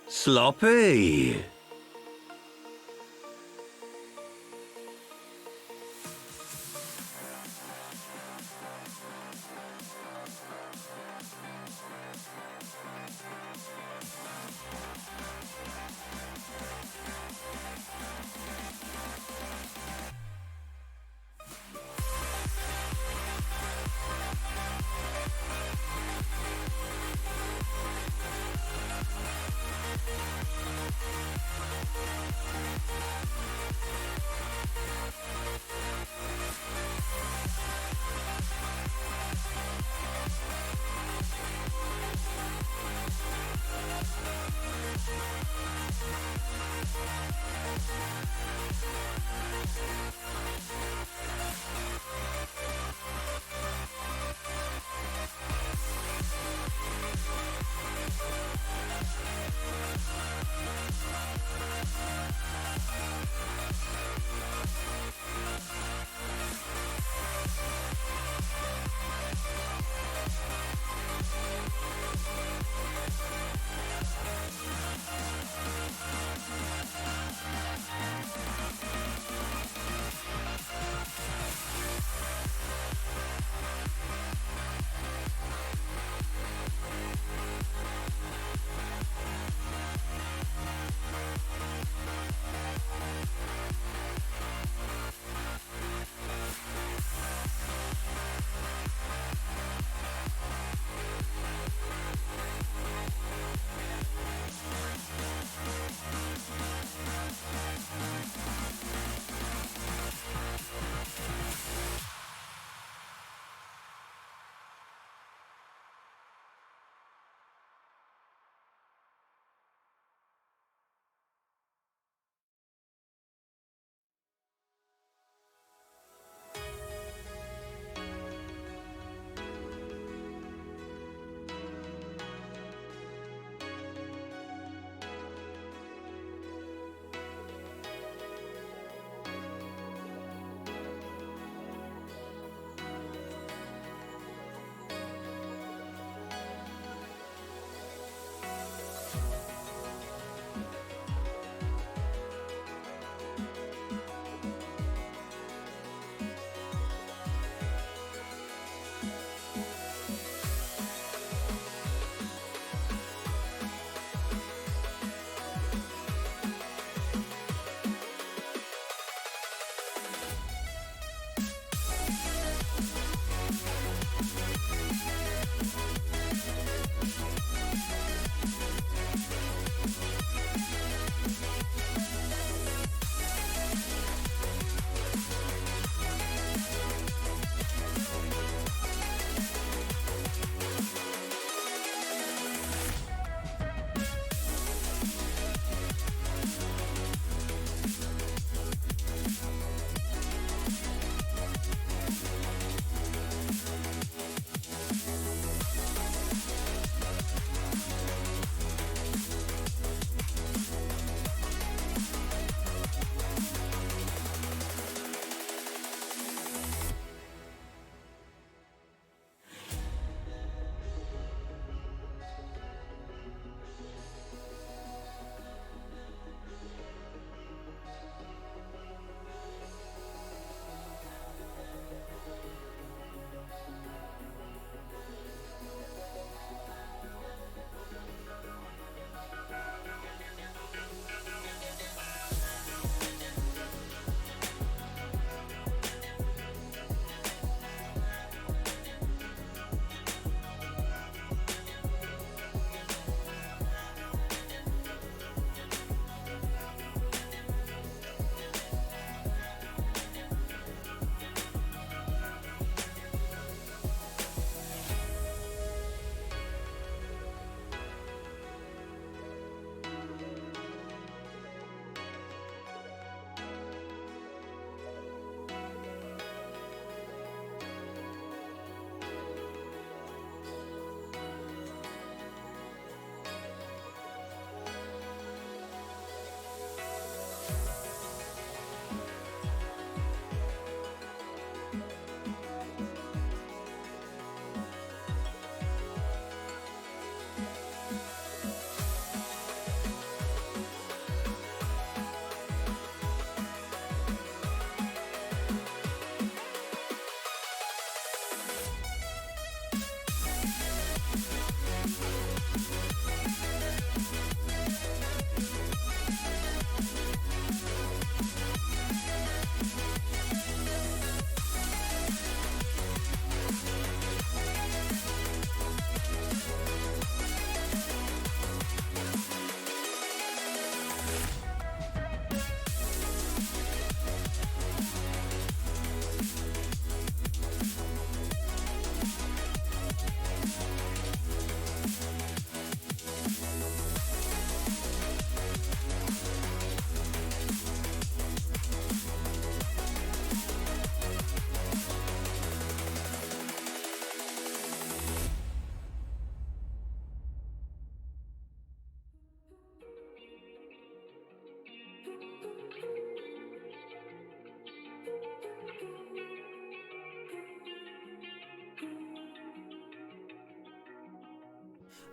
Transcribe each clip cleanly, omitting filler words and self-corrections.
Sloppy.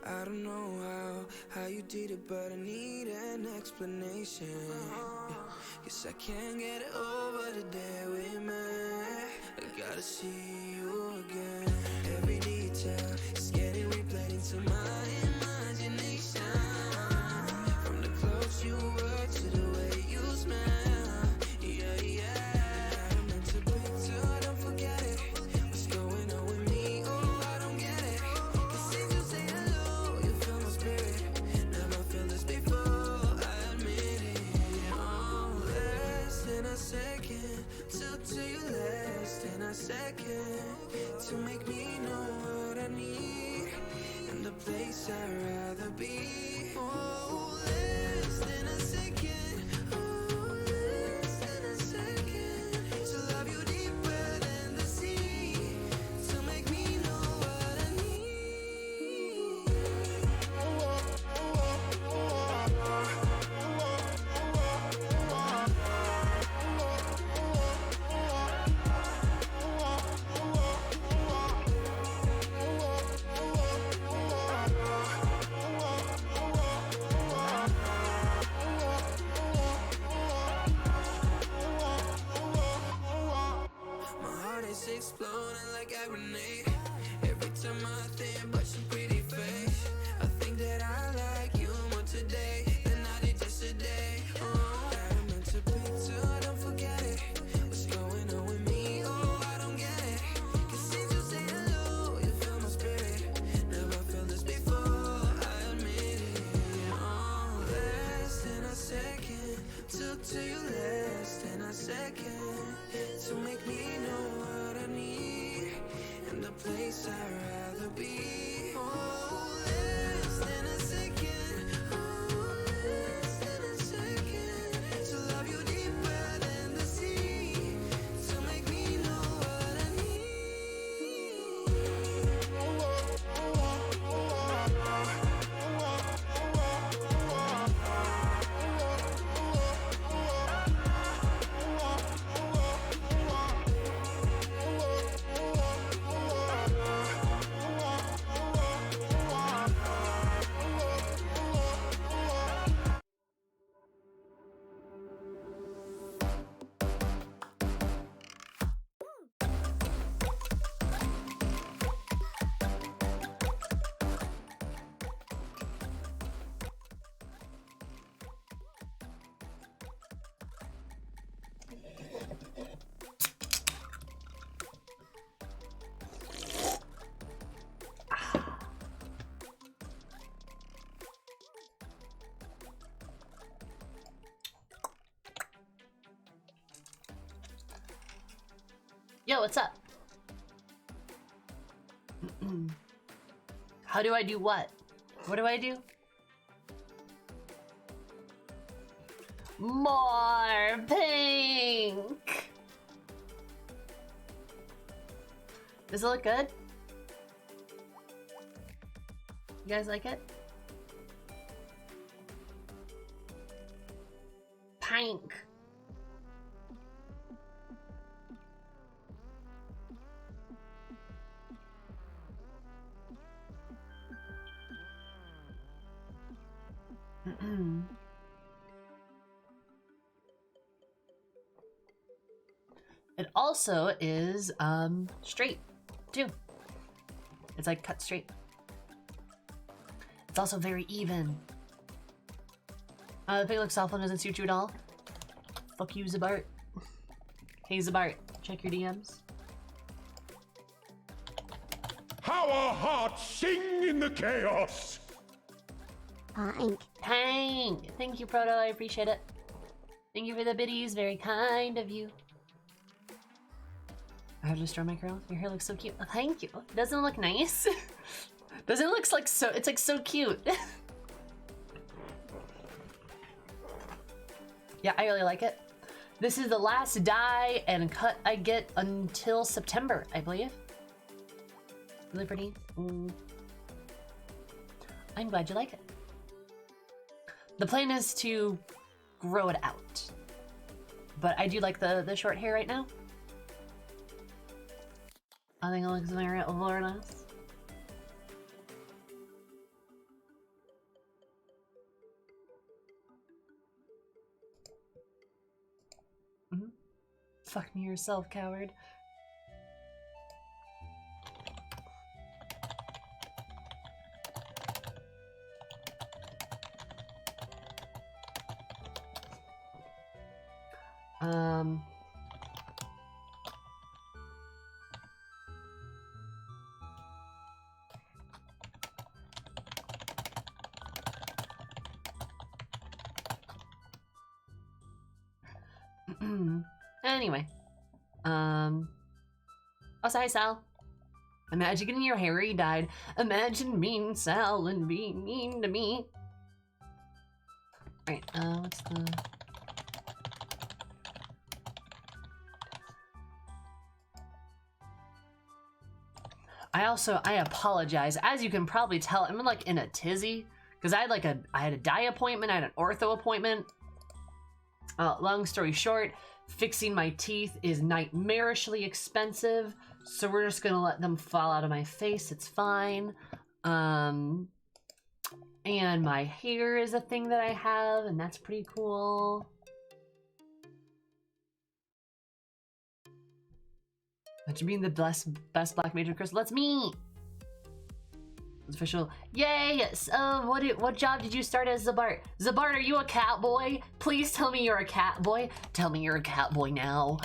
I don't know how you did it, but I need an explanation. Guess I can't get over the day we met. I gotta see you again. Every detail is getting replayed into my imagination. From the clothes you wear to the way you smell. Yeah, yeah. I meant to picture, don't forget it. What's going on with me? Oh, I don't get it. 'Cause since you say hello, you feel my spirit. Never felt this before, I admit it. Oh, less than a second, took to you less than a second to make me know what I need and the place I'd rather be. Oh, less than a second. Oh, less than a second to love you deeper than the sea, to make me know what I need. My heart is exploding like a grenade. Every time I think about your pretty face, I think that I like you more today than I did yesterday. Oh, I meant to picture, don't forget it. What's going on with me? Oh, I don't get it. 'Cause since you say hello, you feel my spirit. Never felt this before, I admit it. Oh, less than a second, took to you less than a second to make me know what I need and the place I'd rather be. Oh, less than a second. Oh, less than a second to love you deeper than the sea, to make me know what I need. Yo, what's up? How do I do what? What do I do? More pink! Does it look good? You guys like it? Pink. It also is straight too. It's like cut straight. It's also very even. The pig looks awful and doesn't suit you at all. Fuck you, Zabart. Hey Zabart, check your DMs. How our hearts sing in the chaos! Hank. Hank! Thank you, Proto, I appreciate it. Thank you for the biddies, very kind of you. I have to destroy my curl. Your hair looks so cute. Oh, thank you. Doesn't it look nice? Doesn't it look like so, it's like so cute. Yeah, I really like it. This is the last dye and cut I get until September, I believe. Really pretty. I'm glad you like it. The plan is to grow it out. But I do like the short hair right now. I think it looks very nice. Fuck me yourself, coward. Anyway. Oh, sorry, Sal. Imagine getting your hair dyed. Imagine being Sal and being mean to me. Alright, what's the... I apologize. As you can probably tell, I'm like in a tizzy. Because I had a dye appointment, I had an ortho appointment. Long story short, fixing my teeth is nightmarishly expensive, so we're just gonna let them fall out of my face. It's fine. And my hair is a thing that I have, and that's pretty cool. Imagine being the best black major crystal. That's me. It's official. Yay! What job did you start as Zabart? Zabart, are you a cat boy? Please tell me you're a cat boy. Tell me you're a cat boy now.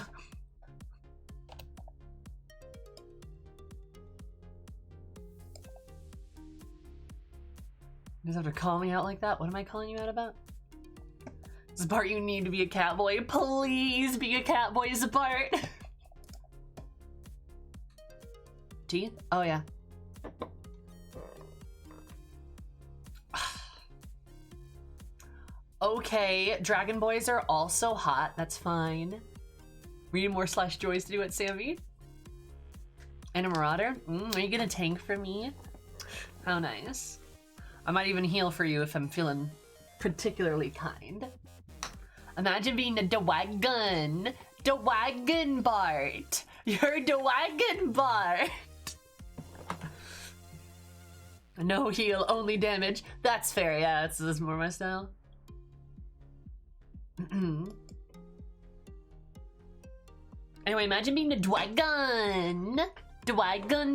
You just have to call me out like that? What am I calling you out about? Zabart, you need to be a cat boy. Please be a cat boy, Zabart. Teeth? Oh yeah. Okay, dragon boys are also hot. That's fine. We need more /joys to do it, Sammy. And a marauder? Are you gonna tank for me? How nice. I might even heal for you if I'm feeling particularly kind. Imagine being a Dwagon. Dwagon Bart. You're Dwagon Bart. No heal, only damage. That's fair, yeah, this is more my style. Anyway, imagine being a Dwagon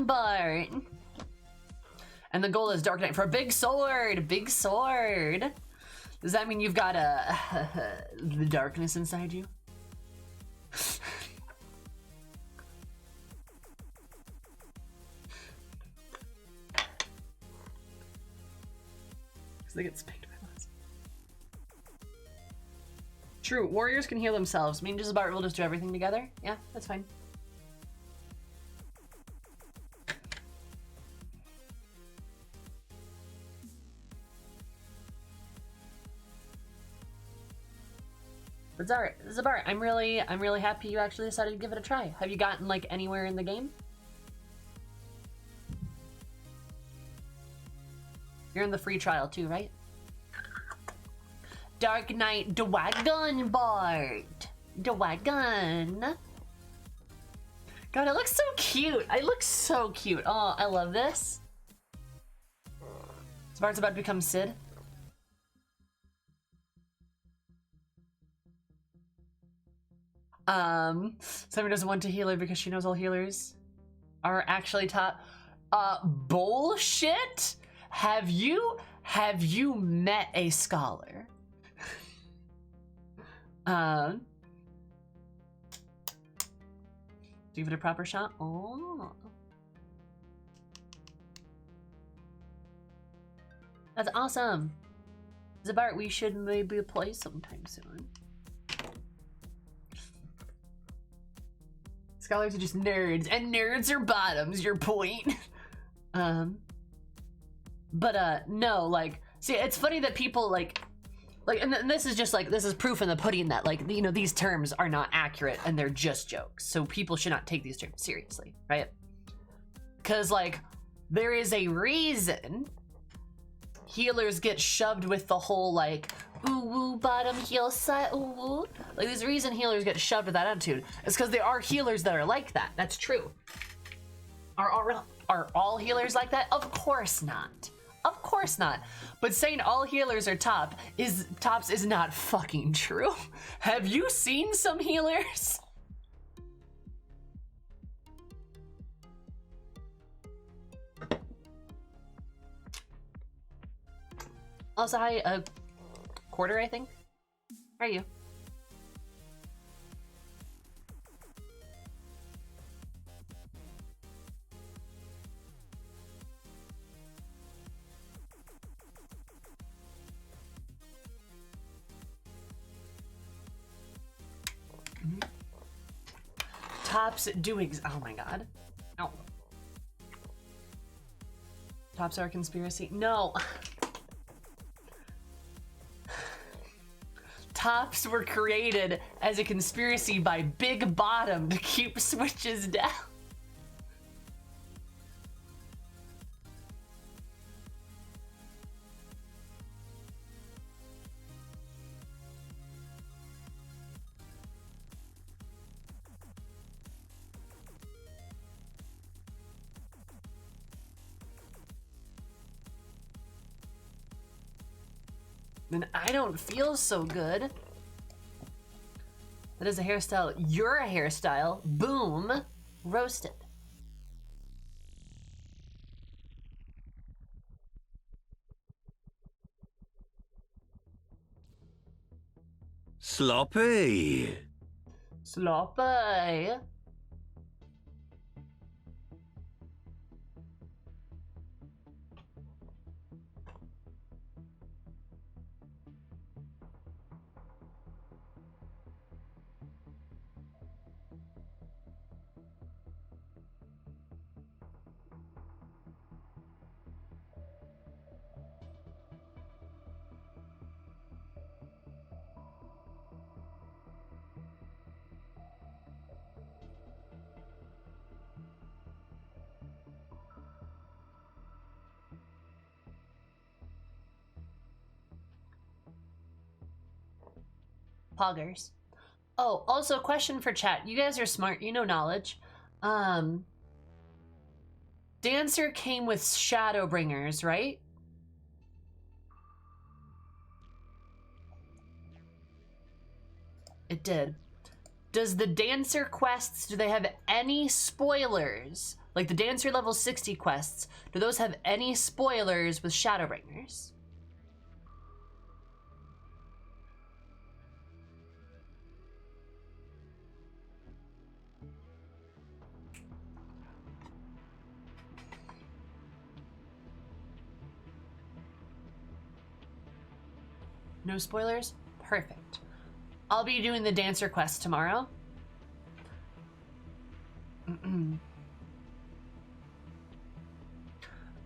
Bart. And the goal is Dark Knight for a big sword. Big sword. Does that mean you've got the darkness inside you? They get spanked by lots. True, warriors can heal themselves. Me and Zabart will just do everything together. Yeah, that's fine. But Zabart, I'm really happy you actually decided to give it a try. Have you gotten like anywhere in the game? You're in the free trial too, right? Dark Knight Dwagon Bart. Dwagon. God, it looks so cute. I look so cute. Oh, I love this. Bart's about to become Sid. Someone doesn't want to healer because she knows all healers are actually top. Bullshit. Have you met a scholar? Give it a proper shot. Oh, that's awesome. Zabart, we should maybe play sometime soon. Scholars are just nerds, and nerds are bottoms, your point. No, like, see, it's funny that people like, and this is just like, this is proof in the pudding that, like, you know, these terms are not accurate and they're just jokes. So people should not take these terms seriously, right? Because, like, there is a reason healers get shoved with the whole, like, ooh, woo, bottom heel side, ooh, woo. Like, there's a reason healers get shoved with that attitude. It's because there are healers that are like that. That's true. Are all healers like that? Of course not. Of course not. But saying all healers are tops is not fucking true. Have you seen some healers? Also, hi, Quarter, I think. How are you? Tops doing. Oh my god. Ow. Tops are a conspiracy. No. Tops were created as a conspiracy by Big Bottom to keep switches down. Then I don't feel so good. That is a hairstyle. You're a hairstyle. Boom. Roasted. Sloppy. Sloppy. Poggers. Oh, also question for chat. You guys are smart. You know knowledge. Dancer came with Shadowbringers, right? It did. Does the Dancer quests, do they have any spoilers? Like the Dancer level 60 quests, do those have any spoilers with Shadowbringers? No spoilers? Perfect. I'll be doing the Dancer quest tomorrow.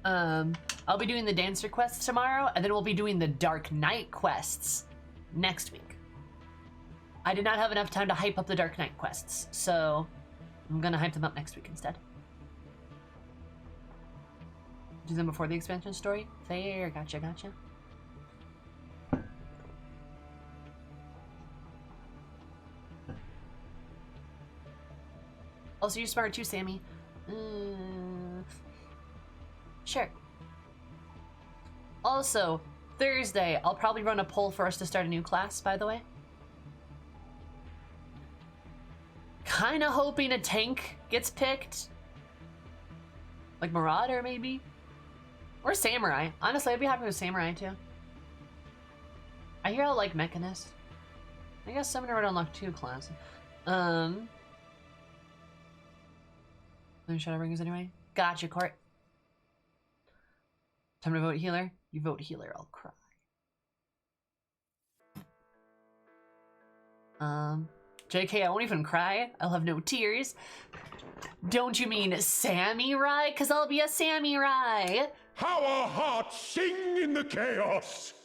I'll be doing the Dancer quests tomorrow, and then we'll be doing the Dark Knight quests next week. I did not have enough time to hype up the Dark Knight quests, so I'm gonna hype them up next week instead. Do them before the expansion story? Fair, gotcha. Also, you're smart too, Sammy. Sure. Also, Thursday, I'll probably run a poll for us to start a new class, by the way. Kinda hoping a tank gets picked. Like Marauder, maybe? Or Samurai. Honestly, I'd be happy with Samurai, too. I hear I'll like Mechanist. I guess Summoner would unlock 2 classes. Then Shadowbringers anyway. Gotcha, Court. Time to vote healer. You vote healer, I'll cry. JK, I won't even cry. I'll have no tears. Don't you mean Samurai? Cause I'll be a Samurai. How our hearts sing in the chaos!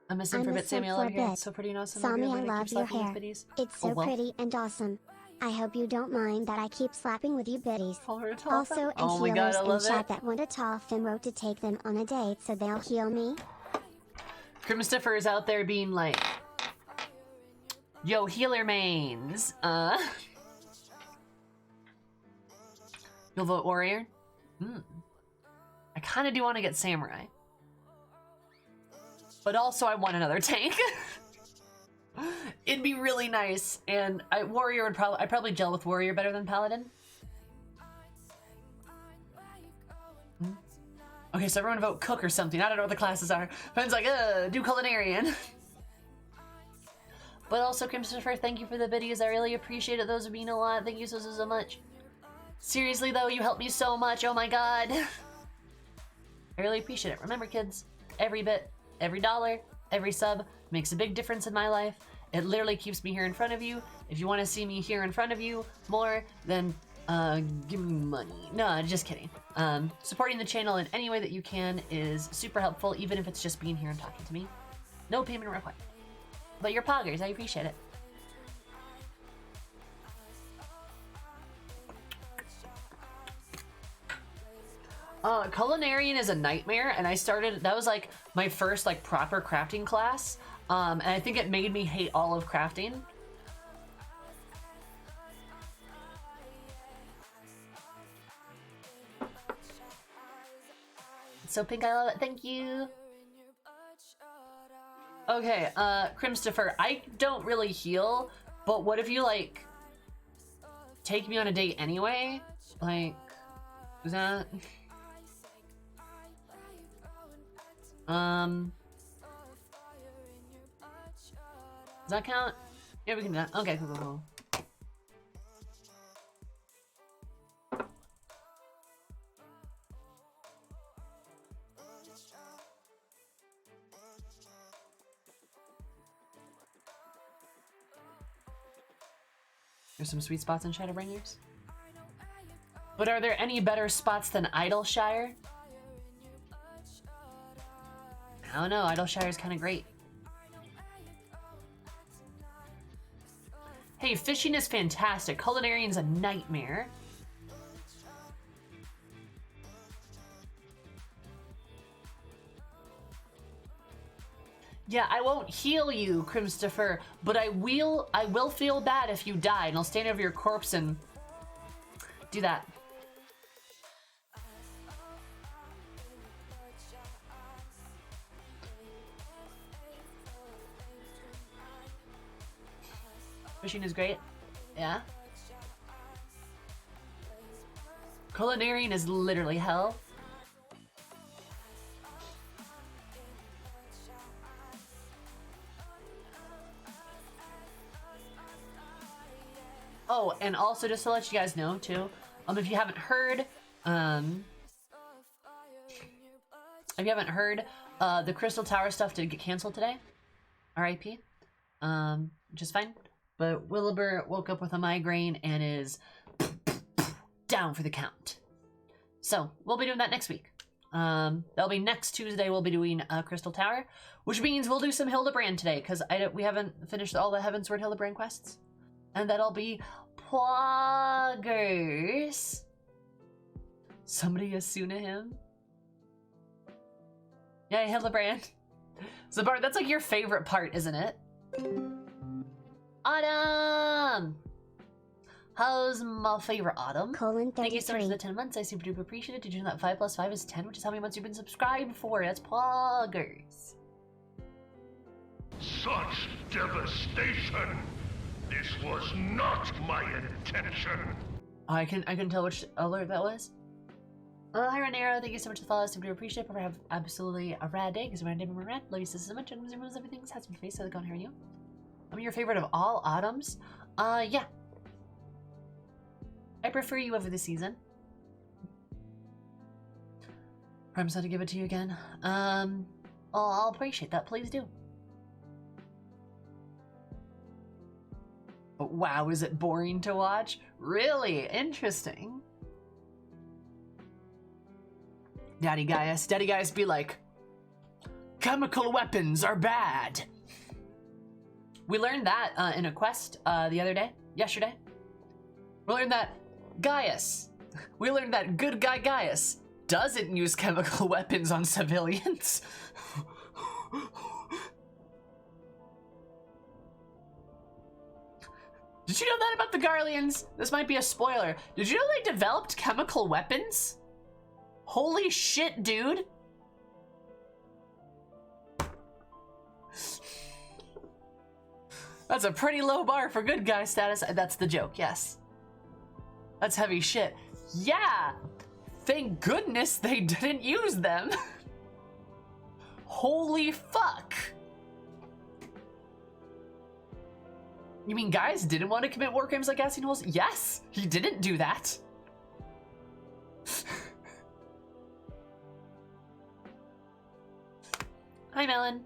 I'm missing for a bit, Samuel over here. It's so pretty and awesome. Sammy, I love your hair. It's so pretty and awesome. I hope you don't mind that I keep slapping with you biddies. Also, and oh my God, I love in chat it. that want a Tolfin wrote to take them on a date so they'll heal me. Christopher is out there being like, yo, healer mains. You'll vote warrior? I kind of do want to get samurai. But also I want another tank. It'd be really nice, and warrior would I'd probably gel with warrior better than paladin. Okay, so everyone vote cook or something. I don't know what the classes are. Friends like, do culinarian. But also, Christopher, thank you for the videos. I really appreciate it. Those mean a lot. Thank you so much. Seriously, though, you helped me so much. Oh my god. I really appreciate it. Remember, kids, every bit, every dollar, every sub makes a big difference in my life. It literally keeps me here in front of you. If you want to see me here in front of you more, then give me money. No, just kidding. Supporting the channel in any way that you can is super helpful, even if it's just being here and talking to me. No payment required. But you're poggers, I appreciate it. Culinarian is a nightmare, and I started, that was like my first like proper crafting class, and I think it made me hate all of crafting. So pink, I love it, thank you. Okay, Crimstopher, I don't really heal, but what if you like take me on a date anyway? Like, is that... Does that count? Yeah, we can do that. Okay, cool. There's some sweet spots in Shadowbringers. But are there any better spots than Idleshire? I don't know, Idleshire is kind of great. Hey, fishing is fantastic. Culinarian's a nightmare. Yeah, I won't heal you, Crimstopher, but I will feel bad if you die, and I'll stand over your corpse and do that. Fishing is great. Yeah. Culinarian is literally hell. Oh, and also just to let you guys know too, if you haven't heard, the Crystal Tower stuff did get canceled today. R.I.P. Which is fine. But Willibur woke up with a migraine and is down for the count. So we'll be doing that next week. That'll be next Tuesday. We'll be doing Crystal Tower, which means we'll do some Hildibrand today because we haven't finished all the Heavensward Hildibrand quests, and that'll be poggers. Somebody Asuna him. Yeah, Hildibrand. So Bart, that's like your favorite part, isn't it? Autumn! How's my favorite Autumn? Thank you so much for the 10 months. I super duper appreciate it. Did you know that 5 + 5 is 10, which is how many months you've been subscribed for? That's poggers. Such devastation! This was not my intention. I can tell which alert that was. Hi Ranero, thank you so much for the follow. I super appreciate it. Probably have absolutely a rad day because rad day when we're rad. Love you so much. And everything's has been face. So go on, how are you? I'm your favorite of all Autumns. Yeah. I prefer you over the season. Promise not to give it to you again. I'll appreciate that. Please do. But wow, is it boring to watch? Really interesting. Daddy Gaius be like, chemical weapons are bad. We learned that in a quest yesterday. We learned that good guy Gaius doesn't use chemical weapons on civilians. Did you know that about the Garleans? This might be a spoiler. Did you know they developed chemical weapons? Holy shit, dude. That's a pretty low bar for good guy status. That's the joke, yes. That's heavy shit. Yeah! Thank goodness they didn't use them. Holy fuck. You mean Gaius didn't want to commit war crimes like gassing holes? Yes, he didn't do that. Hi, Melon.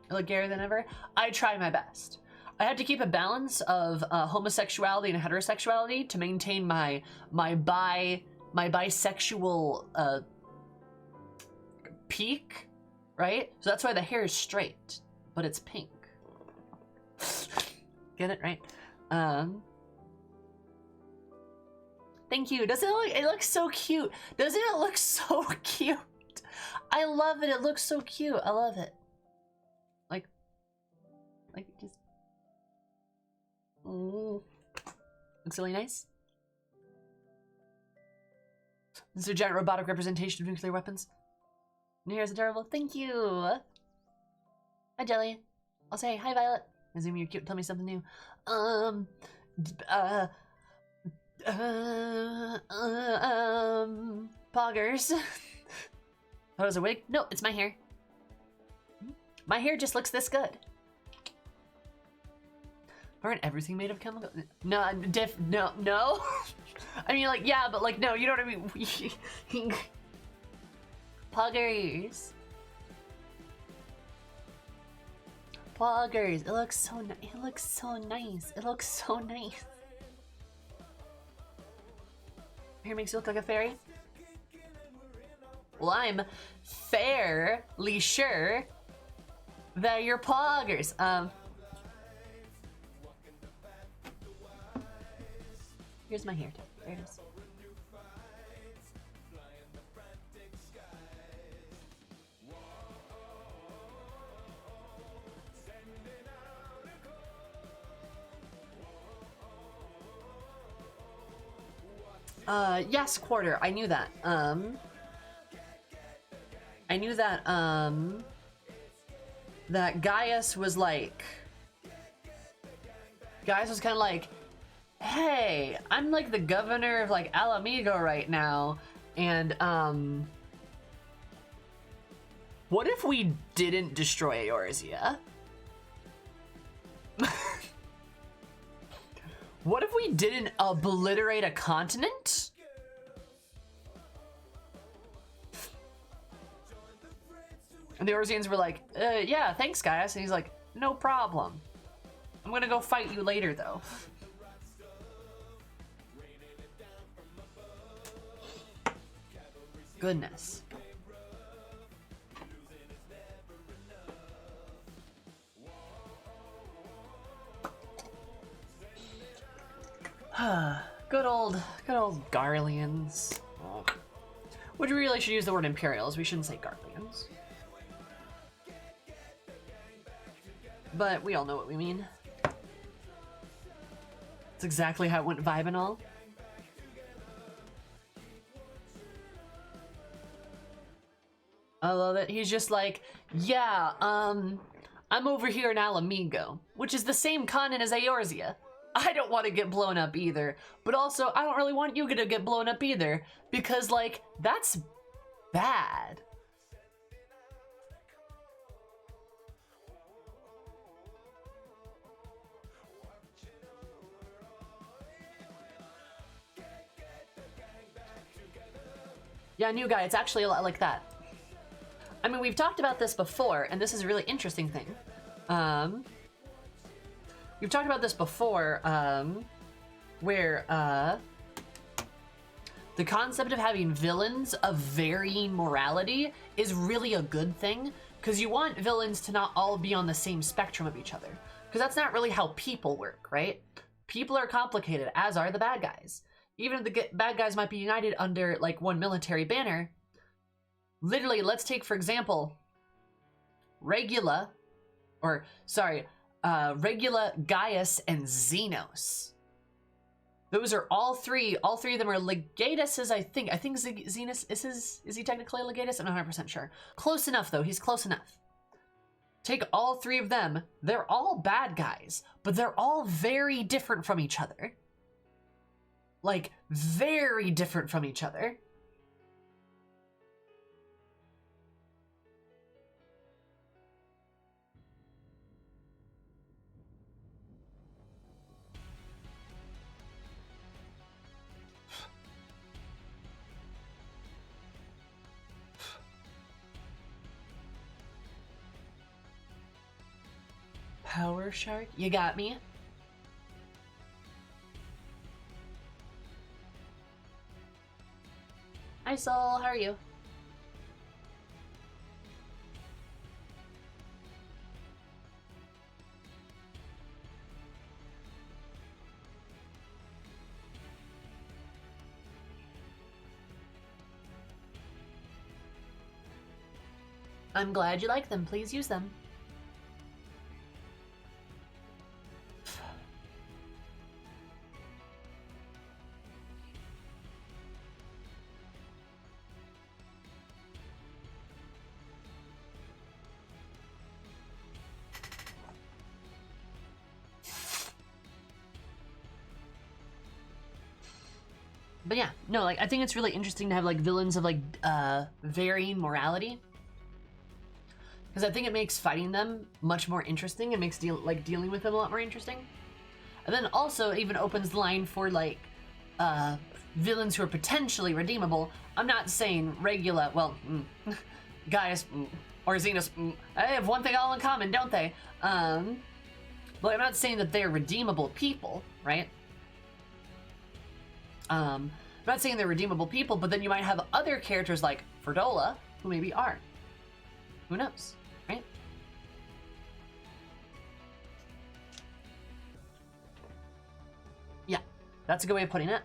I look gayer than ever. I try my best. I have to keep a balance of homosexuality and heterosexuality to maintain my bisexual peak, right? So that's why the hair is straight, but it's pink. Get it right? Thank you. Doesn't it look? It looks so cute. Doesn't it look so cute? I love it. It looks so cute. I love it. Like just. Looks really nice. This is a giant robotic representation of nuclear weapons. And here's adorable. Thank you. Hi, Jelly. I'll say hi, Violet. I assume you're cute. Tell me something new. Poggers. That was a wig? No, it's my hair. My hair just looks this good. Aren't everything made of chemical? No, no. I mean, like, yeah, but like, no, you know what I mean? Poggers. Poggers. It looks so nice. It looks so nice. It looks so nice. Hair makes you look like a fairy? Well, I'm fairly sure that you're poggers. Here's my hair tip. There it is. Yes, Quarter. I knew that. I knew that, that Gaius was like... Gaius was kind of like, hey, I'm like the governor of like Alamigo right now, and what if we didn't destroy Eorzea? What if we didn't obliterate a continent? And the Eorzeans were like, yeah, thanks, Gaius. And he's like, no problem. I'm gonna go fight you later, though. Goodness. Good old Garleans. Oh. We really should use the word Imperials. We shouldn't say Garleans. But we all know what we mean. It's exactly how it went vibe and all. I love it. He's just like, yeah, I'm over here in Alamigo, which is the same continent as Eorzea. I don't want to get blown up either, but also I don't really want you to get blown up either, because like, that's bad. Yeah, new guy, it's actually a lot like that. I mean, we've talked about this before, and this is a really interesting thing. We've talked about this before, where the concept of having villains of varying morality is really a good thing, because you want villains to not all be on the same spectrum of each other, because that's not really how people work, right? People are complicated, as are the bad guys. Even if the bad guys might be united under, like, one military banner, literally, let's take, for example, Regula, Gaius, and Xenos. Those are all three of them are Legatuses, I think. I think Xenos, is he technically a Legatus? I'm not 100% sure. Close enough, though. He's close enough. Take all three of them. They're all bad guys, but they're all very different from each other. Like, very different from each other. Power Shark? You got me. Hi, Soul. How are you? I'm glad you like them. Please use them. But yeah, no, like, I think it's really interesting to have, like, villains of, like, varying morality. Because I think it makes fighting them much more interesting and makes dealing with them a lot more interesting. And then also even opens the line for, like, villains who are potentially redeemable. I'm not saying Regula, well, Gaius or Xenos, they have one thing all in common, don't they? But I'm not saying that they're redeemable people, right? I'm not saying they're redeemable people, but then you might have other characters like Ferdola who maybe aren't. Who knows, right? Yeah, that's a good way of putting it.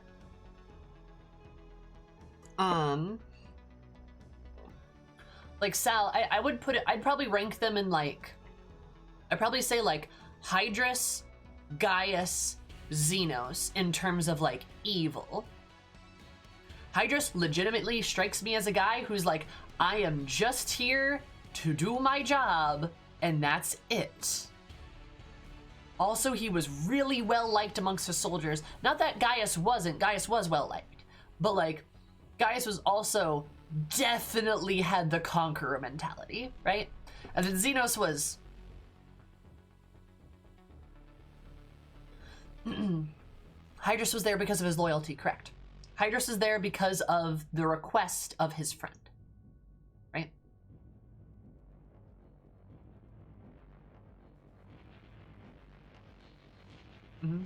Like Sal, I would put it, I'd probably rank them in like, I'd probably say like Hydrus, Gaius, Xenos in terms of like evil. Hydrus legitimately strikes me as a guy who's like, I am just here to do my job, and that's it. Also, he was really well liked amongst the soldiers. Not that Gaius wasn't, Gaius was well liked, but like, Gaius was also definitely had the conqueror mentality, right? And then Xenos was Hydrus was there because of his loyalty, correct. Hydrus is there because of the request of his friend, right? Mm-hmm.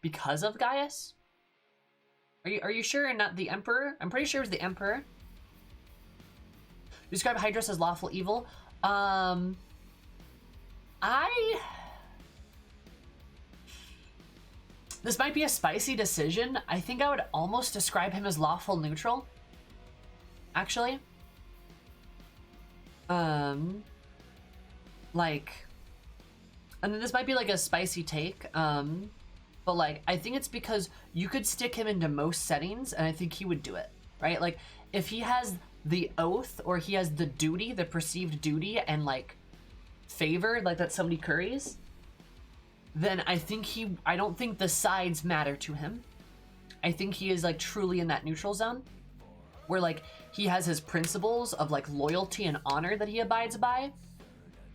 Because of Gaius? Are you sure and not the Emperor? I'm pretty sure it was the Emperor. Describe Hydrus as lawful evil. This might be a spicy decision. I think I would almost describe him as lawful neutral, actually. Like, and this might be like a spicy take, but like, I think it's because you could stick him into most settings and I think he would do it, right? Like, if he has the oath or he has the duty, the perceived duty and like favor, like that somebody curries, then I don't think the sides matter to him. I think he is like truly in that neutral zone where like he has his principles of like loyalty and honor that he abides by,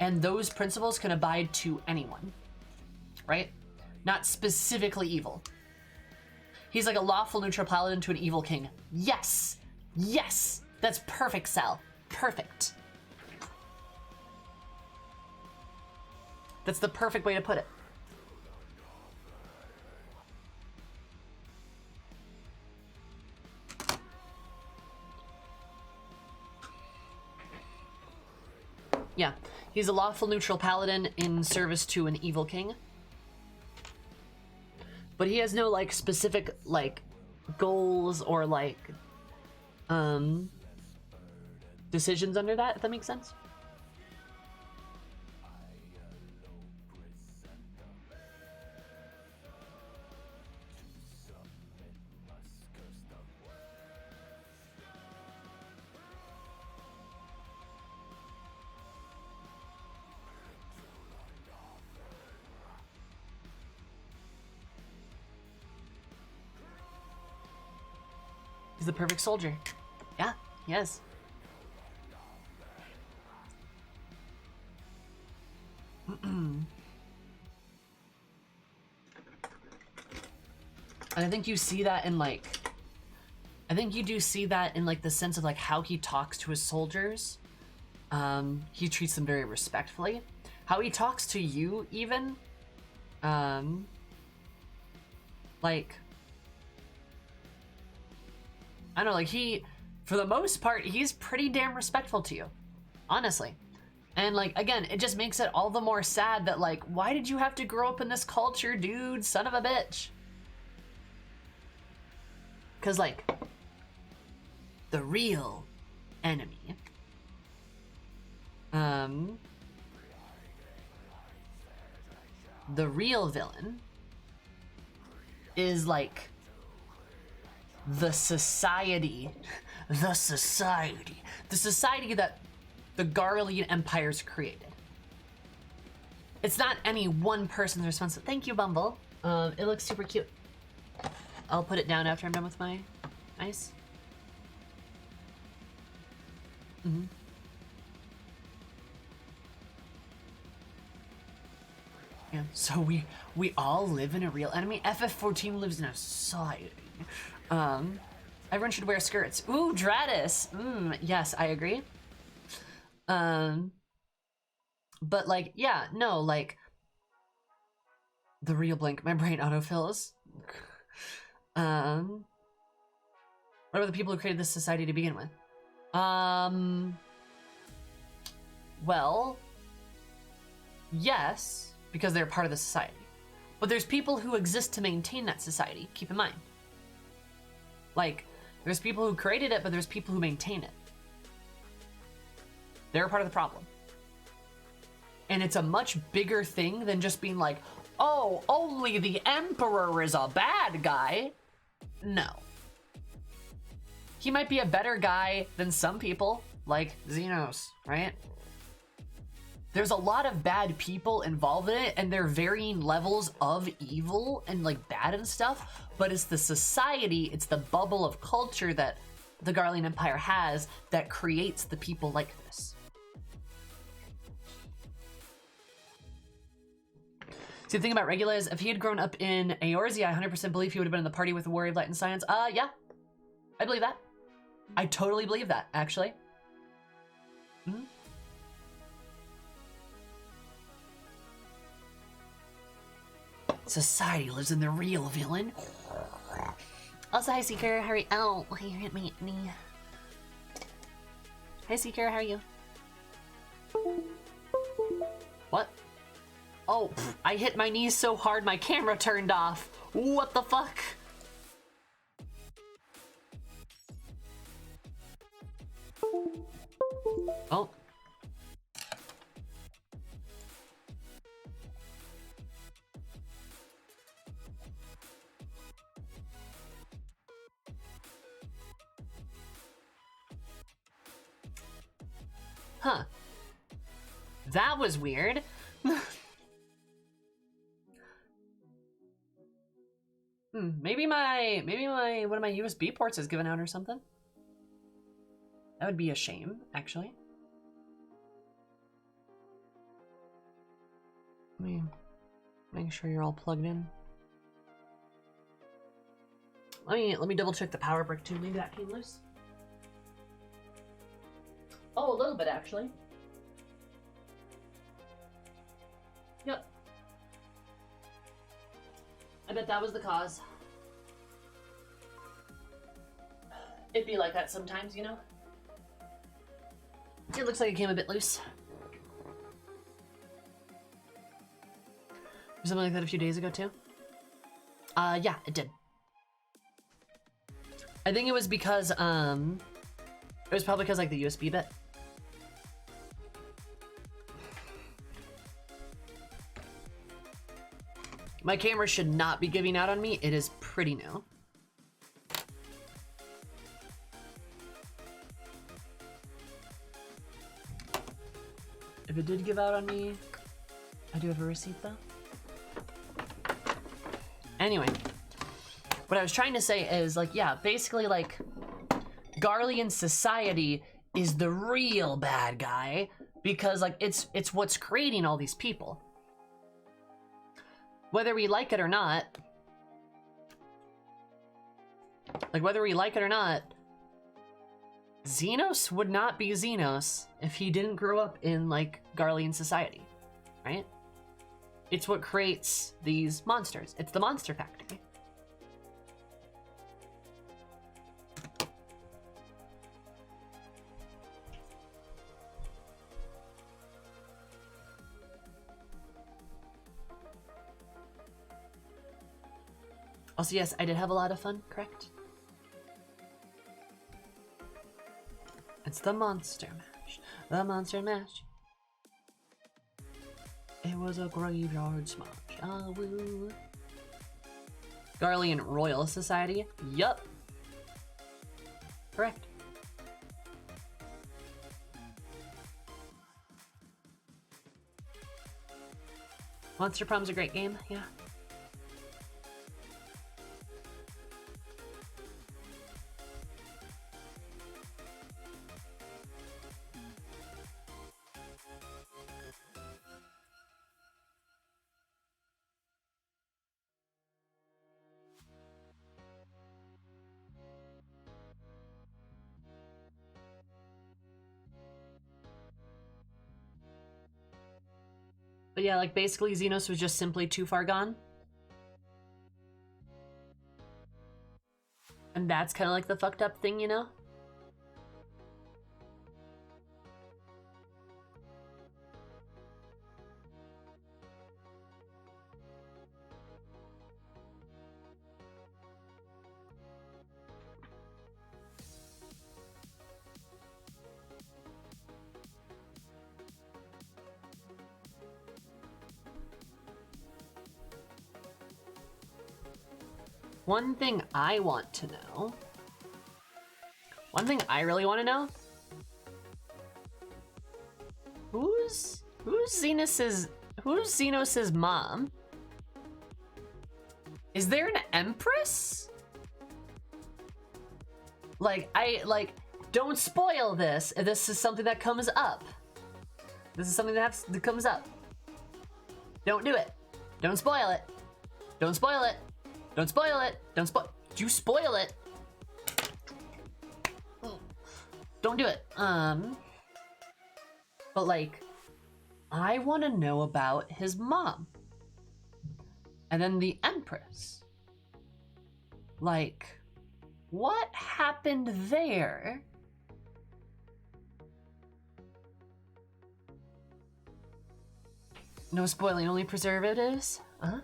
and those principles can abide to anyone, right? Not specifically evil. He's like a lawful neutral paladin to an evil king. Yes, yes, that's perfect, Sal. Perfect. That's the perfect way to put it. Yeah, he's a lawful neutral paladin in service to an evil king. But he has no like specific like goals or like decisions under that, if that makes sense. He's the perfect soldier. Yeah, yes. And I think you see that in like I think you do see that in like the sense of like how he talks to his soldiers. He treats them very respectfully. How he talks to you even, like, I don't know, like he, for the most part, he's pretty damn respectful to you, honestly. And like, again, it just makes it all the more sad that like, why did you have to grow up in this culture, dude? Son of a bitch. Cause like, the real enemy, the real villain is like the society that the Garlean Empire's created. It's not any one person's responsibility. Thank you, Bumble. It looks super cute. I'll put it down after I'm done with my ice. Mm-hmm. Yeah, so we all live in a real enemy. FF14 lives in a society. Everyone should wear skirts. Ooh, Dratus. Yes, I agree. But like, yeah, no, like the real blink. My brain autofills. What about the people who created this society to begin with? Well, yes. Because they're part of the society. But there's people who exist to maintain that society, keep in mind. Like, there's people who created it, but there's people who maintain it. They're a part of the problem. And it's a much bigger thing than just being like, oh, only the Emperor is a bad guy. No. He might be a better guy than some people, like Xenos, right? There's a lot of bad people involved in it, and they're varying levels of evil and like bad and stuff, but it's the society, it's the bubble of culture that the Garlean Empire has that creates the people like this. See, the thing about Regula is, if he had grown up in Eorzea, I 100% believe he would have been in the party with the Warrior of Light and Science. Yeah. I believe that. I totally believe that, actually. Mm-hmm. Society lives in the real villain. Also, hi Seeker, how are you? Oh, you hit me knee. Hi Seeker, how are you? What? Oh, I hit my knees so hard my camera turned off. What the fuck? Oh. Huh. That was weird. Maybe one of my USB ports is given out or something. That would be a shame, actually. Let me make sure you're all plugged in. Let me double check the power brick too. Maybe that came loose. Oh, a little bit actually. Yep. I bet that was the cause. It'd be like that sometimes, you know? It looks like it came a bit loose. Something like that a few days ago too? Yeah, it did. I think it was because, it was probably because like the USB bit. My camera should not be giving out on me. It is pretty new. If it did give out on me, I do have a receipt though. Anyway, what I was trying to say is like, yeah, basically like Garlean society is the real bad guy because like it's what's creating all these people. Whether we like it or not, Like, whether we like it or not, Xenos would not be Xenos if he didn't grow up in, like, Garlean society, right? It's what creates these monsters. It's the monster factory. Also, yes, I did have a lot of fun, correct? It's the Monster Mash. The Monster Mash. It was a graveyard smash. Ah, woo. Garlean Royal Society. Yup. Correct. Monster Prom's a great game, yeah. But yeah, like basically Xenos was just simply too far gone. And that's kind of like the fucked up thing, you know? One thing I want to know, one thing I really want to know, who's Xenos's mom? Is there an empress? Like, don't spoil this if this is something that comes up. This is something that comes up. Don't do it. Don't spoil it. Don't spoil it. Don't spoil it. Don't spoil. You spoil it. Don't do it. But like, I want to know about his mom. And then the Empress. Like, what happened there? No spoiling, only preservatives? Huh?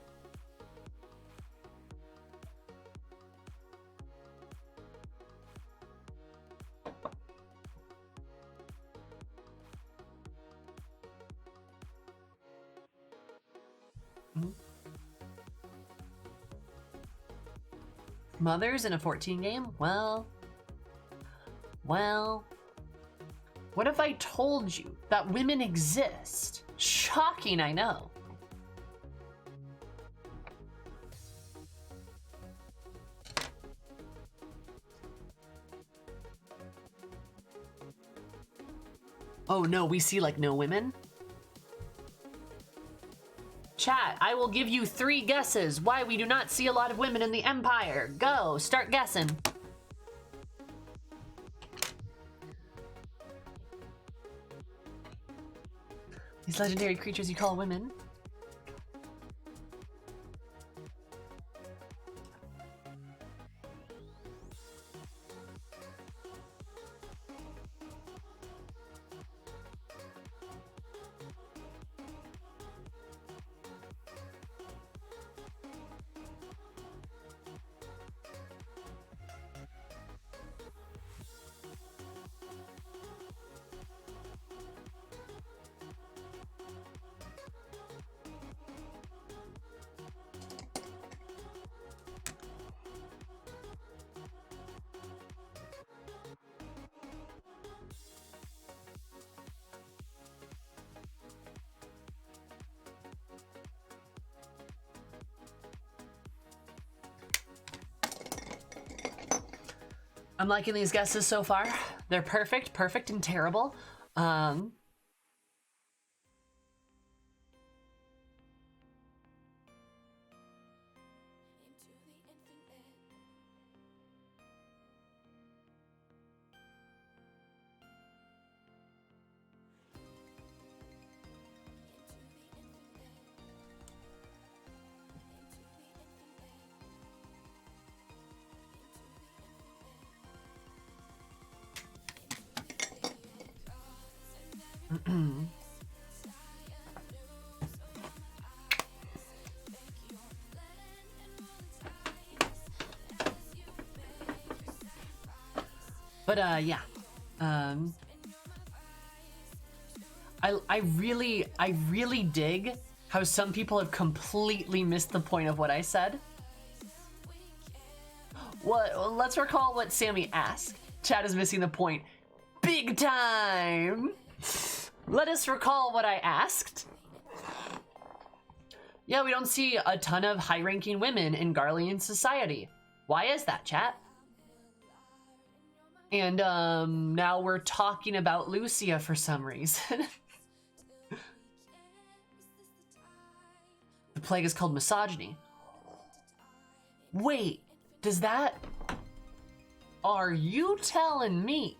Mothers in a 14 game? Well. What if I told you that women exist? Shocking, I know. Oh no, we see like no women? Chat, I will give you 3 guesses why we do not see a lot of women in the Empire. Go, start guessing. These legendary creatures you call women. I'm liking these guesses so far. They're perfect and terrible. But yeah. I really dig how some people have completely missed the point of what I said. Let's recall what Sammy asked. Chad is missing the point. Big time! Let us recall what I asked. Yeah, we don't see a ton of high-ranking women in Garlean society. Why is that, chat? And now we're talking about Lucia for some reason. The plague is called misogyny. Wait, does that... Are you telling me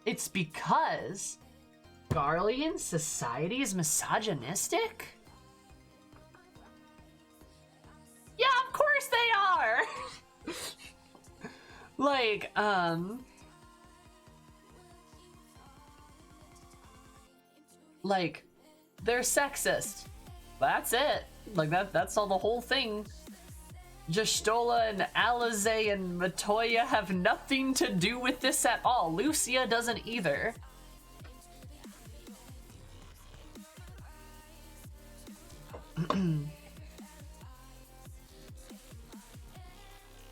it's because Garlean society is misogynistic? Yeah, of course they are! Like, they're sexist. That's it. Like, that's all the whole thing. Jastola and Alize and Matoya have nothing to do with this at all. Lucia doesn't either.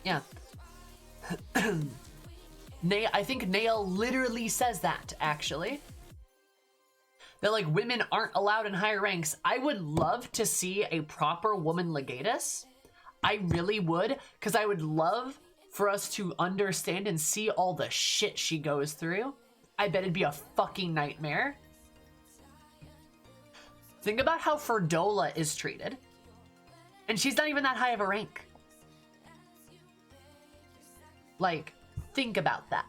Yeah. I think Nail literally says that, actually. That, like, women aren't allowed in higher ranks. I would love to see a proper woman legatus. I really would, because I would love for us to understand and see all the shit she goes through. I bet it'd be a fucking nightmare. Think about how Ferdola is treated. And she's not even that high of a rank. Like, think about that.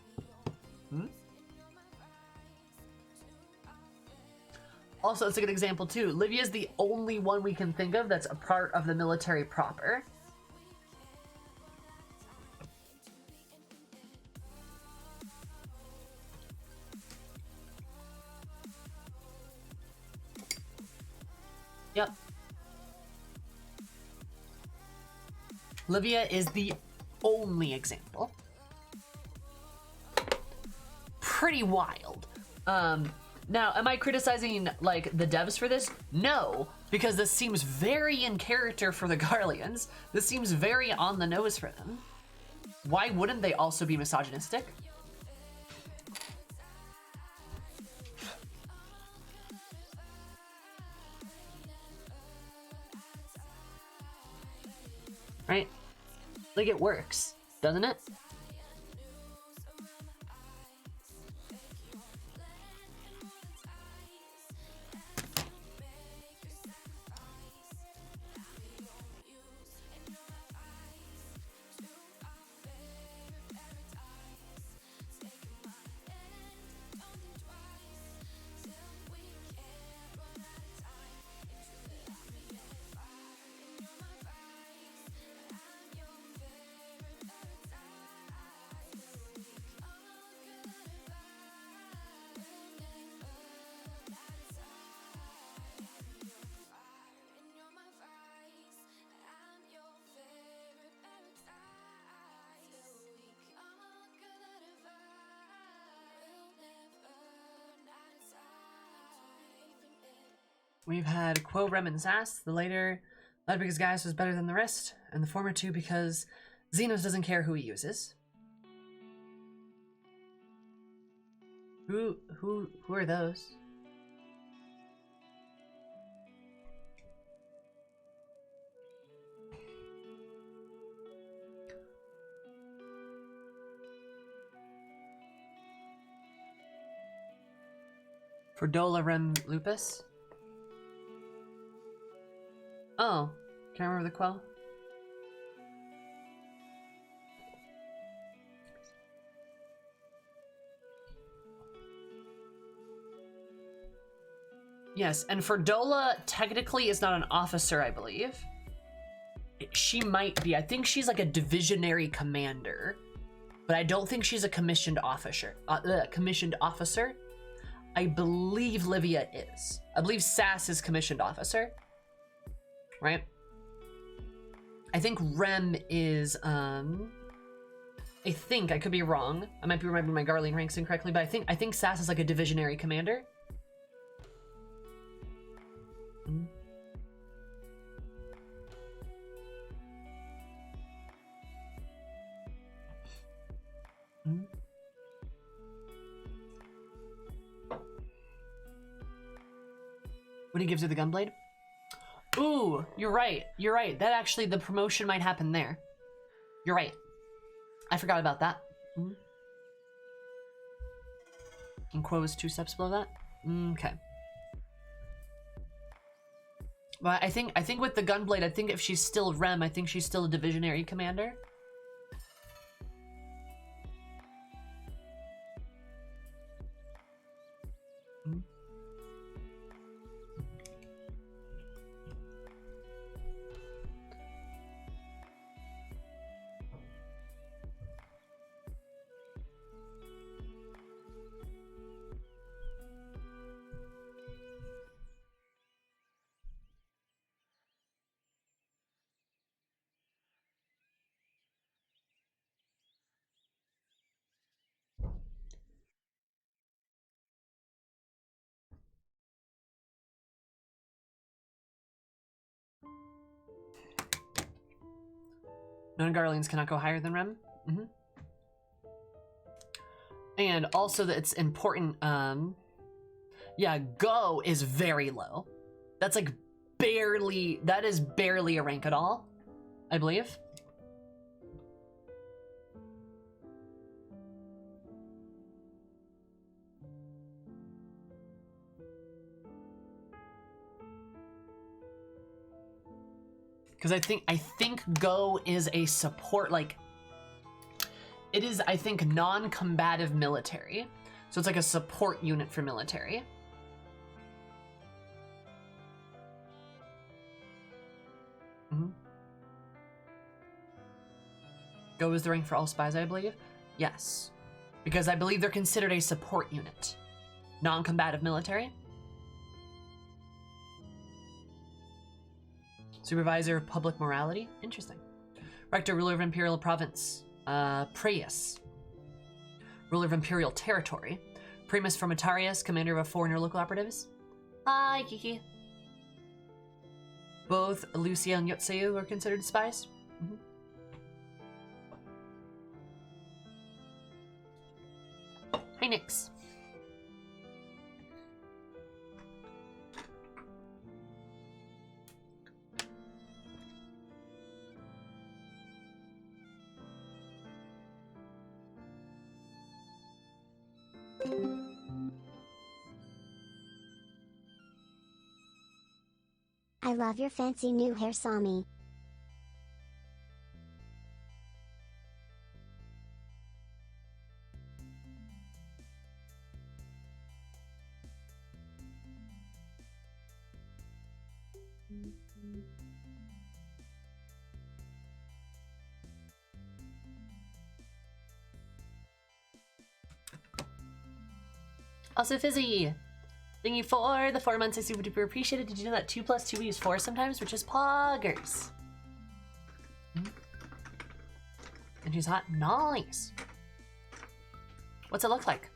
Also, it's a good example too. Livia's the only one we can think of that's a part of the military proper. Yep. Livia is the only example. Pretty wild. Now, am I criticizing, like, the devs for this? No, because this seems very in character for the Garleans. This seems very on the nose for them. Why wouldn't they also be misogynistic? Right? Like, it works, doesn't it? We've had Quo, Rem, and Sass. The latter because Gaius was better than the rest, and the former two because Xenos doesn't care who he uses. Who are those? Ferdola, Rem, Lupus? Oh, can I remember the quell? Yes, and Ferdola technically is not an officer, I believe. She might be. I think she's like a divisionary commander. but I don't think she's a commissioned officer. I believe Livia is. I believe Sass is commissioned officer, right? I think Rem is, I think, I could be wrong. I might be remembering my Garlean ranks incorrectly, but I think Sass is like a divisionary commander. When he gives her the gunblade? Ooh, you're right. You're right. That actually, the promotion might happen there. You're right. I forgot about that. And Quo is 2 steps below that? Okay. But I think with the gunblade, I think if she's still Rem, I think she's still a divisionary commander. Non-Garleans cannot go higher than Rem. And also that it's important, yeah, Go is very low. That's like barely, that is barely a rank at all, I believe. Because I think Go is a support, like, it is, I think, non-combative military. So it's like a support unit for military. Go is the rank for all spies, I believe. Yes. Because I believe they're considered a support unit. Non-combative military. Supervisor of Public Morality. Interesting. Rector, ruler of Imperial Province. Praeus. Ruler of Imperial Territory. Primus Formatarius, commander of foreigner local operatives. Hi, Kiki. Both Lucia and Yotseu are considered spies. Hi, Nix. I love your fancy new hair, Sami. Also, Fizzy, thank you for the 4 months. I super duper appreciated. Did you know that 2 + 2 we use 4 sometimes, which is poggers? And she's hot. Nice. What's it look like?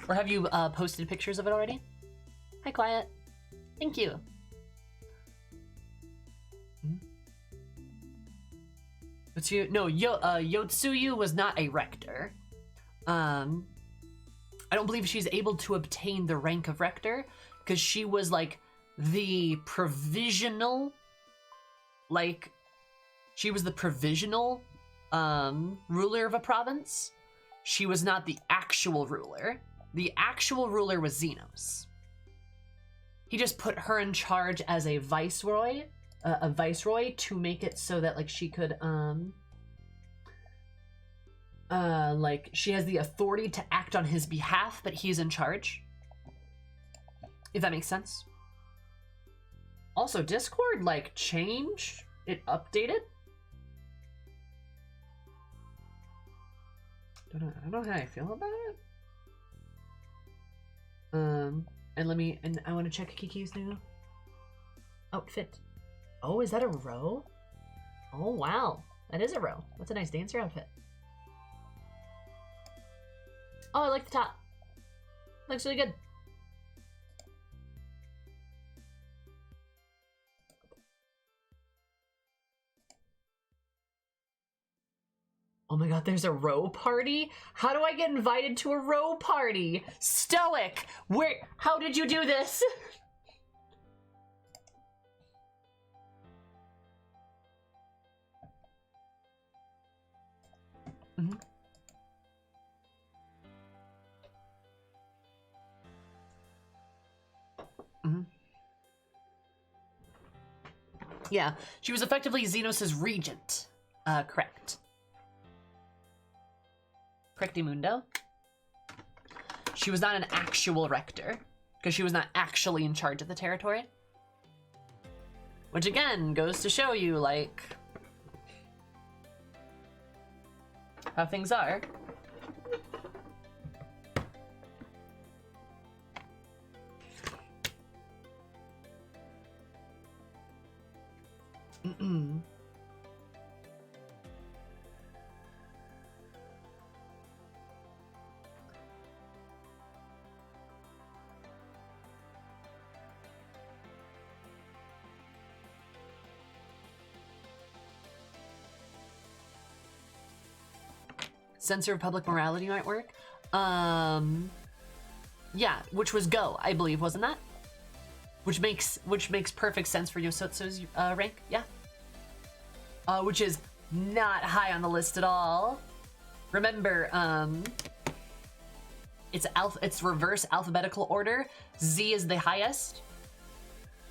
Or have you posted pictures of it already? Hi, Quiet. Thank you. Yotsuyu was not a rector. I don't believe she's able to obtain the rank of rector because she was like the provisional, like she was the provisional ruler of a province. She was not the actual ruler. The actual ruler was Xenos. He just put her in charge as a viceroy to make it so that like she could like she has the authority to act on his behalf, but he's in charge. If that makes sense. Also, Discord like changed, it updated. I don't know how I feel about it. And I want to check Kiki's new outfit. Oh, is that a row? Oh, wow. That is a row. That's a nice dancer outfit. Oh, I like the top. Looks really good. Oh my god, there's a row party? How do I get invited to a row party? Stoic! How did you do this? Mm-hmm. Mm-hmm. Yeah, she was effectively Xenos' regent. Correct. Correctimundo. She was not an actual rector, because she was not actually in charge of the territory. Which again, goes to show you, like, how things are. Censor of public morality might work. Yeah, which was Go, I believe, wasn't that? Which makes perfect sense for Yosotsu's rank, yeah. Which is not high on the list at all. Remember, it's reverse alphabetical order. Z is the highest.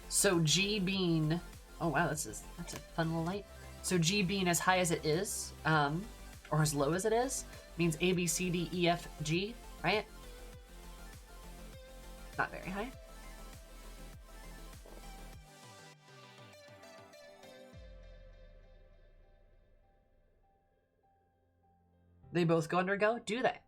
So G being, oh wow, that's a fun little light. So G being as high as it is, or as low as it is, means A, B, C, D, E, F, G, right? Not very high. They both go under Go? Do they?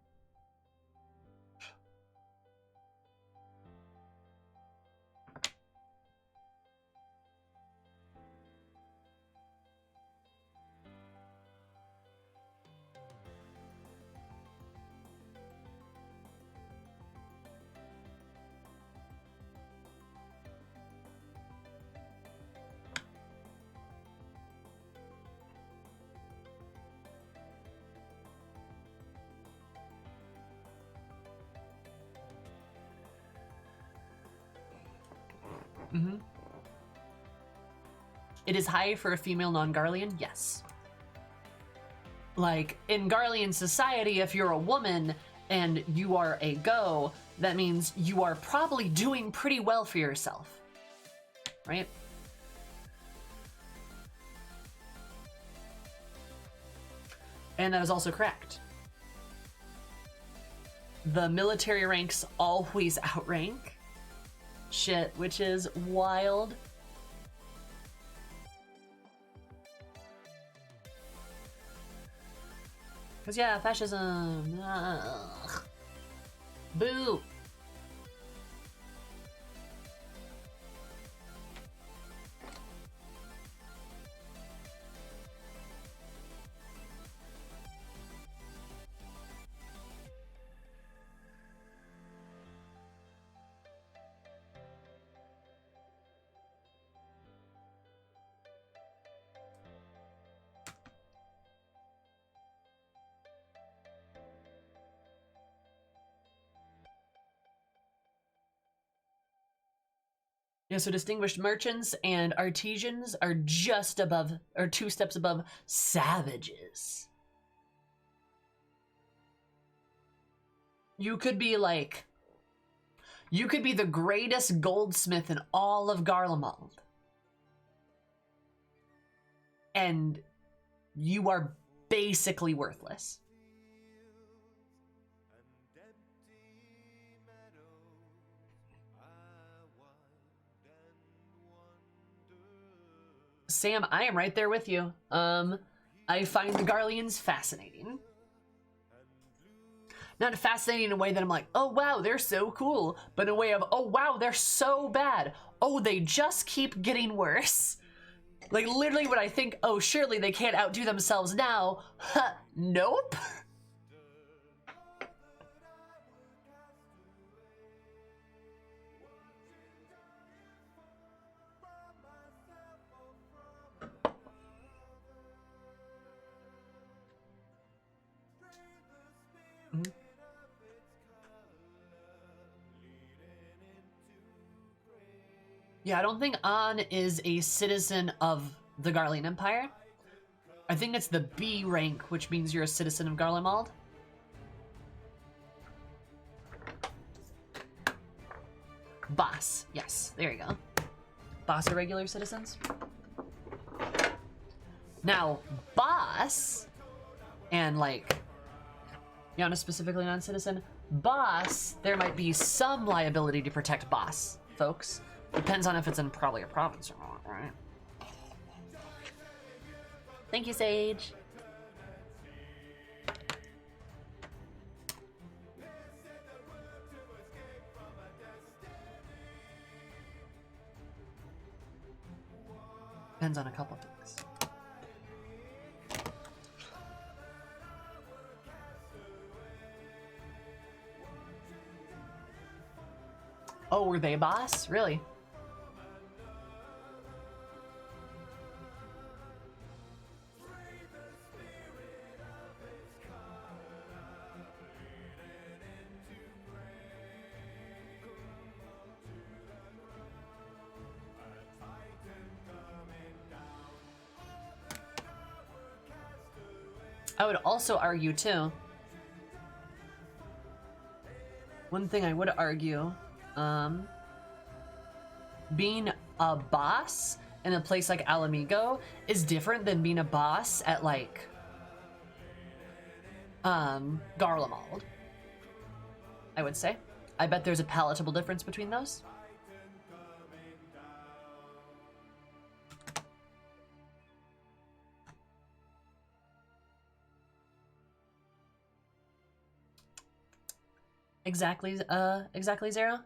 Mm-hmm. It is high for a female non-Garlean? Yes. Like, in Garlean society, if you're a woman and you are a Go, that means you are probably doing pretty well for yourself. Right? And that is also correct. The military ranks always outrank shit, which is wild. Cause yeah, fascism. Ugh. Boo. Yeah, so distinguished merchants and artisans are just above, or 2 steps above, savages. You could be like, you could be the greatest goldsmith in all of Garlemald. And you are basically worthless. Sam, I am right there with you. I find the Garleans fascinating. Not fascinating in a way that I'm like, oh wow, they're so cool, but in a way of, oh wow, they're so bad. Oh, they just keep getting worse. Like literally when I think, oh, surely they can't outdo themselves now. Huh, nope. Yeah, I don't think An is a citizen of the Garlean Empire. I think it's the B rank, which means you're a citizen of Garlemald. Boss, yes, there you go. Boss are regular citizens. Now, boss, and like, Yana specifically non-citizen, boss, there might be some liability to protect boss, folks. Depends on if it's in probably a province or not, right? Thank you, Sage. Depends on a couple things. Oh, were they boss? Really? I would also argue too. One thing I would argue, being a boss in a place like Alamigo is different than being a boss at like Garlemald, I would say. I bet there's a palatable difference between those. Exactly, exactly, Zero.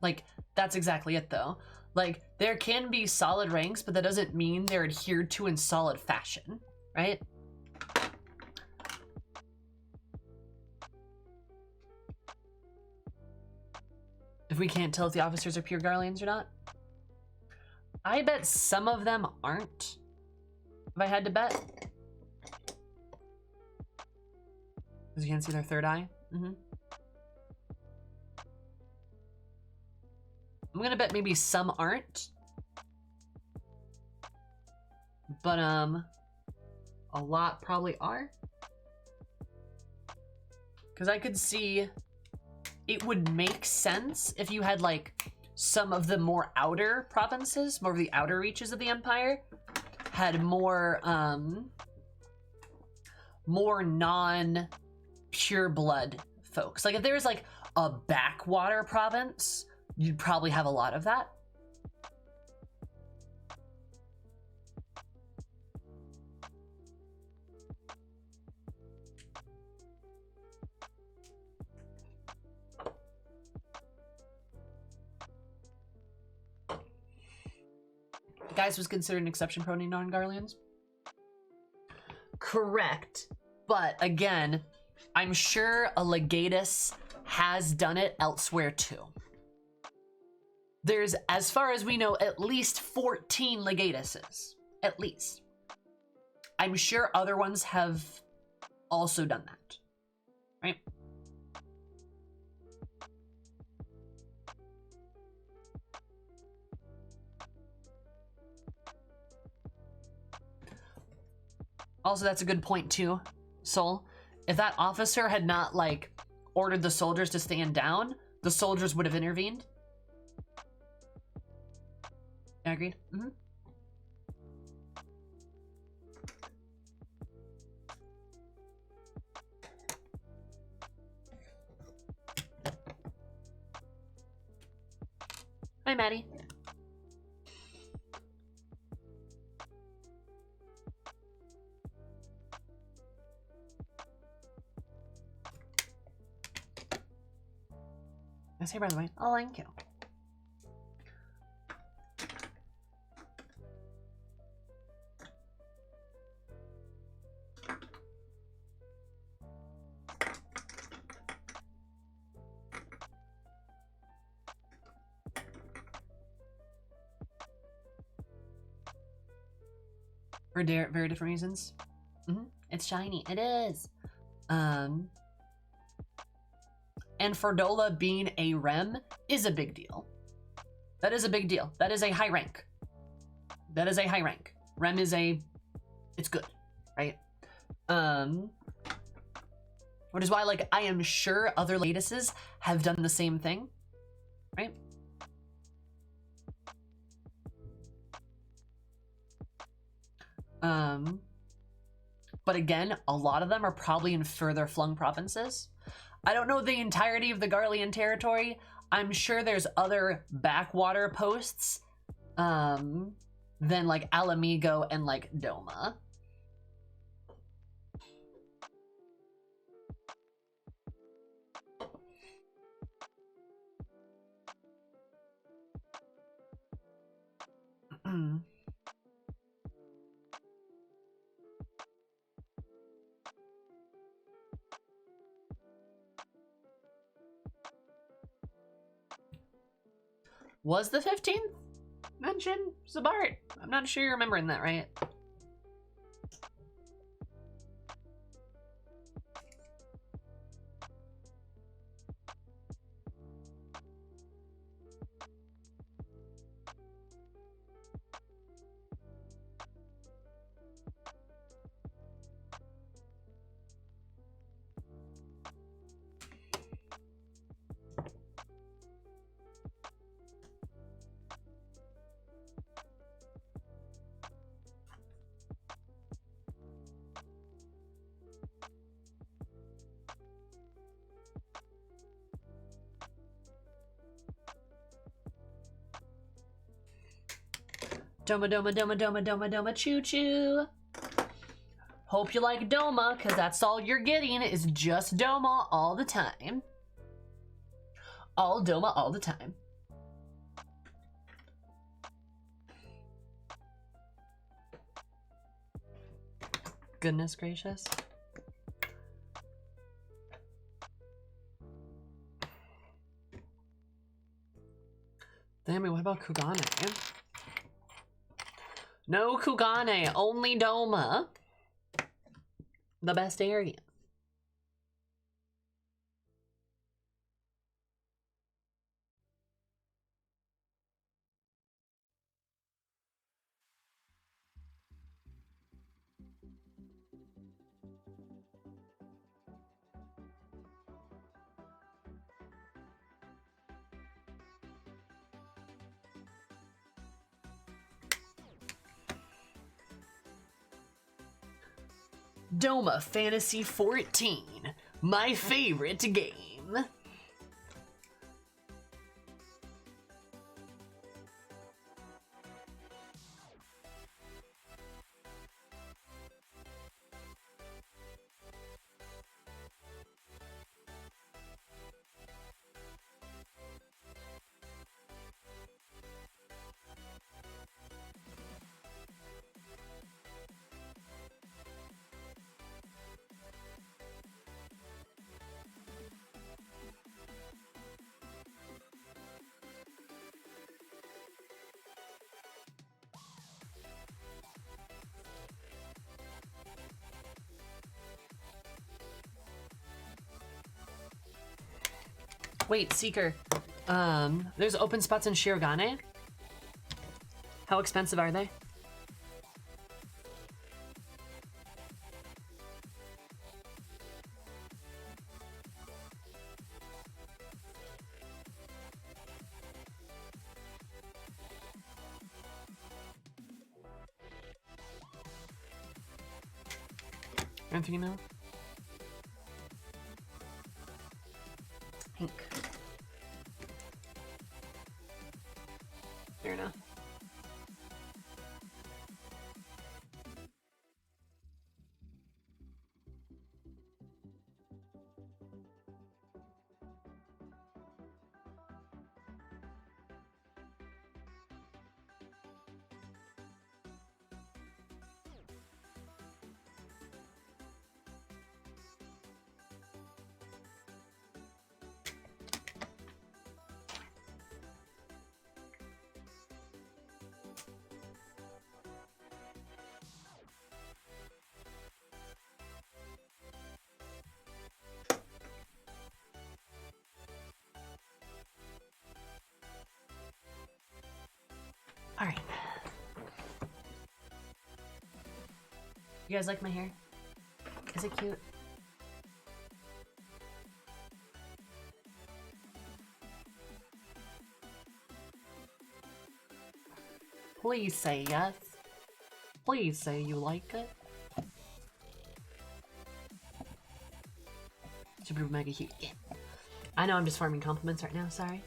Like, that's exactly it though. Like, there can be solid ranks, but that doesn't mean they're adhered to in solid fashion, right? If we can't tell if the officers are pure Garleans or not. I bet some of them aren't, if I had to bet. Because you can't see their third eye. I'm gonna bet maybe some aren't. But, a lot probably are. Because I could see it would make sense if you had, like, some of the more outer provinces, more of the outer reaches of the Empire, had more, more non-pure blood folks. Like, if there was, like, a backwater province, you'd probably have a lot of that. Guys was considered an exception for owning non-Garleans? Correct. But again, I'm sure a legatus has done it elsewhere too. There's, as far as we know, at least 14 legatuses. At least. I'm sure other ones have also done that. Right? Also, that's a good point too, Soul. If that officer had not, like, ordered the soldiers to stand down, the soldiers would have intervened. Yeah, agreed. Mm-hmm. Hi, Maddie. I say, by the way, oh, thank you. For very different reasons. Mm-hmm. It's shiny. It is. And for Dola being a Rem is a big deal. That is a big deal. That is a high rank. That is a high rank. Rem is it's good, right? Which is why, like, I am sure other lattices have done the same thing, right? But again, a lot of them are probably in further flung provinces. I don't know the entirety of the Garlean territory. I'm sure there's other backwater posts than like Alamigo and like Doma. Was the 15th mentioned, Zabart? I'm not sure you're remembering that, right? Doma, Doma, Doma, Doma, Doma, Doma, choo choo. Hope you like Doma, because that's all you're getting is just Doma all the time. All Doma all the time. Goodness gracious. Damn it, what about Kugane? No Kugane, only Doma. The best area. Doma Fantasy 14, my favorite game. Wait, Seeker. There's open spots in Shirogane. How expensive are they? I'm female. Pink. Fair enough. All right. You guys like my hair? Is it cute? Please say yes. Please say you like it. Super mega cute. Yeah. I know I'm just farming compliments right now, sorry.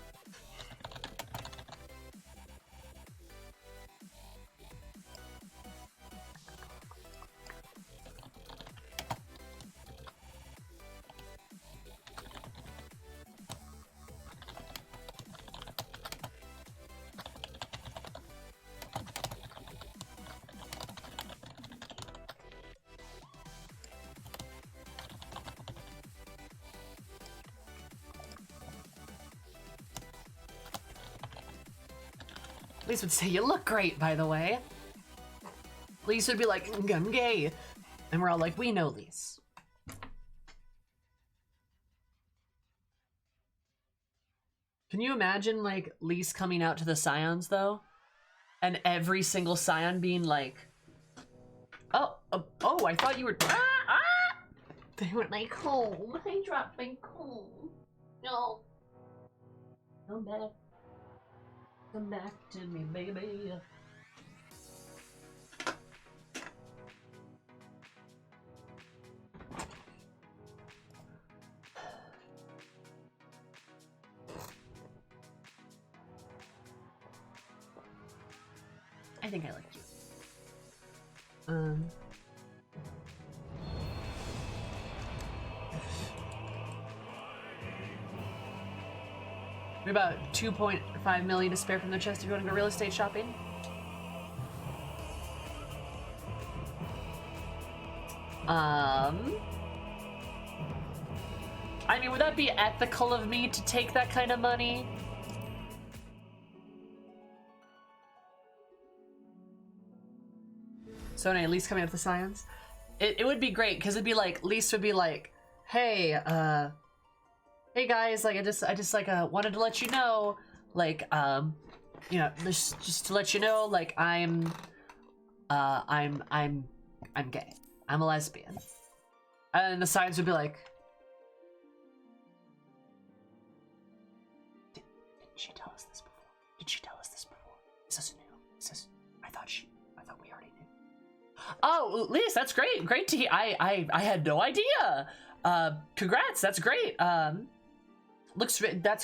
Lise would say, you look great, by the way. Lise would be like, I'm gay. And we're all like, we know Lise. Can you imagine, like, Lise coming out to the Scions, though? And every single Scion being like, oh, I thought you were, They went my comb. I dropped my comb. No. Come back. Come back to me, baby. I think I like you. We're about 2.5 million to spare from the chest if you want to go real estate shopping. I mean, would that be ethical of me to take that kind of money? So anyway, Lise coming up the Scions. It would be great, because it'd be like, Lise would be like, hey, hey guys, like I just like wanted to let you know, like you know, just to let you know, like I'm gay. I'm a lesbian. And the Scions would be like, didn't she tell us this before? Did she tell us this before? Is this new? Is this? I thought we already knew. Oh, Lise, that's great. Great to hear. I had no idea. Congrats. That's great. That's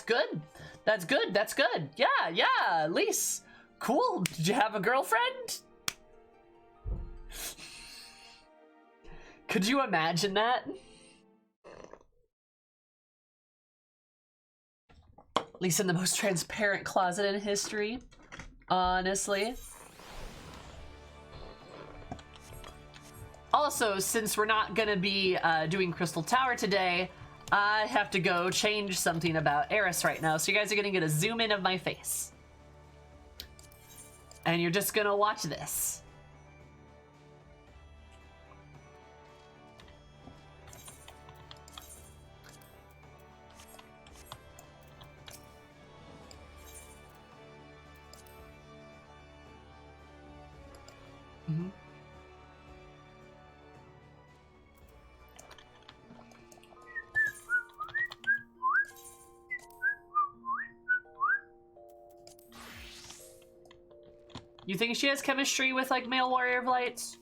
good. That's good. That's good. Yeah, Lise. Cool. Did you have a girlfriend? Could you imagine that? Lise in the most transparent closet in history. Honestly. Also, since we're not gonna be doing Crystal Tower today, I have to go change something about Eris right now, so you guys are gonna get a zoom in of my face. And you're just gonna watch this. Mm-hmm. You think she has chemistry with, like, male warrior of lights?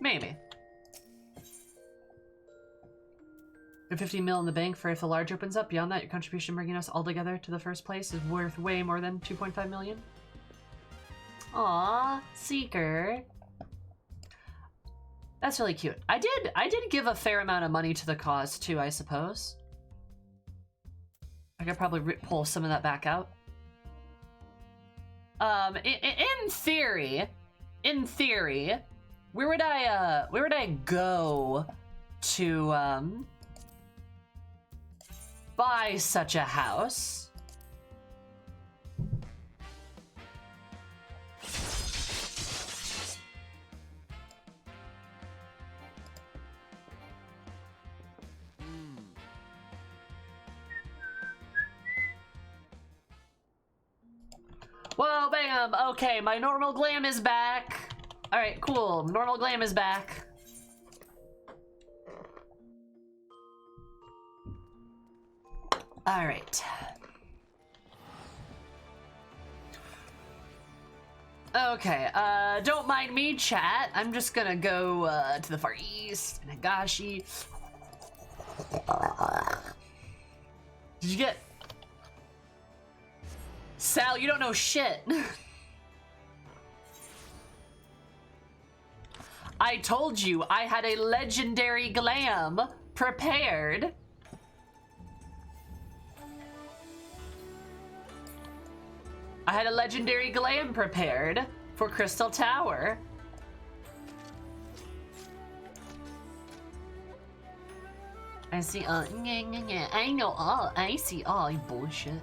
Maybe. The 50 mil in the bank for if the large opens up. Beyond that, your contribution bringing us all together to the first place is worth way more than 2.5 million. Aww, Seeker. That's really cute. I did give a fair amount of money to the cause too, I suppose. I could probably pull some of that back out. In theory, where would I go to buy such a house? Whoa, bam! Okay, my normal glam is back. All right, cool. Normal glam is back. All right. Okay, don't mind me, chat. I'm just gonna go to the Far East, Nagashi. Did you get... Sal, you don't know shit. I told you I had a legendary glam prepared. I had a legendary glam prepared for Crystal Tower. I see all, I know all, I see all, you bullshit.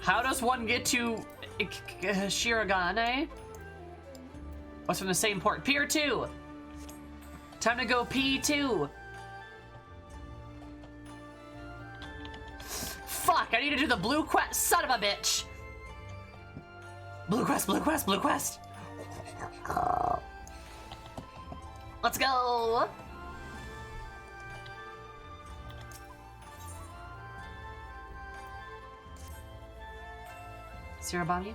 How does one get to Shirogane? What's from the same port? Pier 2! Time to go P2! Fuck, I need to do the blue quest, son of a bitch! Blue quest, blue quest, blue quest! Let's go! Sirabani,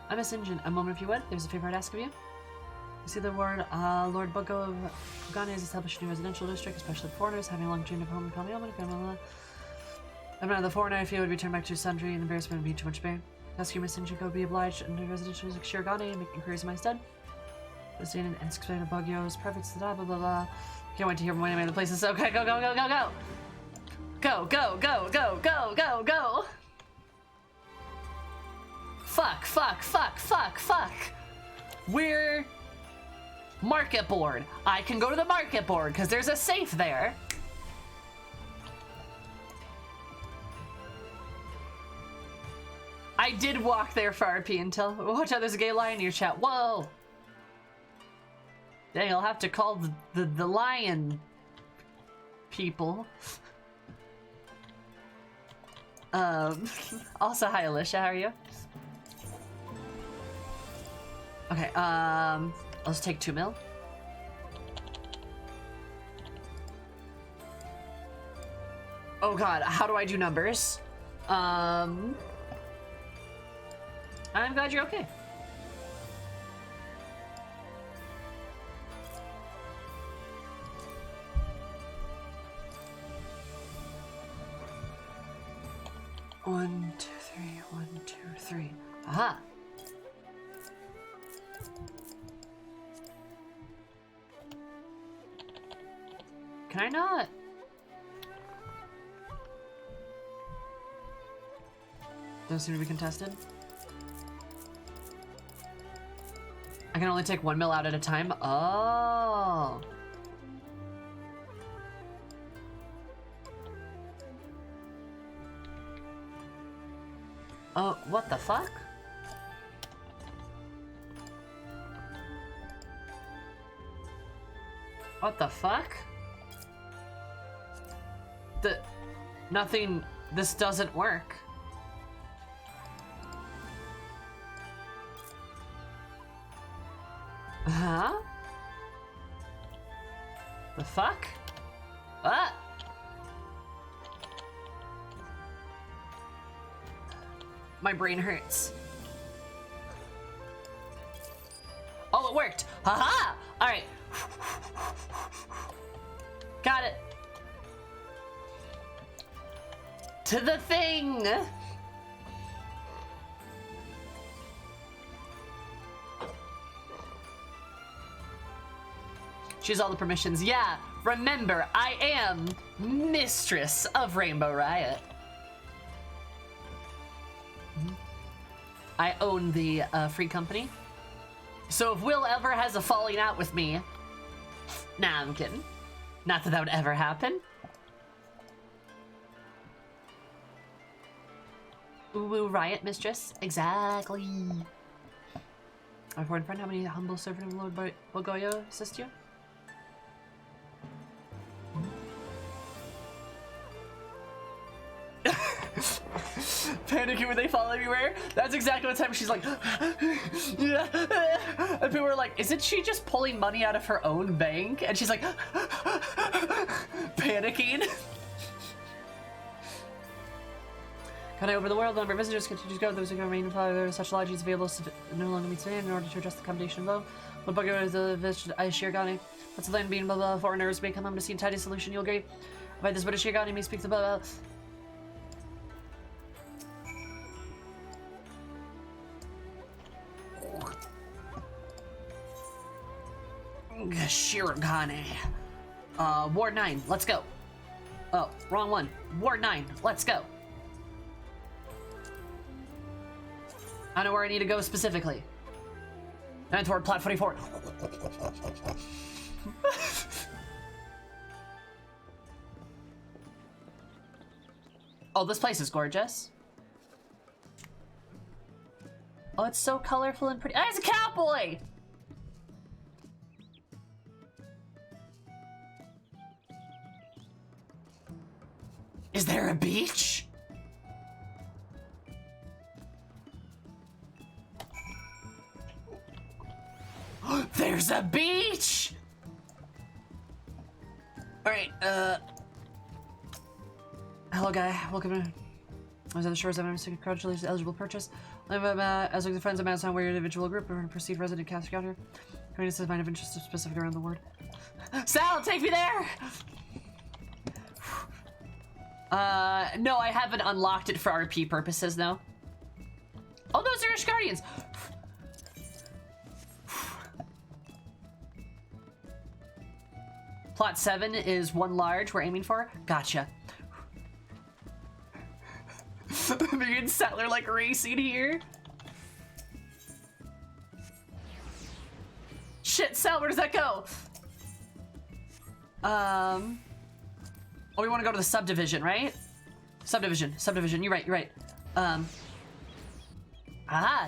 I'm a Sinjin. A moment if you would. There's a favor I'd ask of you. You see the word Lord Bucko of Fugane has established a new residential district, especially for foreigners having a long chain of home and family. I'm not the foreigner. I feel would return back to his sundry and embarrassment would be too much pain. Ask you, Miss Sinjin, would be obliged under residential Shirogane and make inquiries in my stead. The standard and explain of Bugyo's perfect blah blah blah blah. Can't wait to hear from any of the places. Okay, go, go, go, go, go! Go, go, go, go, go, go, go! Fuck, fuck, fuck, fuck, fuck. We're market board. I can go to the market board because there's a safe there. I did walk there for RP until, watch out, there's a gay lion in your chat. Whoa. Dang, I'll have to call the lion people. Also, hi Alicia, how are you? Okay, let's take 2 mil. Oh god, how do I do numbers? I'm glad you're okay. One, two, three, 1, 2, 3. Aha! Can I not? Don't seem to be contested. I can only take 1 mil out at a time. Oh. Oh, what the fuck? What the fuck? Nothing, this doesn't work. Huh? The fuck? What? My brain hurts. Oh, it worked. Haha! All right. Got it. To the thing. She has all the permissions. Yeah, remember, I am mistress of Rainbow Riot. I own the free company. So if Will ever has a falling out with me, nah, I'm kidding. Not that that would ever happen. Ooh, Riot mistress. Exactly. My foreign friend, how many humble servant of Lord Bogoyo assist you? Panicking when they fall everywhere. That's exactly what time she's like. And people were like, isn't she just pulling money out of her own bank? And she's like, panicking. Cut over the world, the number of visitors continue to go. Those who remain in such lodgings available no longer meets demand in order to adjust the accommodation below. What bugger is the Shirgani? What's the land being blah foreigners may come home to see a tidy solution you'll agree. By this British Shirgani may speak the blah. Shirogane. Ward 9, let's go. Oh, wrong one. Ward 9, let's go. I know where I need to go specifically. 9th Ward, Plat 44. Oh, this place is gorgeous. Oh, it's so colorful and pretty. Ah, it's a cowboy! Is there a beach? There's a beach! Alright, hello guy, welcome to... I was at the shores of Amsterdam, congratulations, eligible purchase. As with the friends of Madison, we're your individual group, we're going to proceed resident cast out here. Community says mine of interest specific around the ward. Sal, take me there! No, I haven't unlocked it for RP purposes, though. Oh, those are Ishgardians! Plot 7 is 1 large we're aiming for. Gotcha. Me and Settler like racing here. Shit, Sal, where does that go? Oh, we want to go to the subdivision, right? Subdivision, you're right.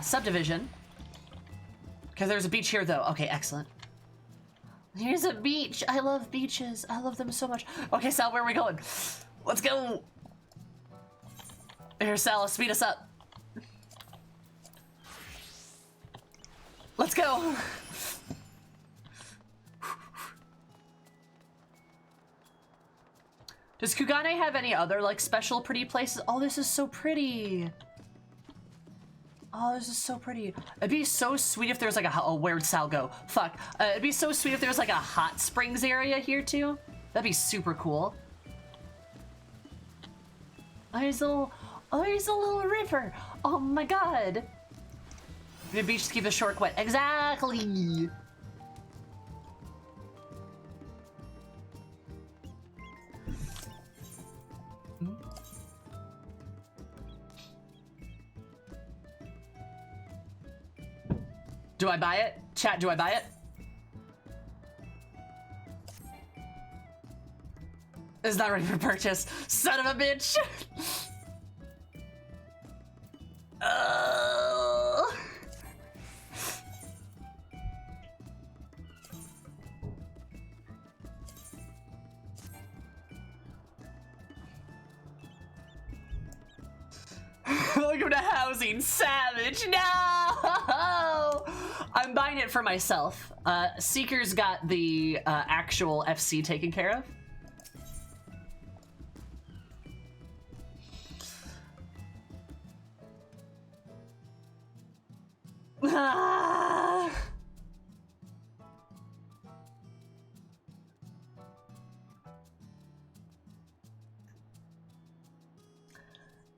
Subdivision. Because there's a beach here, though. Okay, excellent. Here's a beach. I love beaches. I love them so much. Okay, Sal, where are we going? Let's go. Here, Sal, speed us up. Let's go. Does Kugane have any other, like, special pretty places? Oh, this is so pretty. Oh, this is so pretty. It'd be so sweet if there was like a, oh, where'd Sal go? Fuck. It'd be so sweet if there was like a hot springs area here too. That'd be super cool. Oh, here's a little river. Oh my god. The beach to keep the short wet. Exactly. Do I buy it? Chat, do I buy it? It's not ready for purchase. Son of a bitch! Welcome to housing, savage. No! I'm buying it for myself. Seeker's got the actual FC taken care of.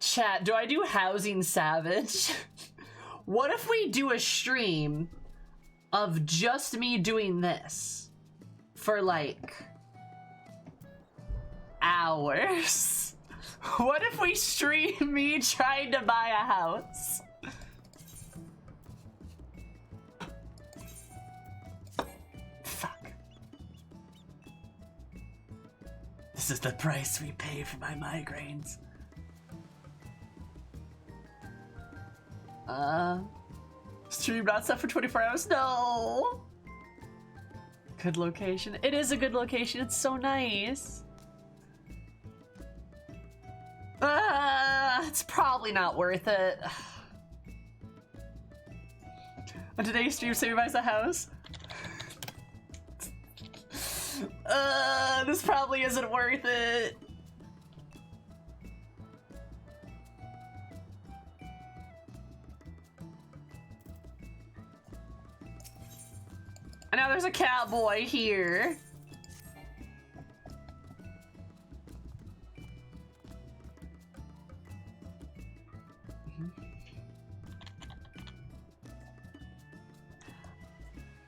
Chat, do I do Housing Savage? What if we do a stream of just me doing this for like hours? What if we stream me trying to buy a house? Fuck. This is the price we pay for my migraines. Stream not set for 24 hours? No! Good location. It is a good location. It's so nice. It's probably not worth it. On today's stream, Sammy buys a house. This probably isn't worth it. And now there's a cowboy here.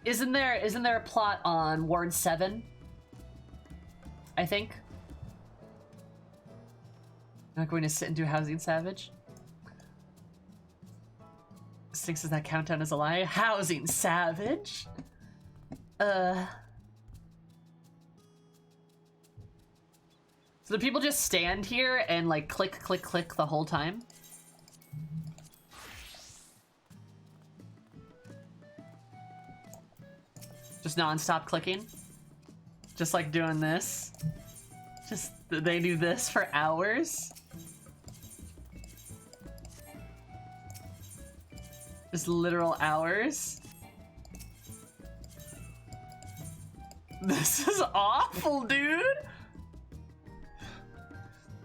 Isn't there a plot on Ward 7? I think. Not going to sit and do Housing Savage. Six, does that countdown as a lie? Housing Savage? So do people just stand here and like click, click, click the whole time? Just non-stop clicking? Just like doing this? Just, they do this for hours? Just literal hours? This is awful, dude!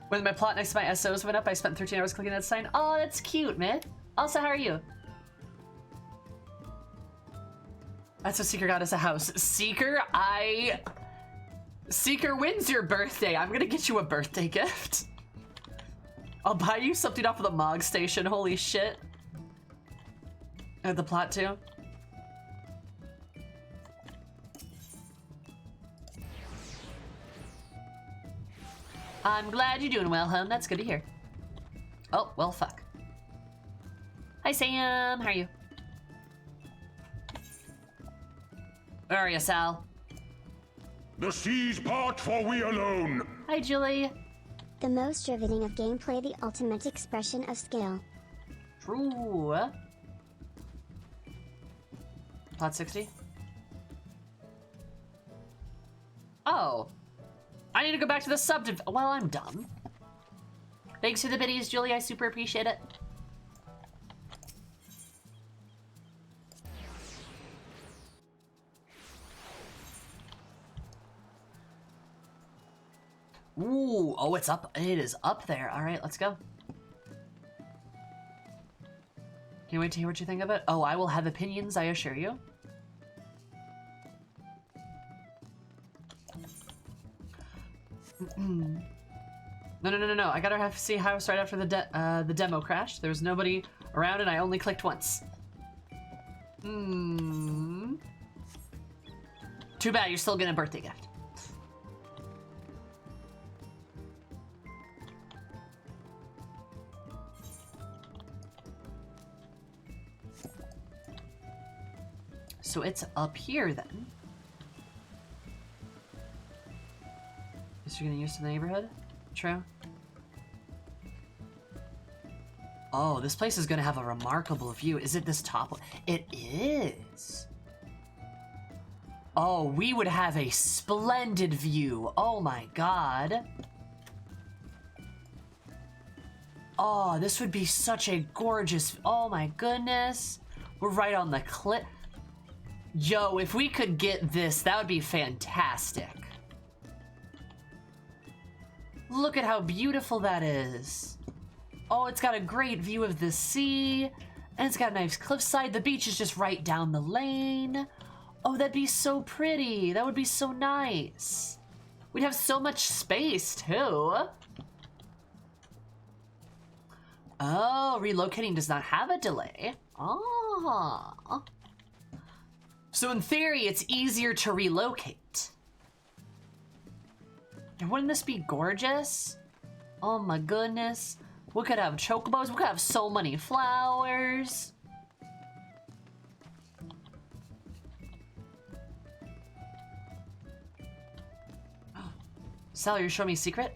When my plot next to my SOs went up, I spent 13 hours clicking that sign. Oh, that's cute, man. Also, how are you? That's what Seeker got us a house. Seeker, Seeker, when's your birthday? I'm gonna get you a birthday gift. I'll buy you something off of the Mog Station, holy shit. I had the plot too. I'm glad you're doing well, hon. That's good to hear. Oh, well, fuck. Hi, Sam. How are you? Where are you, Sal? The seas part for we alone. Hi, Julie. The most riveting of gameplay, the ultimate expression of skill. True. Plot 60? Oh. I need to go back to the subdiv- Well, I'm dumb. Thanks for the biddies, Julie. I super appreciate it. Ooh, oh, it's up. It is up there. All right, let's go. Can't wait to hear what you think of it. Oh, I will have opinions, I assure you. No. I gotta have to see house right after the demo crashed. There was nobody around and I only clicked once. Too bad, you're still getting a birthday gift. So it's up here then. Guess you're getting used to the neighborhood? True. Oh, this place is gonna have a remarkable view. Is it this top one? It is. Oh, we would have a splendid view. Oh my god. Oh, this would be such a gorgeous, oh my goodness. We're right on the cliff. Yo, if we could get this, that would be fantastic. Look at how beautiful that is. Oh, it's got a great view of the sea. And it's got a nice cliffside. The beach is just right down the lane. Oh, that'd be so pretty. That would be so nice. We'd have so much space, too. Oh, relocating does not have a delay. Ah. So in theory, it's easier to relocate. And wouldn't this be gorgeous? Oh my goodness. We could have chocobos. We could have so many flowers. Sal, you're showing me a secret?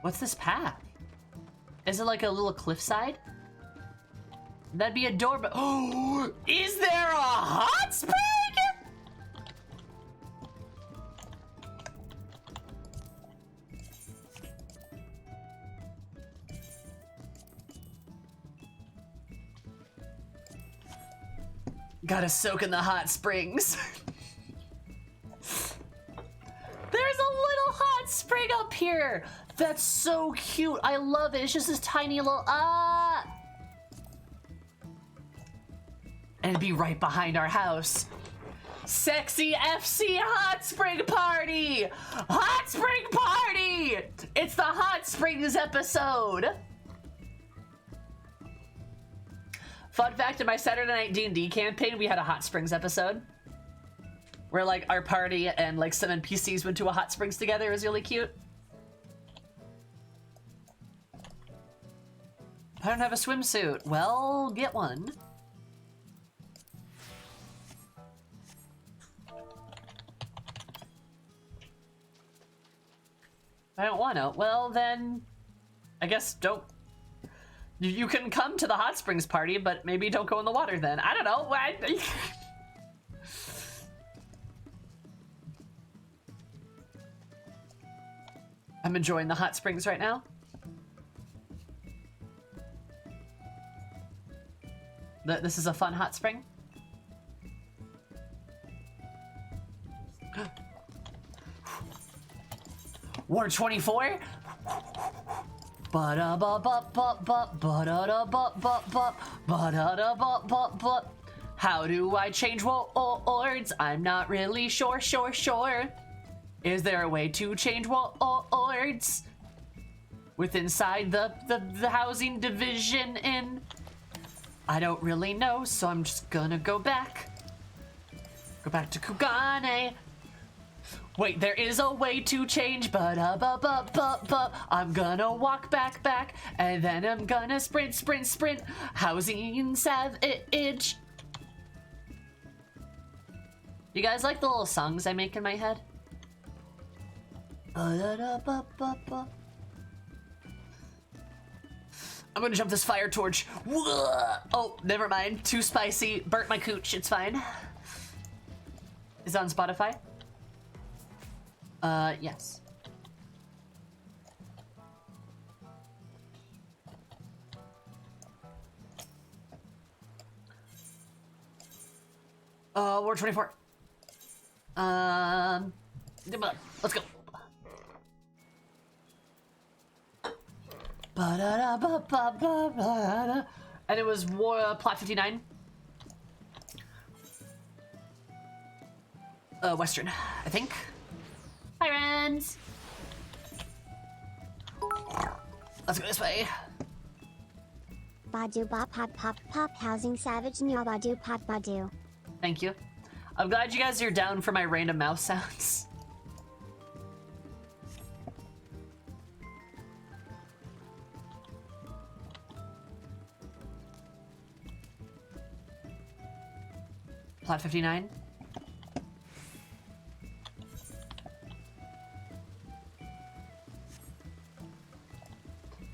What's this path? Is it like a little cliffside? That'd be adorable. Oh, is there a hot spring? Gotta soak in the hot springs. There's a little hot spring up here. That's so cute. I love it. It's just this tiny little, And it'd be right behind our house. Sexy FC hot spring party! Hot spring party! It's the hot springs episode. Fun fact, in my Saturday night D&D campaign, we had a hot springs episode. Where like our party and like some NPCs went to a hot springs together. It was really cute. I don't have a swimsuit. Well, get one. I don't want to. Well, then, I guess don't. You can come to the hot springs party, but maybe don't go in the water then. I don't know. I'm enjoying the hot springs right now. This is a fun hot spring. War 24. How do I change words? I'm not really sure. Is there a way to change words? With inside the housing division in? I don't really know, so I'm just gonna go back. Go back to Kugane. Wait, there is a way to change, but I'm gonna walk back, and then I'm gonna sprint. Housing savage. You guys like the little songs I make in my head? I'm gonna jump this fire torch. Oh, never mind. Too spicy. Burnt my cooch. It's fine. Is it on Spotify? Yes. War 24. Let's go. And it was plot 59. Western, I think. Hi, friends. Let's go this way. Badu bop pop housing savage nya badu pot badu. Thank you. I'm glad you guys are down for my random mouse sounds. Plot 59.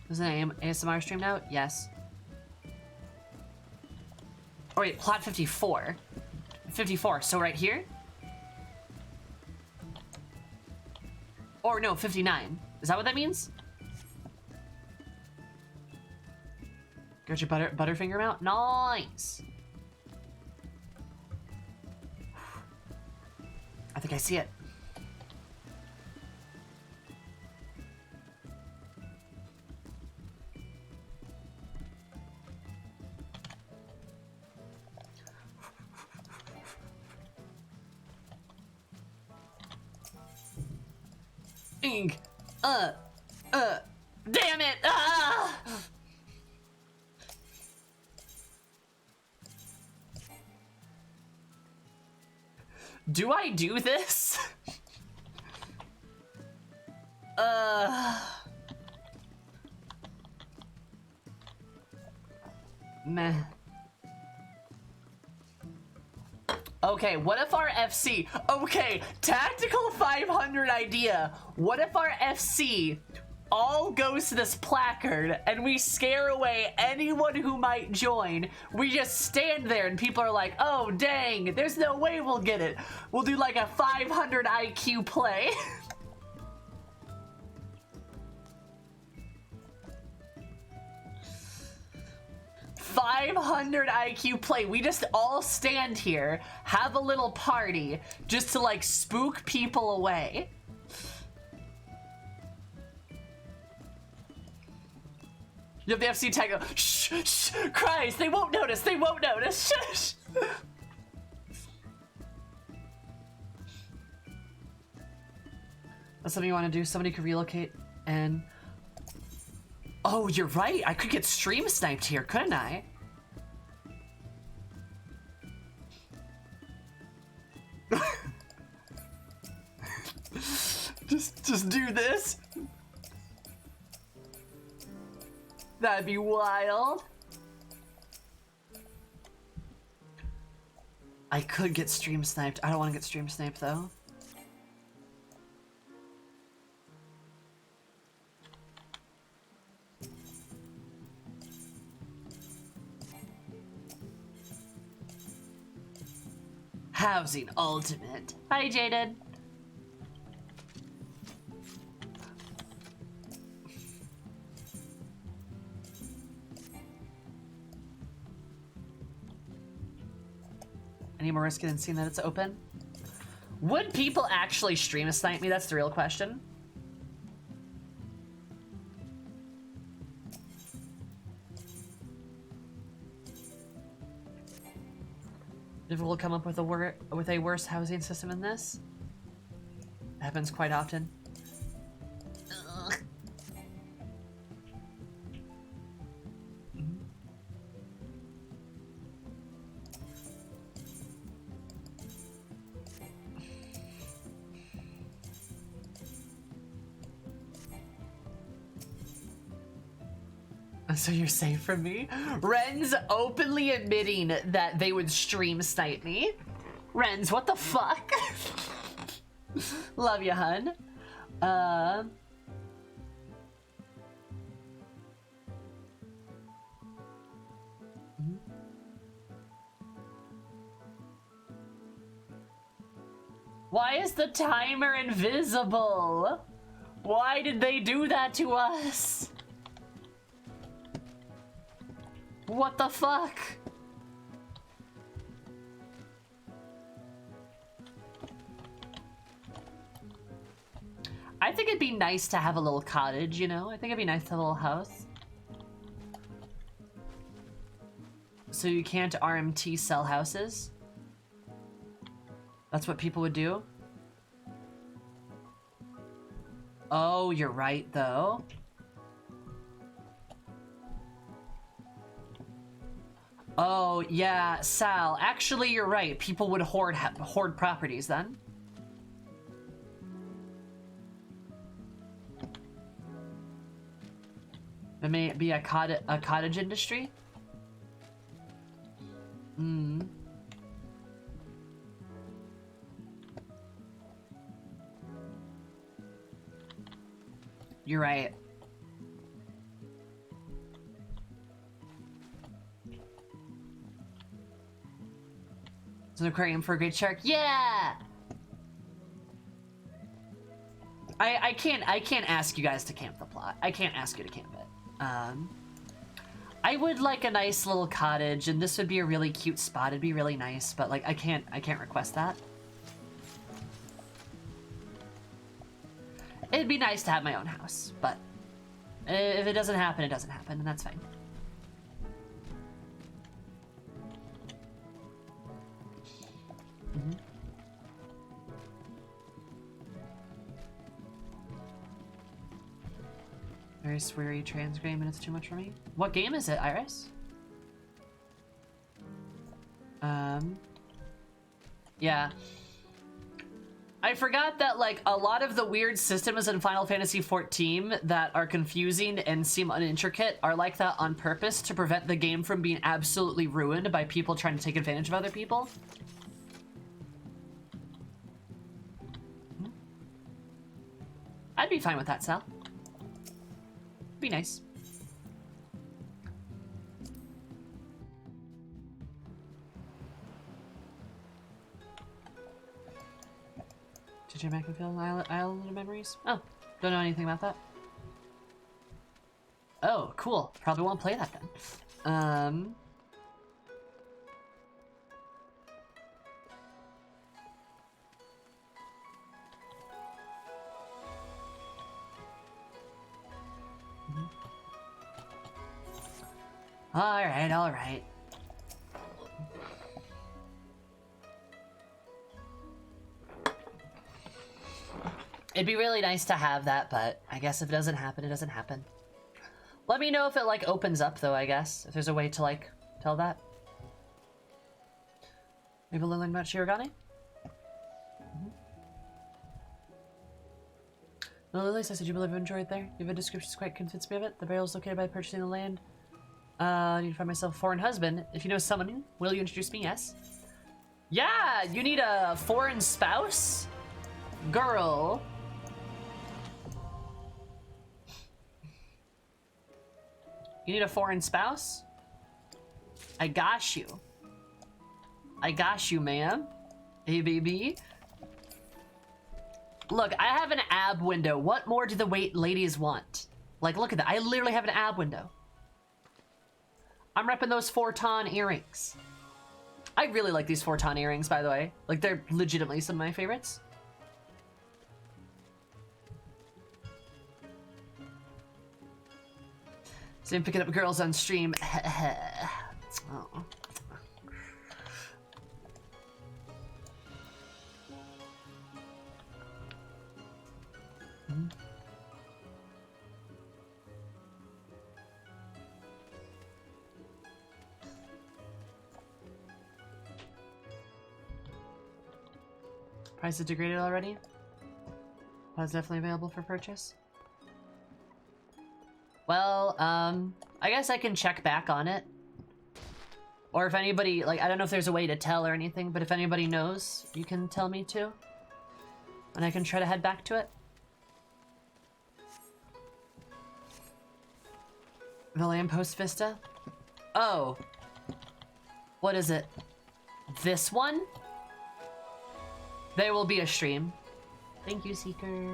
Is the name ASMR streamed out? Yes. Oh wait, plot 54. 54, so right here? Or no, 59. Is that what that means? Got your butterfinger out? Nice! I think I see it. Ink. Damn it! Ah! Do I do this? Meh. Okay, what if our FC... Okay, tactical 500 idea. What if our FC all goes to this placard and we scare away anyone who might join? We just stand there and people are like, oh, dang, there's no way we'll get it. We'll do like a 500 IQ play. 500 IQ play. We just all stand here, have a little party, just to like spook people away. You have the FC tag go, shh, shh, cries, they won't notice, they won't notice, shh. That's something you want to do? Somebody could relocate and... Oh, you're right. I could get stream sniped here, couldn't I? just do this. That'd be wild. I could get stream sniped. I don't want to get stream sniped though. Housing Ultimate. Hi, Jaded. Any more risky than seeing that it's open? Would people actually stream snipe me? That's the real question. If we'll come up with a worse housing system than this. It happens quite often. Ugh. So you're safe from me? Ren's openly admitting that they would stream snipe me. Ren's, what the fuck? Love you, hun. Why is the timer invisible? Why did they do that to us? What the fuck? I think it'd be nice to have a little cottage, you know? I think it'd be nice to have a little house. So you can't RMT sell houses? That's what people would do? Oh, you're right, though. Oh, yeah, Sal. Actually, you're right. People would hoard properties then. There may be a cottage industry. Hmm. You're right. It's an aquarium for a great shark. Yeah. I can't ask you guys to camp the plot. I can't ask you to camp it. I would like a nice little cottage, and this would be a really cute spot. It'd be really nice, but like I can't request that. It'd be nice to have my own house, but if it doesn't happen, it doesn't happen, and that's fine. very sweary trans game and it's too much for me. What game is it, Iris? Yeah. I forgot that, like, a lot of the weird systems in Final Fantasy XIV that are confusing and seem unintricate are like that on purpose to prevent the game from being absolutely ruined by people trying to take advantage of other people. I'd be fine with that, Sal. Be nice. Did you make me feel Island of Memories? Oh, don't know anything about that. Oh, cool. Probably won't play that then. Alright, alright. It'd be really nice to have that, but I guess if it doesn't happen, it doesn't happen. Let me know if it, like, opens up, though, I guess. If there's a way to, like, tell that. Maybe we'll learn about Shirogane? No, Lily says, did you believe you enjoyed there? Your description quite convinced me of it. The barrel is located by purchasing the land. I need to find myself a foreign husband. If you know someone, will you introduce me? Yes. Yeah, you need a foreign spouse? Girl. You need a foreign spouse? I got you. I got you, ma'am. Hey, baby. Look, I have an ab window. What more do the ladies want? Like, look at that. I literally have an ab window. I'm repping those 4-ton earrings. I really like these 4-ton earrings, by the way. Like, they're legitimately some of my favorites. So I'm picking up girls on stream. Oh. Price is degraded already? But it's definitely available for purchase. Well, I guess I can check back on it. Or if anybody, like, I don't know if there's a way to tell or anything, but if anybody knows, you can tell me too. And I can try to head back to it. The Lamppost Vista? Oh. What is it? This one? There will be a stream. Thank you, Seeker.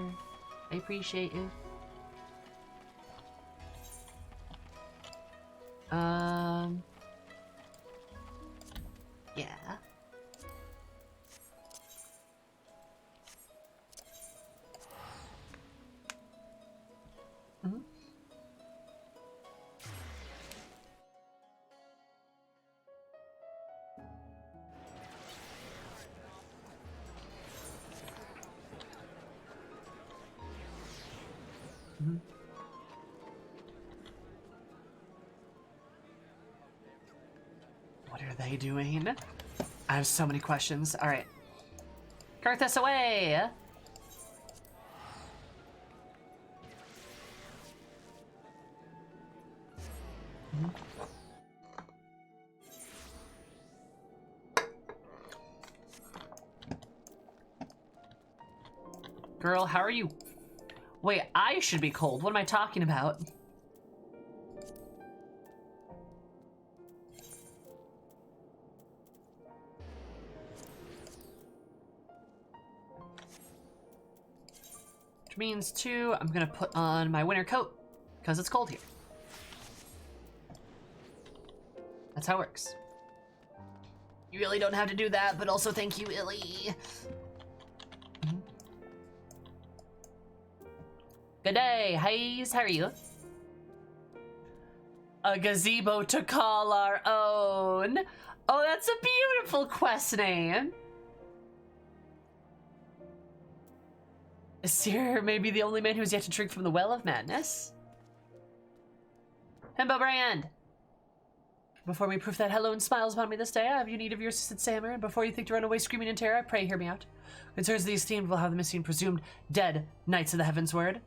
I appreciate you. Yeah. Mm-hmm. Mm-hmm. What are they doing? I have so many questions. All right. Karthus away! Mm-hmm. Girl, how are you? Wait, I should be cold. What am I talking about? Which means, too, I'm gonna put on my winter coat, because it's cold here. That's how it works. You really don't have to do that, but also thank you, Illy. Mm-hmm. Good day, Hayes, how are you? A gazebo to call our own. Oh, that's a beautiful quest name. Seer may be the only man who's yet to drink from the Well of Madness. Hildibrand! Before we proof that hello and smiles upon me this day, I have you need of your assistance, Sammer, and before you think to run away screaming in terror, I pray hear me out. Concerns the esteemed will have the missing presumed dead knights of the heavens word.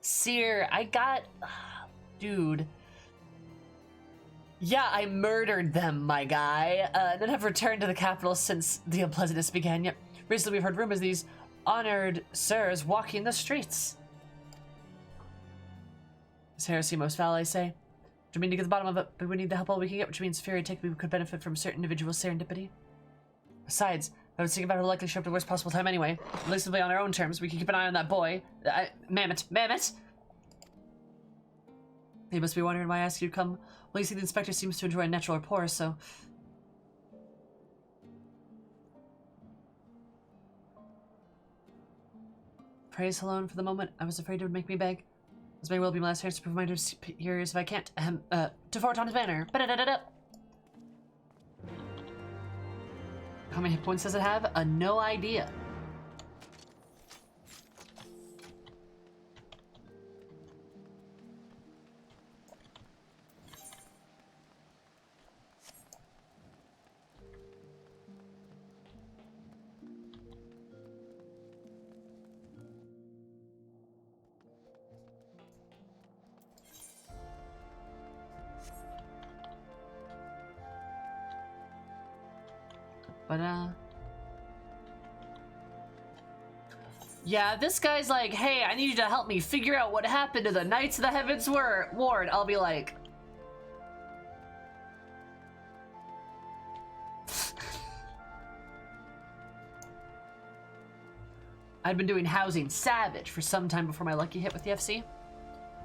Seer, I got... dude. Yeah, I murdered them, my guy. Then have returned to the capital since the unpleasantness began. Yet recently we've heard rumors of these honored sirs walking the streets. Is heresy most foul, I say? Do you mean to get to the bottom of it, but we need the help all we can get, which means Fury Take we could benefit from certain individual serendipity. Besides, I was thinking about how likely show up at the worst possible time anyway. At least on our own terms, we can keep an eye on that boy. Mammoth! You must be wondering why I asked you to come. Well, you see, the inspector seems to enjoy a natural rapport, so... Praise alone for the moment. I was afraid it would make me beg. This may well be my last chance to prove my superiors if I can't. To fort on his banner. Ba-da-da-da-da. How many hit points does it have? No idea. But, yeah, this guy's like, hey, I need you to help me figure out what happened to the Knights of the Heavens Ward. I'll be like... I'd been doing Housing Savage for some time before my lucky hit with the FC.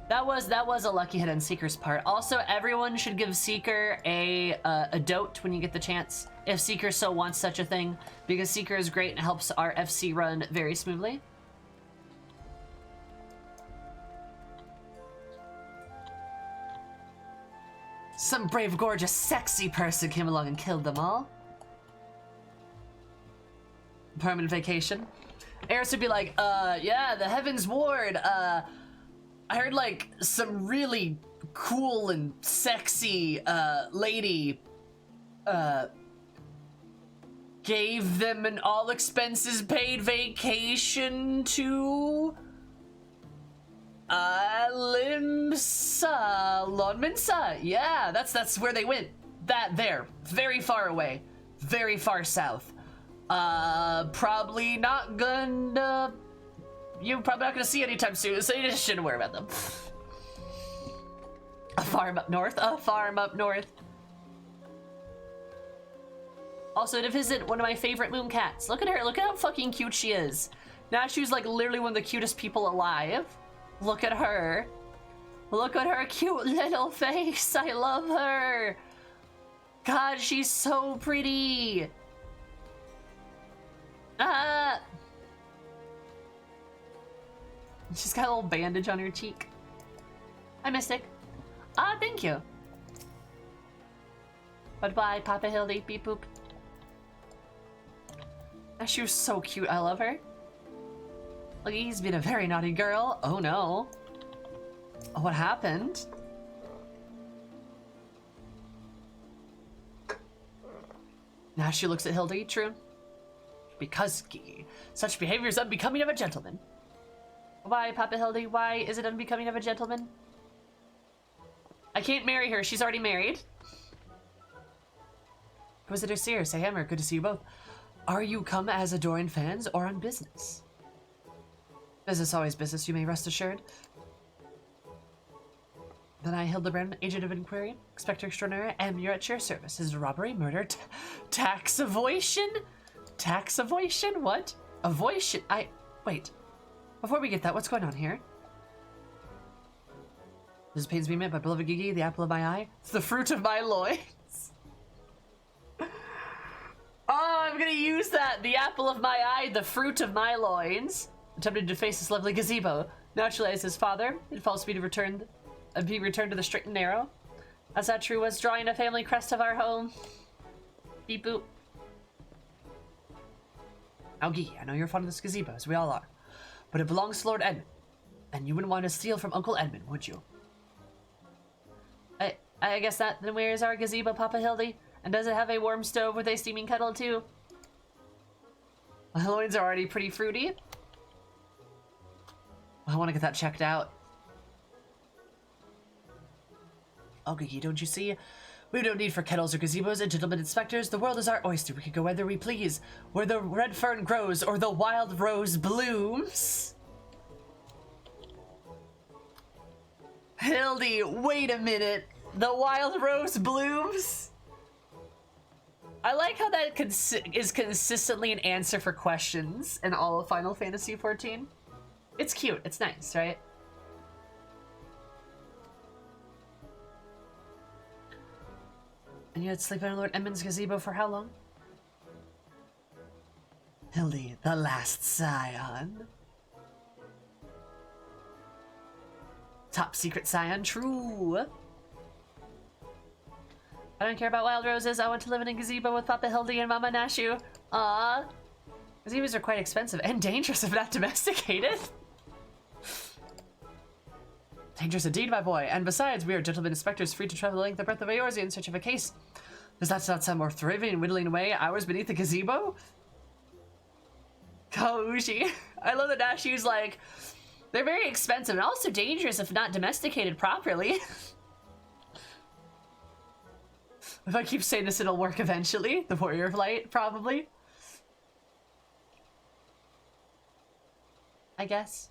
That was a lucky hit on Seeker's part. Also, everyone should give Seeker a dote when you get the chance, if Seeker so wants such a thing, because Seeker is great and helps our FC run very smoothly. Some brave, gorgeous, sexy person came along and killed them all. Permanent vacation. Eris would be like, yeah, the Heavens Ward, I heard, like, some really cool and sexy, lady, gave them an all-expenses-paid vacation to, Lonminsa. Yeah, that's where they went. There. Very far away. Very far south. Probably not gonna... You're probably not gonna see anytime soon, so you just shouldn't worry about them. A farm up north. Also, to visit one of my favorite moon cats. Look at her. Look at how fucking cute she is. Now she's like literally one of the cutest people alive. Look at her. Look at her cute little face. I love her. God, she's so pretty. She's got a little bandage on her cheek. Hi, Mystic. Thank you. Bye-bye, Papa Hildy. Beep boop. She was so cute. I love her. Look, he's been a very naughty girl. Oh, no. Oh, what happened? Now she looks at Hildy. True. Because such behavior is unbecoming of a gentleman. Why, Papa Hildy? Why is it unbecoming of a gentleman? I can't marry her. She's already married. Inquisitor Seer, say Hammer. Good to see you both. Are you come as adoring fans or on business? Business, always business, you may rest assured. Then I, Hildibrand, agent of inquiry, Inspector Extraordinary, am here at your service. Is it robbery, murder, tax avoidation? Tax avoidation? What? Avoidation? Wait. Before we get that, what's going on here? This pains me, my beloved Gigi, the apple of my eye. It's the fruit of my loins. Oh, I'm gonna use that. The apple of my eye, the fruit of my loins. Attempted to deface this lovely gazebo. Naturally, as his father, it falls to me to be returned to the straight and narrow. As that true was drawing a family crest of our home. Beep boop. Now, Gigi, I know you're fond of this gazebo, as we all are. but it belongs to Lord Edmund. And you wouldn't want to steal from Uncle Edmund, would you? I guess not. Then where is our gazebo, Papa Hildy? And does it have a warm stove with a steaming kettle too? My loins are already pretty fruity. I want to get that checked out. Oh, Gigi, don't you see? We don't need for kettles or gazebos and gentlemen inspectors. The world is our oyster. We can go whether we please. Where the red fern grows or the wild rose blooms. Hildy, wait a minute. The wild rose blooms? I like how that is consistently an answer for questions in all of Final Fantasy XIV. It's cute. It's nice, right? And you had sleep in Lord Edmund's gazebo for how long? Hildy, the last scion. Top secret scion, true. I don't care about wild roses. I want to live in a gazebo with Papa Hildy and Mama Nashu. Aww. Gazebos are quite expensive and dangerous if not domesticated. Dangerous indeed, my boy. And besides, we are gentlemen inspectors free to travel the length and breadth of Eorzea in search of a case. Does that not sound more thriving and whittling away hours beneath the gazebo? Kaushi. I love that Nashu's like, they're very expensive and also dangerous if not domesticated properly. If I keep saying this, it'll work eventually. The Warrior of Light, probably. I guess.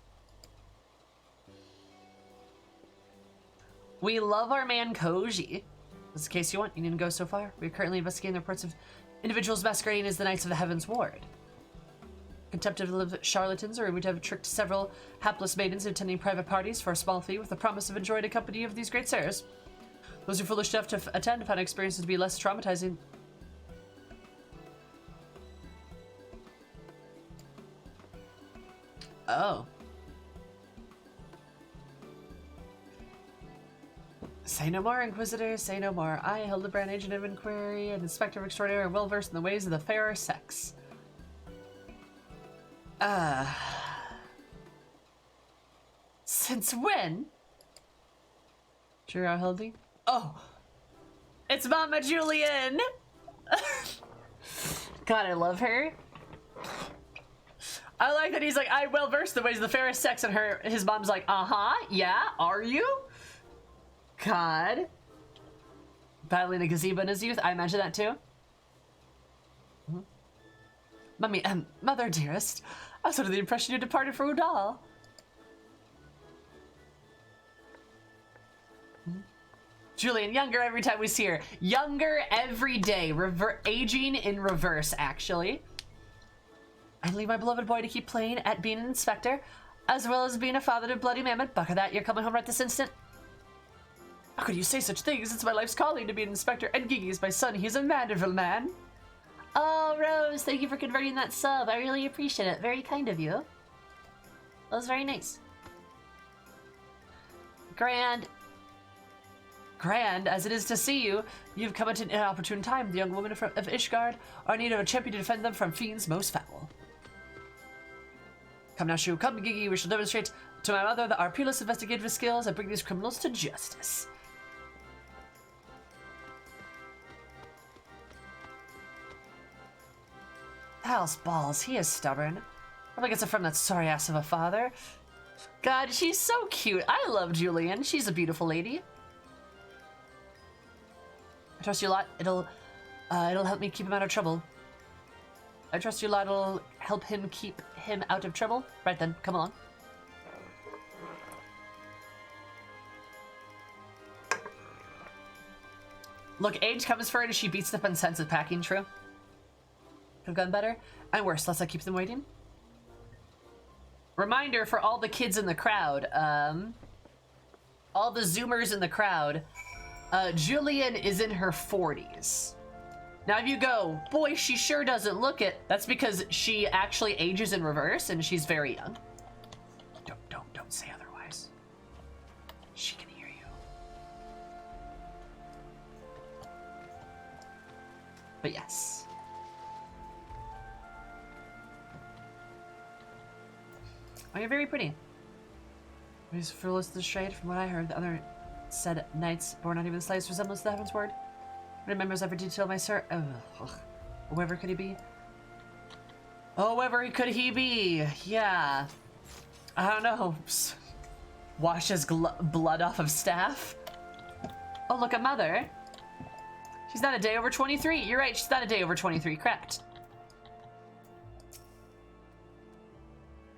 We love our man Koji. Just in case you want, you need to go so far. We are currently investigating the reports of individuals masquerading as the Knights of the Heavens Ward. Contemptible charlatans are rumored to have tricked several hapless maidens into attending private parties for a small fee with the promise of enjoying the company of these great sirs. Those who are foolish enough to attend found experiences to be less traumatizing. Oh. Say no more, Inquisitor, say no more. I, Hildibrand, Agent of Inquiry and Inspector Extraordinary, are well versed in the ways of the fairer sex. Since when? Sure, Hildy? Oh! It's Mama Julian! God, I love her. I like that he's like, I'm well versed in the ways of the fairest sex, and his mom's like, yeah, are you? God. Battling a gazebo in his youth, I imagine that too. Mummy, Mother dearest, I was under the impression you departed for Udal. Julian, younger every time we see her. Younger every day. Aging in reverse, actually. I leave my beloved boy to keep playing at being an inspector, as well as being a father to Bloody Mammoth. Bucker that, you're coming home right this instant. How could you say such things? It's my life's calling to be an inspector, and Gigi is my son. He's a Manderville man. Oh, Rose, thank you for converting that sub. I really appreciate it. Very kind of you. That was very nice. Grand as it is to see you, you've come at an inopportune time. The young women of Ishgard are in need of a champion to defend them from fiends most foul. Come now, Shu. Come, Gigi. We shall demonstrate to my mother that our peerless investigative skills and bring these criminals to justice. Hal's balls. He is stubborn. Probably gets it from that sorry ass of a father. God, she's so cute. I love Julian. She's a beautiful lady. I trust you a lot. It'll help me keep him out of trouble. I trust you a lot. It'll help him keep him out of trouble. Right then, come along. Look, age comes for it as she beats up on sense of packing. True. Could have gone better and worse. Let's not keep them waiting. Reminder for all the kids in the crowd, all the Zoomers in the crowd. Julian is in her 40s. Now if you go, boy, she sure doesn't look it, that's because she actually ages in reverse and she's very young. Don't say otherwise. She can hear you. But yes. Oh, you're very pretty. He's fearless the shade. From what I heard, the other said knights bore not even the slightest resemblance to the Heaven's Word. Remembers every detail of my sir. Whoever could he be? Oh, whoever could he be? Yeah. I don't know. Washes blood off of staff. Oh, look, a mother. She's not a day over 23. You're right, she's not a day over 23. Correct.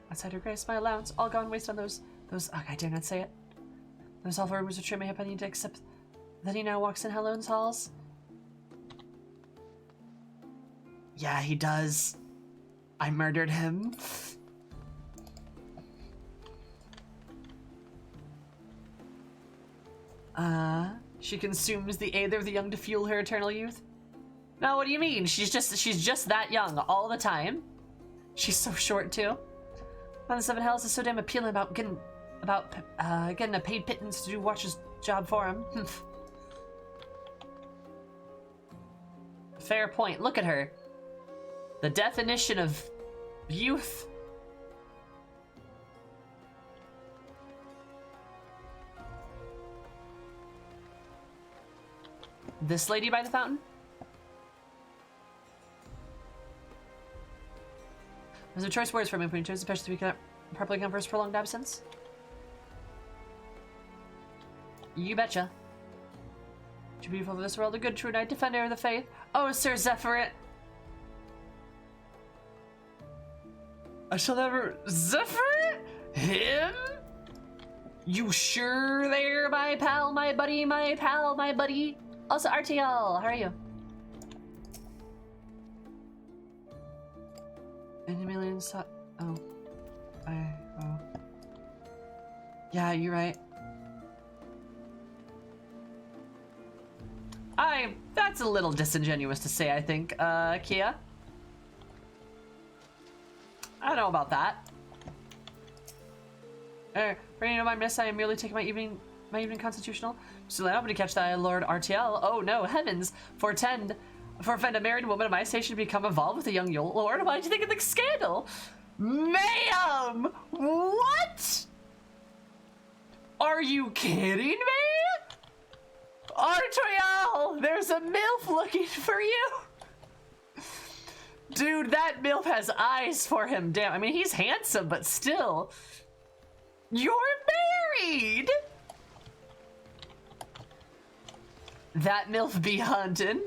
Outside her grace, my allowance, all gone waste on those, I dare not say it. Those awful rumors which may have been to accept that he now walks in Helen's halls. Yeah, he does. I murdered him. She consumes the aether of the young to fuel her eternal youth. No, what do you mean? She's just that young all the time. She's so short too. One of the seven hells is so damn appealing about getting a paid pittance to do Watcher's job for him. Fair point. Look at her. The definition of youth. This lady by the fountain? Those are choice words for me, pointers, especially if we cannot properly converse for prolonged absence. You betcha. Too beautiful for this world, a good true knight, defender of the faith. Oh, Sir Zephyr. I shall never... Zephyr? Him? You sure there, my pal, my buddy, my pal, my buddy? Also, RTL, how are you? And a million oh. Oh. Yeah, you're right. That's a little disingenuous to say, I think, Kia. I don't know about that. Bringing my miss, I am merely taking my evening constitutional. So I'm hoping to catch that Lord RTL. Oh no, heavens! Forfend a married woman of my station to become involved with a young lord? Why did you think of the scandal? Ma'am! What? Are you kidding me? RTL! There's a MILF looking for you! Dude, that MILF has eyes for him. Damn, I mean, he's handsome, but still. You're married! That MILF be hunting.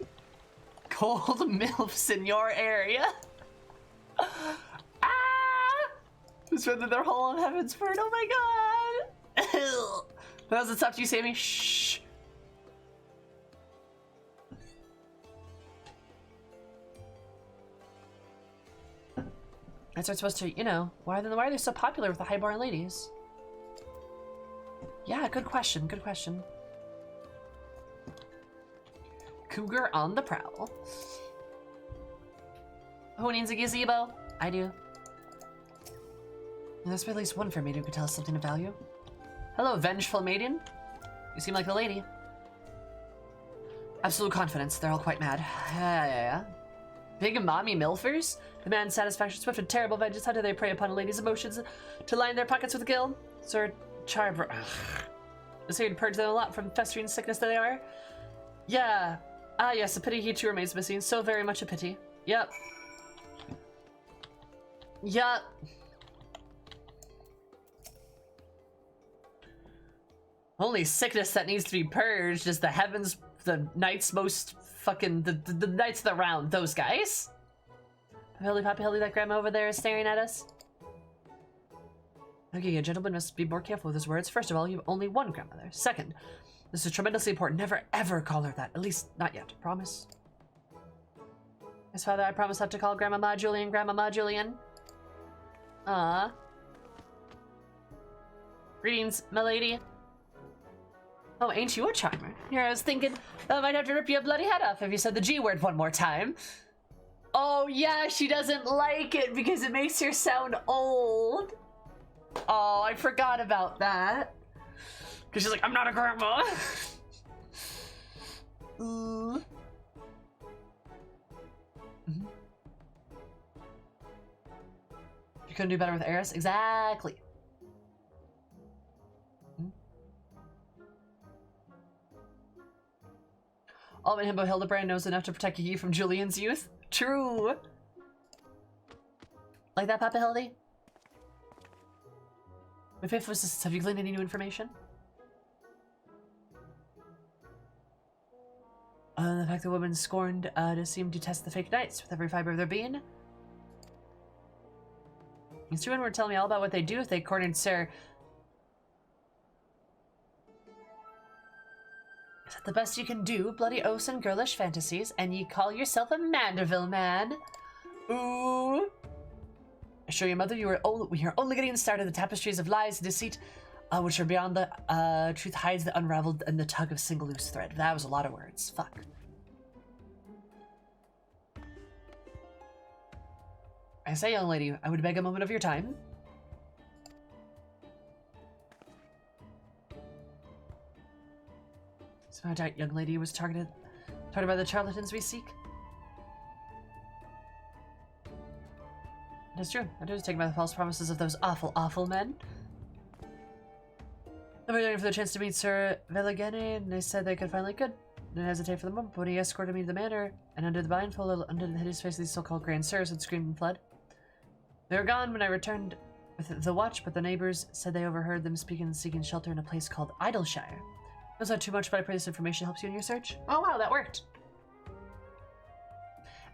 Cold MILFs in your area. Who's whether their hole on heaven's bird? Oh my god! How's it stop you, Sammy? Shh. That's what's supposed to, you know, why are they so popular with the highborn ladies? Yeah, good question, good question. Cougar on the prowl. Who needs a gazebo? I do. And there's at least one for me who could tell us something of value. Hello, vengeful maiden. You seem like the lady. Absolute confidence. They're all quite mad. Yeah. Big mommy milfers? Demand satisfaction, swift and terrible vengeance. How do they prey upon a lady's emotions to line their pockets with gil? Sir Charbro. Is here to purge them a lot from festering sickness that they are? Yeah. Ah, yes, a pity he too remains missing. So very much a pity. Yep. Yup. Only sickness that needs to be purged is the heavens, the knight's most fucking, the knights of the round, those guys. Poppy, that grandma over there is staring at us. Okay, a gentleman must be more careful with his words. First of all, you have only one grandmother. Second, this is tremendously important. Never ever call her that. At least, not yet. Promise? Yes, Father, I promise not to call Grandmama Julian Grandmama Julian. Greetings, my lady. Oh, ain't you a charmer? Here, I was thinking I might have to rip your bloody head off if you said the G word one more time. Oh, yeah, she doesn't like it because it makes her sound old. Oh, I forgot about that. Because she's like, I'm not a grandma. Couldn't do better with Eris. Exactly. Alban Himbo Hildibrand knows enough to protect Yi from Julian's youth. True. Like that, Papa Hildy? My faithful assistants, have you gleaned any new information? The fact the woman scorned to seem to test the fake knights with every fiber of their being. These two women were telling me all about what they do if they cornered Sir. Is that the best you can do? Bloody oaths and girlish fantasies, and ye call yourself a Manderville man? Ooh. Assure your mother we are only getting started. The tapestries of lies and deceit, which are beyond the truth, hides the unraveled and the tug of single loose thread. That was a lot of words. Fuck. I say, young lady, I would beg a moment of your time. So no doubt, young lady was targeted by the charlatans we seek. It's true. I was taken by the false promises of those awful, awful men. I was waiting for the chance to meet Sir Veligene, and they said they could finally could. Didn't hesitate for the moment, but when he escorted me to the manor, and under the blindfold, under the hideous face of these so-called Grand Sirs, had screamed and fled. They were gone when I returned with the watch, but the neighbors said they overheard them speaking and seeking shelter in a place called Idleshire. That's not too much, but I pray this information helps you in your search. Oh wow, that worked.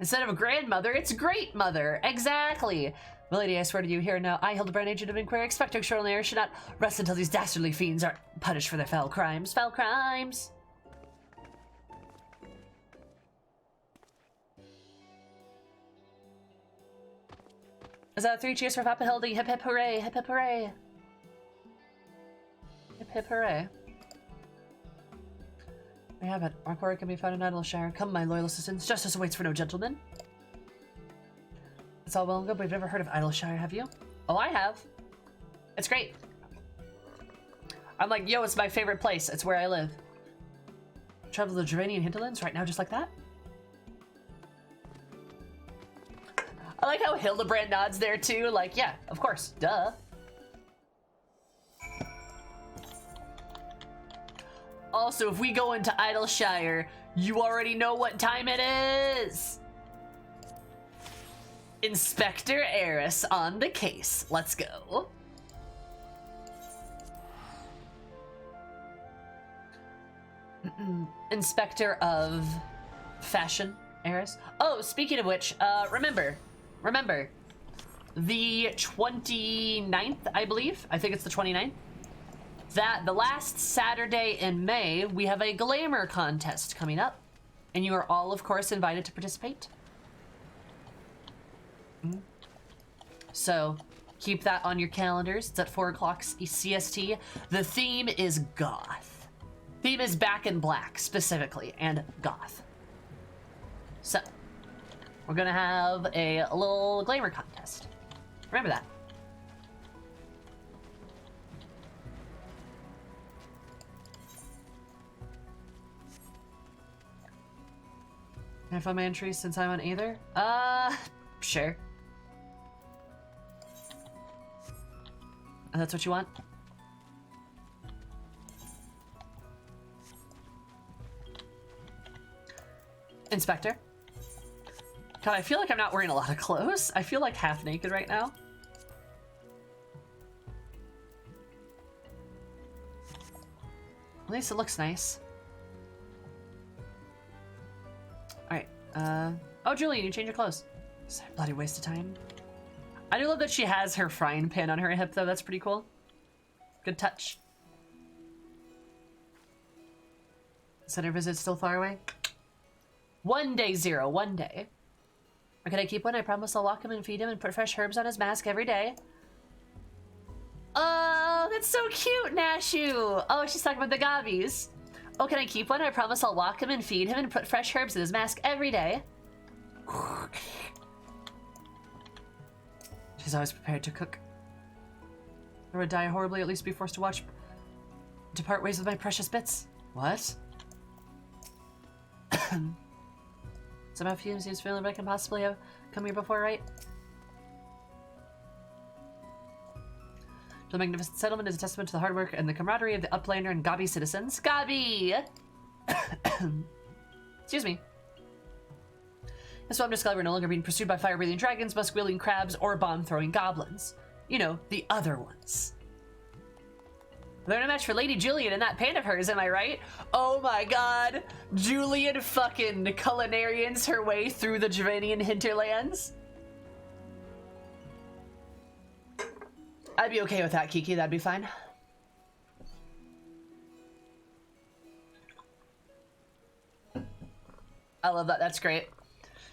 Instead of a grandmother, it's great mother. Exactly. Milady, I swear to you here now, I, Hildibrand, agent of inquiry, expect extraordinary, should not rest until these dastardly fiends are punished for their foul crimes. Foul crimes! Is that 3 cheers for Papa Hildy? Hip hip hooray, hip hip hooray. Hip hip hooray. I have it. Our quarry can be found in Idleshire. Come, my loyal assistants. Justice awaits for no gentleman. It's all well and good, but you've never heard of Idleshire, have you? Oh, I have. It's great. I'm like, yo, it's my favorite place. It's where I live. Travel to the Geranian hinterlands right now, just like that? I like how Hildibrand nods there, too. Like, yeah, of course. Duh. Also, if we go into Idleshire, you already know what time it is. Inspector Eris on the case. Let's go. Inspector of Fashion Eris. Oh, speaking of which, remember, the 29th, I believe. I think it's the 29th. The last Saturday in May, we have a glamour contest coming up. And you are all, of course, invited to participate. So, keep that on your calendars. It's at 4 o'clock CST. The theme is goth. Theme is back in black, specifically, and goth. So, we're gonna have a little glamour contest. Remember that. Can I find my entries since I'm on Aether? Sure. And that's what you want? Inspector. God, I feel like I'm not wearing a lot of clothes. I feel like half naked right now. At least it looks nice. Alright, oh, Julian, you change your clothes. It's a bloody waste of time. I do love that she has her frying pan on her hip, though. That's pretty cool. Good touch. Center visit still far away? One day, Zero. One day. Or can I keep one? I promise I'll walk him and feed him and put fresh herbs on his mask every day. Oh, that's so cute, Nashu. Oh, she's talking about the gobbies. Oh, can I keep one? I promise I'll walk him and feed him and put fresh herbs in his mask every day. She's always prepared to cook. I would die horribly, at least be forced to depart ways with my precious bits. What? Somehow Fume seems feeling like I can possibly have come here before, right? The magnificent settlement is a testament to the hard work and the camaraderie of the Uplander and Gabi citizens. Gabi! Excuse me. This one discovered we're no longer being pursued by fire-breathing dragons, musk-wielding crabs, or bomb-throwing goblins. You know, the other ones. They're no match for Lady Julian and that pan of hers, am I right? Oh my god. Julian fucking culinarians her way through the Javanian hinterlands. I'd be okay with that, Kiki. That'd be fine. I love that. That's great.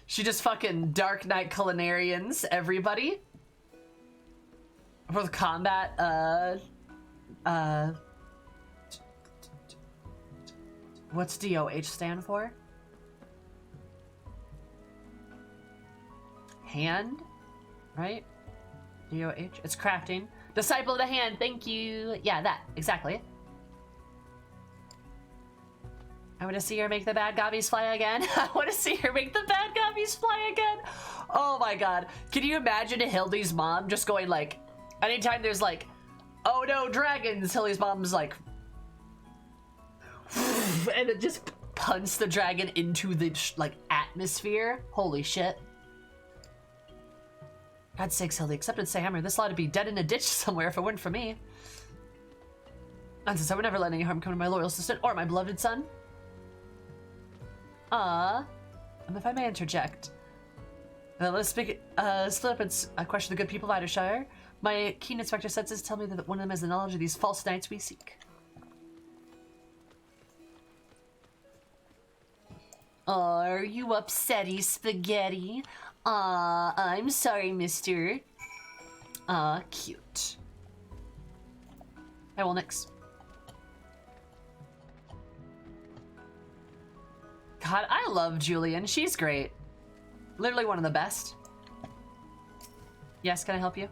She just fucking Dark Knight culinarians everybody. For the combat, what's DOH stand for? Hand, right? DOH. It's crafting. Disciple of the hand. Thank you. Yeah, that exactly. I want to see her make the bad gobbies fly again. I want to see her make the bad gobbies fly again. Oh my god. Can you imagine Hildy's mom just going like, anytime there's like, oh no, dragons, Hildy's mom's like, and it just punts the dragon into the like atmosphere. Holy shit. God's sakes, Hildy, accepted say hammer. This lot would be dead in a ditch somewhere if it weren't for me. And since I would never let any harm come to my loyal assistant or my beloved son. And if I may interject, let's split up and question the good people of Idershire. My keen inspector senses tell me that one of them has the knowledge of these false knights we seek. Are you upsetty, spaghetti? I'm sorry, mister. Cute. Hey, well, nix. God, I love Julian. She's great. Literally one of the best. Yes, can I help you?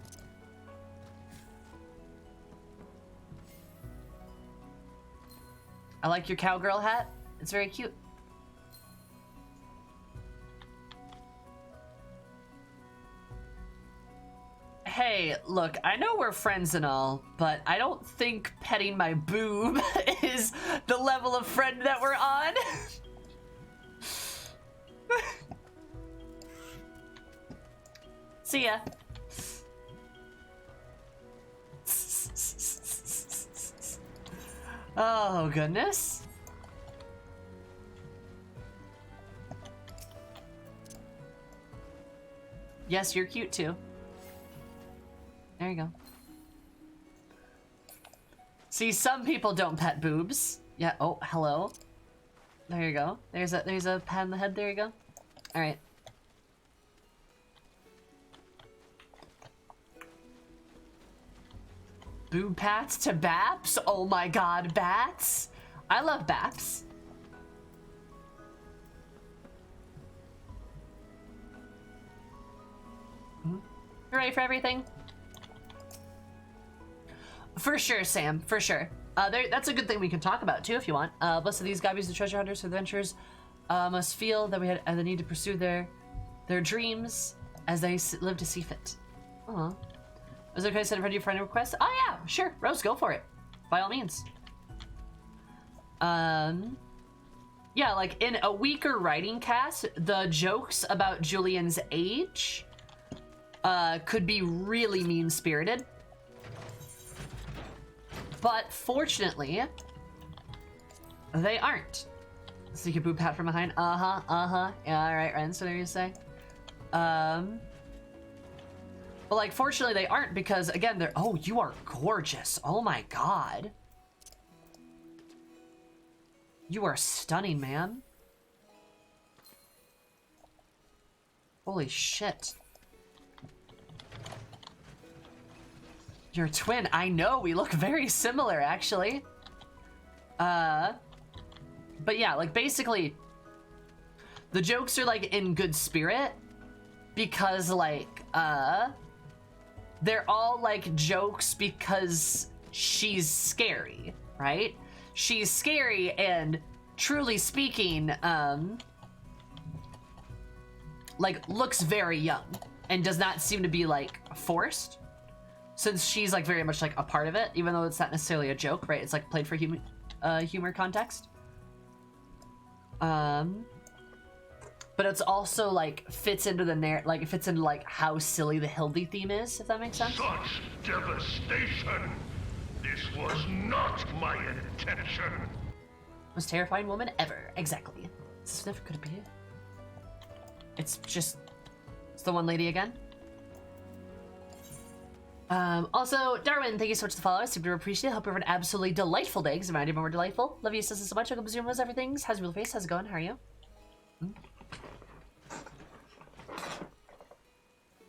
I like your cowgirl hat. It's very cute. Hey, look, I know we're friends and all, but I don't think petting my boob is the level of friend that we're on. See ya. Oh, goodness. Yes, you're cute too. There you go. See, some people don't pet boobs. Yeah, oh, hello. There you go. There's a pat on the head, there you go. Alright. Boob pats to Baps? Oh my god, bats? I love Baps. You ready for everything? For sure, Sam, for sure. That's a good thing we can talk about too if you want. Blessed are these gobbies, the treasure hunters, adventurers must feel that we had the need to pursue their dreams as they live to see fit. Aw. Was it okay to send a friend your friend request? Oh yeah, sure. Rose, go for it. By all means. Yeah, like in a weaker writing cast, the jokes about Julian's age could be really mean-spirited. But fortunately, they aren't. So you can boob pat from behind. Yeah, all right, Ren, so what are you say? But like, fortunately they aren't because again, they're, oh, you are gorgeous. Oh my God. You are stunning, man. Holy shit. You're a twin. I know, we look very similar actually. But yeah, like basically the jokes are like in good spirit because like, they're all like jokes because she's scary, right? She's scary and truly speaking, like looks very young and does not seem to be like forced. since she's like very much like a part of it, even though it's not necessarily a joke, right? It's like played for humor context. But it's also like fits into the it fits into like how silly the Hildy theme is, if that makes sense. Such devastation! This was not my intention! Most terrifying woman ever. Exactly. This never could be. It's just... It's the one lady again. Also, Darwin, thank you so much for the follow. Super appreciate it. Hope you have an absolutely delightful day, because it reminded me more delightful. Love you so much. Welcome to Zoom, everything. How's your real face? How's it going? How are you?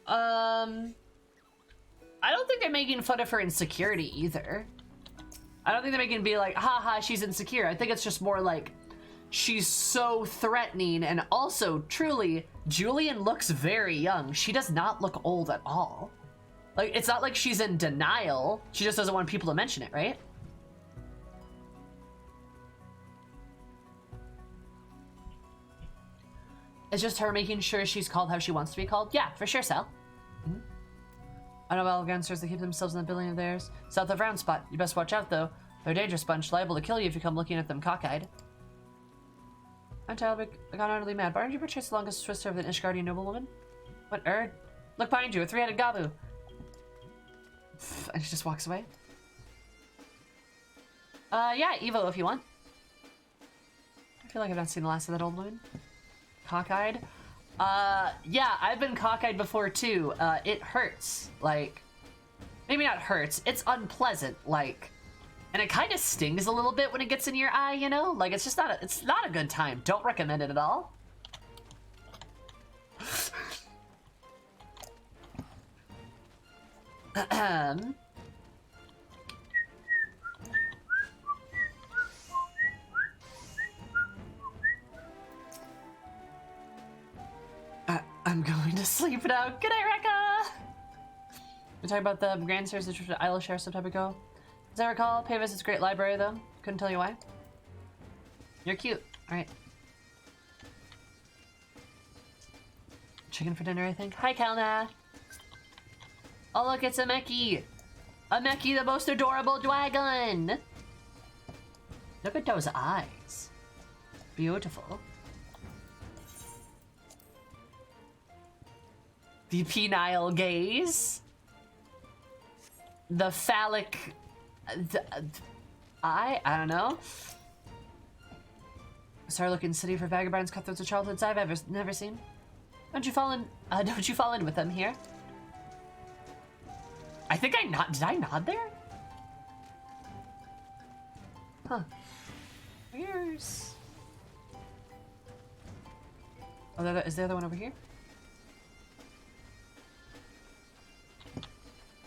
I don't think they're making fun of her insecurity either. I don't think they're making it be like, haha, she's insecure. I think it's just more like, she's so threatening, and also, truly, Julian looks very young. She does not look old at all. Like, it's not like she's in denial. She just doesn't want people to mention it, right? It's just her making sure she's called how she wants to be called. Yeah, for sure, Sal. I know all gangsters that keep themselves in the building of theirs. South of Round Spot. You best watch out, though. They're a dangerous bunch, liable to kill you if you come looking at them cockeyed. I'm tired, I got utterly mad. But aren't you portrayed the longest twister of an Ishgardian noblewoman? What erd? Look behind you, a three-headed Gabu. And she just walks away. Yeah, Evo if you want. I feel like I've not seen the last of that old woman. Cockeyed? Yeah, I've been cockeyed before too. It hurts. Like, maybe not hurts, it's unpleasant, like, and it kind of stings a little bit when it gets in your eye, you know? Like, it's just it's not a good time. Don't recommend it at all. I'm going to sleep now. Good night, Rekka! We talked about the grandstairs that the Isle Share some time ago. As I recall, pay visits great library though. Couldn't tell you why. You're cute. Alright. Chicken for dinner, I think. Hi, Kalna! Oh look, it's a Meki! A Meki, the most adorable dragon! Look at those eyes. Beautiful. The penile gaze. The phallic... I don't know. Sorry looking city for vagabonds, cutthroats, and childhoods I've never seen. Don't you fall in with them here? I think I nod. Did I nod there? Huh. Where's... Oh, is there the one over here?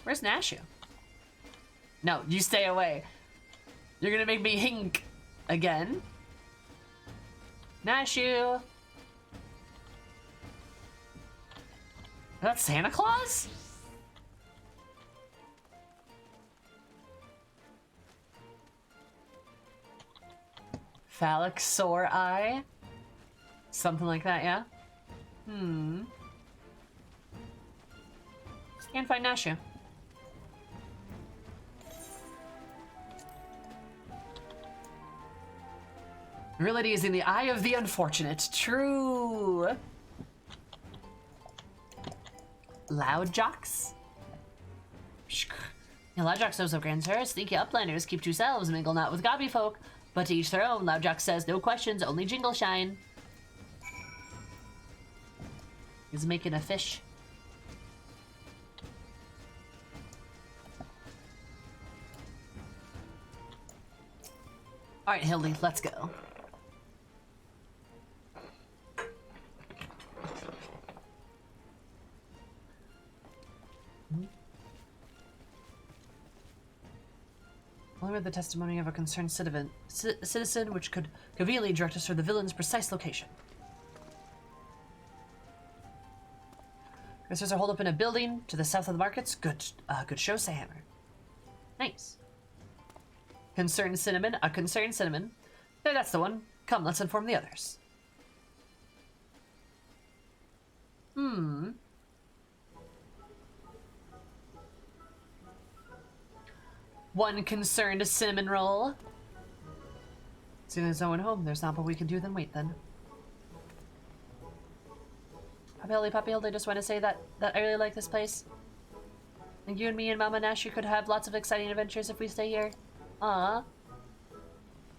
Where's Nashu? No, you stay away. You're gonna make me hink again. Nashu! That's Santa Claus? Phallic sore eye? Something like that, yeah? Can't find Nashu. Virility is in the eye of the unfortunate. True. Loud jocks? Yeah, loud jocks knows of grandsir. Sneaky uplanders keep to selves, mingle not with gobby folk. But to each their own. Loud jock says, no questions, only jingle shine. He's making a fish. Alright, Hildy, let's go. Only read the testimony of a concerned citizen which could conveniently direct us to the villain's precise location. Gristers are holed up in a building to the south of the markets. Good show, say Hammer. Nice. Concerned cinnamon, a concerned cinnamon. There, that's the one. Come, let's inform the others. one concerned cinnamon roll. As soon as no one home, there's not what we can do than wait then. Poppy Hildy, I just want to say that I really like this place. And you and me and Mama Nash could have lots of exciting adventures if we stay here. Aww.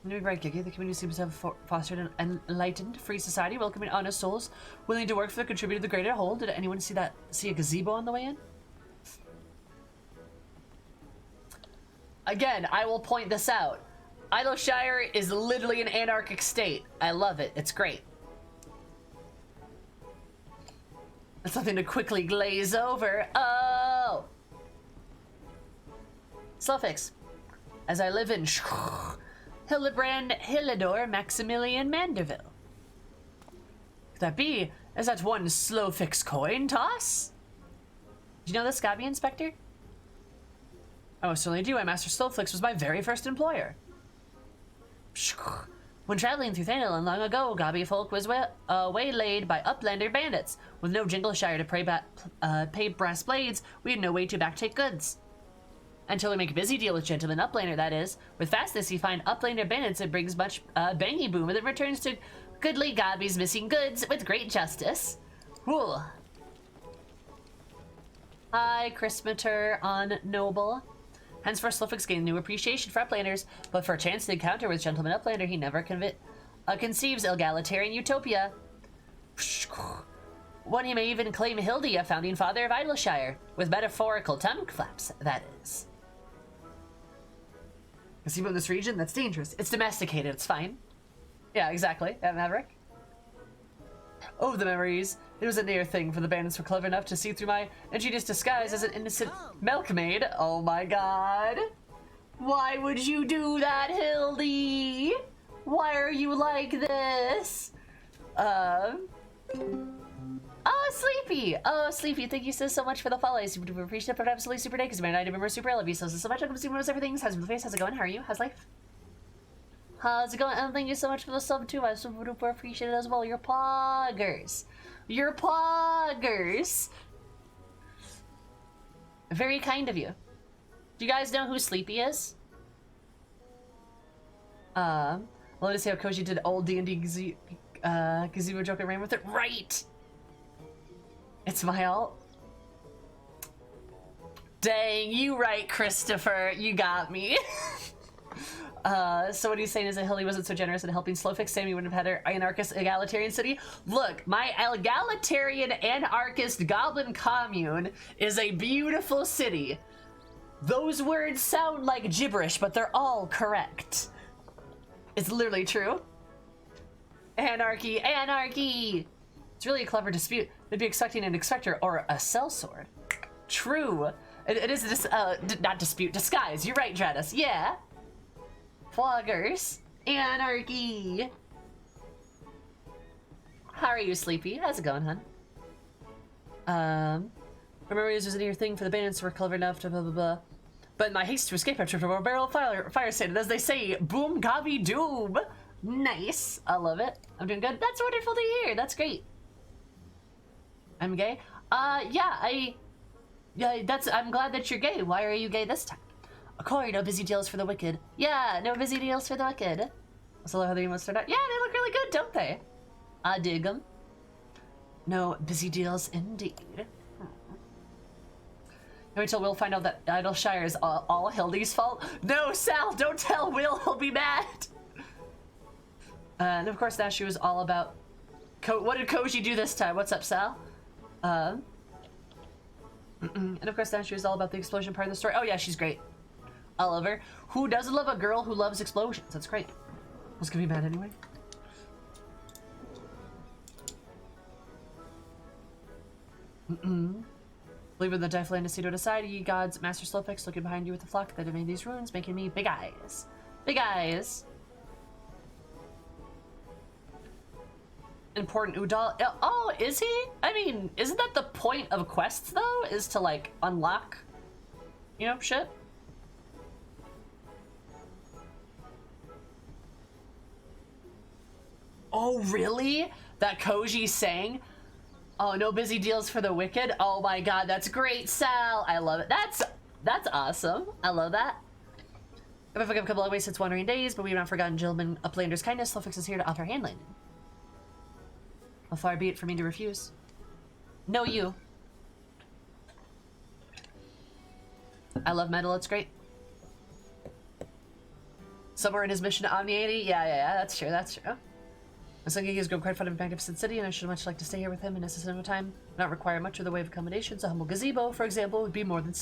New right, Gigi. The community seems to have fostered an enlightened, free society, welcoming honest souls, willing to work for the contributor to the greater whole. Did anyone see a gazebo on the way in? Again, I will point this out. Idleshire is literally an anarchic state. I love it. It's great. It's something to quickly glaze over. Oh! Slowfix. As I live in Hildibrand, Hilidor, Maximilian, Manderville. Could that be? Is that one Slowfix coin toss? Do you know the Scabby Inspector? I most certainly do. Master Slowfix was my very first employer. When traveling through Thanelan long ago, Gobby folk was waylaid by Uplander bandits. With no Jingleshire to pay brass blades, we had no way to backtake goods. Until we make a busy deal with Gentleman Uplander, that is. With fastness, you find Uplander bandits and brings much bangy boom, and then returns to goodly Gobby's missing goods with great justice. Whoa. Hi, Christmater on Noble. Henceforth, Slowfix gained new appreciation for Uplanders, but for a chance to encounter with Gentleman Uplander, he never conceives egalitarian utopia. One he may even claim Hildy, a founding father of Idleshire, with metaphorical tongue flaps, that is. Gazebo in this region? That's dangerous. It's domesticated, it's fine. Yeah, exactly. Maverick. Oh, the memories. It was a near thing for the bandits were clever enough to see through my ingenious disguise as an innocent milkmaid. Oh my god. Why would you do that, Hildy? Why are you like this? Oh, Sleepy! Oh, Sleepy, thank you so much for the follow. I super appreciate it, but absolutely super day, because man, I remember super. I love you so much. I'm super everything. How's the face? How's it going? How are you? How's life? How's it going? And thank you so much for the sub too. I super duper appreciate it as well. You're poggers. You're poggers. Very kind of you. Do you guys know who Sleepy is? Well, let's see how Koji did old D&D gazebo joke and ran with it. Right! It's my alt. Dang, you right, Christopher. You got me. So what he's saying is that Hildy wasn't so generous in helping Slowfix. Sammy wouldn't have had her anarchist egalitarian city. Look, my egalitarian anarchist goblin commune is a beautiful city. Those words sound like gibberish, but they're all correct. It's literally true. Anarchy, anarchy! It's really a clever dispute. They'd be expecting an expector or a sellsword. True. It is this, not dispute, disguise. You're right, Dradus. Yeah. Floggers. Anarchy. How are you, Sleepy? How's it going, hun? Remember, this was a near thing for the bandits who were clever enough to blah blah blah. But in my haste to escape, I tripped over a barrel of fire stand. As they say, boom, gobby, doom. Nice. I love it. I'm doing good. That's wonderful to hear. That's great. I'm gay. Yeah, I'm glad that you're gay. Why are you gay this time? Corey, no busy deals for the wicked. Yeah, no busy deals for the wicked. So how they must start out. Yeah, they look really good, don't they? I dig them. No busy deals indeed. Wait till Will find out that Idleshire is all Hildy's fault. No, Sal, don't tell Will. He'll be mad. And of course, Nashi was all about. What did Koji do this time? What's up, Sal? And of course, Nashi was all about the explosion part of the story. Oh yeah, she's great. I love her. Who doesn't love a girl who loves explosions? That's great. I was gonna be mad anyway. Leaving the Deathland to Cedo aside, ye gods, Master Slowfix looking behind you with the flock that have made these runes, making me big eyes. Big eyes. Important Udal. Oh, is he? I mean, isn't that the point of quests, though? Is to, like, unlock, you know, shit? Oh, really? That Koji sang? Oh, no busy deals for the wicked? Oh my god, that's great, Sal. I love it. That's awesome. I love that. I've a couple of ways since wandering days, but we've not forgotten gentleman Uplander's kindness. Slowfix is here to offer hand landing. How far be it for me to refuse? No, you. I love metal, it's great. Somewhere in his mission to Omniety? Yeah, that's true, that's true. I was thinking he's grown quite fond of a magnificent city, and I should much like to stay here with him in a system of time. Not require much of the way of accommodations. A humble gazebo, for example, would be more than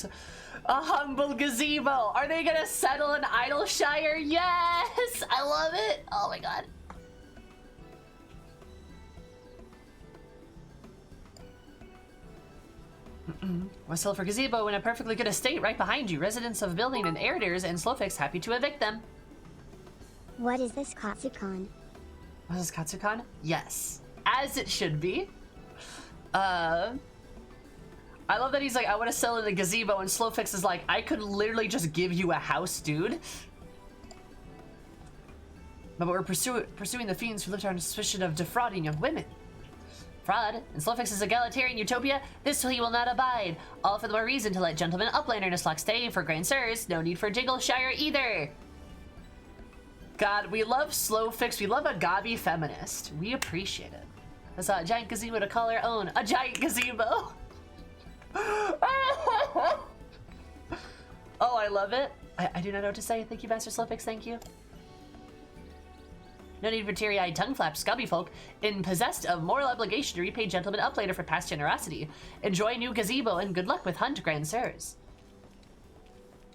a humble gazebo! Are they gonna settle in Idleshire? Yes! I love it! Oh my god. West Hill for gazebo in a perfectly good estate right behind you. Residents of building and heirs and Slowfix happy to evict them. What is this Katsukan? What is Katsukan? Yes. As it should be. I love that he's like, I want to sell in a gazebo, and Slowfix is like, I could literally just give you a house, dude. But we're pursuing the fiends who lived on suspicion of defrauding young women. Fraud, and Slowfix's egalitarian utopia, this he will not abide. All for the more reason to let gentlemen Uplander Nuzlocke stay for Grand Sirs. No need for Jingleshire either. God, we love Slowfix. We love a gobby feminist. We appreciate it. That's a giant gazebo to call our own. A giant gazebo. Oh, I love it. I do not know what to say. Thank you, Master Slowfix. Thank you. No need for teary-eyed tongue flap scubby folk. In possessed of moral obligation to repay gentlemen Uplander for past generosity. Enjoy new gazebo and good luck with hunt, Grand Sirs.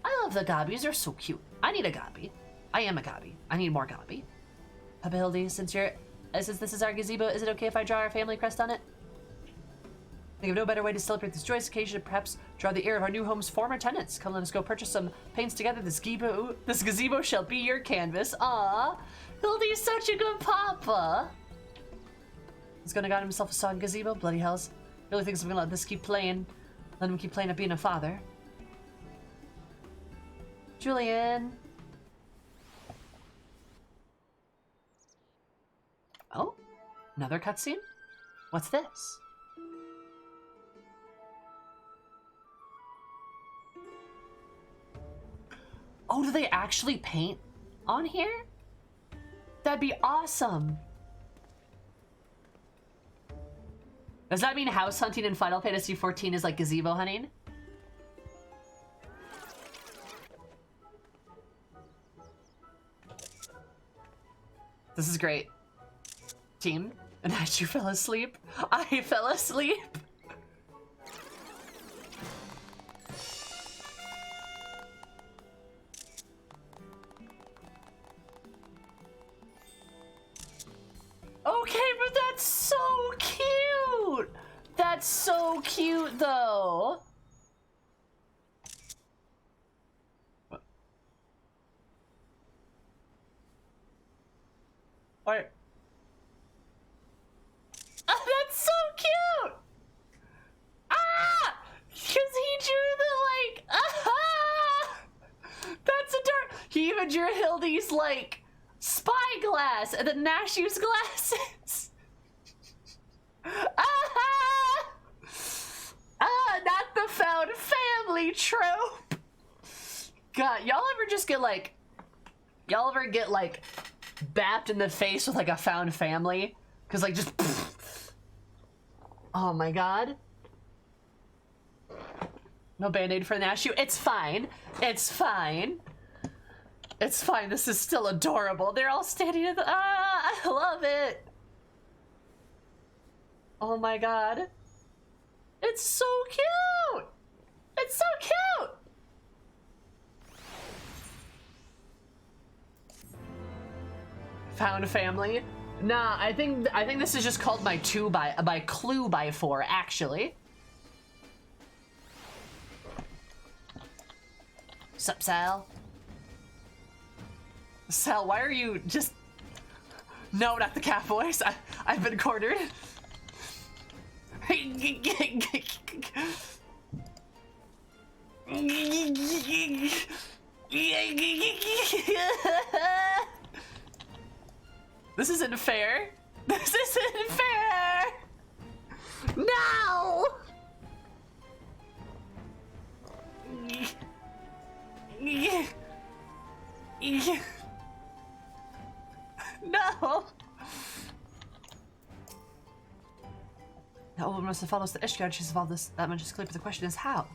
I love the gobbies. They're so cute. I need a gobby. I am a gobby. I need more gobby. Papa Hildy, since this is our gazebo, is it okay if I draw our family crest on it? Think of no better way to celebrate this joyous occasion and perhaps draw the ear of our new home's former tenants. Come, let us go purchase some paints together. This gazebo shall be your canvas. Aww. Hildy's such a good papa. He's gonna got himself a song gazebo. Bloody hells. Really thinks I'm gonna let this keep playing. Let him keep playing at being a father. Julian. Oh, another cutscene? What's this? Oh, do they actually paint on here? That'd be awesome. Does that mean house hunting in Final Fantasy XIV is like gazebo hunting? This is great. Team, and as you fell asleep, I fell asleep. Okay, but that's so cute! That's so cute, though. What? Oh, that's so cute! Ah! Because he drew the, like, ah! That's adorable. He even drew Hildy's, like, spyglass and then Nashu's glasses. Ah! Ah, not the found family trope. God, y'all ever just get, like, y'all ever get, like, bapped in the face with, like, a found family? Because, like, just... Oh, my God. No Band-Aid for Nashu. It's fine. It's fine. It's fine. This is still adorable. They're all standing at the... Ah! I love it. Oh, my God. It's so cute. It's so cute. Found family. Nah, I think this is just called my Clue by 4, actually. Sup, Sal? Sal, why are you just... No, not the cat voice. I've been cornered. This isn't fair. This isn't fair. No. No! That old woman must have followed us to Ishgard. She's evolved this that much is clear, but the question is how?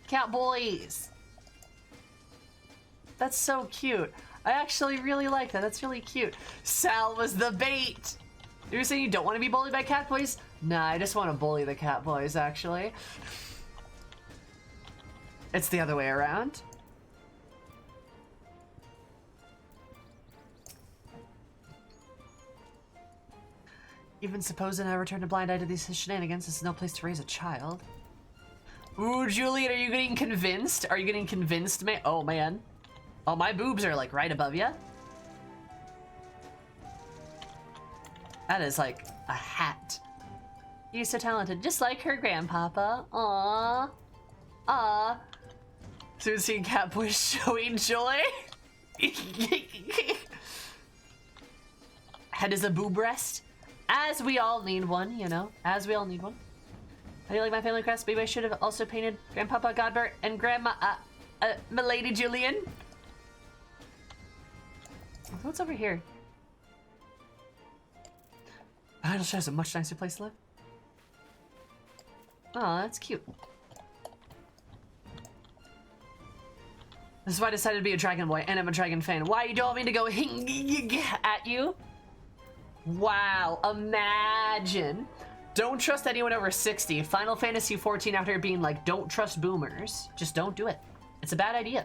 Cat boys! That's so cute. I actually really like that. That's really cute. Sal was the bait! You're saying you don't want to be bullied by cat boys? Nah, I just want to bully the cat boys, actually. It's the other way around. Even supposing I return a blind eye to these shenanigans, this is no place to raise a child. Ooh, Julian, are you getting convinced? Are you getting convinced, man? Oh, man. Oh, my boobs are, like, right above you. That is, like, a hat. He's so talented, just like her grandpapa. Aww. Aww. Soon seeing Catboy showing joy. Head is a boob rest. As we all need one, you know. As we all need one. How do you like my family crest? Maybe I should have also painted Grandpapa Godbert and Grandma, Milady Julian. What's over here? Idle shows a much nicer place to live. Oh, that's cute. This is why I decided to be a dragon boy, and I'm a dragon fan. Why you don't want me to go at you? Wow, imagine. Don't trust anyone over 60. Final Fantasy 14 out here being like, don't trust boomers. Just don't do it. It's a bad idea.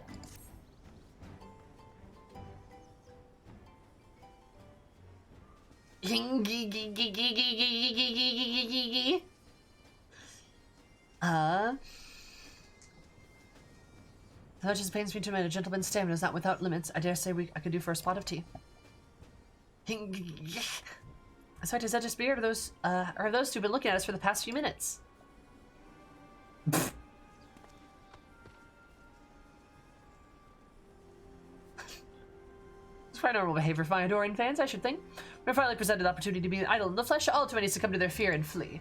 That just pains me to admit a gentleman's stamina is not without limits. I dare say I could do for a spot of tea. So does that just be, or those two been looking at us for the past few minutes? It's quite normal behavior for my adoring fans, I should think. We're finally presented the opportunity to be an idol in the flesh, all too many succumb to their fear and flee.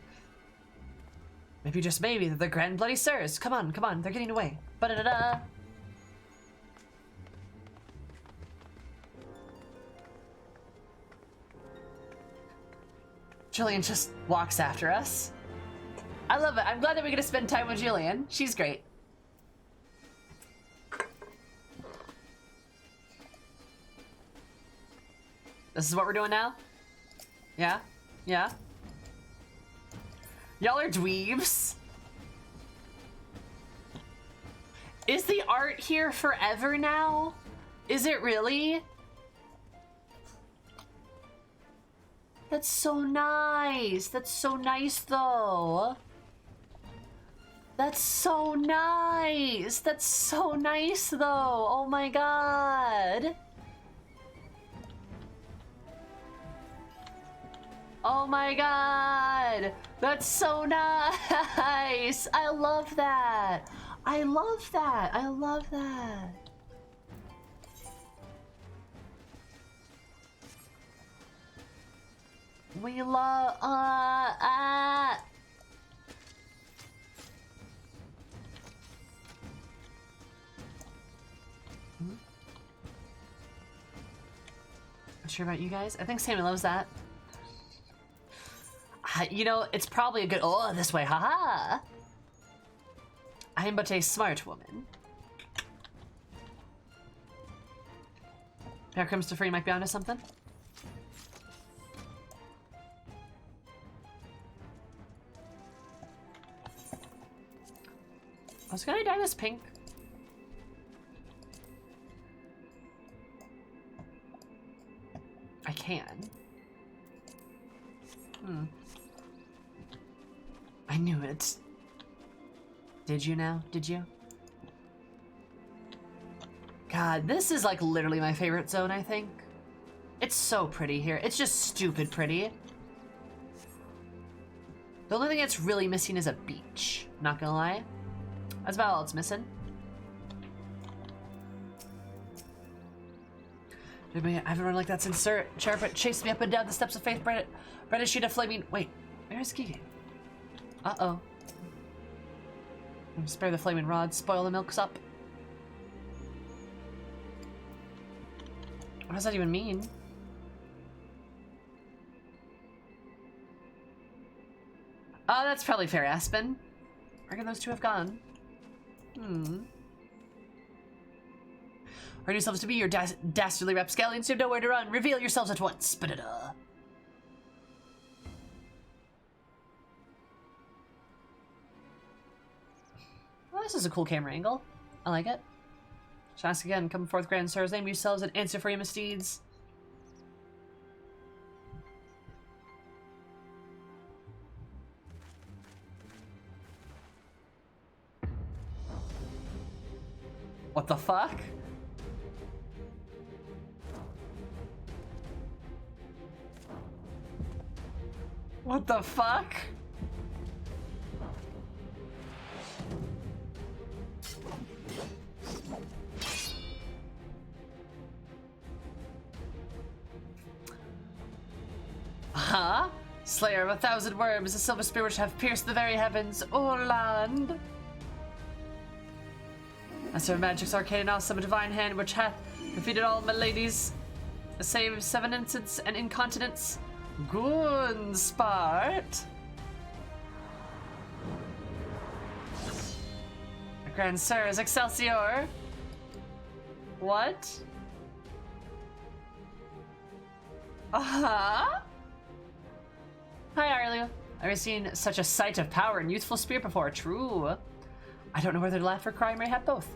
Maybe, just maybe, they're the grand bloody sirs. Come on, they're getting away. Ba-da-da-da. Jillian just walks after us. I love it. I'm glad that we get to spend time with Jillian. She's great. This is what we're doing now? Yeah? Yeah? Y'all are dweebs. Is the art here forever now? Is it really? That's so nice. That's so nice, though. That's so nice. That's so nice, though. Oh my god. Oh my god. That's so nice. I love that. I love that. I love that. We love, Not sure about you guys. I think Sammy loves that. You know, it's probably a good, this way, haha. I am but a smart woman. Here comes to free, might be onto something. I was gonna dye this pink. I can. I knew it. Did you now? Did you? God, this is like literally my favorite zone, I think. It's so pretty here. It's just stupid pretty. The only thing that's really missing is a beach. Not gonna lie. That's about all it's missing. I haven't run like that since Sir Sharpet chased me up and down the steps of Faith, bred a sheet of flaming. Wait, where's Gigi? Uh-oh. Spare the flaming rods, spoil the milksop. What does that even mean? Oh, that's probably fair, Aspen. Where could those two have gone? Ready yourselves to be your dastardly rapscallions. You have nowhere to run. Reveal yourselves at once. Ba-da-da. Well, this is a cool camera angle. I like it. Shall ask again. Come forth, grand sirs. Name yourselves and answer for your misdeeds. What the fuck? What the fuck? Huh? Slayer of 1,000 worms, a silver spear which hath pierced the very heavens, O land! Master of magic's arcane and awesome, a divine hand which hath defeated all my ladies, save 7 instants and incontinence. Gunspart! Grand Sirs, Excelsior! What? Uh-huh? Hi, Arlu. I've never seen such a sight of power and youthful spear before. True. I don't know whether to laugh or cry, may have both.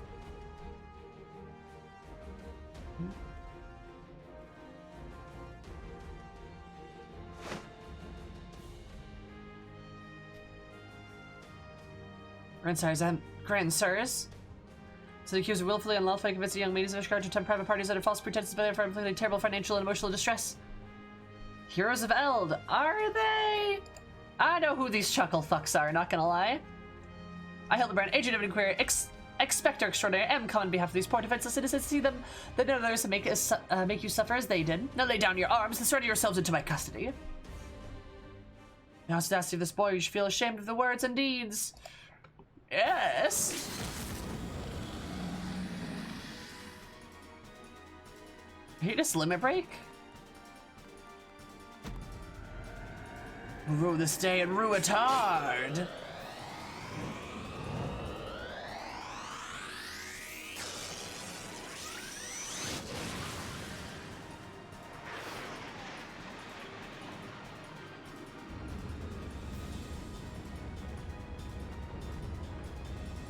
Grand sirs. So the accused of willfully and unlawfully convincing young ladies of Ishgard to attend private parties under false pretenses by their inflicting terrible financial and emotional distress. Heroes of Eld, are they? I know who these chuckle fucks are, not gonna lie. I, Hildibrand, agent of inquiry, Expector Extraordinary, am come on behalf of these poor defenseless citizens to see them that none others make you suffer as they did. Now lay down your arms and surrender yourselves into my custody. Now, audacity of this boy, you should feel ashamed of the words and deeds. Yes. Are you just limit break? Rue this day and rue it hard.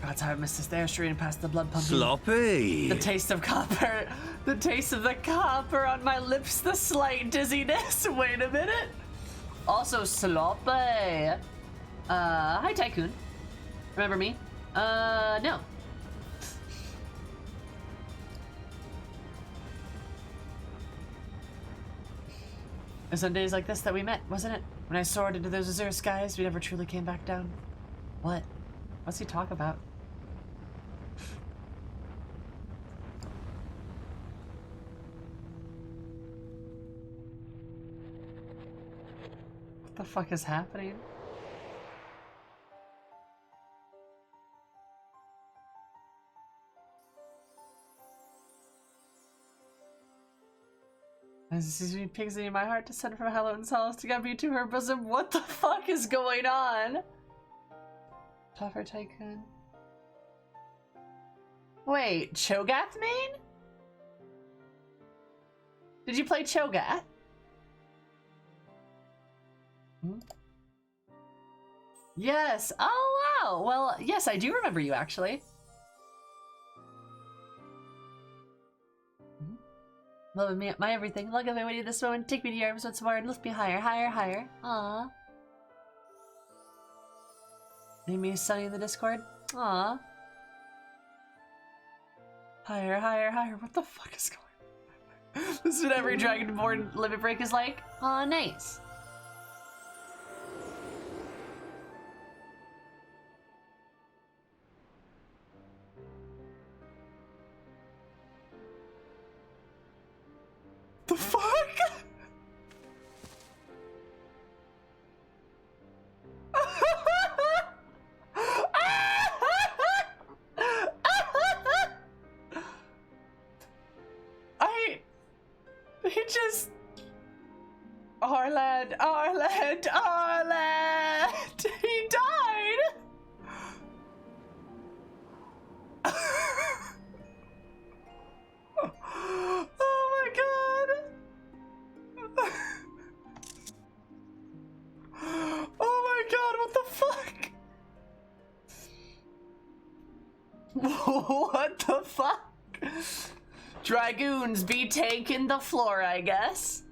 God's how I missed this there, straight past the blood pumping. Sloppy. The taste of copper. The taste of the copper on my lips. The slight dizziness. Wait a minute. Also sloppy. Hi Tycoon. Remember me? No. It was on days like this that we met, wasn't it? When I soared into those azure skies, we never truly came back down. What? What's he talk about? What the fuck is happening? As sees me pigs in my heart to send from Halloween's halls to get me to her bosom. What the fuck is going on? Tougher Tycoon. Wait, Cho'Gath main? Did you play Cho'Gath? Hmm? Yes. Oh wow. Well, yes, I do remember you actually. Love me, my everything. Long have I waited this moment. Take me to your arms once more and lift me higher, higher, higher. Aww. Name me Sunny in the Discord. Aww. Higher, higher, higher. What the fuck is going on? This is what every Dragonborn limit break is like. Aw, nice. The fuck? Arland! Arland! Arland! He died! Oh my god! Oh my god, what the fuck? What the fuck? Dragoons be taking the floor, I guess.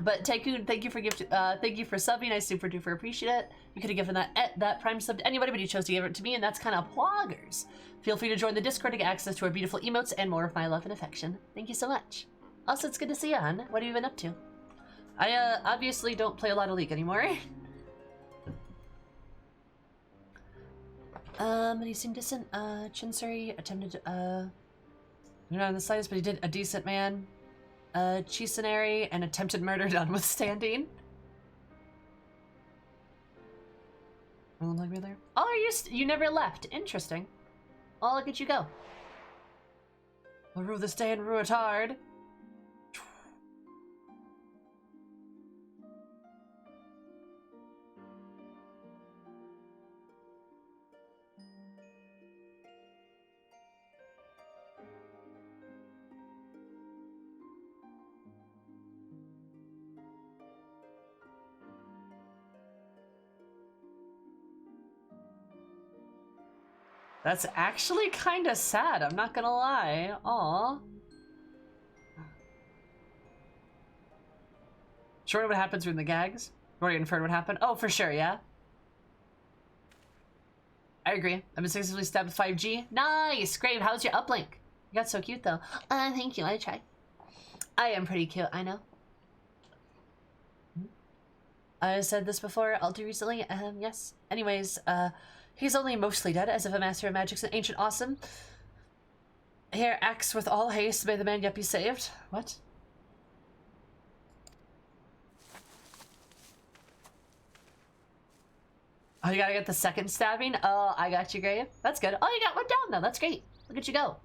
But Tycoon, thank you for subbing. I super duper appreciate it. You could have given that prime sub to anybody, but you chose to give it to me, and that's kind of ploggers. Feel free to join the Discord to get access to our beautiful emotes and more of my love and affection. Thank you so much. Also, it's good to see you, hon. What have you been up to? I obviously don't play a lot of League anymore. He seemed decent. Chinsuri attempted not in the slightest, but he did a decent man. Chisenary and attempted murder notwithstanding. Oh, you never left. Interesting. Oh, look at you go. I'll rue this day and rue it hard. That's actually kind of sad, I'm not gonna lie. Aw. Sure what happens when the gags? You already inferred what happened? Oh, for sure, yeah? I agree. I've been successfully stabbed with 5G. Nice! Great, how's your uplink? You got so cute, though. Thank you, I tried. I am pretty cute, I know. I said this before, I'll do recently. Yes. Anyways, he's only mostly dead, as if a master of magic's an ancient awesome. Here, axe with all haste, may the man yet be saved. What? Oh, you gotta get the second stabbing? Oh, I got you, Grave. That's good. Oh, you got one down, though. That's great. Look at you go.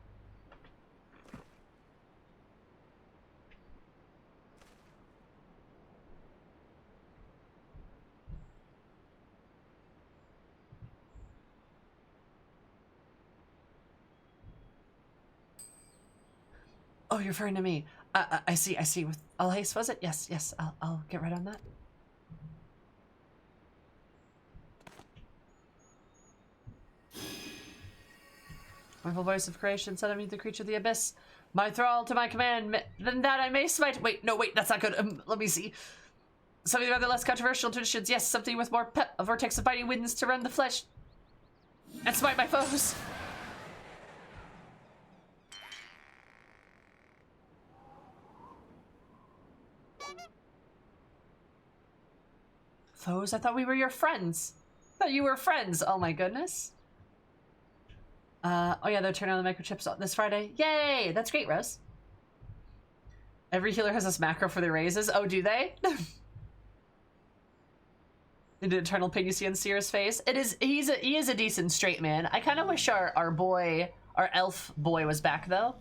Oh, you're referring to me. I see. With all haste, was it? Yes. I'll get right on that. Wonderful voice of creation, set of me the creature of the abyss. My thrall to my command, then that I may smite. Wait, that's not good. Let me see. Something about the less controversial traditions. Yes, something with more pep. A vortex of biting winds to rend the flesh and smite my foes. Foes? I thought we were your friends. I thought you were friends. Oh my goodness. Oh yeah, they'll turn on the microchips this Friday. Yay! That's great, Rose. Every healer has this macro for their raises. Oh, do they? The eternal pain you see on Sierra's face. He is a decent straight man. I kind of wish our elf boy was back though.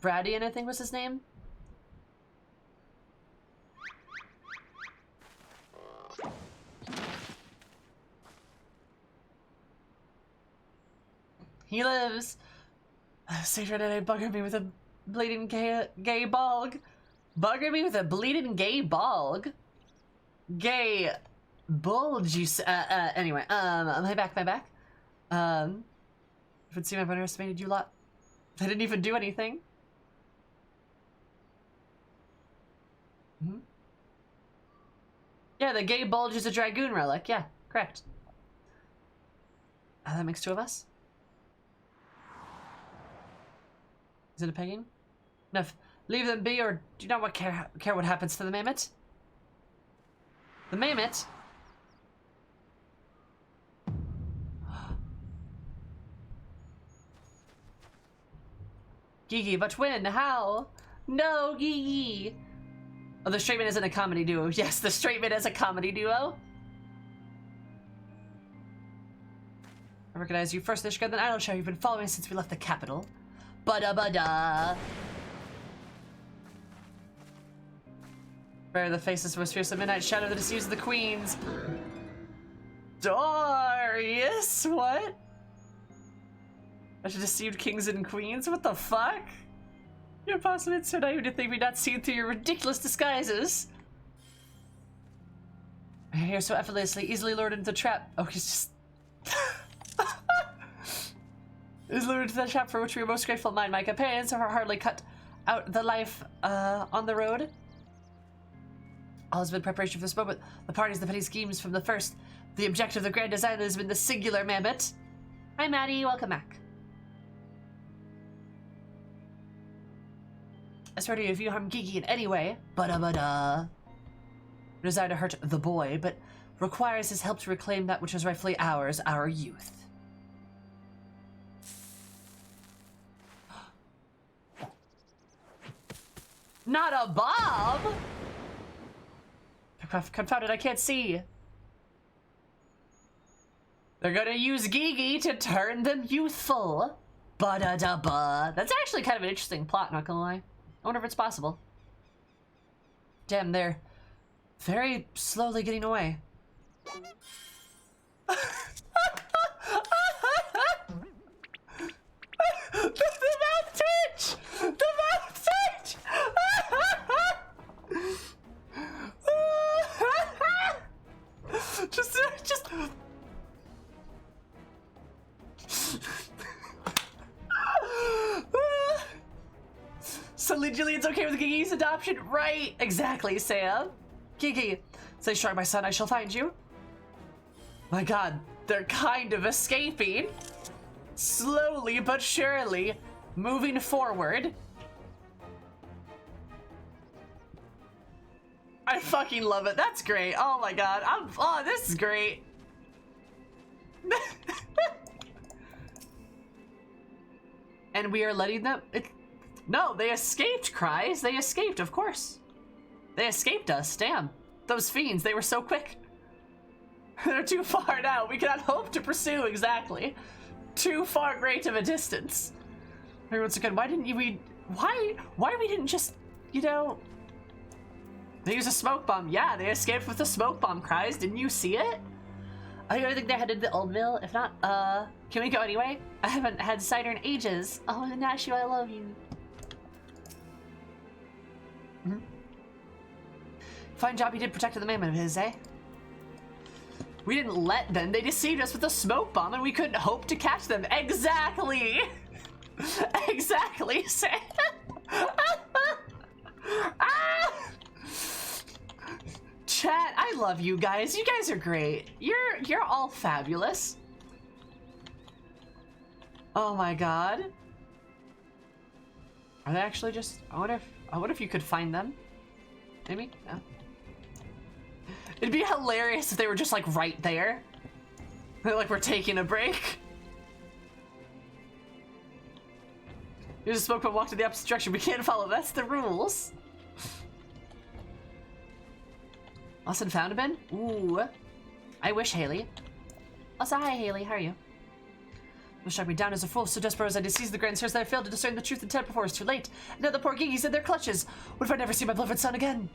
Bradian, I think was his name. He lives. Sage Red buggered me with a bleeding gay bog. Buggered me with a bleeding gay bog. Gay bulge, you anyway, my back. If it seemed I've underestimated you lot. I didn't even do anything. Yeah, the gay bulge is a dragoon relic. Yeah, correct. That makes two of us. Is it a pagan? No, leave them be, or do you not care what happens to the mammoth? The mammoth? Gigi, but when? How? No, Gigi! Oh, the straight man isn't a comedy duo. Yes, the straight man is a comedy duo. I recognize you first, Nishka, then I don't show you've been following me since we left the capital. Ba-da-ba-da. Bear the faces most fierce of midnight shadow that deceives the queens. Darius, what? I should deceived kings and queens? What the fuck? You're possibly so naive to think we'd not seen through your ridiculous disguises. You're so effortlessly, easily lured into the trap. Oh, he's just... is lured into the trap for which we are most grateful. Mine, my companions have hardly cut out the life on the road. All has been preparation for this moment. The parties, the petty schemes from the first. The objective of the grand design has been the singular mammoth. Hi, Maddie. Welcome back. I swear to you, if you harm Gigi in any way, ba-da-ba-da. Desire to hurt the boy, but requires his help to reclaim that which is rightfully ours, our youth. Not a bomb! Confounded, I can't see. They're gonna use Gigi to turn them youthful. Ba-da-da-ba. That's actually kind of an interesting plot, not gonna lie. I wonder if it's possible. Damn, they're very slowly getting away. The mouth twitch! The mouth twitch! just Suddenly Jillian's okay with Gigi's adoption? Right, exactly, Sam. Gigi, say sure, my son, I shall find you. My god, they're kind of escaping. Slowly but surely, moving forward. I fucking love it. That's great. Oh my god. Oh, this is great. And we are letting them... No, they escaped, Cries. They escaped, of course. They escaped us. Damn. Those fiends, they were so quick. They're too far now. We cannot hope to pursue, exactly. Too far great of a distance. Everyone's again, why didn't we... Why we didn't just, you know... They use a smoke bomb. Yeah, they escaped with a smoke bomb, Cries. Didn't you see it? I think they're headed to the old mill. If not, can we go anyway? I haven't had cider in ages. Oh, Nashu, I love you. Mm-hmm. Fine job you did protecting the mammoth of his, eh? We didn't let them. They deceived us with a smoke bomb and we couldn't hope to catch them. Exactly. Exactly, Sam. Ah! Chat, I love you guys. You guys are great. You're all fabulous. Oh my god. Are they actually just... I wonder if you could find them. Maybe? No. It'd be hilarious if they were just like right there. Like we're taking a break. You just spoke but walked in the opposite direction. We can't follow. That's the rules. Austin found a bin? Ooh. I wish, Haley. Also, hi, Haley. How are you? You struck me down as a fool, so desperate as I seized the grand stairs that I failed to discern the truth intent before it was too late. Now the poor Gigi's in their clutches. What if I never see my beloved son again?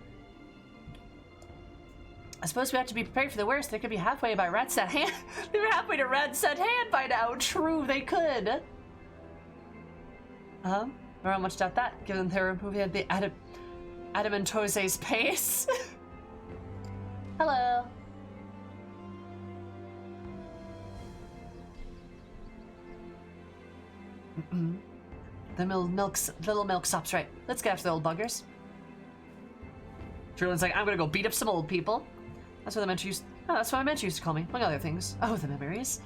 I suppose we have to be prepared for the worst. They could be halfway by Radset Hand. They were halfway to Radset Hand by now. True, they could. I don't much doubt that, given they're moving at the Adamantose's pace. Hello. The little milk stops right. Let's get after the old buggers. Trulin's like, I'm gonna go beat up some old people. That's what I meant to use. Oh, that's what I meant to use to call me, among other things. Oh, the memories.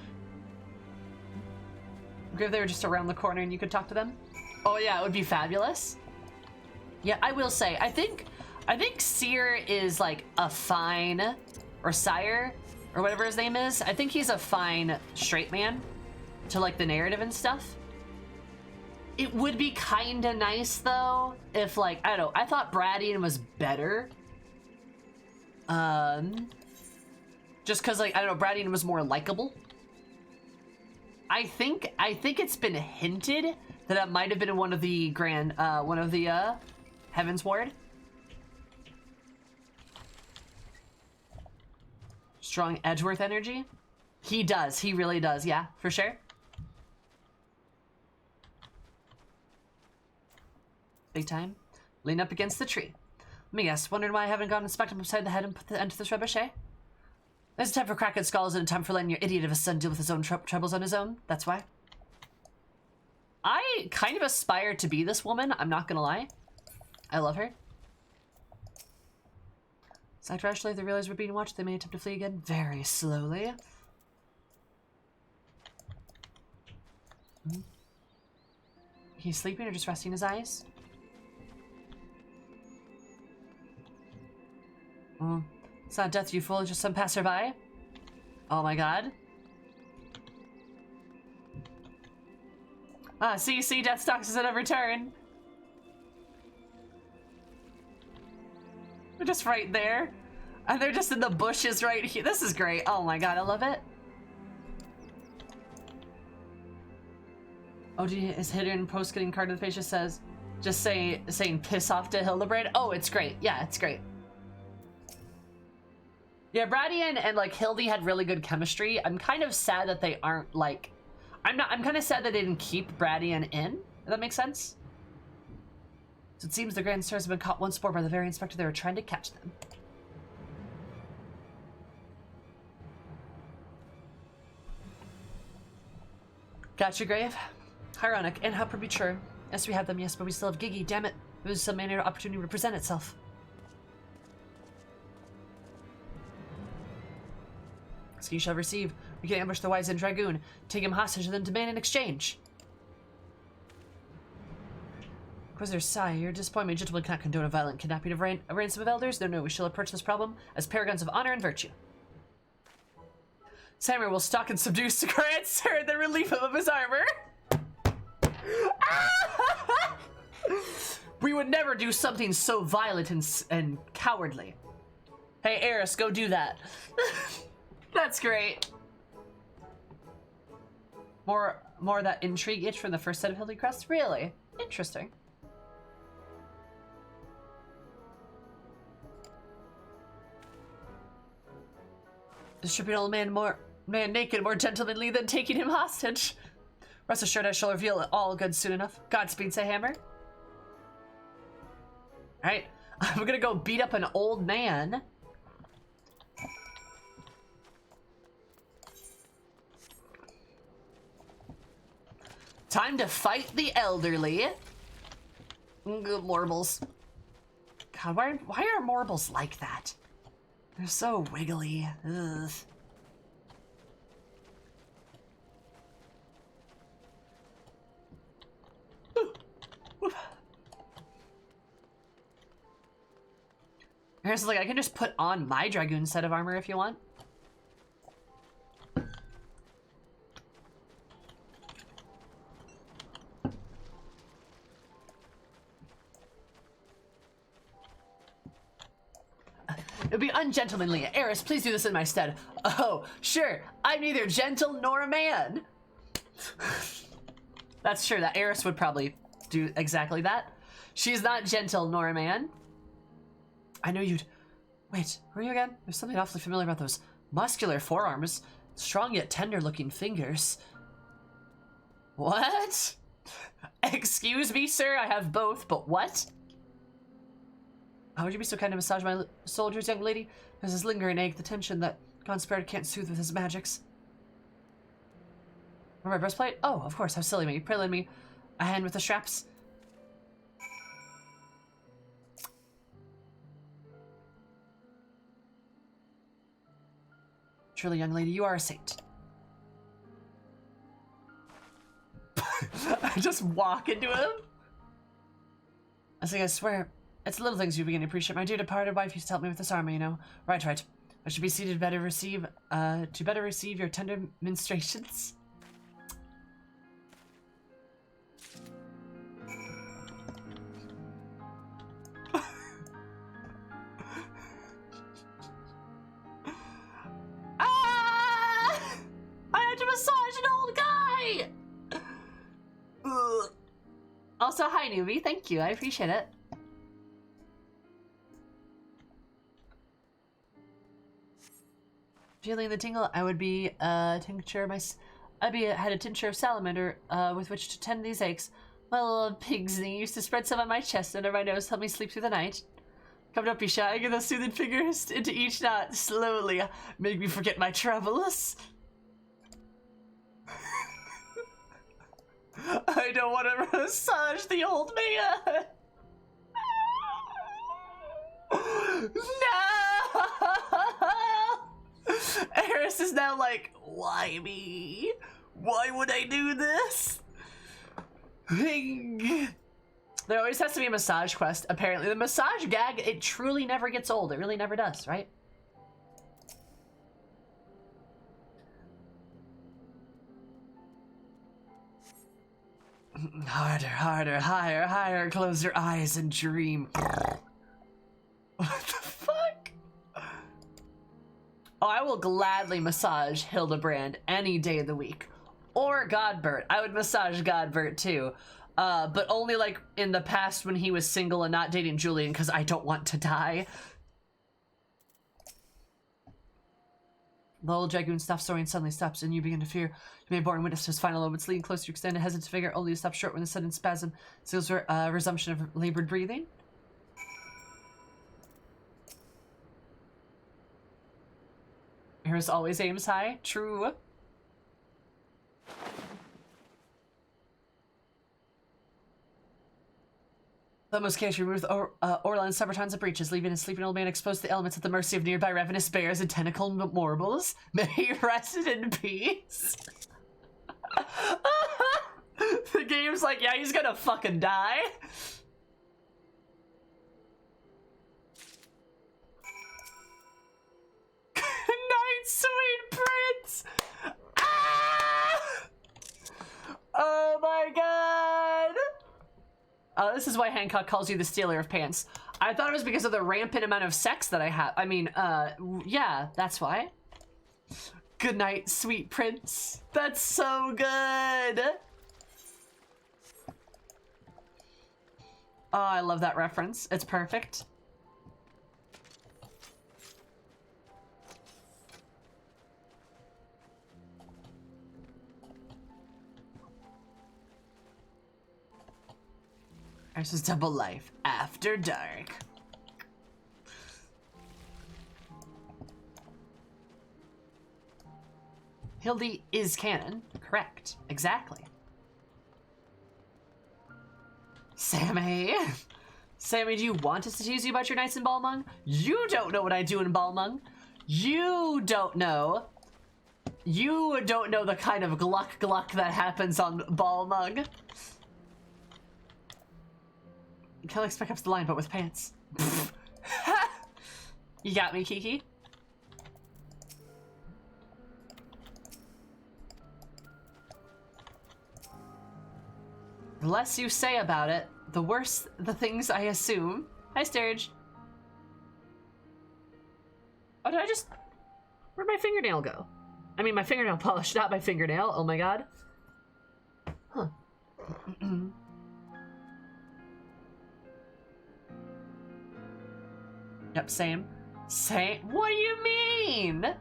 If they were just around the corner and you could talk to them. Oh yeah, it would be fabulous. Yeah, I will say, I think Seer is like a fine, or Sire, or whatever his name is. I think he's a fine straight man to like the narrative and stuff. It would be kinda nice though, if like, I don't know, I thought Bradian was better. Just cause like, I don't know, Bradian was more likable. I think it's been hinted that it might have been one of the Heaven's Ward. Strong Edgeworth energy. He does. He really does. Yeah, for sure. Big time. Lean up against the tree. Let me guess. Wondered why I haven't gone and smacked him upside the head and put the end to this rubbish, eh? There's a time for cracking skulls and a time for letting your idiot of a son deal with his own troubles on his own. That's why. I kind of aspire to be this woman. I'm not gonna lie. I love her. After actually they realized we're being watched, they may attempt to flee again very slowly. He's sleeping or just resting his eyes? It's not death, you fool, just some passerby. Oh my god. Ah, see, death stalks us at every turn. They're just right there. And they're just in the bushes right here. This is great. Oh my god, I love it. OG is hidden post getting card to the face just saying piss off to Hildibrand. Oh, it's great. Yeah, it's great. Yeah, Bradian and like Hildy had really good chemistry. I'm kind of sad that they aren't like I'm kind of sad that they didn't keep Bradian in. If that makes sense? So it seems the Grand Stars have been caught once more by the very inspector. They were trying to catch them. Got your grave? Ironic, and how premature. Yes, we have them, yes, but we still have Gigi, damn it. It was some manner of opportunity to present itself. So you shall receive. We can ambush the wizened dragoon, take him hostage, and then demand an exchange. Inquisitor sigh, your disappointment, gentlemen, cannot condone a violent kidnapping of a ransom of elders. No, we shall approach this problem as paragons of honor and virtue. Samurai will stalk and subdue Grand Sir and then relieve him of his armor. We would never do something so violent and cowardly. Hey, Eris, go do that. That's great. More of that intrigue itch from the first set of Hildy crests? Really? Interesting. Stripping old man naked more gentlemanly than taking him hostage. Rest assured I shall reveal it all good soon enough. Godspeed, say Hammer. Alright, I'm gonna go beat up an old man. Time to fight the elderly. Good Morbles. God, why are Morbles like that? They're so wiggly. Ugh. Here's like, I can just put on my Dragoon set of armor if you want. It would be ungentlemanly. Eris, please do this in my stead. Oh, sure. I'm neither gentle nor a man. That's true. That Eris would probably do exactly that. She's not gentle nor a man. I know you'd... Wait, who are you again? There's something awfully familiar about those muscular forearms. Strong yet tender-looking fingers. What? Excuse me, sir. I have both, but what? How would you be so kind to massage my soldiers, young lady? There's this lingering ache, the tension that God's spirit can't soothe with his magics. Remember my breastplate? Oh, of course, how silly me. Pray lend me a hand with the straps. Truly, young lady, you are a saint. I just walk into him. I swear, it's the little things you begin to appreciate. My dear departed wife used to help me with this armor, you know. Right. I should be seated to better receive your tender ministrations. I had to massage an old guy! Also, hi, newbie. Thank you. I appreciate it. Feeling the tingle, I would be had a tincture of salamander with which to tend these aches. My little pigs used to spread some on my chest under my nose, help me sleep through the night. Come up, be shy, get those soothing fingers into each knot slowly, make me forget my troubles. I don't want to massage the old man. No! Eris is now like, why me? Why would I do this? There always has to be a massage quest, apparently. The massage gag, it truly never gets old. It really never does, right? Harder, harder, higher, higher. Close your eyes and dream. What the fuck? Oh, I will gladly massage Hildibrand any day of the week. Or Godbert. I would massage Godbert too. But only like in the past when he was single and not dating Julian because I don't want to die. The old dragoon stops soaring and suddenly stops, and you begin to fear. You may be born witness to his final moments, leaning closer, extend a hesitant figure, only to stop short when a sudden spasm signals resumption of labored breathing. Eris always aims high. True. The most case removed Orlan's several tons of breaches, leaving a sleeping old man exposed to the elements at the mercy of nearby ravenous bears and tentacle morbles. May he rest in peace. The game's like, yeah, he's gonna fucking die. Good night, sweet prince. Ah! Oh my god. Oh, this is why Hancock calls you the stealer of pants. I thought it was because of the rampant amount of sex that I have. I mean, yeah, that's why. Good night, sweet prince. That's so good. Oh, I love that reference. It's perfect. This is Double Life After Dark. Hildy is canon. Correct. Exactly. Sammy! Sammy, do you want us to tease you about your nights in Balmung? You don't know what I do in Balmung. You don't know. You don't know the kind of gluck that happens on Balmung. Kellex pick up the line, but with pants. You got me, Kiki. The less you say about it, the worse the things I assume. Hi, Sturge. Oh, did I just... Where'd my fingernail go? I mean, my fingernail polish, not my fingernail. Oh my god. Huh. Yep, same. Same? What do you mean?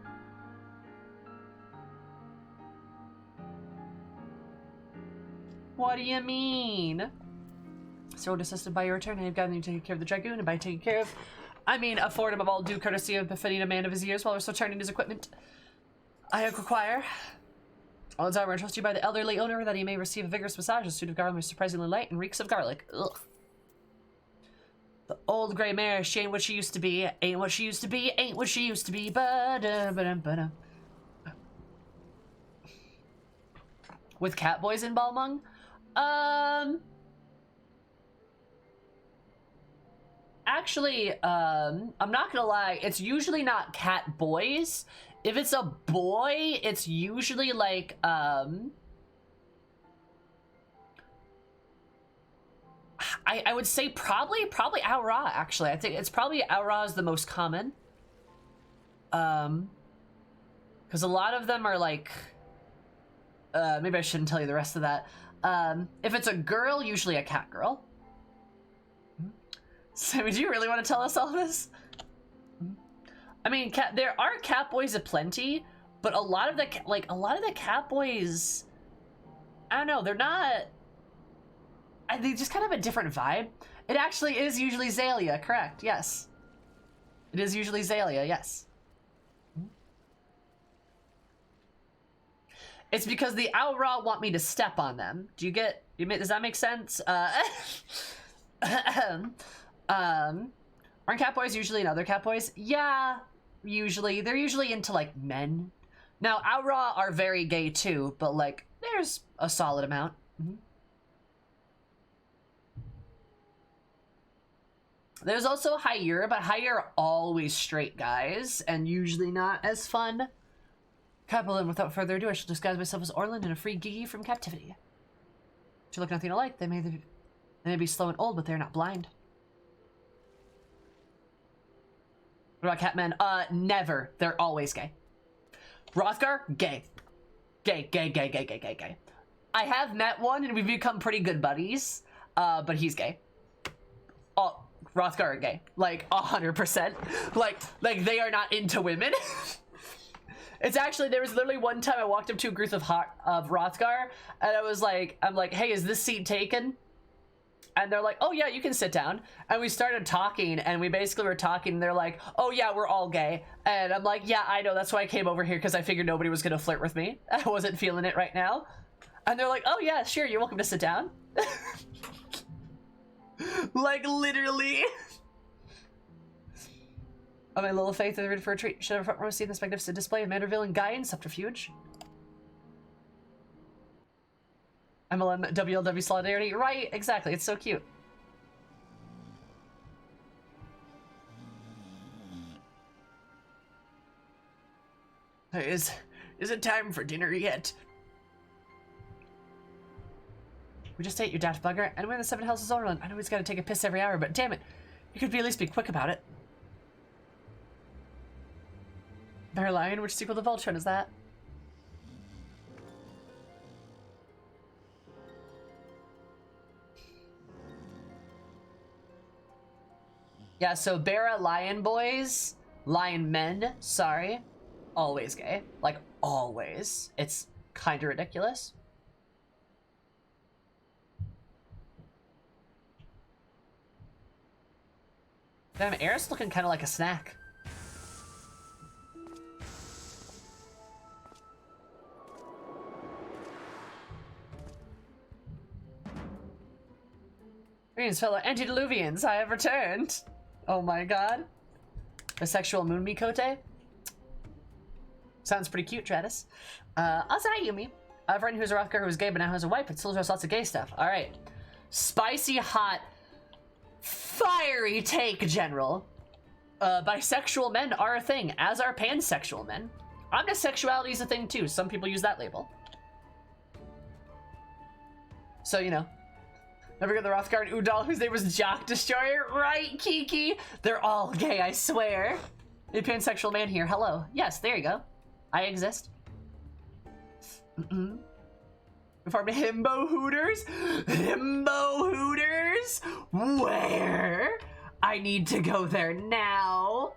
What do you mean? Sword assisted by your return, I have gotten you to take care of the dragoon, and by taking care of, I mean afford him of all due courtesy of befitting a man of his years while also turning his equipment. I require all his armor entrusted you by the elderly owner that he may receive a vigorous massage. A suit of garment is surprisingly light and reeks of garlic. Ugh. The old gray mare, she ain't what she used to be, ain't what she used to be, ain't what she used to be, ba-da-ba-da-ba-da. With cat boys in Balmung? Actually, I'm not gonna lie, it's usually not cat boys. If it's a boy, it's usually like, I would say probably Aura, actually. I think it's probably Aura is the most common. Because a lot of them are like, maybe I shouldn't tell you the rest of that. If it's a girl, usually a cat girl. So, do you really want to tell us all this? I mean, there are cat boys aplenty, but a lot of the cat boys, I don't know, they're not. They just kind of have a different vibe. It actually is usually Zalia, correct? Yes, it is usually Zalia. Yes. It's because the Aura want me to step on them. Do you get? Does that make sense? Aren't cat boys usually in other cat boys? Yeah, usually. They're usually into, like, men. Now, Aura are very gay, too, but, like, there's a solid amount. There's also Hyur, but Hyur are always straight guys, and usually not as fun. Captain, without further ado, I shall disguise myself as Orland and a free Gigi from captivity. To look nothing alike, they may be slow and old, but they're not blind. What about Catmen? Never. They're always gay. Rothgar? Gay. Gay, gay, gay, gay, gay, gay, gay. I have met one and we've become pretty good buddies, but he's gay. Oh, Rothgar are gay. Like, 100%. Like they are not into women. It's actually, there was literally one time I walked up to a group of Rothgar, and I'm like, hey, is this seat taken? And they're like, oh yeah, you can sit down. And we started talking, and we basically were talking, and they're like, oh yeah, we're all gay. And I'm like, yeah, I know, that's why I came over here, because I figured nobody was gonna flirt with me. I wasn't feeling it right now. And they're like, oh yeah, sure, you're welcome to sit down. Like, literally. Oh, my little faith, they're ready for a treat. Should have front row seen this magnificent display of Manderville and Guy and subterfuge. MLM WLW solidarity. Right, exactly. It's so cute. Is it time for dinner yet? We just ate, you daft bugger, and we're in the Seven Hells of Zorland. I know he's got to take a piss every hour, but damn it, you could at least be quick about it. Bear Lion, which sequel to Voltron is that? Yeah, so Bara Lion boys, Lion men, sorry, always gay. Like, always. It's kind of ridiculous. Damn, Air's looking kind of like a snack. Greetings, fellow antediluvians, I have returned. Oh my god. A sexual moon Mikote? Sounds pretty cute, Travis. Asai Yumi. I have a friend who's a Rothgar who's gay but now has a wife, but still does lots of gay stuff. Alright. Spicy, hot, fiery take, General. Bisexual men are a thing, as are pansexual men. Omnisexuality is a thing too. Some people use that label. So, you know. Never get the Rothgar and Udal, whose name was Jock Destroyer. Right, Kiki? They're all gay, I swear. A pansexual man here. Hello. Yes, there you go. I exist. We farmed Himbo Hooters? Himbo Hooters? Where? I need to go there now.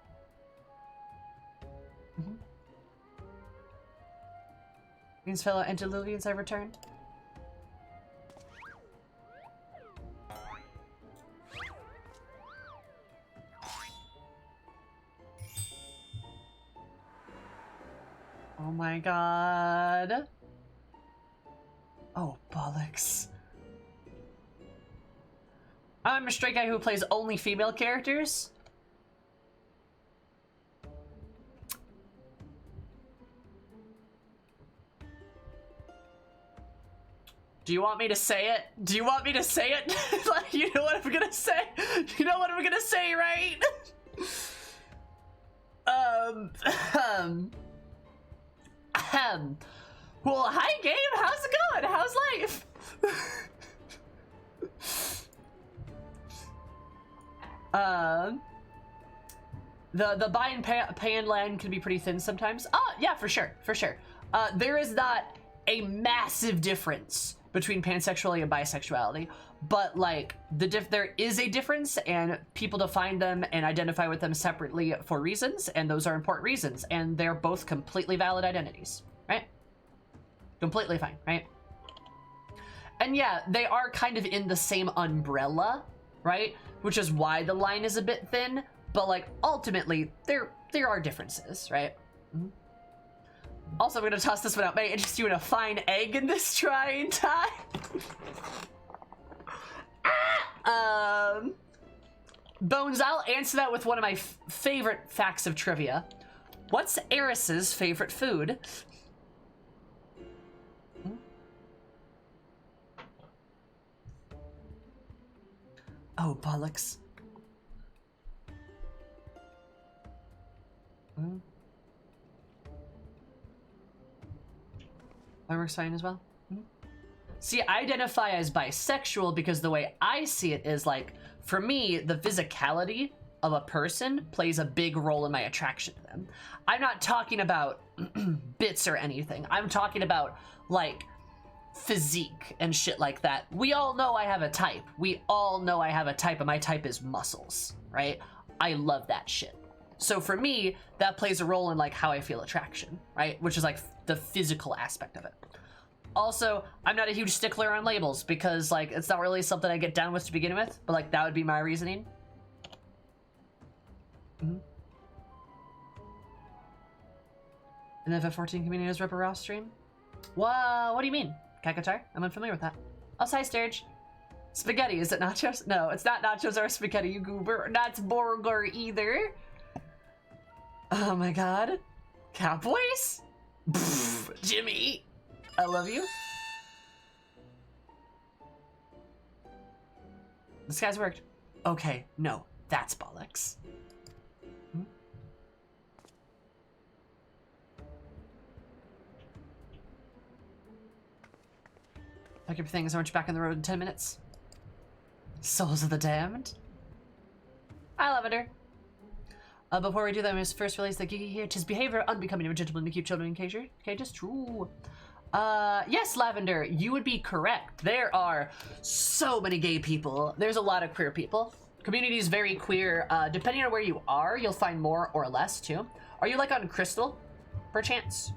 These fellow antediluvians have returned. Oh my god. Oh, bollocks. I'm a straight guy who plays only female characters. Do you want me to say it? Do you want me to say it? Like, you know what I'm gonna say? You know what I'm gonna say, right? Well, hi, Gabe. How's it going? How's life? The buy and pay and line can be pretty thin sometimes. Oh, yeah, for sure, for sure. There is not a massive difference between pansexuality and bisexuality, but like there is a difference, and people define them and identify with them separately for reasons, and those are important reasons, and they're both completely valid identities, right? Completely fine, right? And yeah, they are kind of in the same umbrella, right? Which is why the line is a bit thin, but like ultimately there are differences, right? Mm-hmm. Also, I'm gonna toss this one out. May I interest you in a fine egg in this trying time? Bones, I'll answer that with one of my favorite facts of trivia. What's Eris's favorite food? Oh, bollocks. That works fine as well. See, I identify as bisexual because the way I see it is like, for me, the physicality of a person plays a big role in my attraction to them. I'm not talking about bits or anything. I'm talking about like physique and shit like that. We all know I have a type. We all know I have a type, and my type is muscles, right? I love that shit. So for me, that plays a role in like how I feel attraction, right? Which is like the physical aspect of it. Also, I'm not a huge stickler on labels because like it's not really something I get down with to begin with, but like that would be my reasoning. An FF14 community has Ripper Ross stream? Wow, what do you mean? Cat guitar? I'm unfamiliar with that. Oh, hi, Sturge. Spaghetti, is it nachos? No, it's not nachos or spaghetti, you goober. Not burger either. Oh my god. Cowboys? Pfft, Jimmy, I love you. This guy's worked. Okay, no, that's bollocks. Pack up things, I want you back on the road in 10 minutes. Souls of the damned. Hi, Lavender. Before we do that, we must first release the Gigi here. 'Tis behavior unbecoming of a gentleman to keep children in cages. True. Yes, Lavender, you would be correct. There are so many gay people. There's a lot of queer people. Community is very queer. Depending on where you are, you'll find more or less too. Are you like on Crystal, perchance?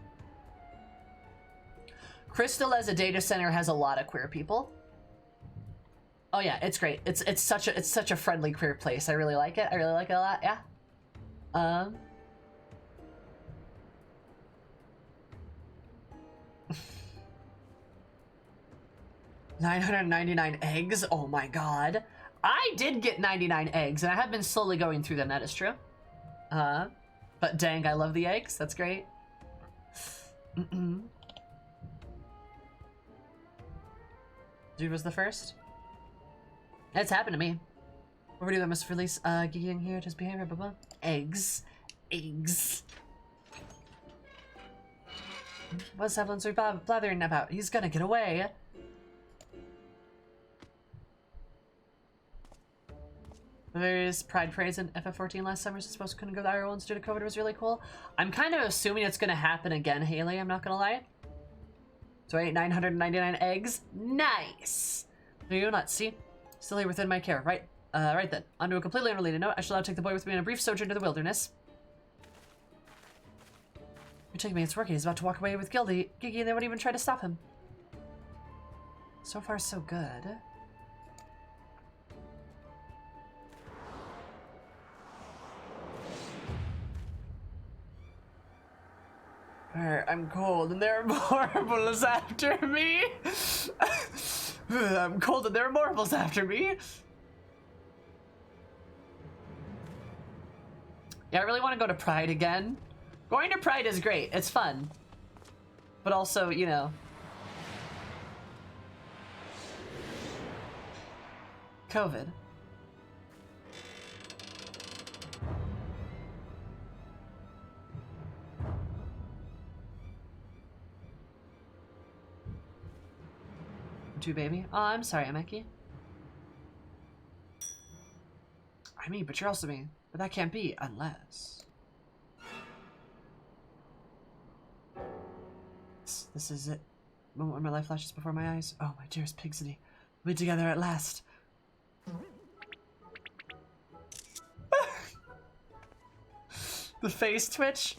Crystal as a data center has a lot of queer people. Oh yeah, it's great. It's such a friendly queer place. I really like it. I really like it a lot. Yeah. 999 eggs? Oh my god. I did get 99 eggs, and I have been slowly going through them, that is true. But dang, I love the eggs. That's great. Dude was the first? That's happened to me. Overdue that must release Gigi here, just behavior, blah blah. Eggs. Eggs. What's Evelyn's blathering about? He's gonna get away. The various Pride parades in FF14 last summer supposed to couldn't go to our ones due to COVID was really cool. I'm kind of assuming it's gonna happen again, Haley, I'm not gonna lie. So I ate 999 eggs. Nice! Do you not see? Still here within my care, right? Right then. On to a completely unrelated note, I shall now take the boy with me on a brief sojourn to the wilderness. You're taking me, it's working. He's about to walk away with Gigi and they won't even try to stop him. So far, so good. I'm cold and there are marbles after me. I'm cold and there are marbles after me. Yeah, I really want to go to Pride again. Going to Pride is great. It's fun. But also, you know. COVID. Too, baby. Oh, I'm sorry, Ameki. I mean, but you're also me. But that can't be unless. This is it. moment when my life flashes before my eyes. Oh, my dearest Pigsity. We'll be together at last. The face twitch.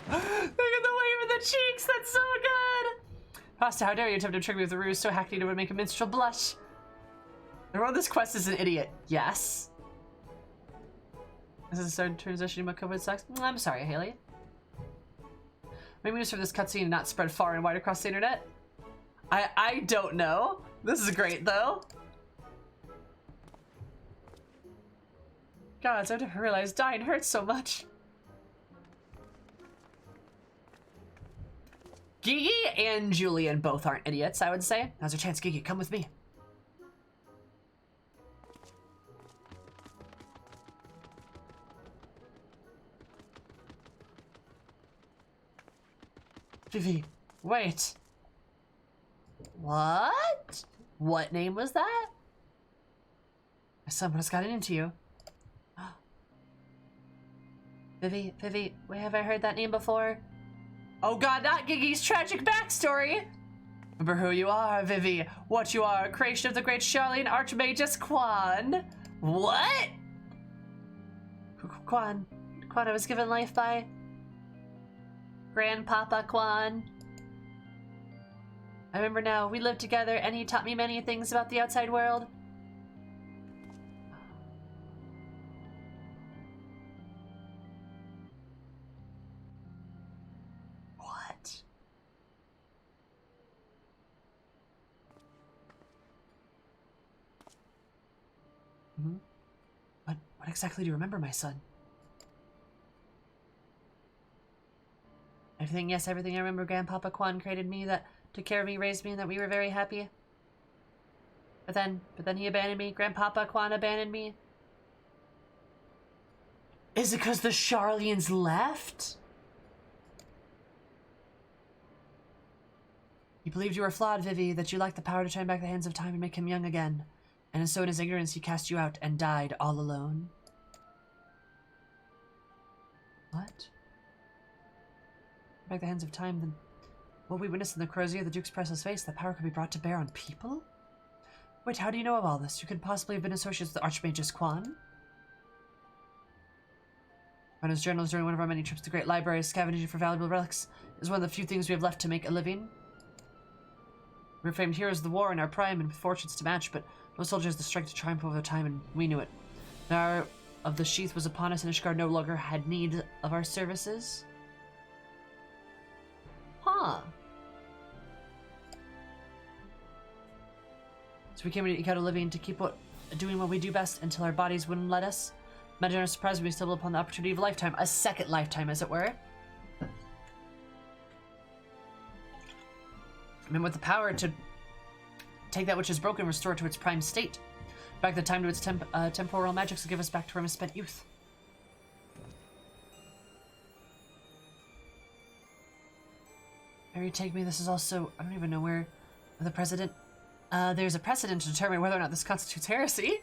Look at the wave of the cheeks, that's so good! Pasta, how dare you attempt to trick me with a ruse so hackneyed it would make a minstrel blush? The road this quest is an idiot. Yes. This is a sudden transition to my COVID sucks. I'm sorry, Haley. Maybe news from this cutscene and not spread far and wide across the internet? I don't know. This is great though. God, I never realized dying hurts so much. Gigi and Julian both aren't idiots, I would say. Now's your chance, Gigi. Come with me. Vivi, wait. What? What name was that? Someone has gotten into you. Vivi, wait, have I heard that name before? Oh god, not Gigi's tragic backstory! Remember who you are, Vivi. What you are, a creation of the great Charlene Archmagus Quan. What? Quan, I was given life by Grandpapa Quan. I remember now, we lived together and he taught me many things about the outside world. What? What exactly do you remember, my son? Everything, yes, everything. I remember Grandpapa Quan created me, that took care of me, raised me, and that we were very happy. But then he abandoned me. Grandpapa Quan abandoned me. Is it because the Charlians left? He believed you were flawed, Vivi, that you lacked the power to turn back the hands of time and make him young again. And so in his ignorance he cast you out and died all alone. What? Back the hands of time, then what we witnessed in the corrosio of the Duke's priceless face, that power could be brought to bear on people? Wait, how do you know of all this? You could possibly have been associated with the Archmagus Quan? On his journals during one of our many trips to the Great Library, scavenging for valuable relics is one of the few things we have left to make a living. We were famed heroes of the war in our prime and with fortunes to match, but no soldier has the strength to triumph over time, and we knew it. The hour of the sheath was upon us, and Ishgard no longer had need of our services. Huh. So we came to eke out a living to keep doing what we do best until our bodies wouldn't let us. Imagine our surprise when we stumbled upon the opportunity of a lifetime. A second lifetime, as it were. And with the power to take that which is broken and restore it to its prime state. Back the time to its temporal magics to give us back to our misspent youth. Where you take me, this is also, I don't even know where the president. There's a precedent to determine whether or not this constitutes heresy.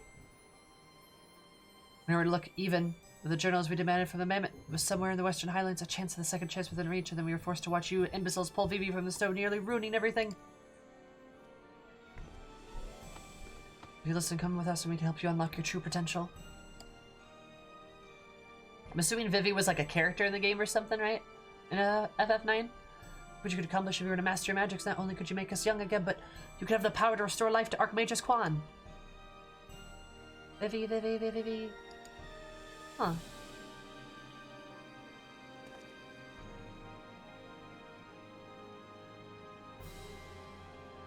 In order to look even with the journals we demanded from the mammoth, it was somewhere in the Western Highlands, a chance of the second chance within reach, and then we were forced to watch you imbeciles pull Vivi from the stove, nearly ruining everything. If you listen, come with us and we can help you unlock your true potential. I'm assuming Vivi was like a character in the game or something, right? In FF9? What you could accomplish if you were to master your magics, not only could you make us young again, but you could have the power to restore life to Archmagus Quan. Vivi. Huh.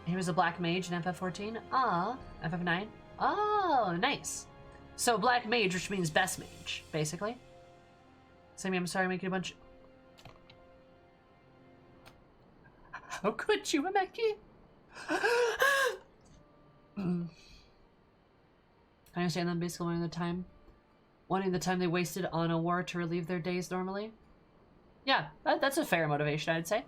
He was a black mage in FF14. Ah, FF9. Oh, nice. So black mage, which means best mage, basically. Sammy, I'm sorry, making a bunch. How could you, Ameki? I understand them basically wanting the time they wasted on a war to relieve their days normally. Yeah, that's a fair motivation, I'd say.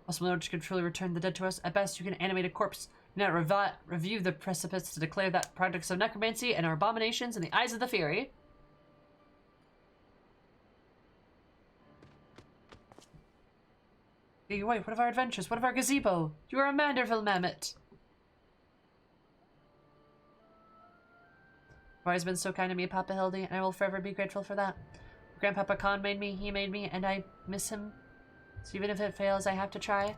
Also, in order to truly return the dead to us, at best you can animate a corpse. You now review the precipice to declare that products of necromancy and our abominations in the eyes of the Fury. Hey, wait, what of our adventures? What of our gazebo? You are a Manderville mammoth. You've always been so kind to me, Papa Hildy, and I will forever be grateful for that. Grandpapa Khan made me, he made me, and I miss him. So even if it fails, I have to try.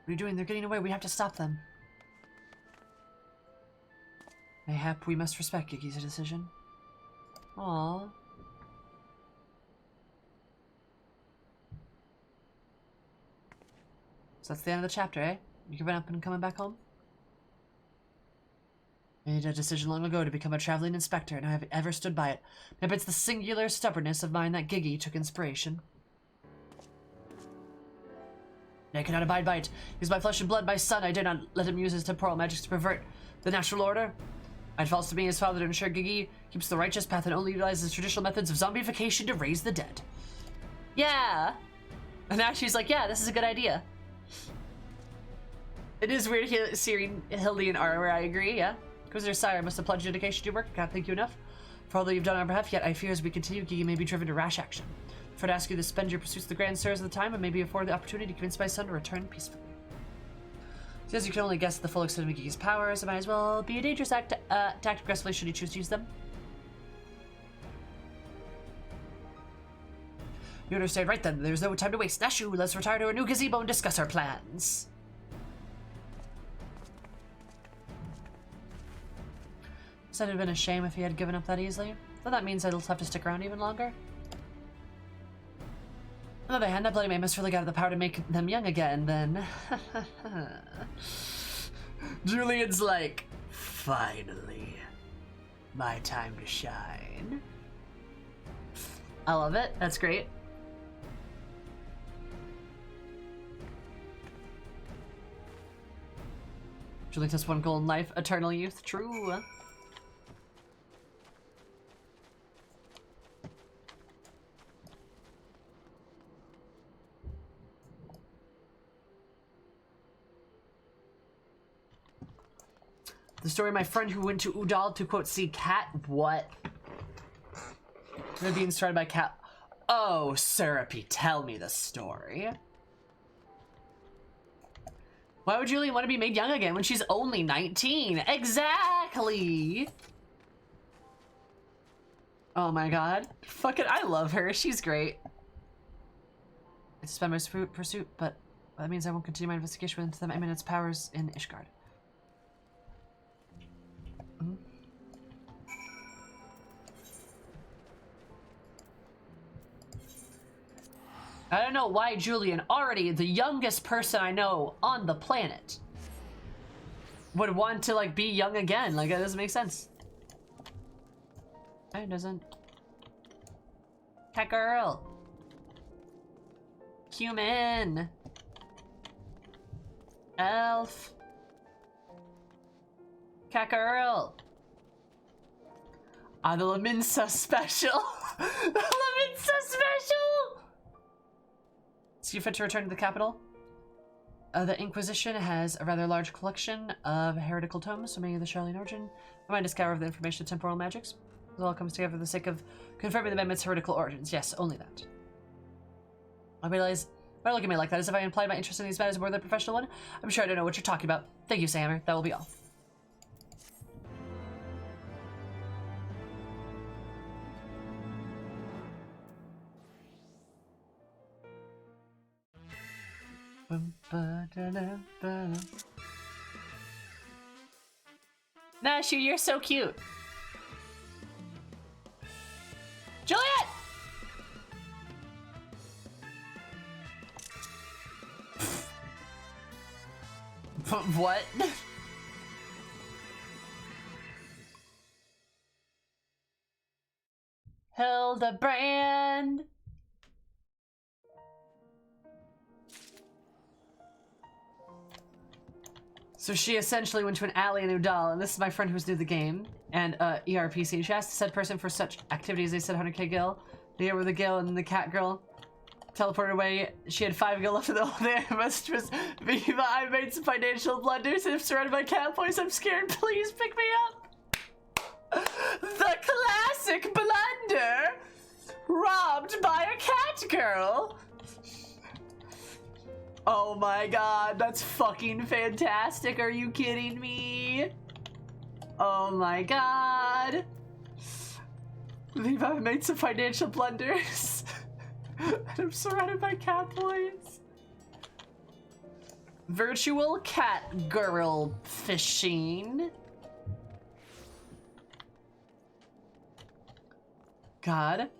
What are you doing? They're getting away. We have to stop them. Mayhap we must respect Gigi's decision. Aww. So that's the end of the chapter, eh? You giving up and coming back home? I made a decision long ago to become a traveling inspector, and I have ever stood by it. Maybe it's the singular stubbornness of mine that Gigi took inspiration. I cannot abide by it. He's my flesh and blood, my son. I dare not let him use his temporal magics to pervert the natural order. It falls to me, his father, to ensure Gigi keeps the righteous path and only utilizes traditional methods of zombification to raise the dead. Yeah. And now she's like, yeah, this is a good idea. It is weird hearing Hildy and Ara where I agree, yeah. Because their sire must have pledged dedication to your work. Can't thank you enough for all that you've done on our behalf, yet I fear as we continue, Gigi may be driven to rash action. For to ask you to spend your pursuits of the grand sirs of the time and maybe afford the opportunity to convince my son to return peacefully. Since you can only guess the full extent of Gigi's powers, it might as well be a dangerous act to act aggressively should he choose to use them. You understand, right then? There's no time to waste. Nashu, let's retire to our new gazebo and discuss our plans. This would have been a shame if he had given up that easily. Though that means I'll have to stick around even longer. On the other hand, that bloody mammoth's really got the power to make them young again, then... Julian's like, finally, my time to shine. I love it. That's great. Julian has one goal in life, eternal youth. True. The story of my friend who went to Udall to, quote, see Cat. What? They're being started by Cat. Oh, Syrupy, tell me the story. Why would Julie want to be made young again when she's only 19? Exactly! Oh my god. Fuck it, I love her. She's great. I suspend my pursuit, but that means I won't continue my investigation into the Eminence powers in Ishgard. I don't know why Julian, already the youngest person I know on the planet, would want to like be young again. Like, that doesn't make sense. It doesn't. Cat girl. Human. Elf. Cat girl. Ah, the Laminsa special. The Laminsa special. See fit to return to the capital? The Inquisition has a rather large collection of heretical tomes, so many of the Charlene origin. I might discover the information of temporal magics. It all comes together for the sake of confirming the amendment's heretical origins. Yes, only that. I realize, why look at me like that, as if I implied my interest in these matters more than a professional one? I'm sure I don't know what you're talking about. Thank you, Sammer. That will be all. Nashu, you're so cute. Juliet! What? Hildibrand. So she essentially went to an alley in Udall, and this is my friend who's new to the game, and ERPC. She asked said person for such activities. They said 100k gil. They gave her the gil, and the cat girl teleported away. She had 5 gil left of the whole day. Must was Viva. I made some financial blunders, and if surrounded by cat boys, I'm scared. Please pick me up. The classic blunder, robbed by a cat girl. Oh my god, that's fucking fantastic. Are you kidding me? Oh my god. I've made some financial blunders. And I'm surrounded by cat boys. Virtual cat girl fishing. God.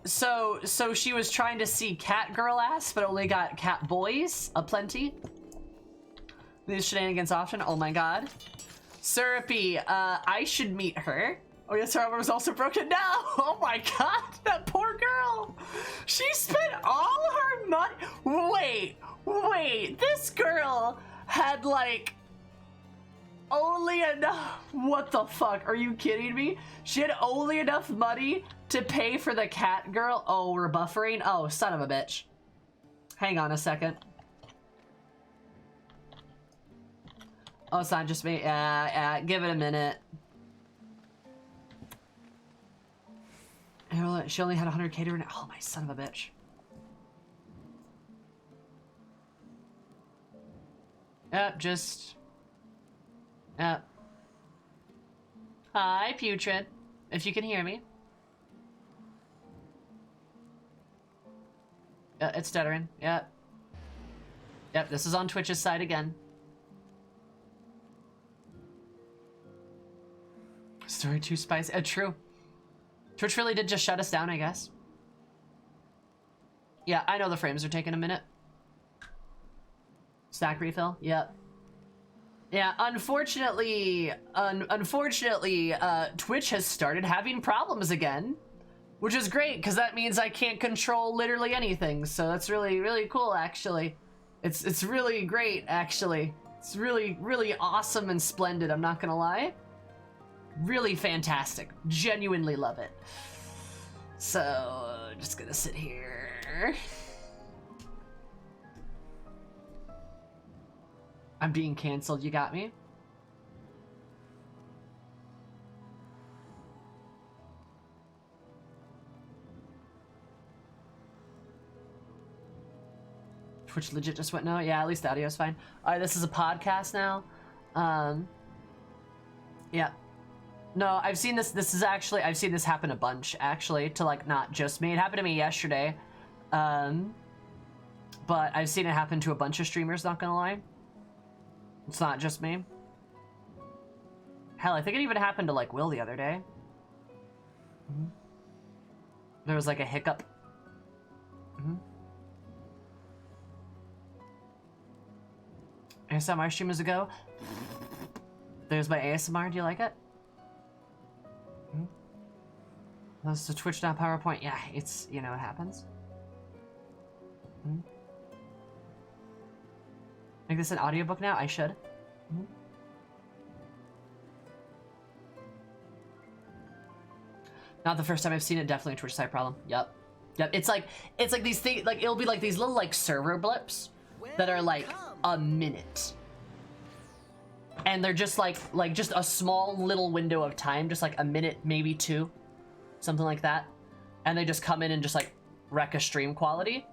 So she was trying to see cat girl ass, but only got cat boys aplenty. These shenanigans often. Oh my god. Syrupy, I should meet her. Oh yes, her armor was also broken now. Oh my god, that poor girl. She spent all her money. Wait, this girl had like only enough. What the fuck? Are you kidding me? She had only enough money to pay for the cat girl. Oh, we're buffering. Oh, son of a bitch. Hang on a second. Oh, it's not just me. Give it a minute. She only had 100k to her. Oh, my son of a bitch. Yep, just... Yep. Hi, Putrid. If you can hear me. Yeah, it's stuttering. Yep. Yep, this is on Twitch's side again. Story too spicy. True. Twitch really did just shut us down, I guess. Yeah, I know the frames are taking a minute. Stack refill? Yep. Yeah, unfortunately, Twitch has started having problems again. Which is great, because that means I can't control literally anything. So that's really, really cool, actually. It's really great, actually. It's really, really awesome and splendid, I'm not gonna lie. Really fantastic. Genuinely love it. So, just gonna sit here. I'm being canceled, you got me? Twitch legit just went no? Yeah, at least the audio's fine. Alright, this is a podcast now. Yeah. No, I've seen this. I've seen this happen a bunch, actually, to, like, not just me. It happened to me yesterday. But I've seen it happen to a bunch of streamers, not gonna lie. It's not just me. Hell, I think it even happened to, like, Will the other day. There was, like, a hiccup. ASMR streamers ago. There's my ASMR. Do you like it? That's the Twitch, not PowerPoint. Yeah, it's, you know, it happens. Make this an audiobook now? I should. Not the first time I've seen it. Definitely a Twitch side problem. Yep. It's like these things. Like, it'll be like these little, like, server blips that are like a minute, and they're just like just a small little window of time, just like a minute, maybe two, something like that, and they just come in and just like wreck a stream quality.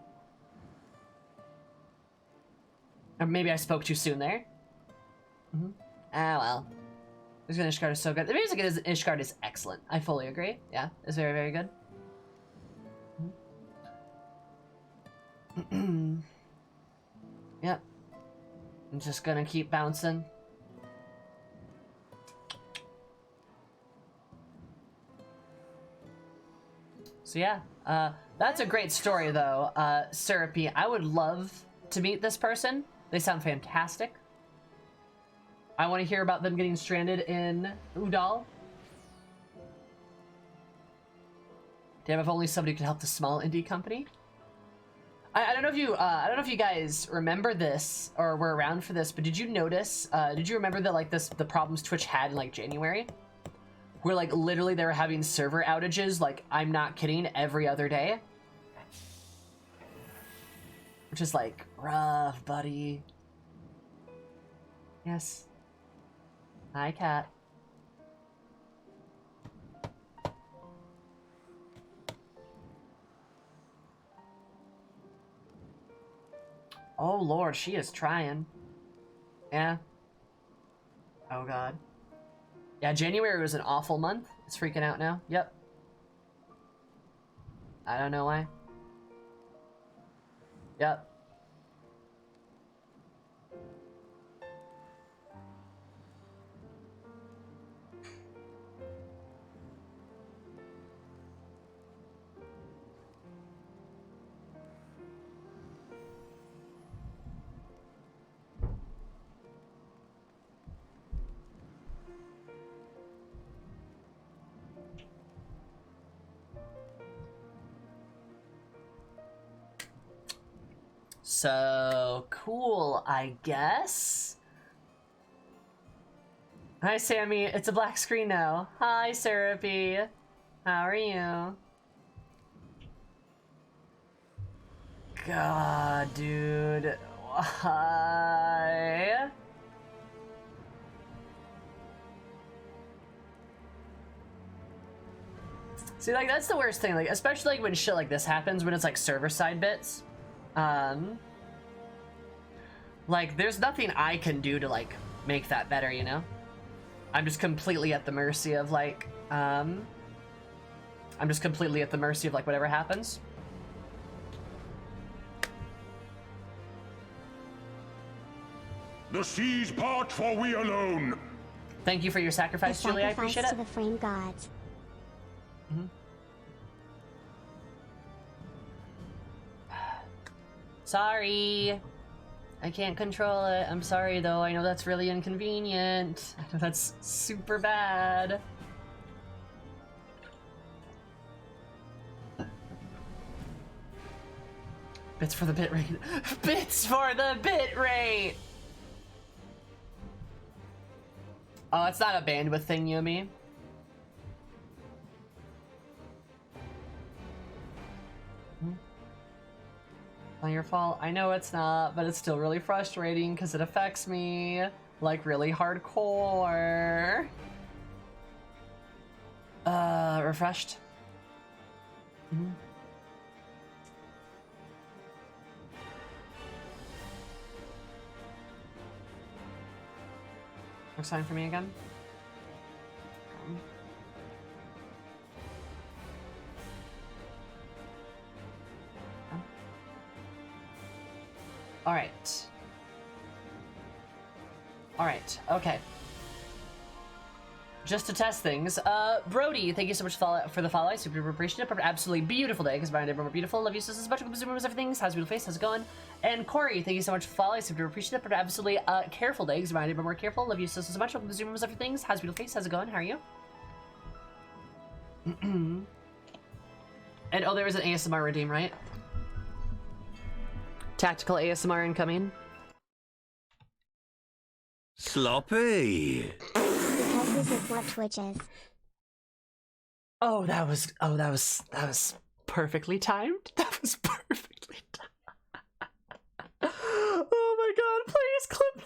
Or maybe I spoke too soon there. Ah, well. The music in Ishgard is so good. The music in Ishgard is excellent. I fully agree. Yeah, it's very, very good. Yep. I'm just gonna keep bouncing. So yeah, that's a great story though, Syrupy. I would love to meet this person. They sound fantastic. I want to hear about them getting stranded in Udall. Damn, if only somebody could help the small indie company. I don't know if you guys remember this or were around for this, but did you notice? Did you remember that like the problems Twitch had in like January, where like literally they were having server outages? Like I'm not kidding, every other day, which is like rough, buddy. Yes. Hi, cat. Oh lord, she is trying. Yeah. Oh god. Yeah, January was an awful month. It's freaking out now. Yep. I don't know why. Yep. So cool, I guess. Hi, Sammy. It's a black screen now. Hi, Syrupy. How are you? God, dude. Why? See, like, that's the worst thing. Like, especially like when shit like this happens, when it's like server side bits. Like, there's nothing I can do to, like, make that better, you know? I'm just completely at the mercy of, like, I'm just completely at the mercy of, like, whatever happens. The seas part, for we alone. Thank you for your sacrifice, Julie. I appreciate it. To the flame gods. Mm-hmm. Sorry. I can't control it. I'm sorry, though. I know that's really inconvenient. I know that's super bad. Bits for the bit rate. Bits for the bit rate! Oh, it's not a bandwidth thing, Yumi. Not your fault. I know it's not, but it's still really frustrating because it affects me like really hardcore. Refreshed. Mm-hmm. Looks fine for me again. Alright. Alright, okay. Just to test things, Brody, thank you so much for the follow. I super appreciate it. Absolutely beautiful day, because my everyone beautiful. Love you so much. Zoomers, everything. How's your face? How's it going? And Corey, thank you so much for the follow. I super appreciate it. Absolutely careful day, because my everyone more careful. Love you so much. Zoomers, everything. How's your face? How's it going? How are you? And oh, there was an ASMR redeem, right? Tactical ASMR incoming. Sloppy. Because this is what Twitch is. Oh, that was perfectly timed. That was perfectly timed. Oh my god, please clip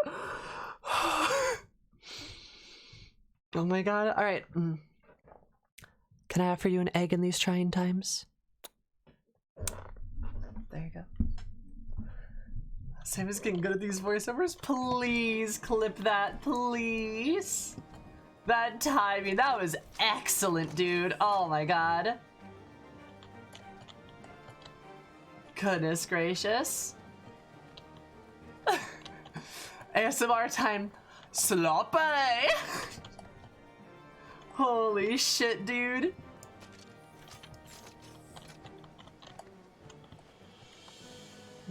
that. Oh my god. All right. Can I offer you an egg in these trying times? There you go. Sam is getting good at these voiceovers. Please clip that, please. That timing, that was excellent, dude. Oh my god. Goodness gracious. ASMR time. Sloppy. Holy shit, dude.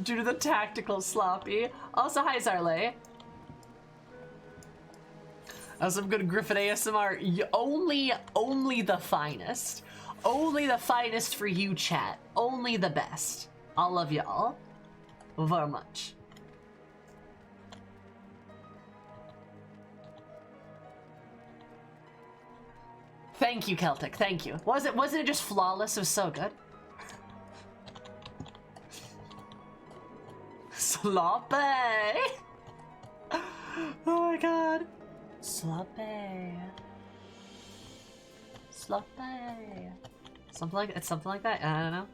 Due to the tactical sloppy. Also, hi Zarley. That was some good Griffin ASMR. Only the finest. Only the finest for you, chat. Only the best. I love you all very much. Thank you, Celtic. Thank you. Wasn't it just flawless? It was so good. Sloppy. Oh my god. Sloppy. Sloppy. Something like that. I don't know.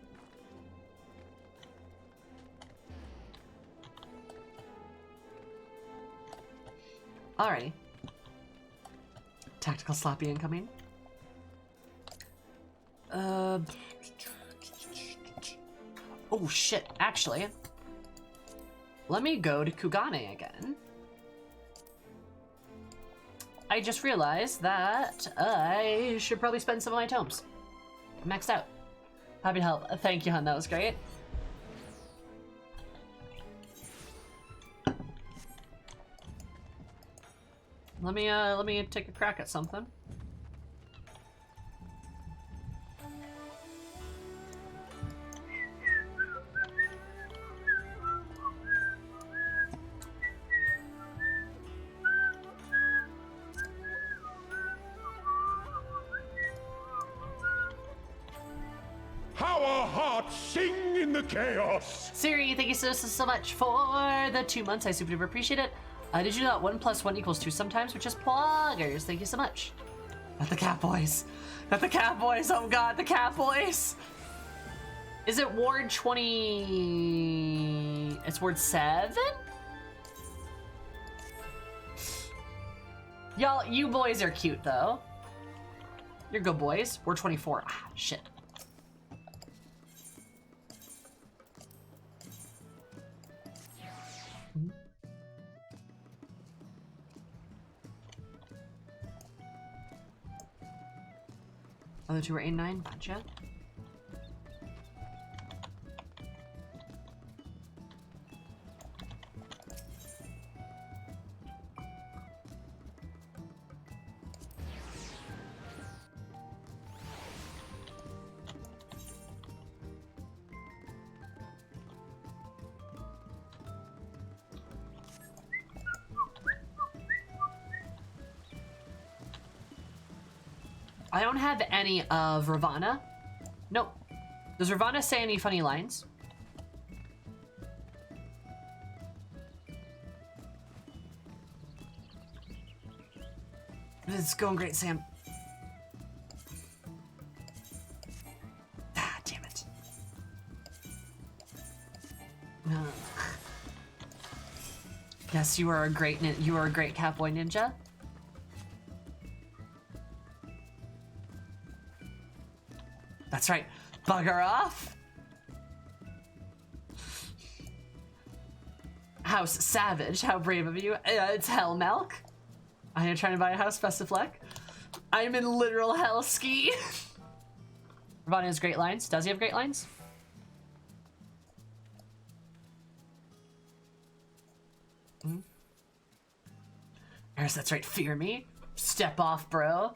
Alrighty. Tactical sloppy incoming. Oh shit, actually. Let me go to Kugane again. I just realized that I should probably spend some of my tomes. Maxed out. Happy to help. Thank you, hun, that was great. Let me take a crack at something. How our hearts sing in the chaos! Siri, thank you so much for the 2 months. I super duper appreciate it. Did you know that 1 + 1 = 2 sometimes? Which is poggers. Thank you so much. Not the cat boys. Not the cat boys. Oh god, the cat boys. Is it Ward 20? It's Ward 7? Y'all, you boys are cute though. You're good boys. Ward 24. Ah, shit. Other two were 8 and 9. Gotcha. I don't have any of Ravana. Nope. Does Ravana say any funny lines? It's going great, Sam. Ah, damn it. Yes, you are a great Catboy ninja. That's right. Bugger off. House Savage, how brave of you. It's Hell Milk. I am trying to buy a house, best of luck. I am in literal hell ski. Ravana has great lines. Does he have great lines? Eris, that's right. Fear me. Step off, bro.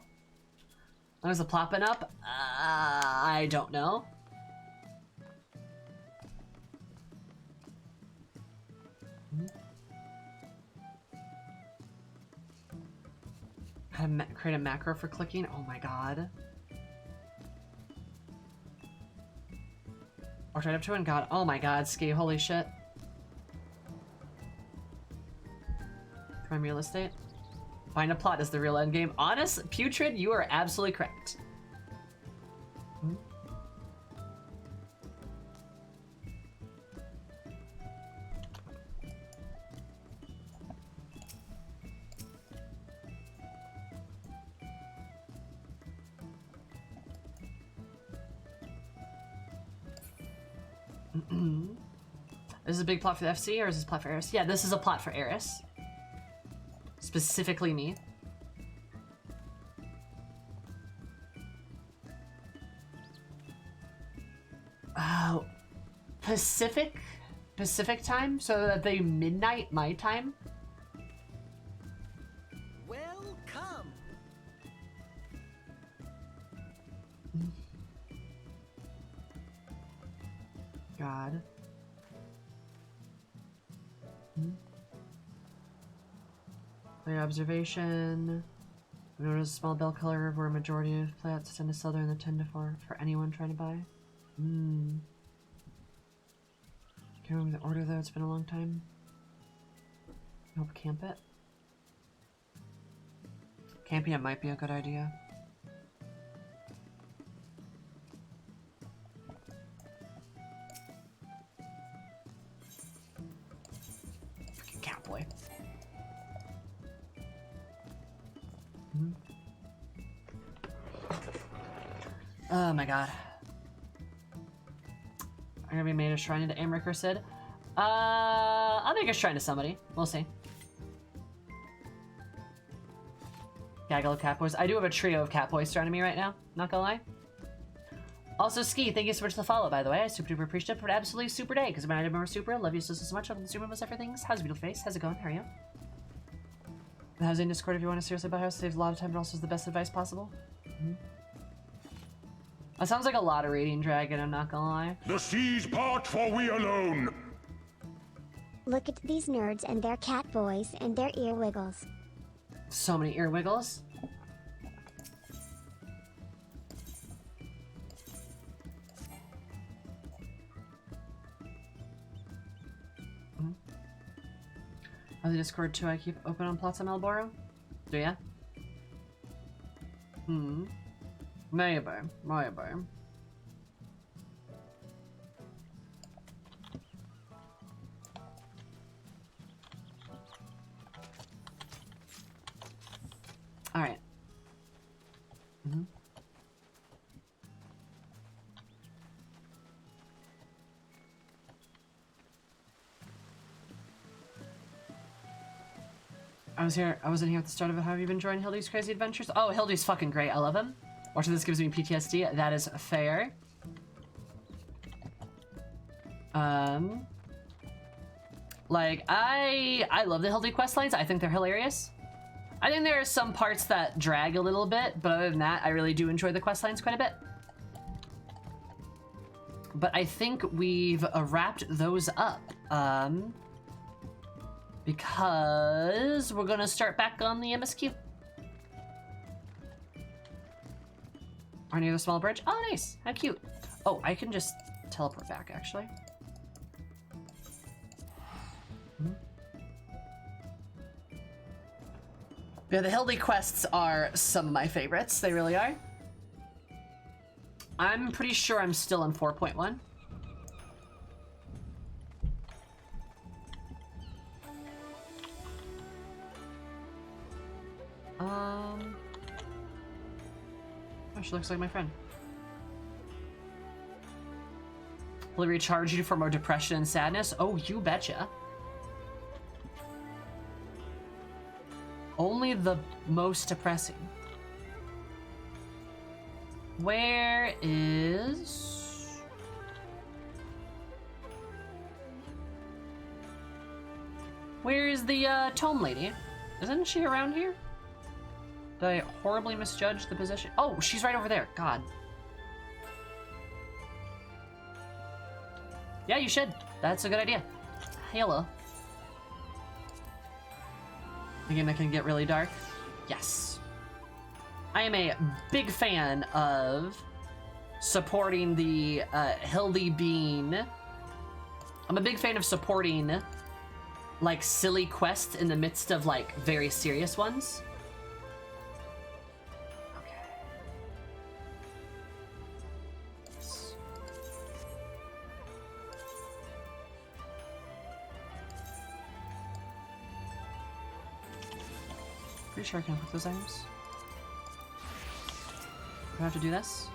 There's a plopping up. I don't know. How to create a macro for clicking? Oh my god. Or right up to it and god. Oh my god, Ski. Holy shit. Prime real estate. Find a plot is the real end game. Honest, Putrid, you are absolutely correct. Is this a big plot for the FC or is this a plot for Eris? Yeah, this is a plot for Eris. Specifically me. Oh, Pacific time, so that they midnight my time. Welcome. god. Clear observation. We notice a small bell color where a majority of plants tend to sell there in the 10 to 4 for anyone trying to buy. Can't remember the order though, it's been a long time. Hope camp it. Camping it might be a good idea. Freaking cowboy. Oh my god. I'm gonna be made a shrine into Amric or Sid. I'll make a shrine to somebody. We'll see. Gaggle of catboys. I do have a trio of catboys surrounding me right now. Not gonna lie. Also, Ski, thank you so much for the follow, by the way. I super duper appreciate it for an absolutely super day. Because when I remember super, love you so much. Welcome to Super Most Everything. How's your beautiful face? How's it going? How are you? The housing Discord if you want to seriously buy a house. Saves a lot of time, but also is the best advice possible. That sounds like a lot of raiding dragon, I'm not gonna lie. The seas part, for we alone. Look at these nerds and their cat boys and their ear wiggles. So many ear wiggles. Oh, the Discord too, I keep open on plots on Malboro? Do ya? Maybe. Alright. I wasn't here at the start of it. How have you been enjoying Hildy's crazy adventures? Oh, Hildy's fucking great. I love him. Watching this gives me PTSD. That is fair. Like, I love the Hildy questlines. I think they're hilarious. I think there are some parts that drag a little bit, but other than that, I really do enjoy the questlines quite a bit. But I think we've wrapped those up. Because we're gonna start back on the MSQ. Are near the small bridge? Oh, nice. How cute. Oh, I can just teleport back, actually. Yeah, the Hildy quests are some of my favorites. They really are. I'm pretty sure I'm still in 4.1. Oh, she looks like my friend. Will it recharge you for more depression and sadness? Oh, you betcha. Only the most depressing. Where's the tome lady? Isn't she around here? Did I horribly misjudge the position? Oh, she's right over there. God. Yeah, you should. That's a good idea. Hello. A game that can get really dark? Yes. I am a big fan of supporting the Hildy Bean. I'm a big fan of supporting like silly quests in the midst of like very serious ones. Pretty sure I can equip those items. Do I have to do this?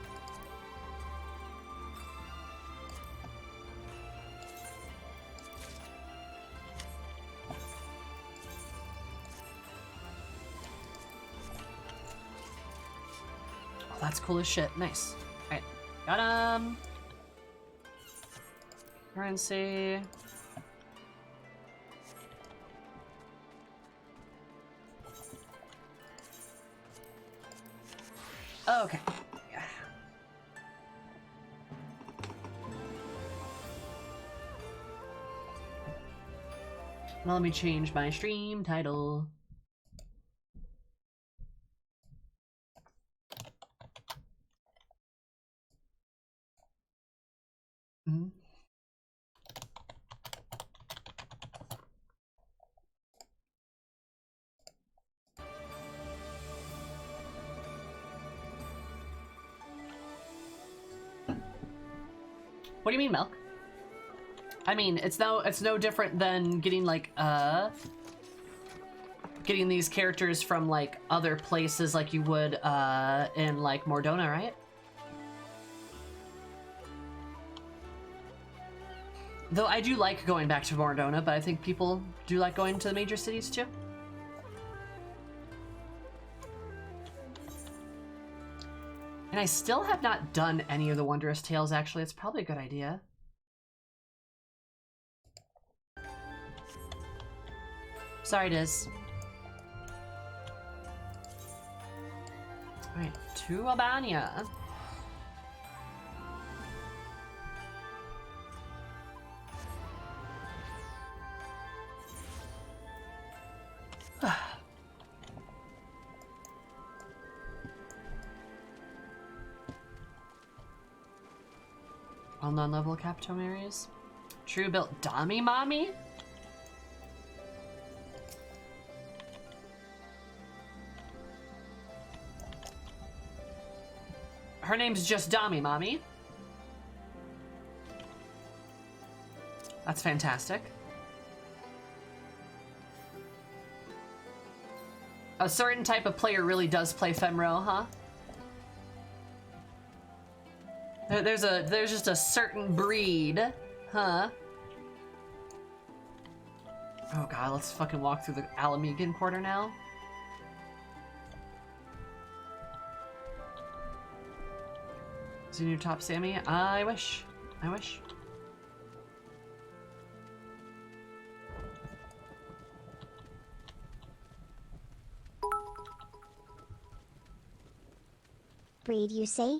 Oh, that's cool as shit. Nice. Alright. Got him! Currency. Okay. Yeah. Now let me change my stream title. Mm-hmm. What do you mean, Milk? I mean, it's no different than getting like getting these characters from like other places like you would in like Mordona, right? Though I do like going back to Mordona, but I think people do like going to the major cities too. And I still have not done any of the Wondrous Tales, actually. It's probably a good idea. Sorry, Diz. Alright, to Albania. All non-level Capitone areas. True built Dami Mommy? Her name's just Dami Mommy. That's fantastic. A certain type of player really does play Femro, huh? There's just a certain breed, huh? Oh god, let's fucking walk through the Alamegan quarter now. Is he new top Sammy? I wish. I wish. Breed, you say?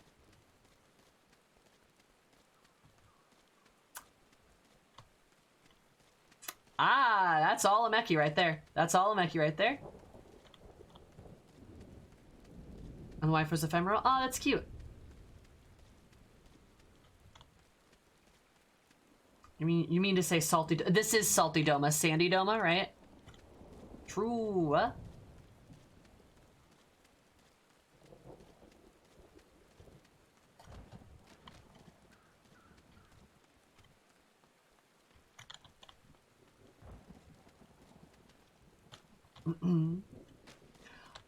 Ah, that's all a Meki right there. That's all a Meki right there. And the wife was ephemeral. Oh, that's cute. You mean to say salty? This is salty Doma, sandy Doma, right? True.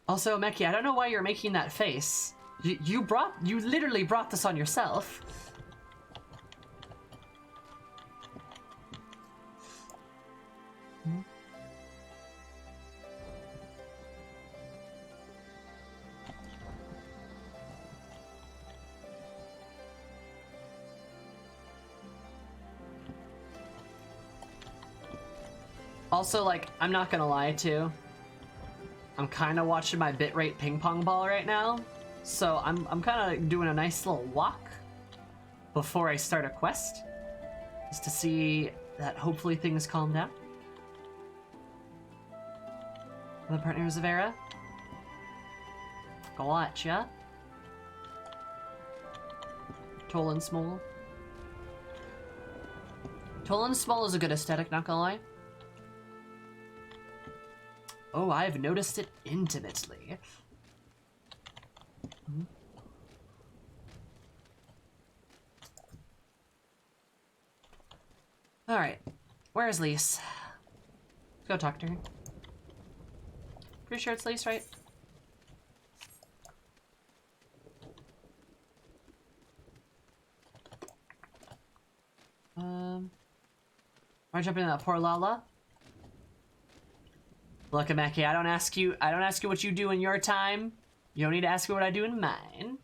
Also, Meki, I don't know why you're making that face. You literally brought this on yourself. Also, like, I'm not gonna lie too. I'm kind of watching my bitrate ping pong ball right now, so I'm kind of doing a nice little walk before I start a quest, just to see that hopefully things calm down. The partners of Era. Gotcha. Tolan Small. Tolan Small is a good aesthetic, not gonna lie. Oh, I've noticed it intimately. Alright. Where's Lise? Let's go talk to her. Pretty sure it's Lise, right? Am I jumping in that poor Lala? Look, Ameki, I don't ask you what you do in your time. You don't need to ask me what I do in mine.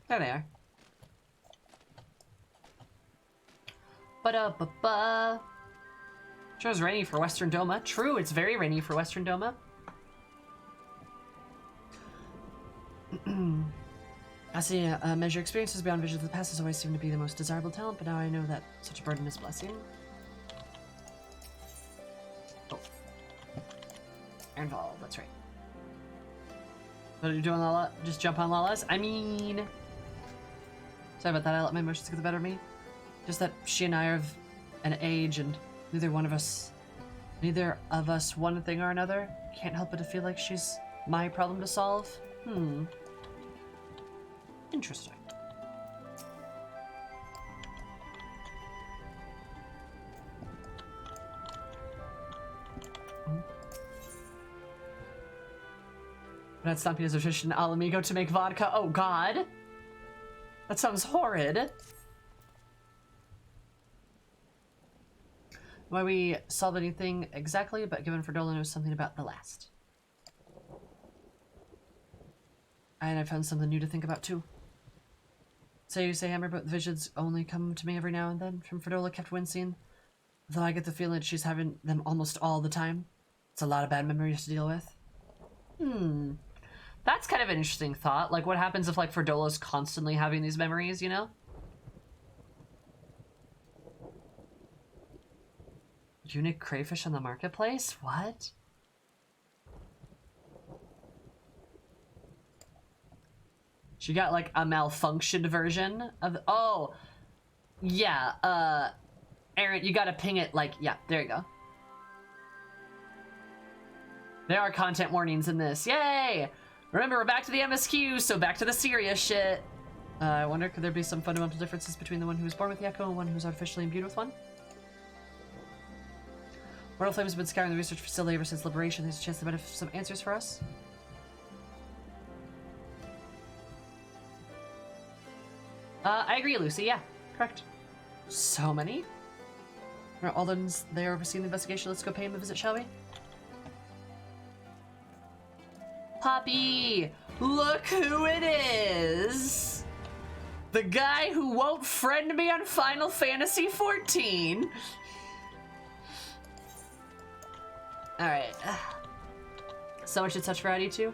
There they are. Ba-da-ba-ba. Sure, it's rainy for Western Doma. True, it's very rainy for Western Doma. As a measure experiences beyond visions of the past has always seemed to be the most desirable talent, but now I know that such a burden is a blessing. Oh. Ironfall, that's right. What are you doing, Lala? Just jump on Lala's? I mean... Sorry about that, I let my emotions get the better of me. Just that she and I are of an age, and neither of us one thing or another. Can't help but to feel like she's my problem to solve. Interesting. That's stopping his nutrition Alamigo to make vodka. Oh god. That sounds horrid. Why we solved anything exactly, but given Ferdola knows something about the last. And I found something new to think about too. So you say, Hammer, but the visions only come to me every now and then. From Ferdola kept wincing, though I get the feeling she's having them almost all the time. It's a lot of bad memories to deal with. That's kind of an interesting thought. Like, what happens if, like, Ferdola's constantly having these memories, you know? Unique crayfish on the marketplace? What? She got, like, a malfunctioned version of... Oh! Yeah, Aaron, you gotta ping it, like... Yeah, there you go. There are content warnings in this. Yay! Remember, we're back to the MSQ, so back to the serious shit. I wonder, could there be some fundamental differences between the one who was born with the Echo and one who's artificially imbued with one? Mortal Flames have been scouring the research facility ever since Liberation. There's a chance they might have some answers for us. I agree, Lucy. Yeah, correct. So many? Are Alden's there overseeing the investigation? Let's go pay him a visit, shall we? Poppy! Look who it is! The guy who won't friend me on Final Fantasy XIV. Alright. So much to such variety too.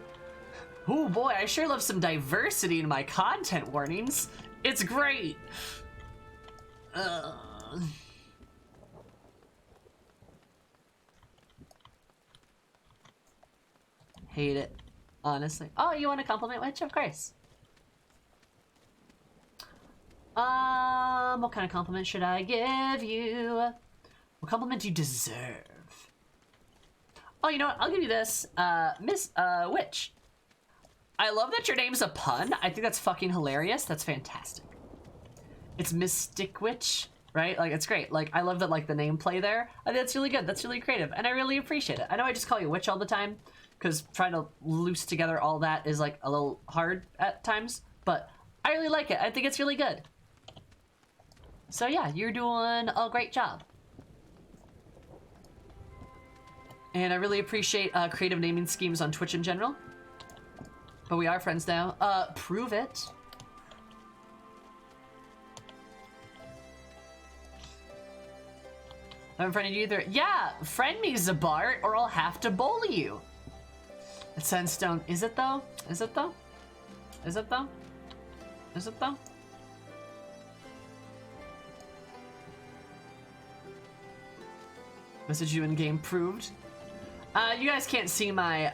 Oh boy, I sure love some diversity in my content warnings. It's great! Hate it. Honestly. Oh, you want to compliment Witch? Of course. What kind of compliment should I give you? What compliment do you deserve? Oh, you know what? I'll give you this. Miss, Witch. I love that your name's a pun. I think that's fucking hilarious. That's fantastic. It's Mystic Witch, right? Like, it's great. Like, I love that, like, the name play there. I think that's really good. That's really creative. And I really appreciate it. I know I just call you Witch all the time, because trying to loose together all that is, like, a little hard at times. But I really like it. I think it's really good. So, yeah, you're doing a great job. And I really appreciate creative naming schemes on Twitch in general. But we are friends now. Prove it. I haven't friended you either. Yeah, friend me, Zabart, or I'll have to bully you. It's Sandstone. Is it though? Is it though? Is it though? Is it though? Message you in game proved. You guys can't see my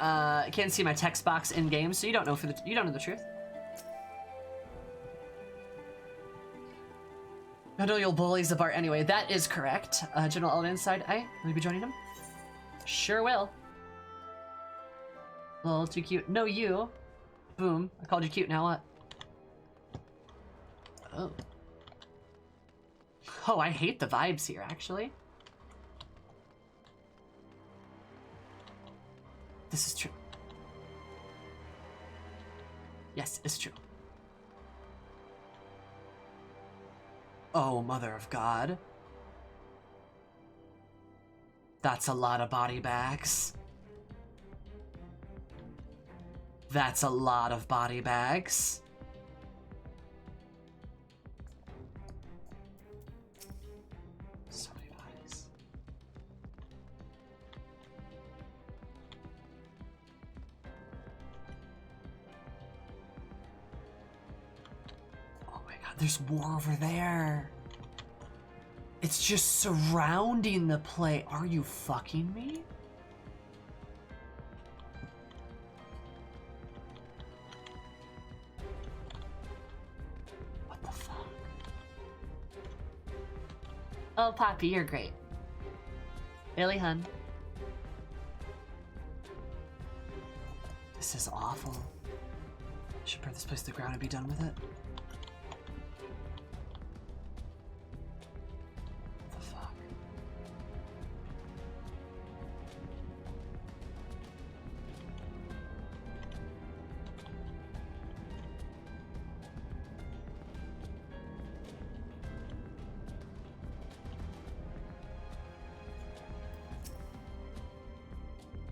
text box in game, so you don't know the truth. I know you'll bully Zabart anyway. That is correct. General Alden inside. Will you be joining him? Sure will. A little too cute. No, you. Boom. I called you cute. Now what? Oh. Oh, I hate the vibes here, actually. This is true. Yes, it's true. Oh, Mother of God. That's a lot of body bags. That's a lot of body bags. So many bodies. There's more over there. It's just surrounding the play. Are you fucking me? What the fuck? Oh, Poppy, you're great. Really, hun? This is awful. I should burn this place to the ground and be done with it. What the fuck?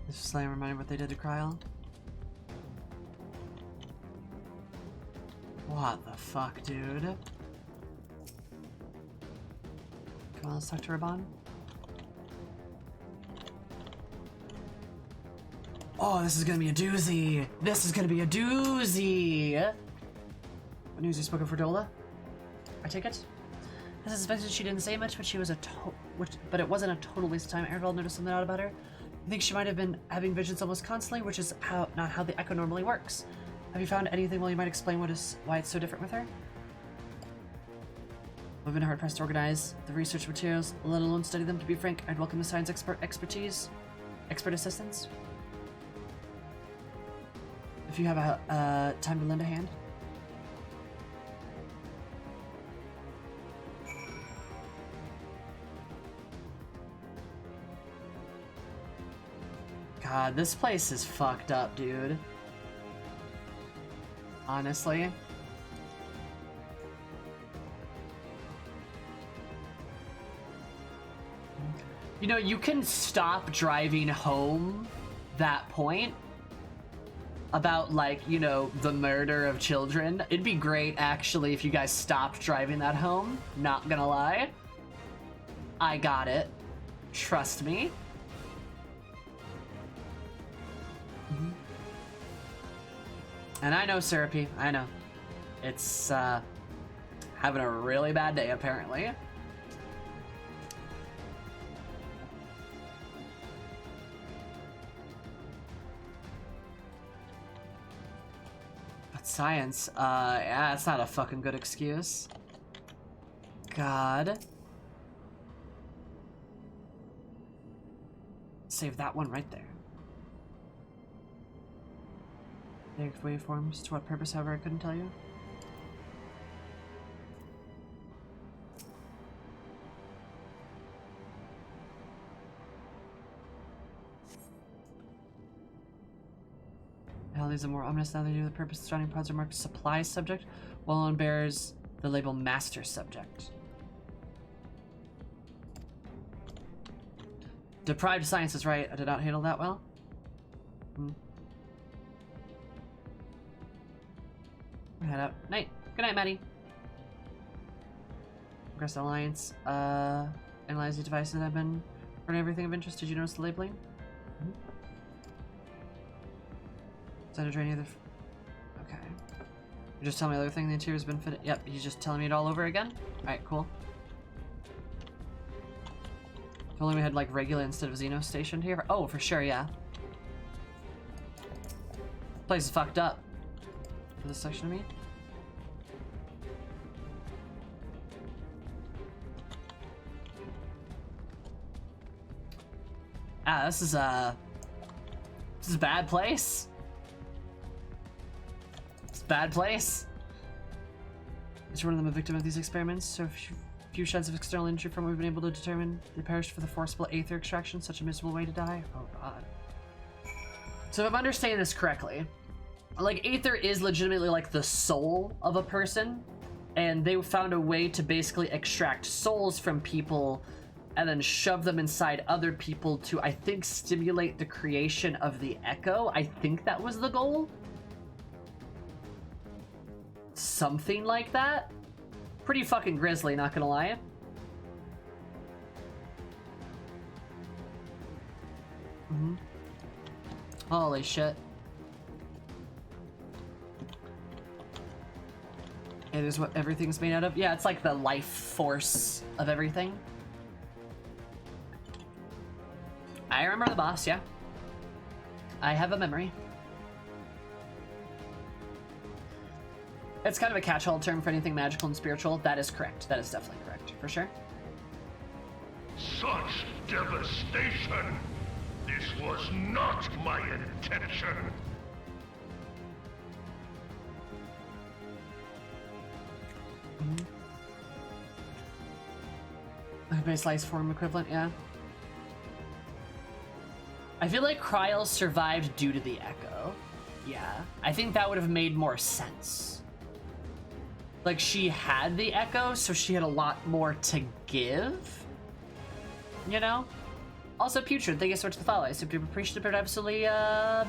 This is slightly reminded what they did to Kryl. What the fuck, dude? Come on, let's talk to Raban. Oh, this is gonna be a doozy! This is gonna be a doozy! What news you spoken for Dola? I take it? I suspected she didn't say much, but she was but it wasn't a total waste of time. Aragorn noticed something odd about her. I think she might have been having visions almost constantly, which is not how the Echo normally works. Have you found anything you might explain why it's so different with her? I've been hard pressed to organize the research materials, let alone study them. To be frank, I'd welcome the science expert assistance. If you have a time to lend a hand. God, this place is fucked up, dude. Honestly. You know, you can stop driving home that point about, like, you know, the murder of children. It'd be great, actually, if you guys stopped driving that home. Not gonna lie. I got it. Trust me. And I know, Syrupy, I know. It's, having a really bad day, apparently. But science, yeah, that's not a fucking good excuse. God. Save that one right there. Waveforms. To what purpose, however, I couldn't tell you. Hell, these are more ominous now than do. The purpose of starting pods are marked supply subject, while on bears the label master subject. Deprived science is right. I did not handle that well. Head up. Night. Good night, Maddie. Progress Alliance. Analyze the devices that have been running everything of interest. Did you notice the labeling? Is that a drain either? Okay. You're just telling me the other thing the interior's been fitted. Yep, he's just telling me it all over again. Alright, cool. If only we had like Regula instead of Xeno stationed here. Oh, for sure, yeah. Place is fucked up. For this section of me. Ah, this is a bad place. It's a bad place. Each one of them a victim of these experiments, so few sheds of external injury from what we've been able to determine. They perished for the forcible aether extraction, such a miserable way to die. Oh god. So if I'm understanding this correctly, like, aether is legitimately, like, the soul of a person, and they found a way to basically extract souls from people and then shove them inside other people to, I think, stimulate the creation of the Echo. I think that was the goal. Something like that. Pretty fucking grisly, not gonna lie. Holy shit. It is what everything's made out of. Yeah, it's like the life force of everything. I remember the boss, yeah. I have a memory. It's kind of a catch-all term for anything magical and spiritual. That is correct. That is definitely correct, for sure. Such devastation! This was not my intention! Base life form equivalent, yeah. I feel like Kryles survived due to the echo. Yeah. I think that would have made more sense. Like, she had the echo, so she had a lot more to give. You know? Also, Putrid, thank you so much for the follow. I super appreciate it, but absolutely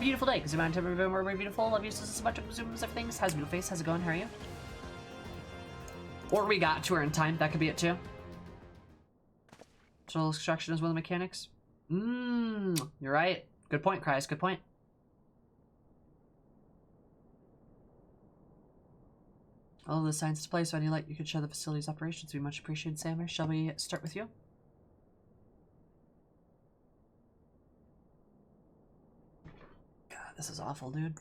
beautiful day. Because you mind to be more beautiful. Love you so much. Zooms everything. How's beautiful face? How's it going? How are you? Or we got to her in time. That could be it too. Soul extraction is one of the mechanics. You're right. Good point, Kryles. Good point. All of the science display, so any light you could show the facility's operations would be much appreciated, Sammer. Shall we start with you? God, this is awful, dude.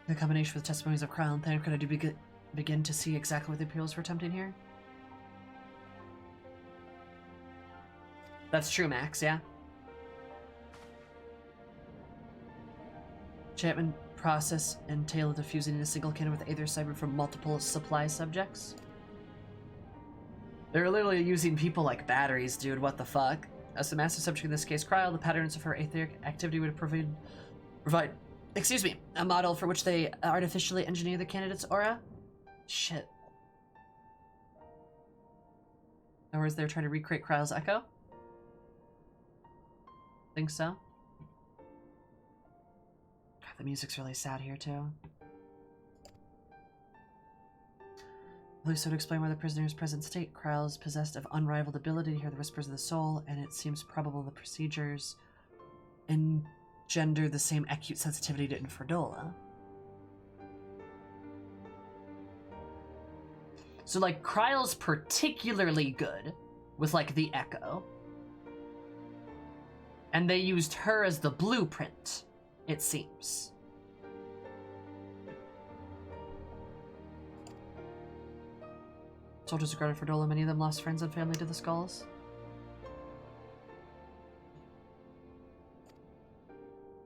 The combination with testimonies of Kryles and Thancred, I do begin to see exactly what the Imperials were attempting here. That's true, Max, yeah. Enchantment process entail diffusing in a single cannon with Aether cyber from multiple supply subjects. They're literally using people like batteries, dude. What the fuck? As the master subject in this case, Kryles, the patterns of her etheric activity would provide, excuse me, a model for which they artificially engineer the candidate's aura. Shit. In other words, they're trying to recreate Kryles' echo. Think so? God, the music's really sad here too. Police would explain why the prisoner's present state. Kryles possessed of unrivaled ability to hear the whispers of the soul, and it seems probable the procedures engender the same acute sensitivity to Inferdola. So, like, Kryles particularly good with, like, the echo. And they used her as the blueprint, it seems. Soldiers who guarded Ferdola, many of them lost friends and family to the skulls.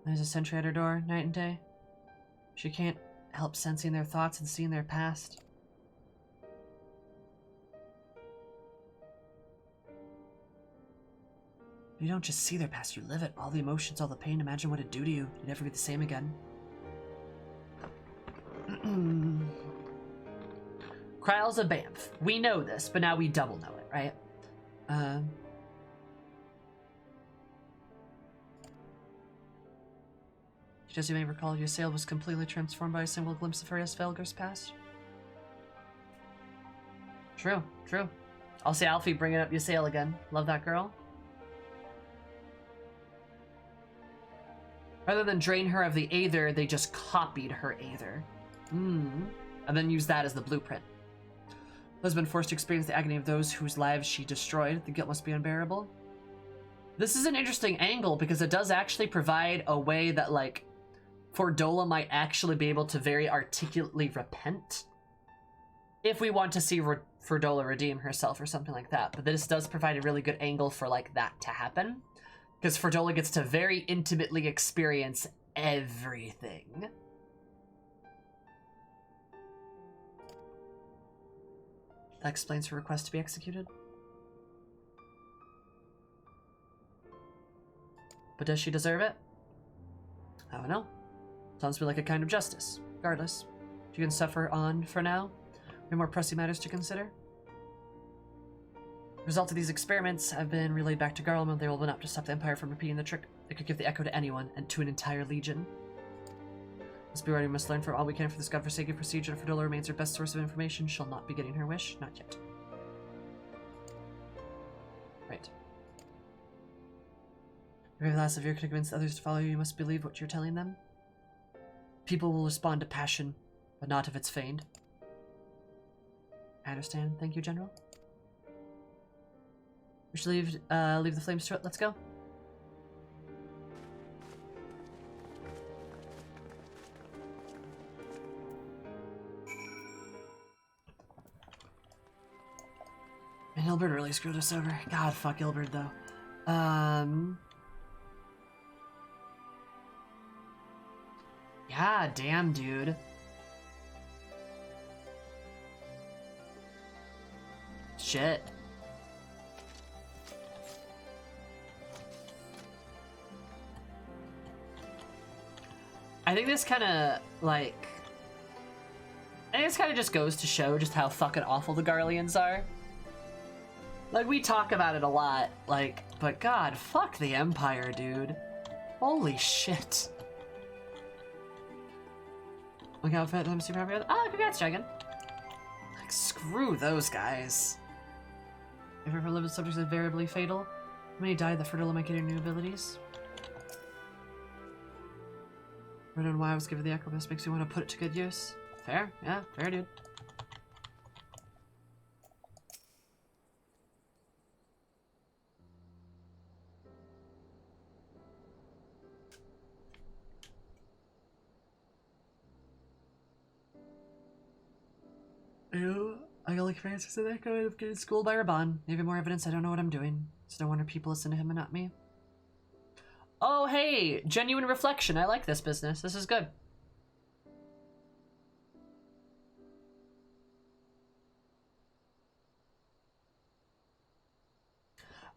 There's a sentry at her door, night and day. She can't help sensing their thoughts and seeing their past. You don't just see their past, you live it. All the emotions, all the pain, imagine what it'd do to you. You'd never be the same again. Kryles a Banff. We know this, but now we double know it, right? As you may recall, Ysayle was completely transformed by a single glimpse of her as Velgar's past. True, true. I'll say Alfie bringing up Ysayle again. Love that girl. Rather than drain her of the Aether, they just copied her Aether. And then used that as the blueprint. Has been forced to experience the agony of those whose lives she destroyed. The guilt must be unbearable. This is an interesting angle because it does actually provide a way that, like, Ferdola might actually be able to very articulately repent. If we want to see Ferdola redeem herself or something like that. But this does provide a really good angle for, like, that to happen. Because Ferdola gets to very intimately experience everything. That explains her request to be executed. But does she deserve it? I don't know. Sounds to me like a kind of justice. Regardless, she can suffer on for now. There are more pressing matters to consider. The result of these experiments have been relayed back to Garlemald. They will not to stop the Empire from repeating the trick. It could give the echo to anyone, and to an entire legion. Let's be ready. We must learn from all we can for this godforsaken procedure. If Ferdola remains our best source of information, she'll not be getting her wish. Not yet. Right. If last of you could convince others to follow you, you must believe what you're telling them. People will respond to passion but not if it's feigned. I understand. Thank you, General. We should leave the flames to it. Let's go. And Hildibrand really screwed us over. God, fuck Hildibrand, though. Yeah, damn, dude. Shit. I think this kind of, like... I think this kind of just goes to show just how fucking awful the Garleans are. Like, we talk about it a lot, like, but god, fuck the Empire, dude. Holy shit. Look how fat I'm super happy with. Ah, congrats, Dragon. Like, screw those guys. If ever lived with subjects that invariably fatal, many die the fertile might get your new abilities. I don't know why I was given the Acrobus makes me want to put it to good use. Fair, yeah, fair, dude. Ew, I got like Francis in that kind of getting schooled by Raban. Maybe more evidence I don't know what I'm doing. It's no wonder people listen to him and not me. Oh, hey! Genuine reflection. I like this business. This is good.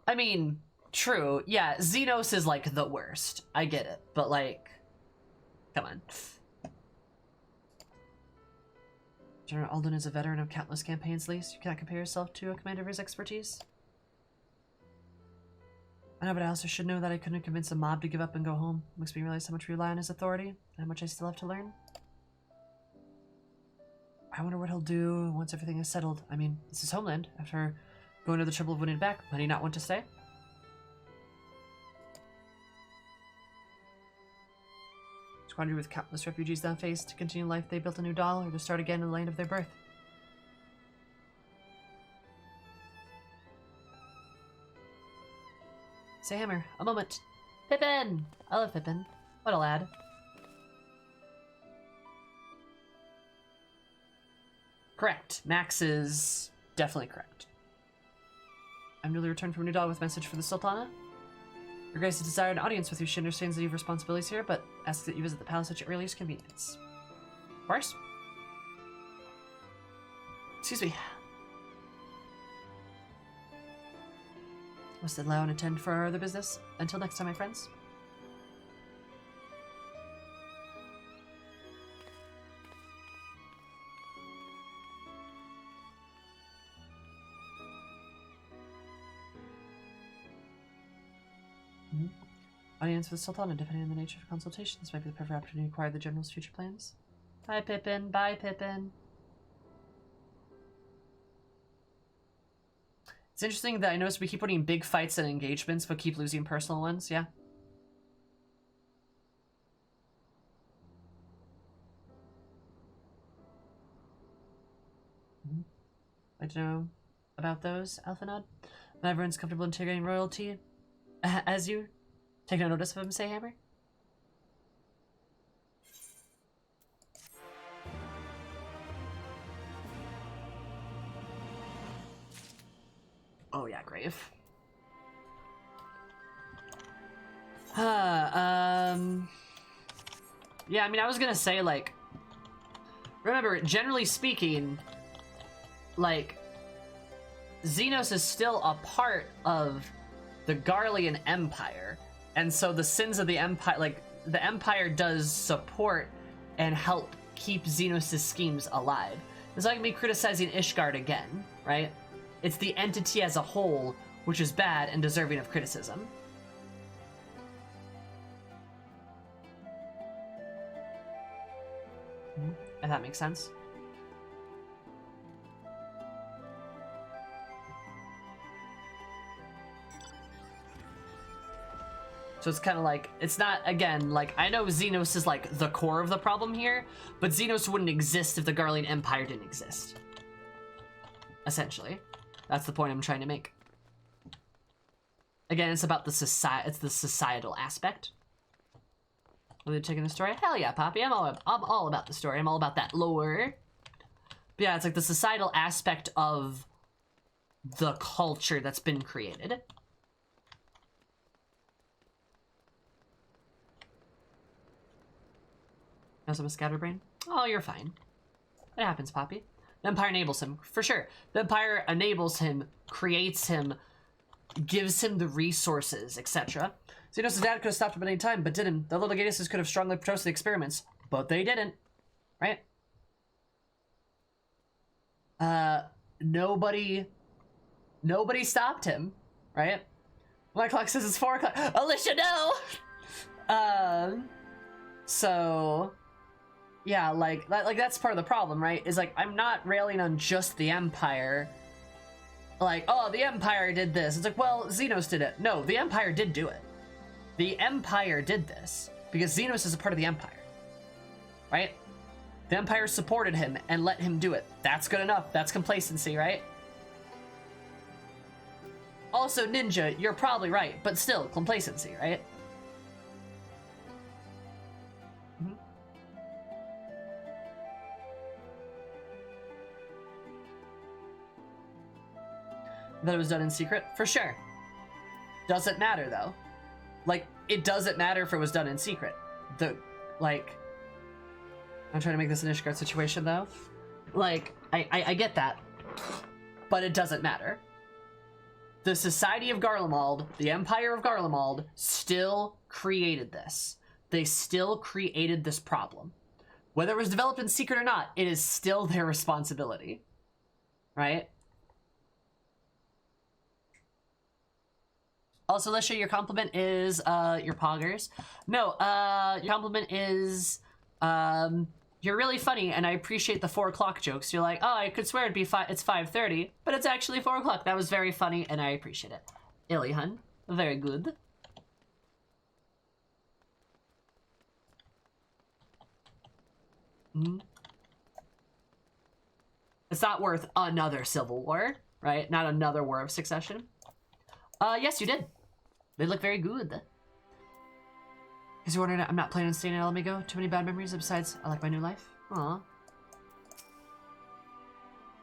I mean, true. Yeah, Xenos is like the worst. I get it. But like, come on. General Alden is a veteran of countless campaigns, Lise. You cannot compare yourself to a commander of his expertise. I know, but I also should know that I couldn't convince a mob to give up and go home. It makes me realize how much we rely on his authority, and how much I still have to learn. I wonder what he'll do once everything is settled. I mean, it's his homeland. After going to the trouble of winning back, might he not want to stay? Squandered with countless refugees down face to continue life they built a new doll, or to start again in the land of their birth. Say Hammer, a moment. Pippin! I love Pippin. What a lad. Correct. Max is definitely correct. I'm newly returned from New Dawn with a message for the Sultana. Your Grace has desired an audience with you. She understands that you have responsibilities here, but asks that you visit the palace at your earliest convenience. Of course. Excuse me. Must allow and attend for our other business. Until next time, my friends. Audience with Sultana, depending on the nature of consultations, might be the perfect opportunity to acquire the General's future plans. Bye, Pippin. Bye, Pippin. It's interesting that I noticed we keep winning big fights and engagements, but keep losing personal ones, yeah. I'd like to know about those, Alphanod. When everyone's comfortable integrating royalty, as you. Take no notice of him, say Hammer. Oh yeah, Grave. Yeah, I mean, I was gonna say, like, remember, generally speaking, like, Xenos is still a part of the Garlean Empire. And so the sins of the Empire, like, the Empire does support and help keep Xenos' schemes alive. It's like me criticizing Ishgard again, right? It's the entity as a whole, which is bad and deserving of criticism. If that makes sense. So it's kind of like, it's not, again, like, I know Xenos is like the core of the problem here, but Xenos wouldn't exist if the Garlean Empire didn't exist. Essentially. That's the point I'm trying to make. Again, it's about the societal aspect. Are they taking the story? Hell yeah, Poppy. I'm all about the story. I'm all about that lore. But yeah, it's like the societal aspect of the culture that's been created. Knows I'm a scatterbrain? Oh, you're fine. It happens, Poppy. The Empire enables him, for sure. The Empire enables him, creates him, gives him the resources, etc. Xenos' dad could have stopped him at any time, but didn't. The little Gaduses could have strongly protested the experiments, but they didn't. Right? Nobody stopped him, right? My clock says it's 4 o'clock. Alicia, no! So... yeah, like that's part of the problem, right? Is like, I'm not railing on just the Empire. Like, oh, the Empire did this. It's like, well, Xenos did it. No, the Empire did do it. The Empire did this because Xenos is a part of the Empire, right? The Empire supported him and let him do it. That's good enough. That's complacency, right? Also, Ninja, you're probably right, but still, complacency, right? That it was done in secret? For sure. Doesn't matter, though. Like, it doesn't matter if it was done in secret. I'm trying to make this an Ishgard situation, though. Like, I get that. But it doesn't matter. The Society of Garlemald, the Empire of Garlemald, still created this. They still created this problem. Whether it was developed in secret or not, it is still their responsibility. Right? Also, Alicia, your compliment is, your poggers. No, your compliment is, you're really funny, and I appreciate the 4 o'clock jokes. You're like, oh, I could swear it's 5:30, but it's actually 4 o'clock. That was very funny, and I appreciate it. Illyhun, very good. It's not worth another civil war, right? Not another war of succession. Yes, you did. They look very good. Because you're wondering, I'm not planning on staying in Alamigo. Too many bad memories. Besides, I like my new life. Aw.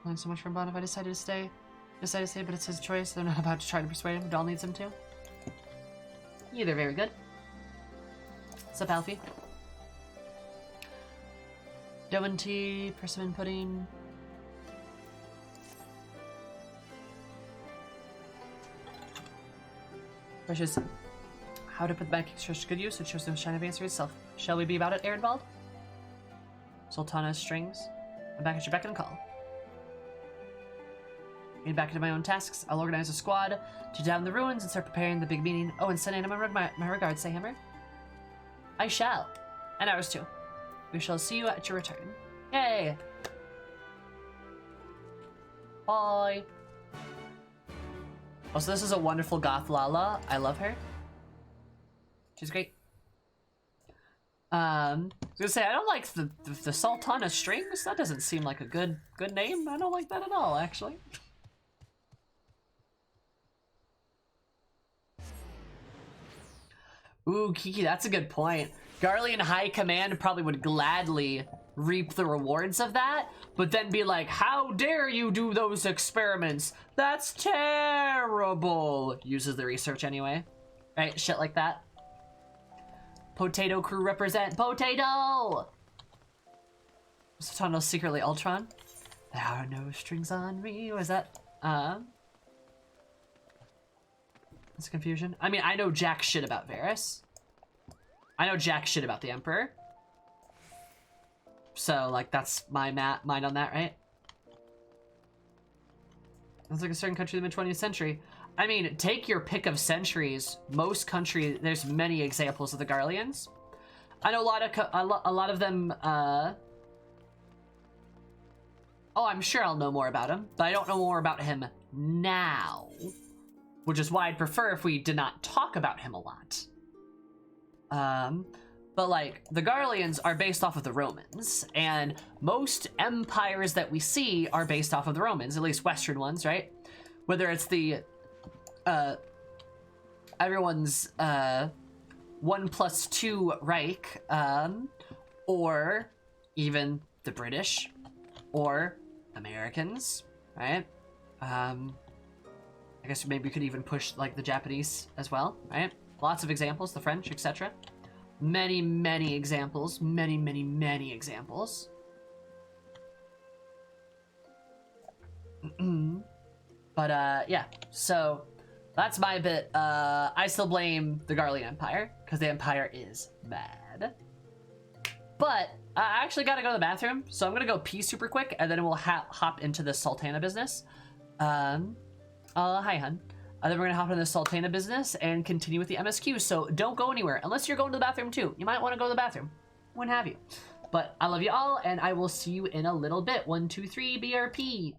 Learned so much from Bon if I decided to stay. But it's his choice. They're not about to try to persuade him. Doll needs him to. Either very good. What's up, Alfie? Dough and tea, persimmon pudding. Precious. How to put the back extra to good use, it shows no shine of answer itself. Shall we be about it, Ehrenwald? Sultana's strings. I'm back at your beck and call. Getting back into my own tasks, I'll organize a squad to down the ruins and start preparing the big meeting. Oh, and send Anna my regards, say Hammer. I shall. And ours too. We shall see you at your return. Yay! Bye! Also, this is a wonderful goth Lala. I love her. She's great. I was gonna say, I don't like the Sultana strings. That doesn't seem like a good name. I don't like that at all, actually. Ooh, Kiki, that's a good point. Garlean High Command probably would gladly reap the rewards of that, but then be like, how dare you do those experiments? That's terrible. Uses the research anyway. Right? Shit like that. Potato crew represent. Potato! Sultano's secretly Ultron. There are no strings on me. Was that, That's confusion. I mean, I know jack shit about Varys. I know jack shit about the Emperor. So, like, that's my mind on that, right? It's like a certain country in the mid-20th century. I mean, take your pick of centuries. Most countries, there's many examples of the Garleans. I know a lot of them, oh, I'm sure I'll know more about him, but I don't know more about him now. Which is why I'd prefer if we did not talk about him a lot. But like the Garleans are based off of the Romans, and most empires that we see are based off of the Romans, at least Western ones, right? Whether it's the everyone's 1+2 Reich, or even the British or Americans, right? I guess maybe we could even push like the Japanese as well, right? Lots of examples, the French, etc. Many, many examples. Many, many, many examples. But, yeah. So, that's my bit. I still blame the Garlean Empire, because the Empire is bad. But, I actually gotta go to the bathroom, so I'm gonna go pee super quick, and then we'll hop into the Sultana business. Hi, hun. Then we're gonna hop into the Sultana business and continue with the MSQ, so don't go anywhere, unless you're going to the bathroom too. You might want to go to the bathroom, when have you. But I love you all, and I will see you in a little bit. 1, 2, 3, BRP.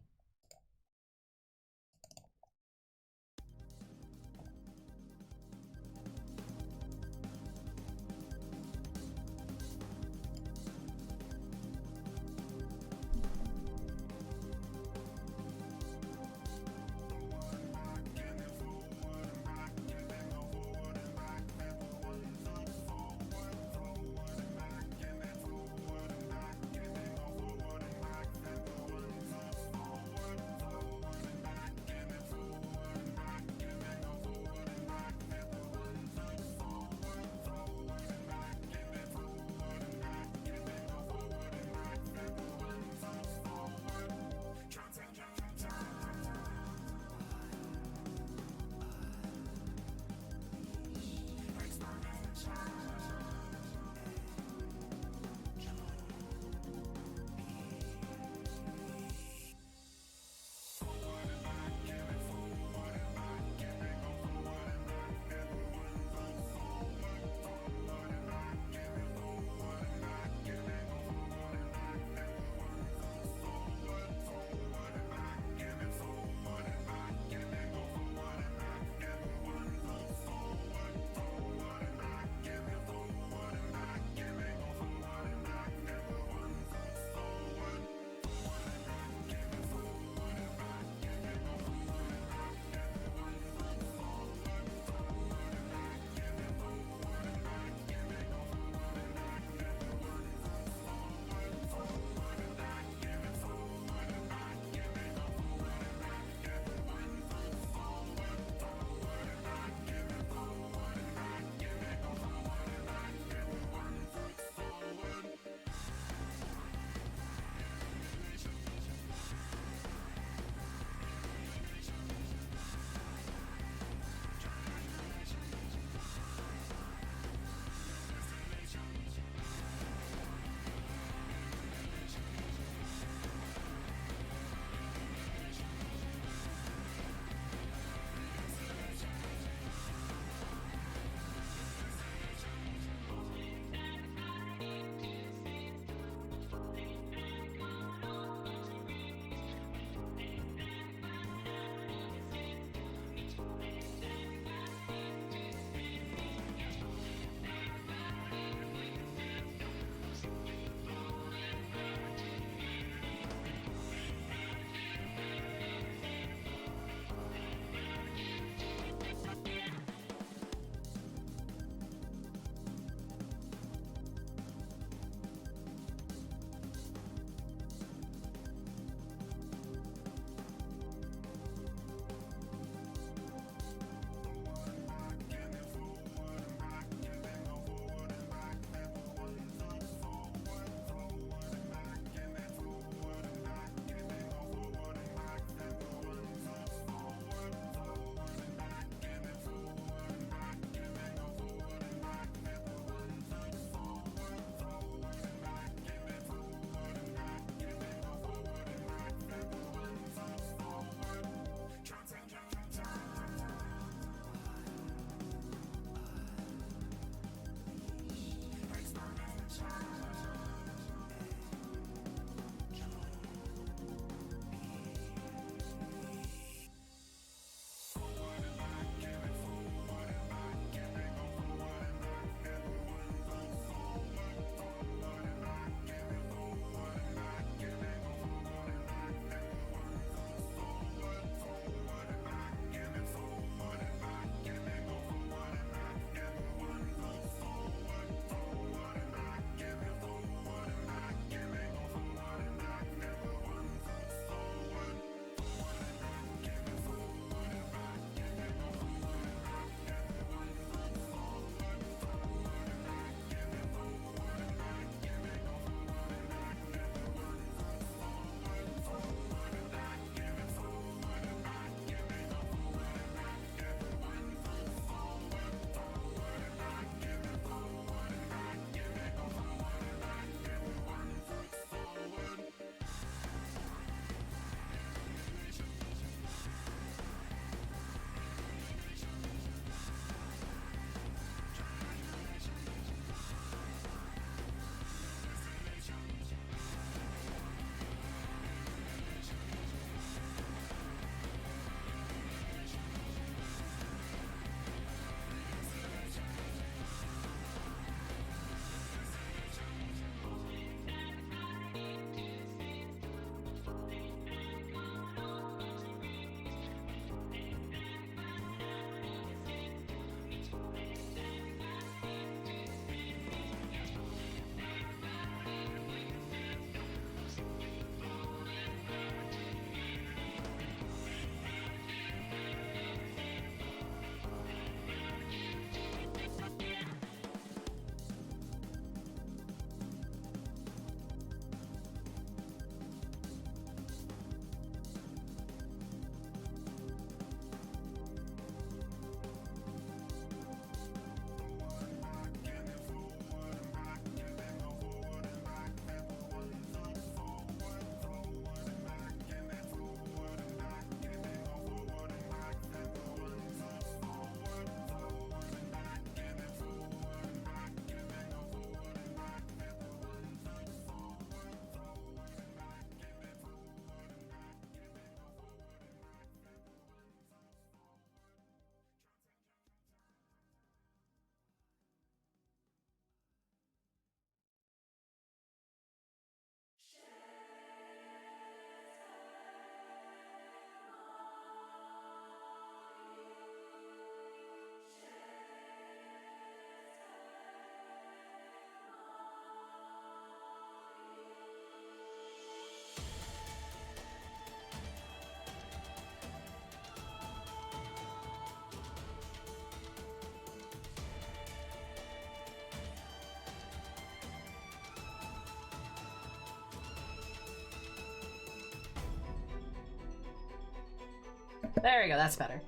There we go, that's better.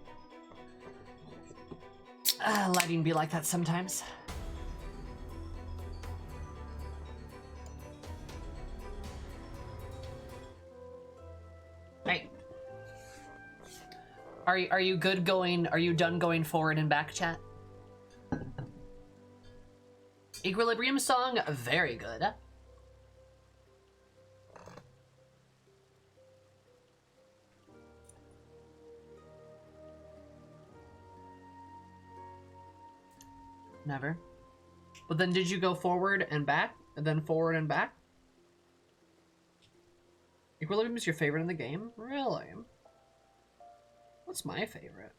Lighting be like that sometimes. Right. Are you good going, are you done going forward and back, chat? Equilibrium song, very good. Never. But then did you go forward and back? And then forward and back? Equilibrium is your favorite in the game? Really? What's my favorite?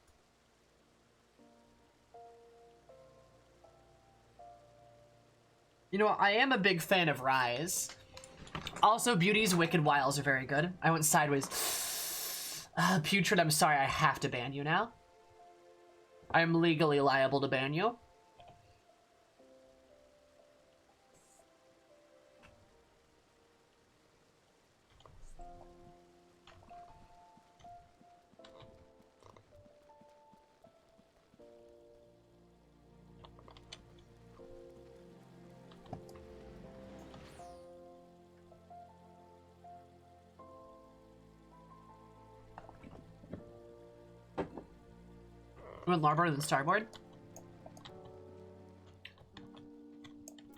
You know, I am a big fan of Rise. Also, Beauty's Wicked Wiles are very good. I went sideways. Putrid, I'm sorry, I have to ban you now. I'm legally liable to ban you. You want Larboard than Starboard?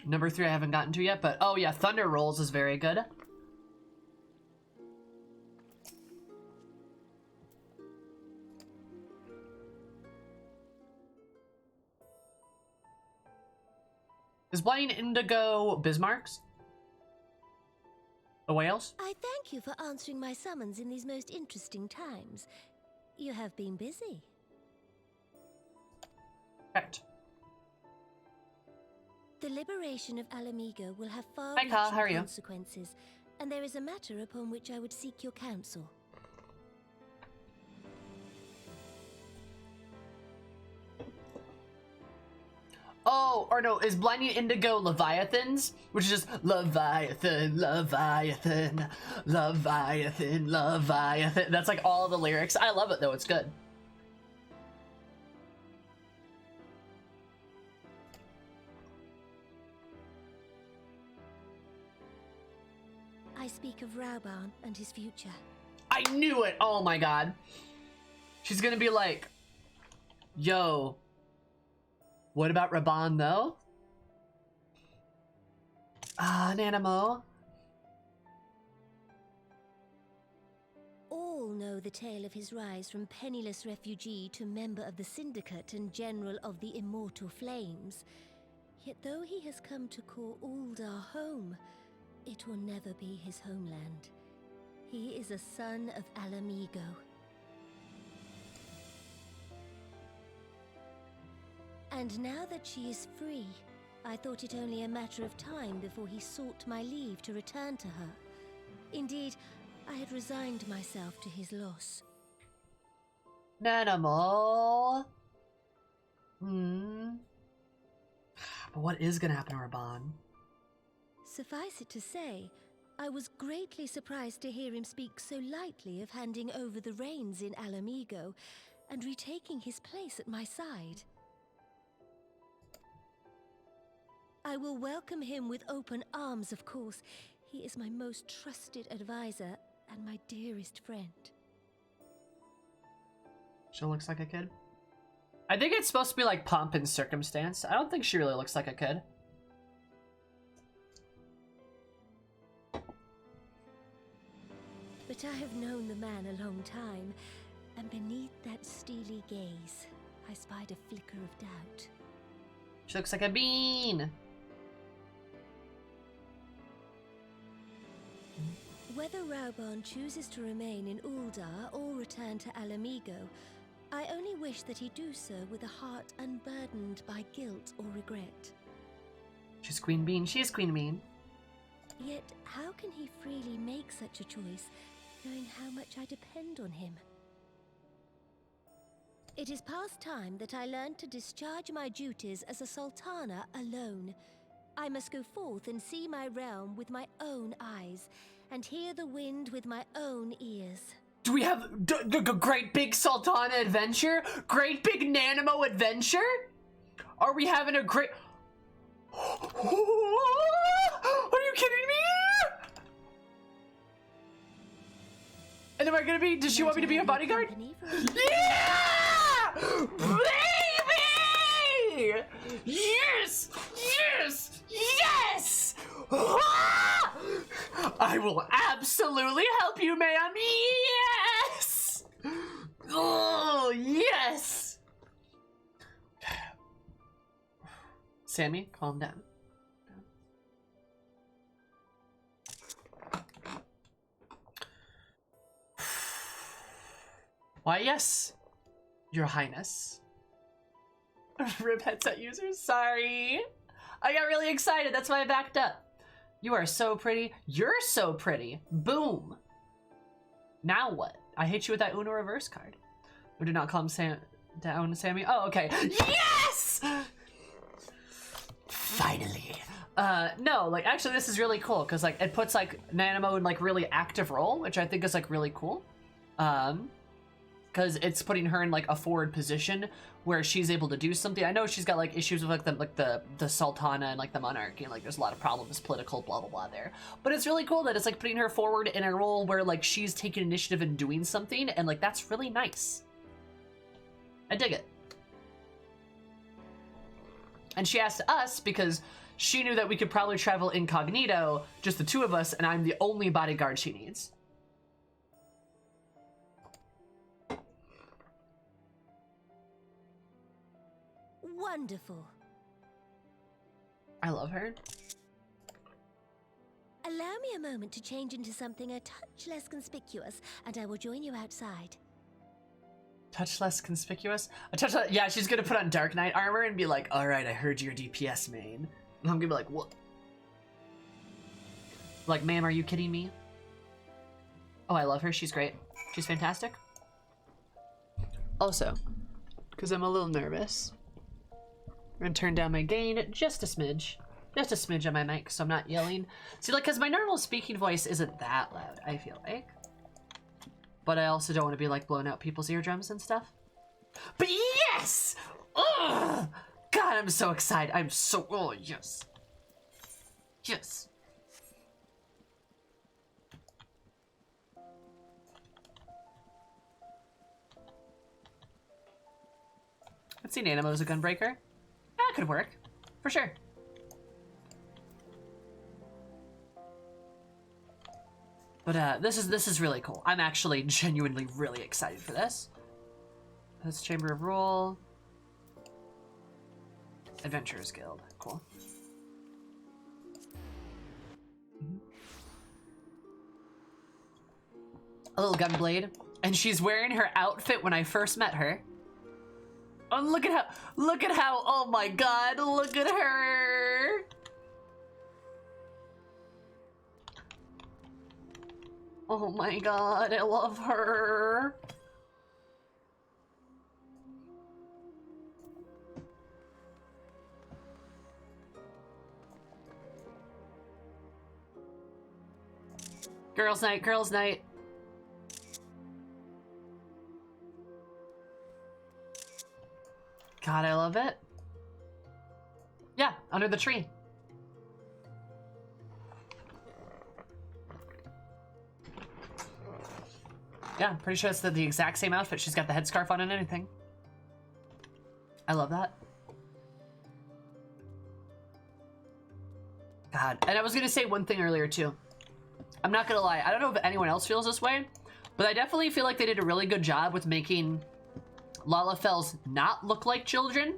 Number 3 I haven't gotten to yet, but oh yeah, Thunder Rolls is very good. Is Blinding Indigo Bismarck's? The whales? I thank you for answering my summons in these most interesting times. You have been busy. Correct. The liberation of Alamigo will have Hi, Ka, how are you? consequences, and there is a matter upon which I would seek your counsel. Oh, or no, is Blinding Indigo Leviathans? Which is just Leviathan, Leviathan, Leviathan, Leviathan. That's like all the lyrics. I love it though, it's good. I speak of Rauban and his future. I knew it! Oh my god. She's gonna be like, yo, what about Raban though? Nanamo. All know the tale of his rise from penniless refugee to member of the Syndicate and General of the Immortal Flames. Yet though he has come to call Uldar home, it will never be his homeland. He is a son of Alamigo. And now that she is free, I thought it only a matter of time before he sought my leave to return to her. Indeed, I had resigned myself to his loss. Nanamo. But what is gonna happen to Raban? Suffice it to say, I was greatly surprised to hear him speak so lightly of handing over the reins in Alamigo and retaking his place at my side. I will welcome him with open arms, of course. He is my most trusted advisor and my dearest friend. She looks like a kid. I think it's supposed to be like pomp and circumstance. I don't think she really looks like a kid. But I have known the man a long time, and beneath that steely gaze, I spied a flicker of doubt. She looks like a bean. Whether Rauban chooses to remain in Uldar or return to Alamigo, I only wish that he do so with a heart unburdened by guilt or regret. She's Queen Bean. She is Queen Bean. Yet, how can he freely make such a choice, knowing how much I depend on him? It is past time that I learned to discharge my duties as a sultana alone. I must go forth and see my realm with my own eyes, and hear the wind with my own ears. Do we have great big Sultana adventure? Great big Nanimo adventure? Are we having a great... Are you kidding me? And am I gonna be... Does she want me to be a bodyguard? Yeah! Baby! Yes! Yes! Yes! I will absolutely help you, ma'am. Yes! Oh, yes! Sammy, calm down. Why, yes, Your Highness. RIP headset users, sorry. I got really excited, that's why I backed up. You are so pretty. You're so pretty. Boom. Now what? I hit you with that Uno reverse card. Or do not calm down, Sammy. Oh, okay. Yes! Finally. No, like, actually, this is really cool, because, like, it puts, like, Nanimo in, like, really active role, which I think is, like, really cool. Because it's putting her in, like, a forward position where she's able to do something. I know she's got, like, issues with, like, the Sultana and, like, the monarchy, and, like, there's a lot of problems, political, blah, blah, blah there. But it's really cool that it's, like, putting her forward in a role where, like, she's taking initiative and doing something, and, like, that's really nice. I dig it. And she asked us because she knew that we could probably travel incognito, just the two of us, and I'm the only bodyguard she needs. Wonderful. I love her. Allow me a moment to change into something a touch less conspicuous, and I will join you outside. Touch less conspicuous? A touch less, yeah, she's gonna put on Dark Knight armor and be like, alright, I heard your DPS main. And I'm gonna be like, what? Like, ma'am, are you kidding me? Oh, I love her. She's great. She's fantastic. Also, because I'm a little nervous, I'm gonna turn down my gain just a smidge. Just a smidge on my mic so I'm not yelling. See, like, because my normal speaking voice isn't that loud, I feel like. But I also don't want to be, like, blowing out people's eardrums and stuff. But yes! Ugh! God, I'm so excited. I'm so... Oh, yes. Yes. I've seen Animo as a gunbreaker. That could work. For sure. But this is really cool. I'm actually genuinely really excited for this. That's Chamber of Rule. Adventurers Guild. Cool. A little gunblade. And she's wearing her outfit when I first met her. Oh, look at how, oh my god, look at her. Oh my god, I love her. Girls' night, girls' night. God, I love it. Yeah, under the tree. Yeah, I'm pretty sure it's the exact same outfit. She's got the headscarf on and anything. I love that. God, and I was gonna say one thing earlier too. I'm not gonna lie, I don't know if anyone else feels this way, but I definitely feel like they did a really good job with making Lalafells not look like children.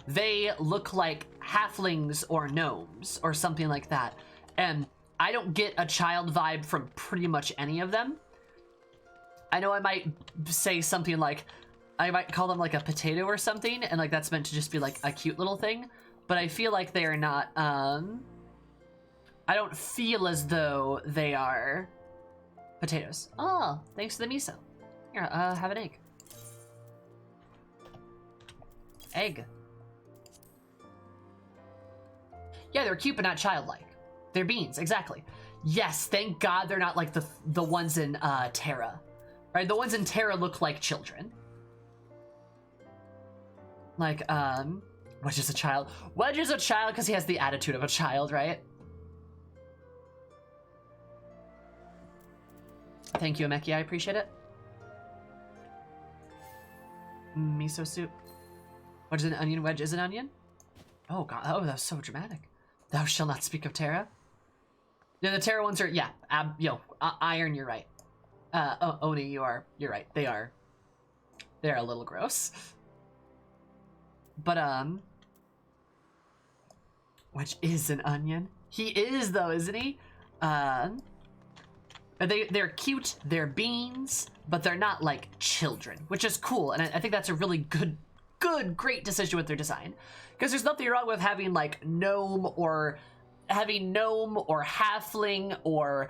They look like halflings or gnomes or something like that. And I don't get a child vibe from pretty much any of them. I know I might say something like, I might call them like a potato or something, and like that's meant to just be like a cute little thing, but I feel like they are not, I don't feel as though they are potatoes. Oh, thanks to the miso. Here, have an egg. Egg. Yeah, they're cute but not childlike. They're beans, exactly. Yes, thank God they're not like the ones in Terra. Right? The ones in Terra look like children. Like, Wedge is a child. Wedge is a child because he has the attitude of a child, right? Thank you, Ameki. I appreciate it. Miso soup. Wedge is an onion. Wedge is an onion? Oh, God. Oh, that was so dramatic. Thou shalt not speak of Terra. Yeah, the Terra ones are, yeah. Iron, you're right. Oni, you're right. They're a little gross. But, Wedge is an onion. He is, though, isn't he? They're cute, they're beans, but they're not like children, which is cool. And I think that's a really great decision with their design. Because there's nothing wrong with having like gnome or halfling or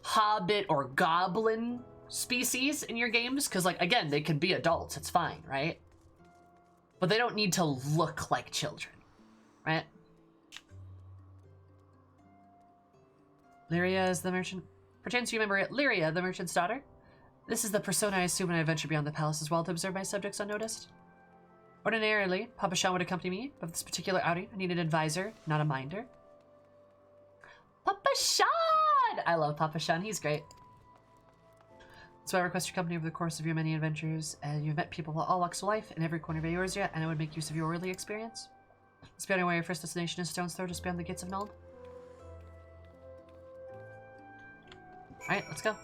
hobbit or goblin species in your games. Because like, again, they can be adults, it's fine, right? But they don't need to look like children, right? Lyria is the merchant. Perchance you remember it, Lyria, the merchant's daughter. This is the persona I assume when I venture beyond the palace as well to observe my subjects unnoticed. Ordinarily, Papa Shan would accompany me, but for this particular outing, I need an advisor, not a minder. Papa Shan! I love Papa Shan, he's great. So I request your company over the course of your many adventures, and you've met people of all walks of life in every corner of Eorzea, and I would make use of your early experience. Spending away your first destination is Stone's Throw, just beyond the gates of Nald. Alright, let's go.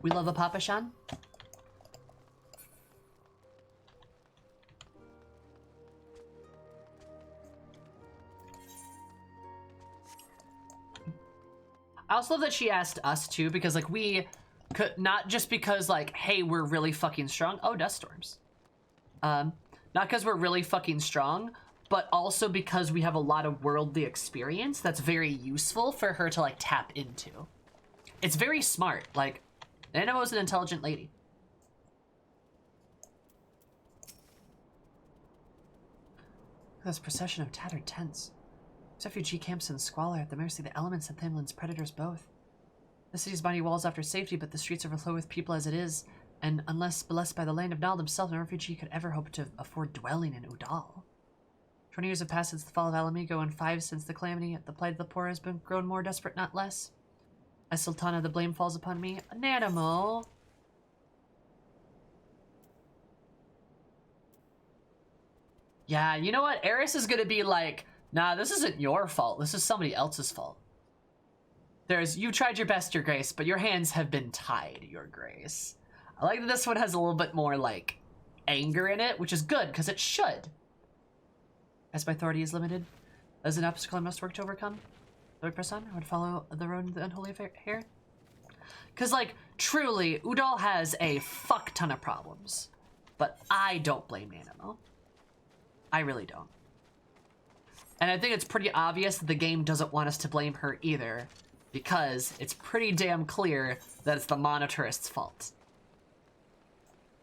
We love a Papa Shan. I also love that she asked us too, because like we could, not just because like, hey, we're really fucking strong. Oh, dust storms. Not because we're really fucking strong, but also because we have a lot of worldly experience that's very useful for her to like tap into. It's very smart. Like, Nana was an intelligent lady. This procession of tattered tents. Refugee camps in squalor at the mercy of the elements and Thimlin's predators both. The city's mighty walls offer safety, but the streets overflow with people as it is, and unless blessed by the land of Nald himself, no refugee could ever hope to afford dwelling in Udal. 20 years have passed since the fall of Alamigo, and 5 since the calamity. The plight of the poor has been grown more desperate, not less. As Sultana, the blame falls upon me. Nanamo! Yeah, you know what? Eris is gonna be like, nah, this isn't your fault. This is somebody else's fault. You tried your best, Your Grace, but your hands have been tied, Your Grace. I like that this one has a little bit more, like, anger in it, which is good, because it should. As my authority is limited, as an obstacle I must work to overcome. Lord Prasan, I would follow the road of the unholy affair here. Because, like, truly, Udal has a fuck ton of problems. But I don't blame Nanamo. I really don't. And I think it's pretty obvious that the game doesn't want us to blame her either, because it's pretty damn clear that it's the monetarist's fault.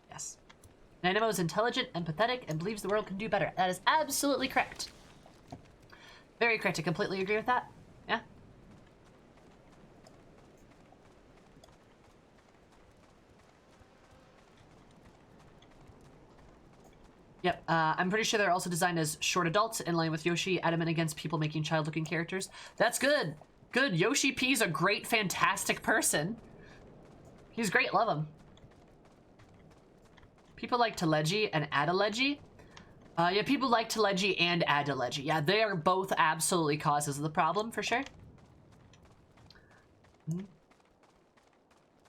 Yes. Nanamo is intelligent, empathetic, and believes the world can do better. That is absolutely correct. Very correct. I completely agree with that. Yeah. Yep, I'm pretty sure they're also designed as short adults, in line with Yoshi, adamant against people making child-looking characters. That's good. Good. Yoshi P's a great, fantastic person. He's great. Love him. People like Teleji and Adeleji. Yeah, people like Teleji and Adeleji. Yeah, they are both absolutely causes of the problem, for sure.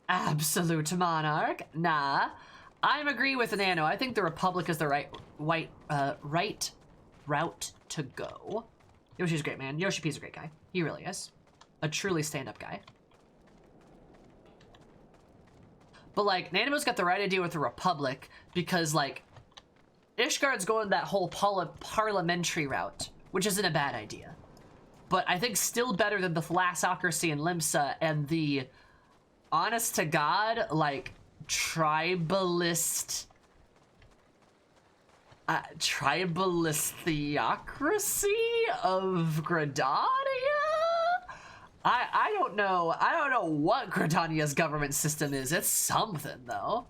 Absolute monarch. Nah. I'm agree with Nano. I think the Republic is the right route to go. Yoshi's a great man. Yoshi P's a great guy. He really is. A truly stand-up guy. But, like, Nanamo's got the right idea with the Republic because, like, Ishgard's going that whole parliamentary route, which isn't a bad idea. But I think still better than the Thalassocracy and Limsa and the, honest to God, like, tribalist tribalist theocracy of Gridania? I don't know. I don't know what Gridania's government system is. It's something, though.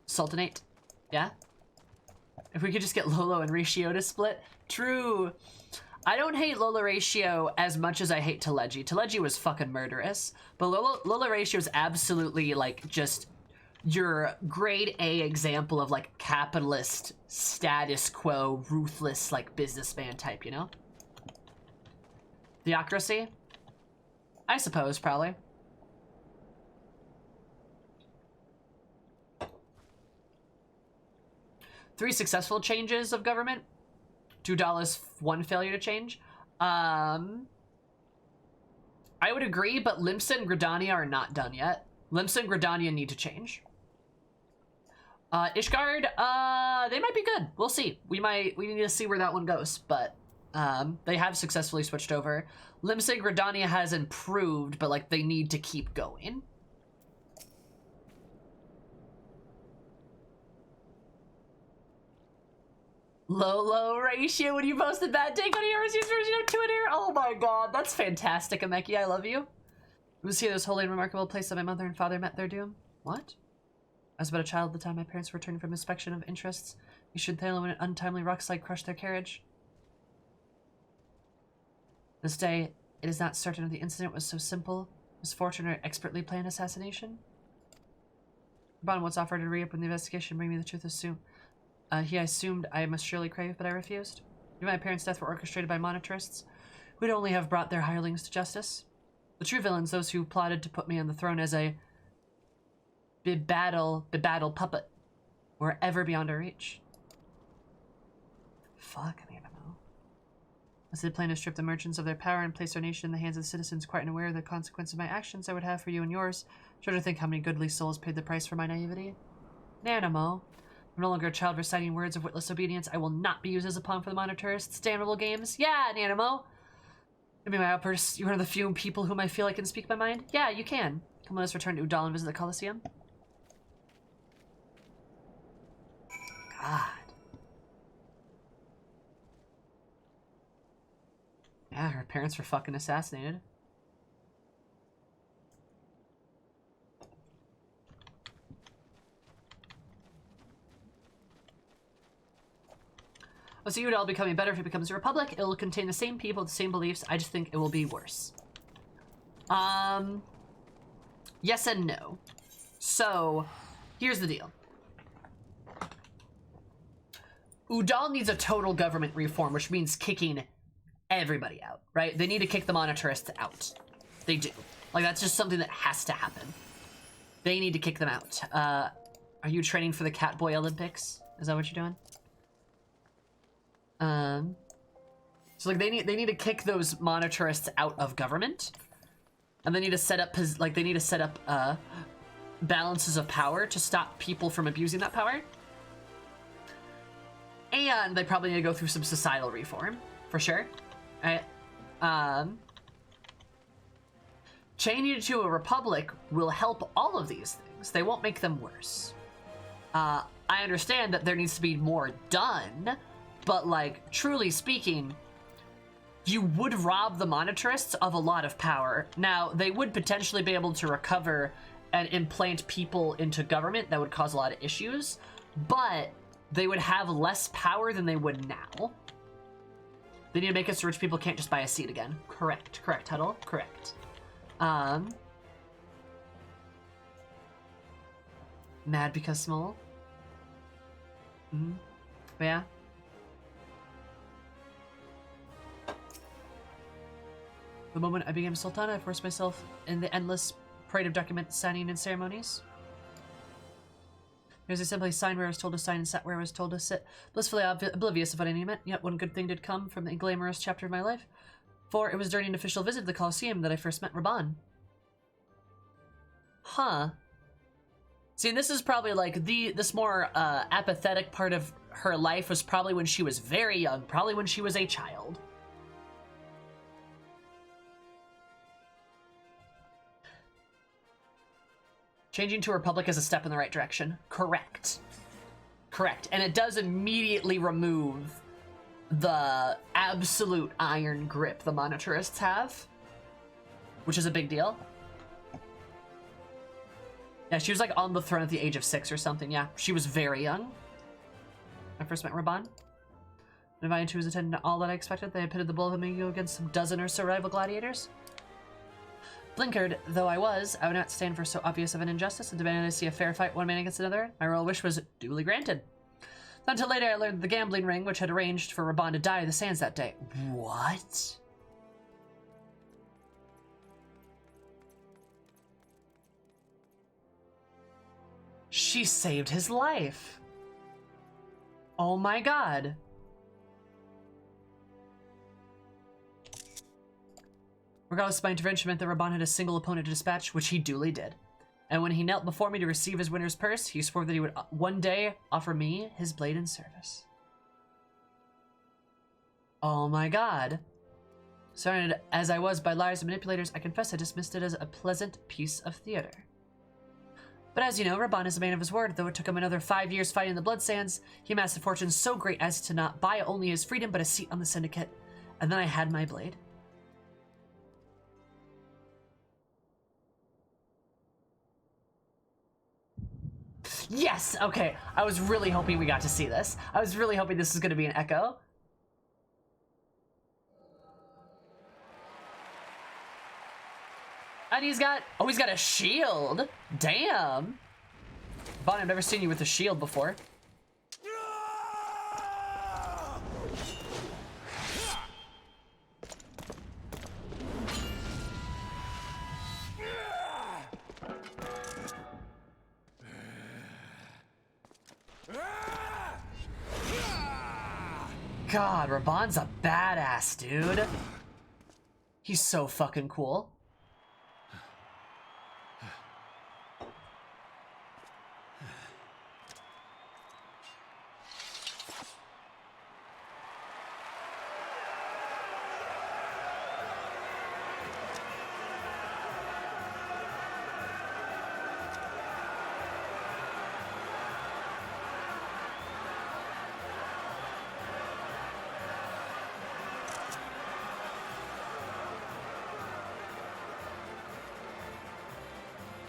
Sultanate. Yeah? If we could just get Lolo and Ratio to split. True. I don't hate Lola Ratio as much as I hate Teleji. Teleji was fucking murderous. But Lola Ratio is absolutely, like, just your grade A example of, like, capitalist, status quo, ruthless, like, businessman type, you know? Theocracy? I suppose, probably. $3 successful changes of government. $2, 1 failure to change. I would agree, but Limsa and Gridania are not done yet. Limsa and Gridania need to change. Ishgard, they might be good. We'll see. We need to see where that one goes, but they have successfully switched over. Limsa and Gridania has improved, but like they need to keep going. Low ratio when you posted that take on yours version of Twitter. Oh my god, that's fantastic, Ameki. I love you. It was here this holy and remarkable place that my mother and father met their doom. What? I was but a child at the time my parents returned from inspection of interests. You should tell when an untimely rockslide crushed their carriage. This day, it is not certain if the incident was so simple, misfortune, or expertly planned assassination. Bond once offered to reopen the investigation and bring me the truth as soon. He assumed I must surely crave, but I refused. If my parents' death were orchestrated by monetarists, we'd only have brought their hirelings to justice. The true villains, those who plotted to put me on the throne as a bebattle puppet, were ever beyond our reach. Fuck, I don't know. As they plan to strip the merchants of their power and place our nation in the hands of the citizens quite unaware of the consequence of my actions I would have for you and yours, try to think how many goodly souls paid the price for my naivety. Nanamo. I'm no longer a child reciting words of witless obedience. I will not be used as a pawn for the monetarists' damnable games. Yeah, Nanamo. I mean, my outbursts, you're one of the few people whom I feel I can speak my mind. Yeah, you can. Come let us return to Udal and visit the Colosseum. God. Yeah, her parents were fucking assassinated. I'll see Udal becoming better if it becomes a republic. It will contain the same people, the same beliefs. I just think it will be worse. Yes and no. So, here's the deal. Udal needs a total government reform, which means kicking everybody out, right? They need to kick the monetarists out. They do. Like, that's just something that has to happen. They need to kick them out. Are you training for the Catboy Olympics? Is that what you're doing? So like they need to kick those monetarists out of government, and they need to set up balances of power to stop people from abusing that power. And they probably need to go through some societal reform for sure. Right? Changing it to a republic will help all of these things. They won't make them worse. I understand that there needs to be more done. But, like, truly speaking, you would rob the monetarists of a lot of power. Now, they would potentially be able to recover and implant people into government that would cause a lot of issues, but they would have less power than they would now. They need to make it so rich people can't just buy a seat again. Correct, Huddle, correct. Mad because small? But yeah. The moment I became Sultana, I forced myself in the endless parade of document signing and ceremonies. There's a simply sign where I was told to sign and sat where I was told to sit, blissfully oblivious of what any meant. Yet one good thing did come from the glamorous chapter of my life, for it was during an official visit to the Colosseum that I first met Raban. Huh. See, this is probably like this more apathetic part of her life was probably when she was very young, probably when she was a child. Changing to Republic is a step in the right direction. Correct. Correct. And it does immediately remove the absolute iron grip the monitorists have, which is a big deal. Yeah, she was like on the throne at the age of 6 or something. Yeah, she was very young. I first met Raban. Invited to his attendant to all that I expected. They had pitted the bull of Amigo against some dozen or so rival gladiators. Blinkered though I was, I would not stand for so obvious of an injustice and demanded to see a fair fight one man against another. My royal wish was duly granted. Not until later I learned the gambling ring, which had arranged for Raban to die in the sands that day. What? She saved his life. Oh my god. Regardless of my intervention meant that Raban had a single opponent to dispatch, which he duly did. And when he knelt before me to receive his winner's purse, he swore that he would one day offer me his blade in service. Oh my god. Surrounded as I was by liars and manipulators, I confess I dismissed it as a pleasant piece of theater. But as you know, Raban is a man of his word. Though it took him another 5 years fighting the Blood Sands, he amassed a fortune so great as to not buy only his freedom, but a seat on the Syndicate. And then I had my blade. Yes! Okay, I was really hoping we got to see this. I was really hoping this was going to be an echo. And he's got a shield. Damn. Vaughn, I've never seen you with a shield before. God, Raban's a badass, dude. He's so fucking cool.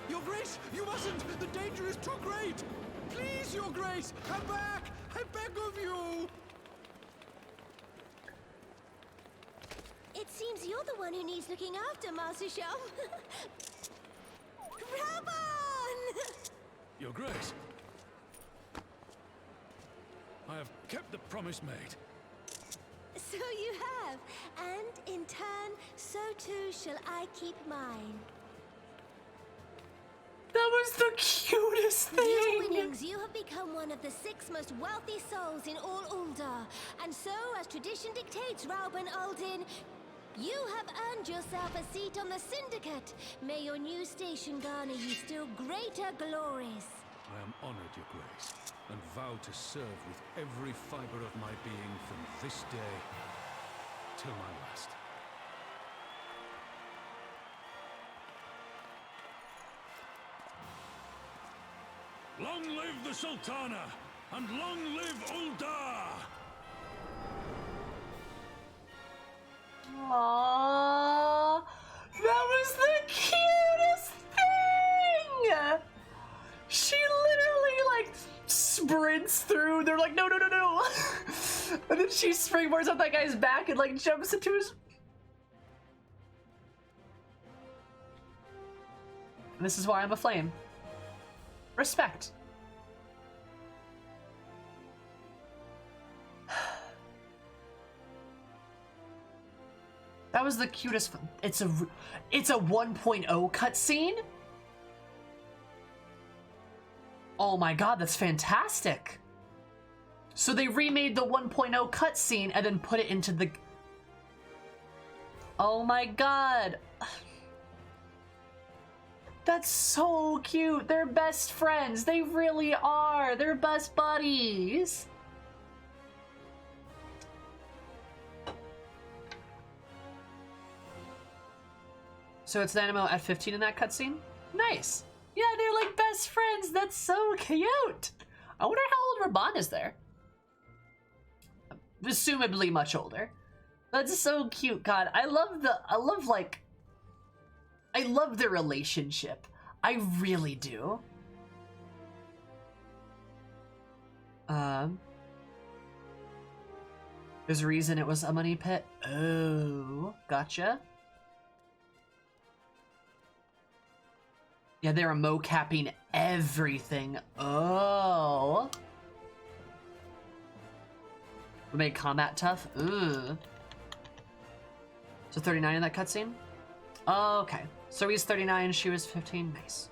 Your Grace, you mustn't! The danger is too great! Please, Your Grace, come back! I beg of you! It seems you're the one who needs looking after, Master Shum. Raban! Your Grace, I have kept the promise made. So you have, and in turn, so too shall I keep mine. That was the cutest With your thing! winnings, you have become one of the 6 most wealthy souls in all Ul'dah. And so, as tradition dictates, Rauben Aldin, you have earned yourself a seat on the Syndicate. May your new station garner you still greater glories. I am honored, Your Grace, and vow to serve with every fiber of my being from this day till my last. Long live the Sultana, and long live Ul'dah! Aww, that was the cutest thing! She literally, like, sprints through. They're like, no, no, no, no. And then she springboards up that guy's back and, like, jumps into his... And this is why I'm a flame. Respect. That was the cutest. It's a 1.0 cutscene. Oh my god, that's fantastic. So they remade the 1.0 cutscene and then put it into the... Oh my god. That's so cute. They're best friends. They really are. They're best buddies. So it's Nanimo at 15 in that cutscene? Nice. Yeah, they're like best friends. That's so cute. I wonder how old Raban is there. Presumably much older. That's so cute. God, I love the relationship. I really do. There's a reason it was a money pit. Oh, gotcha. Yeah, they're mo-capping everything. Oh. We made combat tough. Ooh. So 39 in that cutscene? Okay. So he's 39, she was 15. Nice.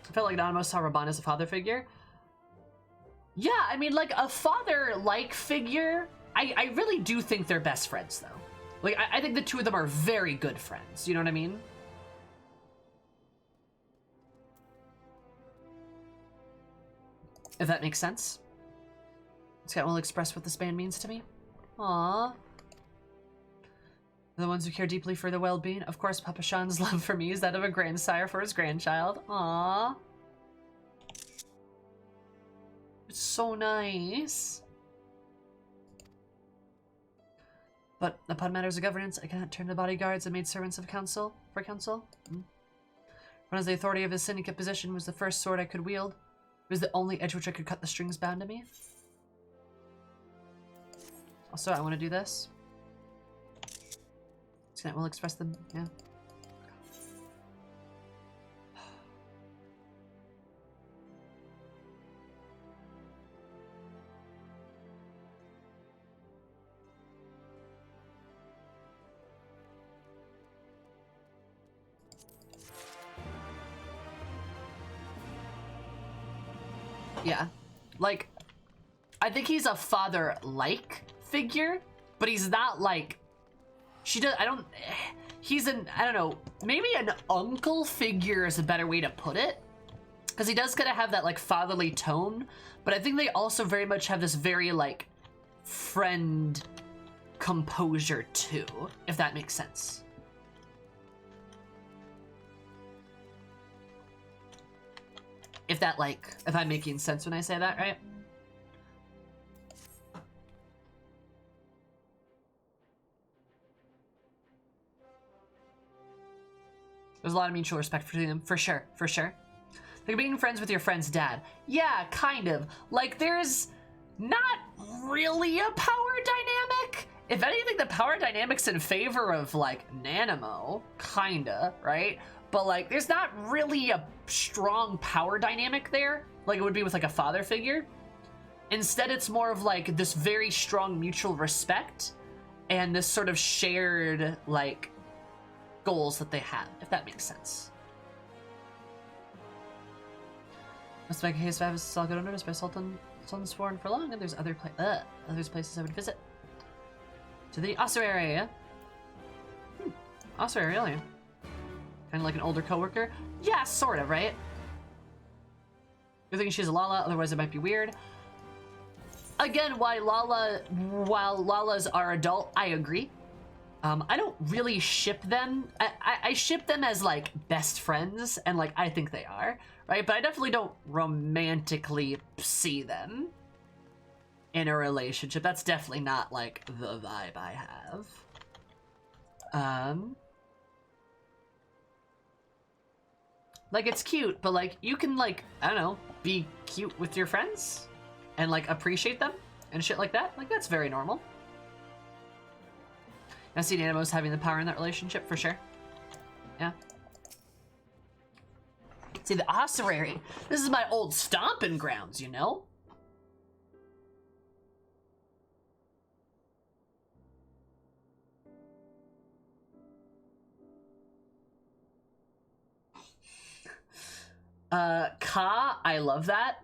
I felt like Anonymous saw Raban as a father figure. Yeah, I mean, like, a father-like figure. I really do think they're best friends, though. Like, I think the two of them are very good friends. You know what I mean? If that makes sense. Scott will express what this band means to me. Aww. The ones who care deeply for the well-being. Of course, Papa Sean's love for me is that of a grandsire for his grandchild. Aww. It's so nice. But upon matters of governance, I cannot turn to bodyguards and maidservants of council for counsel. When as the authority of his syndicate position was the first sword I could wield. It was the only edge which I could cut the strings bound to me. Also, I want to do this. That will express them, yeah. Yeah, like, I think he's a father-like figure, but he's not like, he's I don't know, maybe an uncle figure is a better way to put it. Because he does kind of have that, like, fatherly tone, but I think they also very much have this very, like, friend composure, too, if that makes sense. If I'm making sense when I say that, right? There's a lot of mutual respect for them, for sure, for sure. Like being friends with your friend's dad. Yeah, kind of. Like, there's not really a power dynamic. If anything, the power dynamic's in favor of, like, Nanamo, kinda, right? But, like, there's not really a strong power dynamic there, like it would be with, like, a father figure. Instead, it's more of, like, this very strong mutual respect and this sort of shared, like, goals that they have, if that makes sense. Must make a case of I'll go unnoticed by Sultan sworn for long, and there's other places I would visit. To the ossuary area. Ossuary area. Kind of like an older coworker. Yeah, sort of, right? You're thinking she's a Lala, otherwise it might be weird. Again, while Lalas are adult, I agree. I don't really ship them. I ship them as, like, best friends, and, like, I think they are, right? But I definitely don't romantically see them in a relationship. That's definitely not, like, the vibe I have. Like, it's cute, but, like, you can, like, I don't know, be cute with your friends and, like, appreciate them and shit like that. Like, that's very normal. I see Nanimo's having the power in that relationship, for sure. Yeah. See, the ossuary. This is my old stomping grounds, you know? Ka, I love that.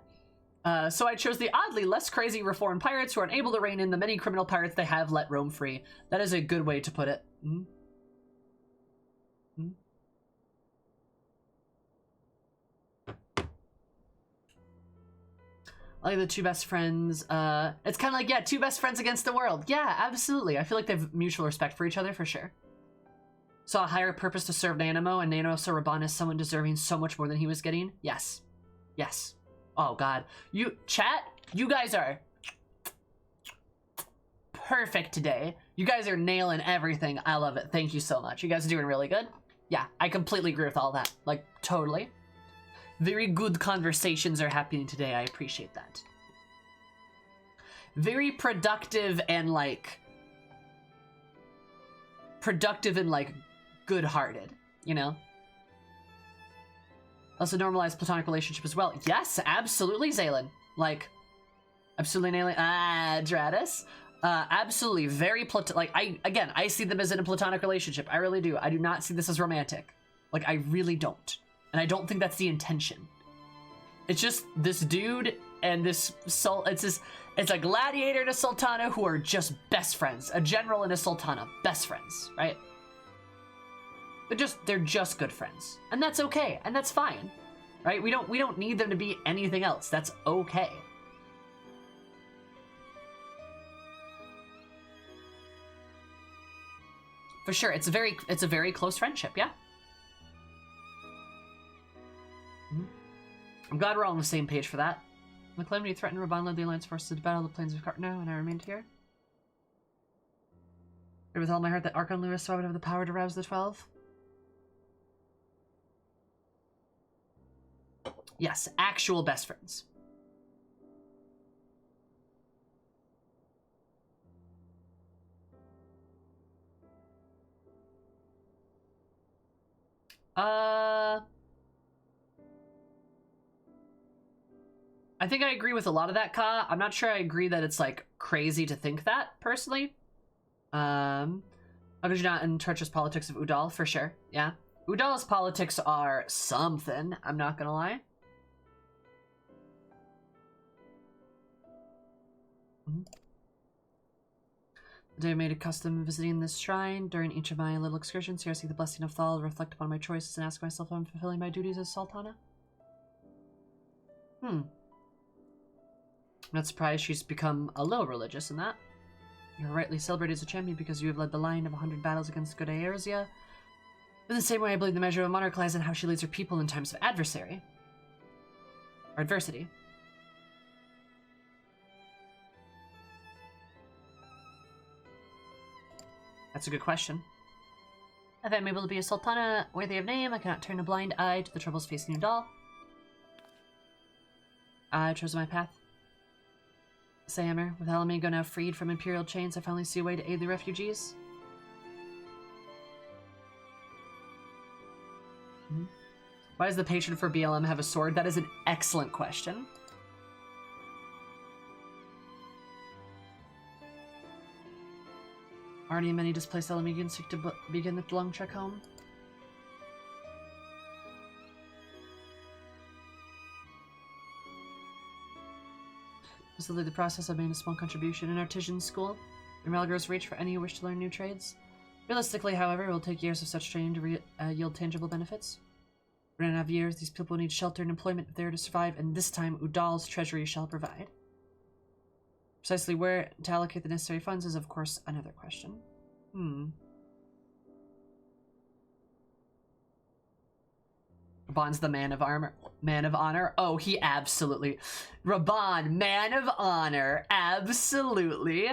So I chose the oddly less crazy reformed pirates who are unable to rein in the many criminal pirates they have let roam free. That is a good way to put it. I like the two best friends. It's kind of like, yeah, two best friends against the world. Yeah, absolutely. I feel like they have mutual respect for each other, for sure. saw a higher purpose to serve Nanamo, and Nanamo saw Raban as someone deserving so much more than he was getting? Yes. Yes. Oh, God. Chat, you guys are perfect today. You guys are nailing everything. I love it. Thank you so much. You guys are doing really good. Yeah, I completely agree with all that. Like, totally. Very good conversations are happening today. I appreciate that. Very productive and, like, good-hearted, you know? Also normalize platonic relationship as well. Yes, absolutely, Zaylin. Like, absolutely nailing. Dratus. Absolutely, very like, I see them as in a platonic relationship. I really do. I do not see this as romantic. Like, I really don't. And I don't think that's the intention. It's just this dude and this it's a gladiator and a sultana who are just best friends. A general and a sultana, best friends, right? They're just good friends. And that's okay, and that's fine. Right? We don't need them to be anything else. That's okay. For sure, it's a very close friendship, yeah. I'm glad we're all on the same page for that. The calamity threatened Raban led the Alliance forces to battle the plains of Cartno, and I remained here. I with all my heart that Archon Lewis so I would have the power to rouse the 12. Yes, actual best friends. I think I agree with a lot of that, Ka. I'm not sure I agree that it's, like, crazy to think that, personally. How could you not in treacherous politics of Udal? For sure, yeah. Udal's politics are something, I'm not gonna lie. The day I made a custom visiting this shrine. During each of my little excursions here, I see the blessing of Thal, reflect upon my choices, and ask myself if I'm fulfilling my duties as Sultana. I'm not surprised she's become a little religious in that. You're rightly celebrated as a champion because you have led the line of 100 battles against good Erzia. In the same way, I believe the measure of a monarch lies in how she leads her people in times of adversity. That's a good question. If I'm able to be a Sultana worthy of name, I cannot turn a blind eye to the troubles facing Udal. I chose my path. Samer, with Alamigo now freed from Imperial chains, I finally see a way to aid the refugees. Why does the patron for BLM have a sword? That is an excellent question. Already many displaced Alamigans seek to begin the long trek home. Facilitate the process of making a small contribution in artisan school. In Malgro's reach for any who wish to learn new trades. Realistically, however, it will take years of such training to yield tangible benefits. For 9.5 years, these people need shelter and employment if they are to survive, and this time Udal's treasury shall provide. Precisely where to allocate the necessary funds is, of course, another question. Raban's the man of honor. Oh, he absolutely. Raban, man of honor, absolutely.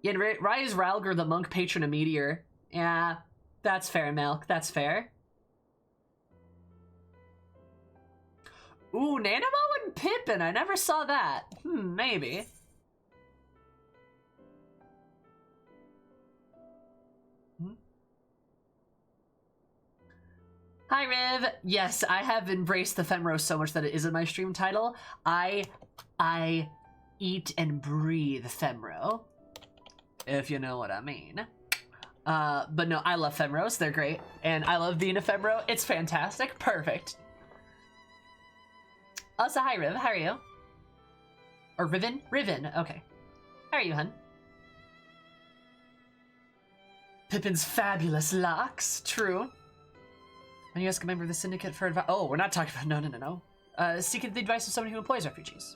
Yeah, Rise Ralger, the monk patron of Meteor. Yeah, that's fair, Milk. That's fair. Ooh, Nanamo and Pippin. I never saw that. Maybe. Hi, Riv. Yes, I have embraced the Femro so much that it is in my stream title. I eat and breathe Femro, if you know what I mean. But no, I love Femros. They're great. And I love being a Femro. It's fantastic. Perfect. Also, hi, Riv. How are you? Or Riven? Riven. Okay. How are you, hun? Pippin's fabulous locks. True. When you ask a member of the syndicate for advice... Oh, we're not talking about... No. Seeking the advice of somebody who employs refugees.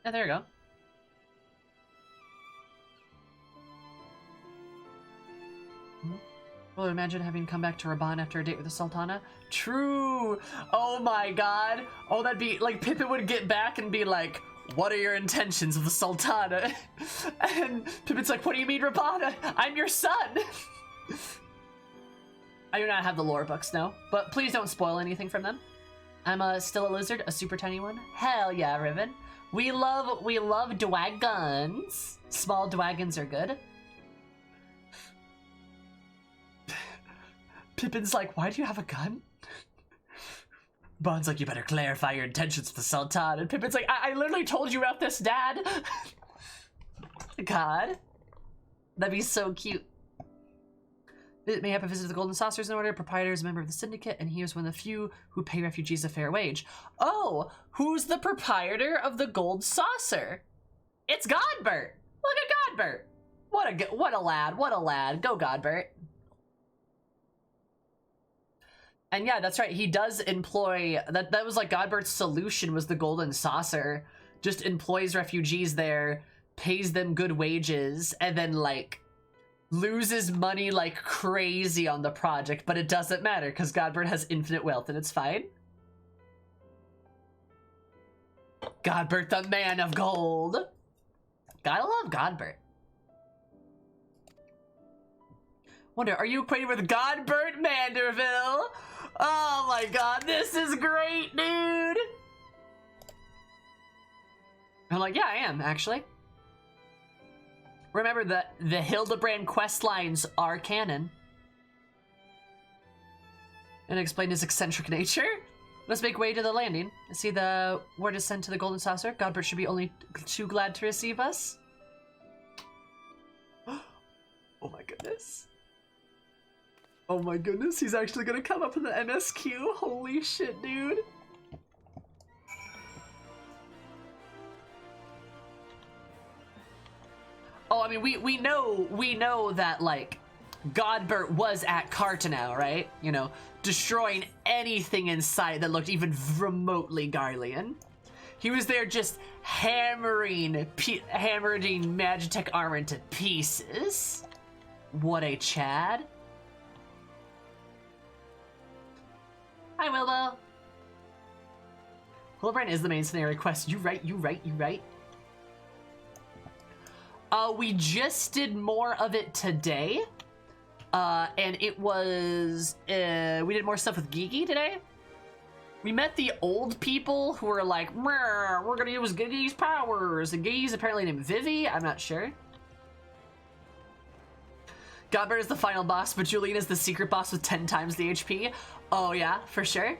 Oh, there you go. Well, imagine having come back to Raban after a date with the Sultana. True! Oh my god! Oh, that'd be, like, Pippin would get back and be like, what are your intentions with the Sultana? And Pippin's like, what do you mean, Raban? I'm your son! I do not have the lore books, no. But please don't spoil anything from them. I'm still a lizard, a super tiny one. Hell yeah, Riven. We love dwagons. Small dwagons are good. Pippin's like, why do you have a gun? Bond's like, you better clarify your intentions with the Sultan. And Pippin's like, I literally told you about this, Dad. God. That'd be so cute. It may have a visit to the Golden Saucers in order. Proprietor is a member of the Syndicate, and he is one of the few who pay refugees a fair wage. Oh, who's the proprietor of the Gold Saucer? It's Godbert. Look at Godbert. What a lad. What a lad. Go, Godbert. And yeah, that's right. He does employ that was like Godbert's solution was the Golden Saucer. Just employs refugees there, pays them good wages, and then like loses money like crazy on the project, but it doesn't matter because Godbert has infinite wealth and it's fine. Godbert, the man of gold. Gotta love Godbert. Wonder, are you acquainted with Godbert Manderville? Oh my god, this is great, dude! I'm like, yeah, I am, actually. Remember that the Hildibrand quest lines are canon. And explain his eccentric nature. Let's make way to the landing. See the word is sent to the Golden Saucer. Godbert should be only too glad to receive us. Oh my goodness. Oh my goodness, he's actually gonna come up in the MSQ. Holy shit, dude. Oh, I mean, we know that, like, Godbert was at Cartanau, right? You know, destroying anything in sight that looked even remotely Garlean. He was there just hammering Magitech armor into pieces. What a Chad. Hi, Wilbo. Hildibrand is the main scenario quest. You right. We just did more of it today. And it was, we did more stuff with Gigi today. We met the old people who were like, we're gonna use Gigi's powers. And Gigi's apparently named Vivi, I'm not sure. Godbert is the final boss, but Julian is the secret boss with 10 times the HP. Oh yeah, for sure.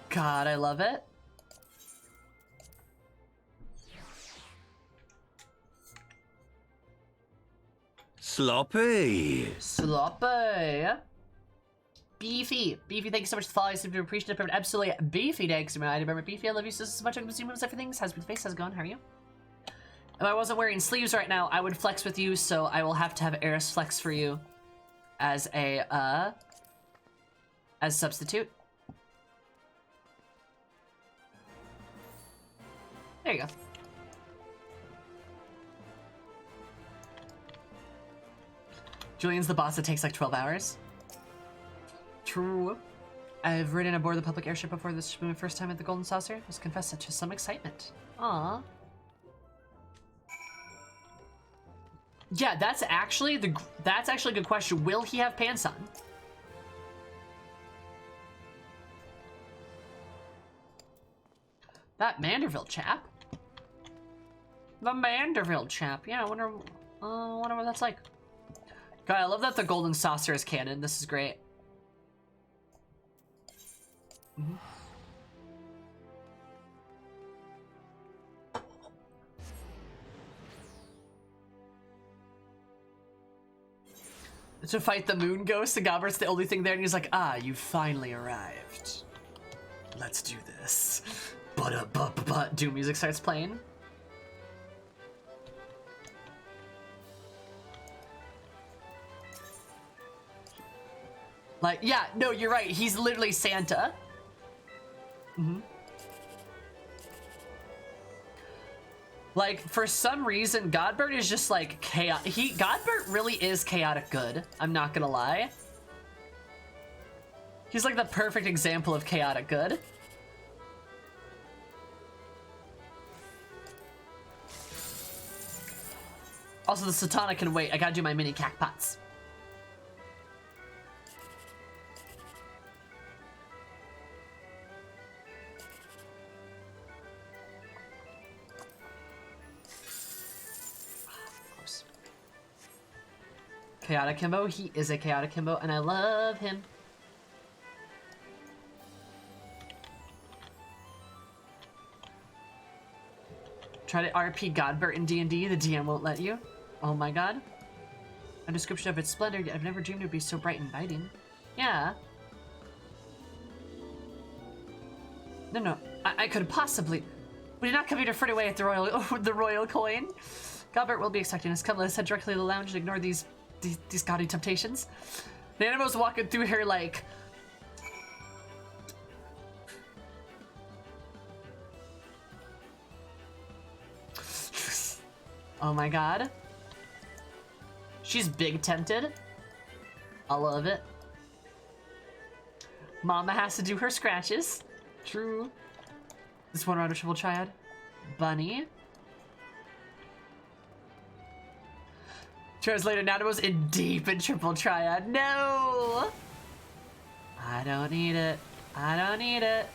God, I love it. Sloppy. Beefy, thank you so much for the follow. I seem to appreciate it. Absolutely beefy, thanks. I remember Beefy, I love you so much. I'm consuming everything. How's your face? How's it going? How are you? If I wasn't wearing sleeves right now, I would flex with you, so I will have to have Eris flex for you as a, as substitute. There you go. Julian's the boss that takes like 12 hours. True. I've ridden aboard the public airship before. This should be my first time at the Golden Saucer. I must confess to some excitement. Aww. Yeah, that's actually a good question. Will he have pants on? That Manderville chap. The Manderville chap. Yeah, I wonder what that's like. God, I love that the Golden Saucer is canon. This is great. Mm-hmm. To fight the moon ghost, and Godbert's the only thing there, and he's like, ah, you finally arrived. Let's do this. But Doom music starts playing. Like, yeah, no, you're right. He's literally Santa. Like, for some reason, Godbert is just like chaotic. Godbert really is chaotic good. I'm not gonna lie. He's like the perfect example of chaotic good. Also, the Satana can wait. I gotta do my mini cackpots. Of course. Chaotic Himbo. He is a chaotic Himbo, and I love him. Try to RP Godbert in D&D. The DM won't let you. Oh my god. A description of its splendor. I've never dreamed it would be so bright and inviting. Yeah. No. I could possibly. We did not come here to frit away at the royal coin. Godbert will be expecting us. Come, let's head directly to the lounge and ignore these gaudy temptations. Nanamo's walking through here like. Oh my god. She's big tempted. I love it. Mama has to do her scratches. True. This one round of triple triad. Bunny. Translator Nanamo's in deep in triple triad. No! I don't need it. I don't need it.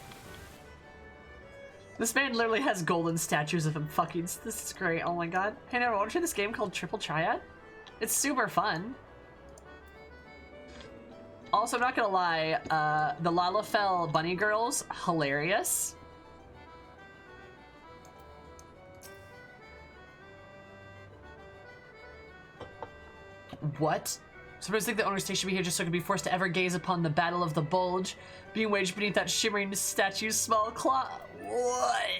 This man literally has golden statues of him fucking. This is great. Oh my god. Hey, never want to try this game called Triple Triad? It's super fun. Also, I'm not gonna lie, the Lalafell bunny girls, hilarious. What? Suppose think the owner's station should be here just so I can be forced to ever gaze upon the Battle of the Bulge, being waged beneath that shimmering statue's small claw. What?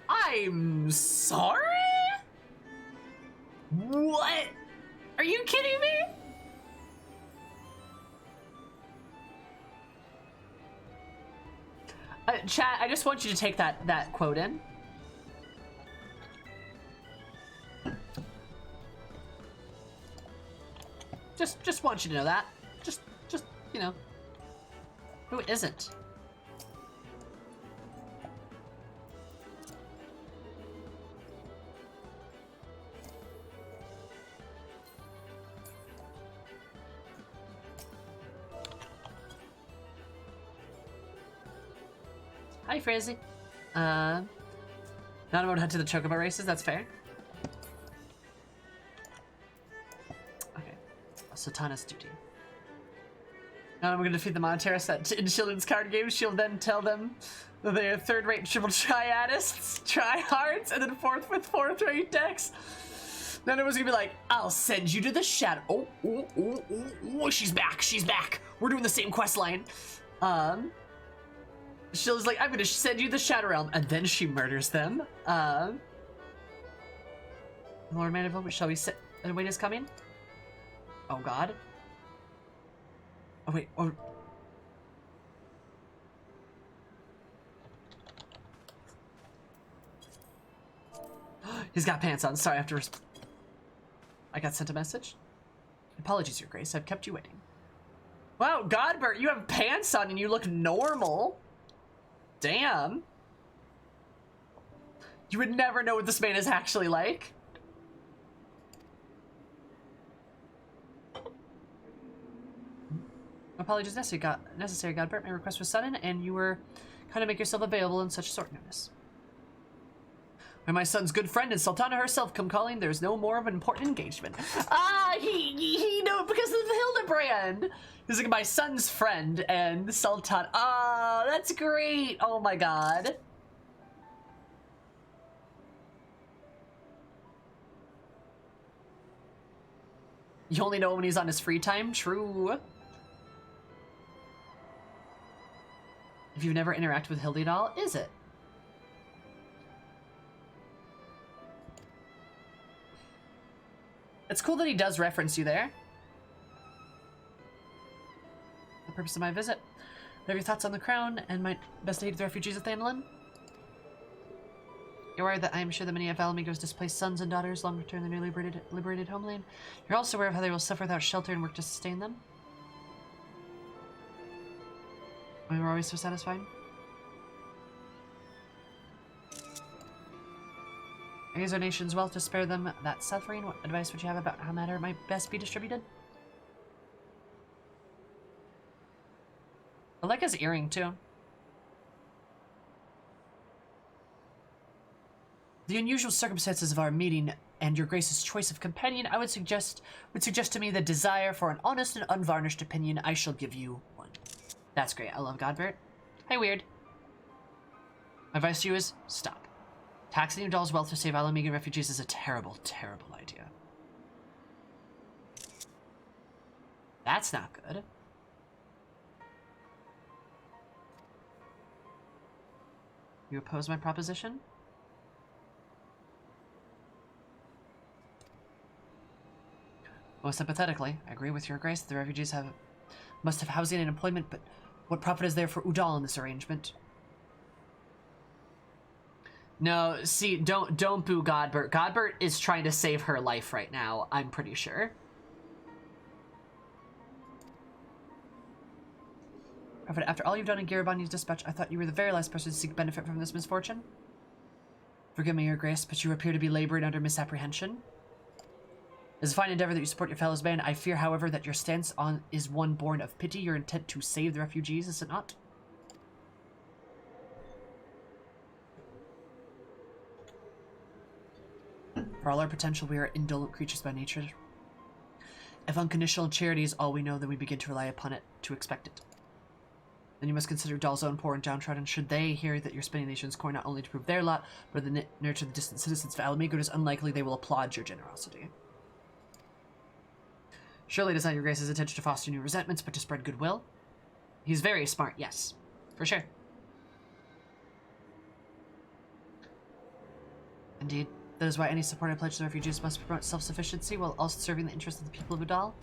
I'm sorry? What? Are you kidding me? Chat, I just want you to take that quote in. Just want you to know that. Just, you know. Who isn't? Hi, Frizzy. Not about to head to the Chocobo races, that's fair. Okay. Satana's duty. Now I'm going to defeat the Monetera set in Shieldon's card game. She'll then tell them that they are third-rate triple triadists, tryhards, and then fourth-rate decks. Then it was going to be like, I'll send you to the shadow. Oh, she's back. We're doing the same quest line. Shieldon's like, I'm going to send you the Shadow Realm, and then she murders them. Lord Man of Moment, shall we sit and wait is coming? Oh god. Oh wait, oh. He's got pants on, sorry, I have to I got sent a message. Apologies, Your Grace, I've kept you waiting. Wow, Godbert, you have pants on and you look normal. Damn. You would never know what this man is actually like. Apologies necessary, Godbert. My request was sudden, and you were kind of make yourself available in such short notice. When my son's good friend and Sultana herself come calling, there's no more of an important engagement. He know because of Hildibrand. He's like my son's friend and Sultana. Ah, that's great. Oh my god. You only know when he's on his free time? True. If you've never interacted with Hildy at all, is it? It's cool that he does reference you there. The purpose of my visit. What are your thoughts on the crown and my best aid to the refugees of Thandalin? You're aware that I am sure that many of Alamigo's displaced sons and daughters long return to their newly liberated homeland. You're also aware of how they will suffer without shelter and work to sustain them. We were always so satisfied. I use our nation's wealth to spare them that suffering. What advice would you have about how matter might best be distributed? I like his earring too. The unusual circumstances of our meeting and your Grace's choice of companion, I would suggest to me the desire for an honest and unvarnished opinion. I shall give you one. That's great. I love Godbert. Hey, weird. My advice to you is stop. Taxing Udal's wealth to save Alamigan refugees is a terrible, terrible idea. That's not good. You oppose my proposition? Most sympathetically, I agree with your Grace that the refugees must have housing and employment, but what profit is there for Udal in this arrangement? No, see, don't boo Godbert. Godbert is trying to save her life right now, I'm pretty sure. Prophet, after all you've done in Garabani's dispatch, I thought you were the very last person to seek benefit from this misfortune. Forgive me, your Grace, but you appear to be laboring under misapprehension. It's a fine endeavor that you support your fellows band. I fear, however, that your stance is one born of pity. Your intent to save the refugees, is it not? For all our potential, we are indolent creatures by nature. If unconditional charity is all we know, then we begin to rely upon it, to expect it. Then you must consider Dal's own poor and downtrodden. Should they hear that you're spending the nation's coin not only to prove their lot, but to nurture the distant citizens of Alamigo, it is unlikely they will applaud your generosity. Surely it is not your Grace's intention to foster new resentments, but to spread goodwill. He's very smart, yes. For sure. Indeed. That is why any support I pledge to the refugees must promote self-sufficiency while also serving the interests of the people of Udal.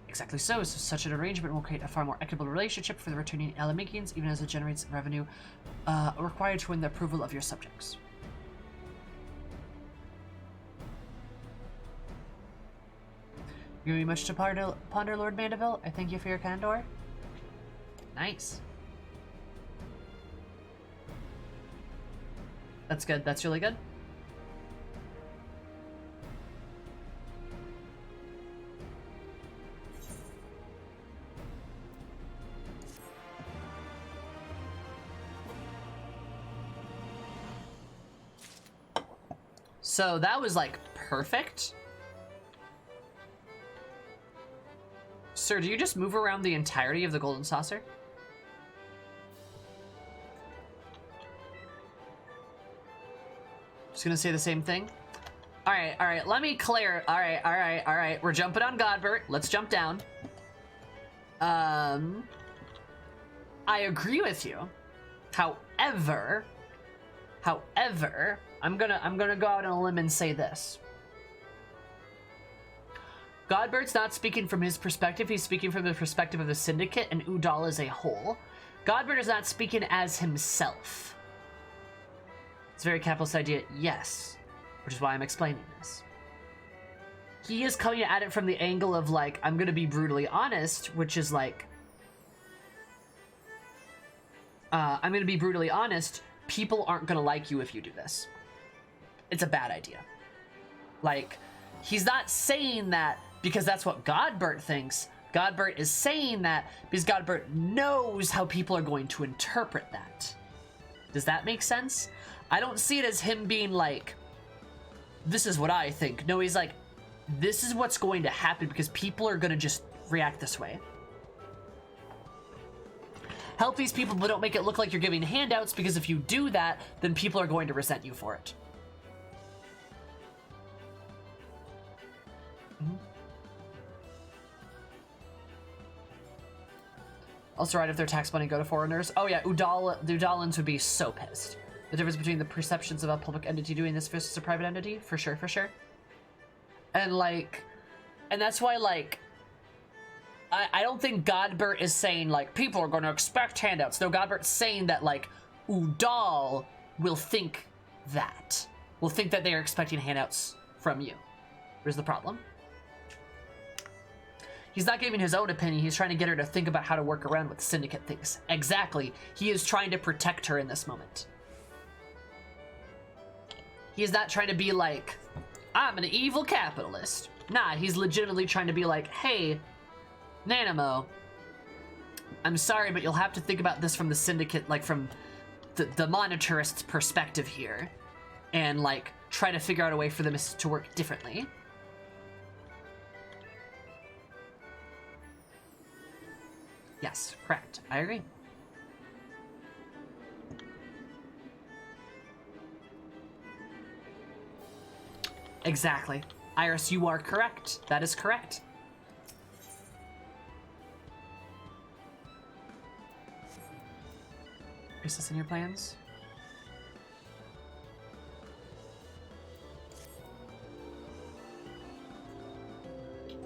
Exactly so. Such an arrangement will create a far more equitable relationship for the returning Alamigians, even as it generates revenue required to win the approval of your subjects. You have much to ponder, Lord Mandeville. I thank you for your candor. Nice. That's good. That's really good. So that was like perfect. Sir, do you just move around the entirety of the golden saucer? Just gonna say the same thing. All right, let me clear. All right. We're jumping on Godbert. Let's jump down. I agree with you. However, I'm gonna go out on a limb and say this. Godbert's not speaking from his perspective, he's speaking from the perspective of the Syndicate and Udal as a whole. Godbert is not speaking as himself. It's a very capitalist idea, yes, which is why I'm explaining this. He is coming at it from the angle of like, I'm gonna be brutally honest, which is like, I'm gonna be brutally honest, people aren't gonna like you if you do this. It's a bad idea. Like, he's not saying that because that's what Godbert thinks. Godbert is saying that because Godbert knows how people are going to interpret that. Does that make sense? I don't see it as him being like, this is what I think. No, he's like, this is what's going to happen because people are going to just react this way. Help these people, but don't make it look like you're giving handouts, because if you do that, then people are going to resent you for it. Also, right, if their tax money go to foreigners. Oh yeah, the Udalans would be so pissed. The difference between the perceptions of a public entity doing this versus a private entity, for sure. And like, and that's why like, I don't think Godbert is saying, like, people are going to expect handouts. No, Godbert's saying that, like, Udal will think that. Will think that they are expecting handouts from you. Here's the problem. He's not giving his own opinion. He's trying to get her to think about how to work around what the Syndicate thinks. Exactly. He is trying to protect her in this moment. He is not trying to be like, I'm an evil capitalist. Nah, he's legitimately trying to be like, hey, Nanamo, I'm sorry, but you'll have to think about this from the Syndicate, like from the monetarist's perspective here, and like try to figure out a way for them to work differently. Yes, correct. I agree. Exactly. Iris, you are correct. That is correct. Is this in your plans?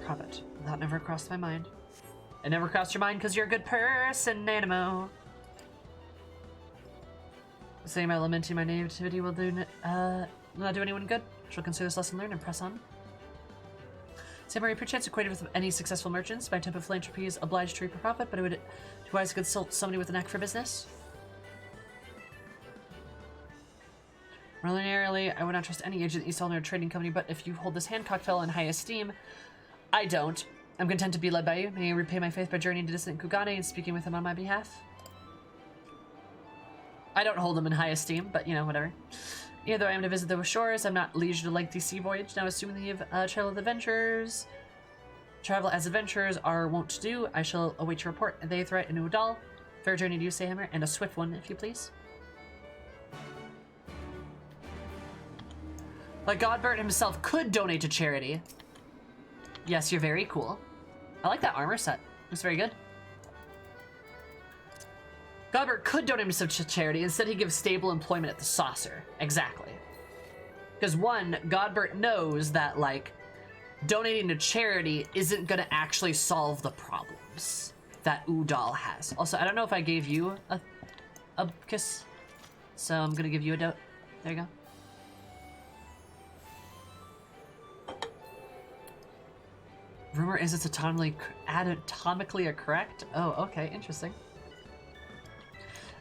Profit. That never crossed my mind. It never crossed your mind because you're a good person, Nanamo. Saying about lamenting my nativity will not do anyone good. She'll consider this lesson learned and press on. Samurai, perchance equated with any successful merchants, my type of philanthropy is obliged to reap a profit, but it would be wise to consult somebody with a knack for business. Ordinarily, I would not trust any agent that you sell in a trading company, but if you hold this Hancock fellow in high esteem, I don't. I'm content to be led by you. May you repay my faith by journeying to distant Kugane and speaking with him on my behalf. I don't hold him in high esteem, but you know, whatever. Either I am to visit those shores, I'm not leisure to lengthy sea voyage. Now, assuming that you have travel as adventurers are wont to do, I shall await your report. They threat in Udal. Fair journey to you, Sayhammer, and a swift one, if you please. Like Godbert himself could donate to charity. Yes, you're very cool. I like that armor set. Looks very good. Godbert could donate himself to charity. Instead, he gives stable employment at the saucer. Exactly. Because one, Godbert knows that, like, donating to charity isn't going to actually solve the problems that Udal has. Also, I don't know if I gave you a kiss, so I'm going to give you a dote. There you go. Rumor is it's anatomically correct? Oh, okay, interesting.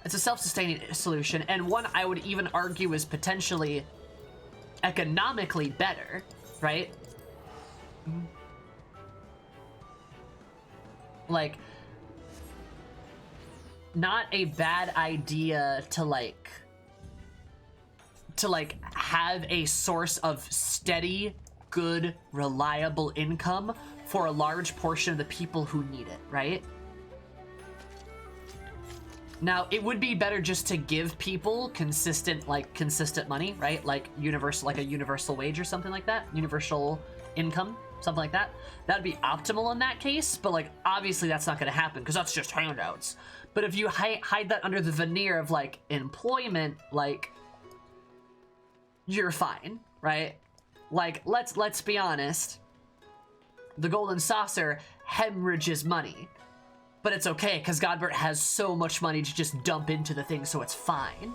It's a self-sustaining solution, and one I would even argue is potentially economically better, right? Like, not a bad idea to have a source of steady, good, reliable income for a large portion of the people who need it, right? Now, it would be better just to give people consistent money, right? Like a universal wage or something like that. Universal income, something like that. That'd be optimal in that case, but like, obviously that's not gonna happen because that's just handouts. But if you hide that under the veneer of like employment, like, you're fine, right? Like, let's be honest. The Golden Saucer hemorrhages money. But it's okay, because Godbert has so much money to just dump into the thing, so it's fine.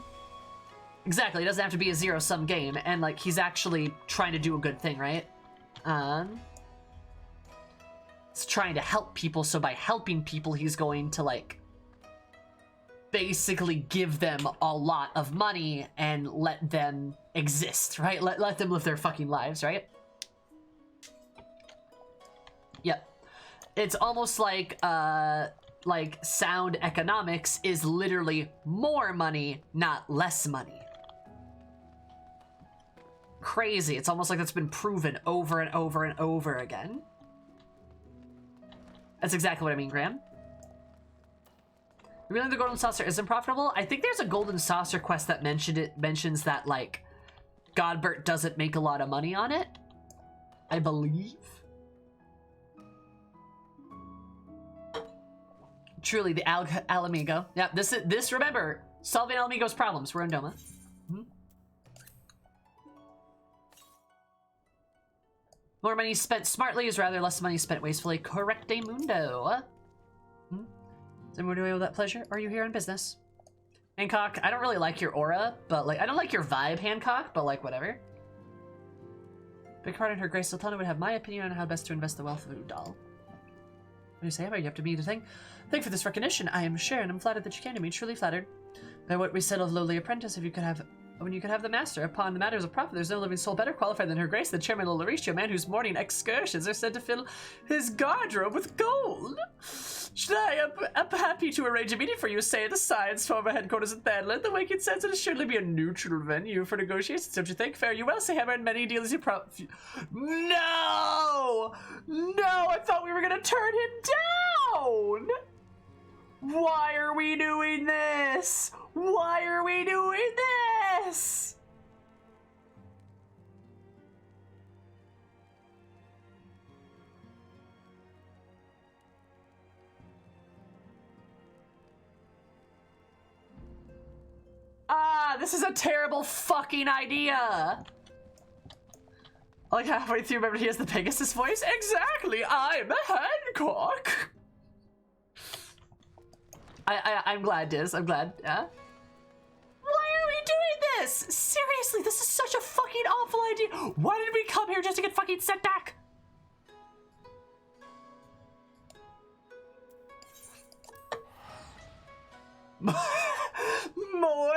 Exactly, it doesn't have to be a zero-sum game, and, like, he's actually trying to do a good thing, right? It's trying to help people, so by helping people, he's going to, like, basically give them a lot of money and let them exist, right? Let them live their fucking lives, right? Yep. It's almost like sound economics is literally more money, not less money. Crazy. It's almost like that's been proven over and over and over again. That's exactly what I mean, Graham. Really, the Golden Saucer isn't profitable? I think there's a Golden Saucer quest that mentions that, like, Godbert doesn't make a lot of money on it. I believe. Truly, the Alamigo. Yeah, this. Remember, solving Alamigo's problems. We're in Doma. More money spent smartly is rather less money spent wastefully. Correcte mundo. Is anyone doing with that pleasure? Are you here on business? Hancock, I don't really like your aura, but like, I don't like your vibe, Hancock, but like, whatever. Picard and her Grace Sultana would have my opinion on how best to invest the wealth of Udal. What do you say about you have to be to thank for this recognition. I am sure, and I'm flattered that you came to me, truly flattered. By what we said of lowly apprentice, if you could have when you could have the master upon the matters of profit, there's no living soul better qualified than her Grace, the Chairman of Lauricio, man whose morning excursions are said to fill his guardrobe with gold. Should I am happy to arrange a meeting for you, say, at the Science former headquarters at Thadland. The Waking sense it surely be a neutral venue for negotiations, don't you think? Fare you well, say hammer and many deals you No! No, I thought we were gonna turn him down! Why are we doing this? Why are we doing this? This is a terrible fucking idea. Like halfway through, remember he has the Pegasus voice? Exactly, I'm a Hancock. I'm glad, Diz. I'm glad. Why are we doing this? Seriously, this is such a fucking awful idea. Why did we come here just to get fucking sent back? More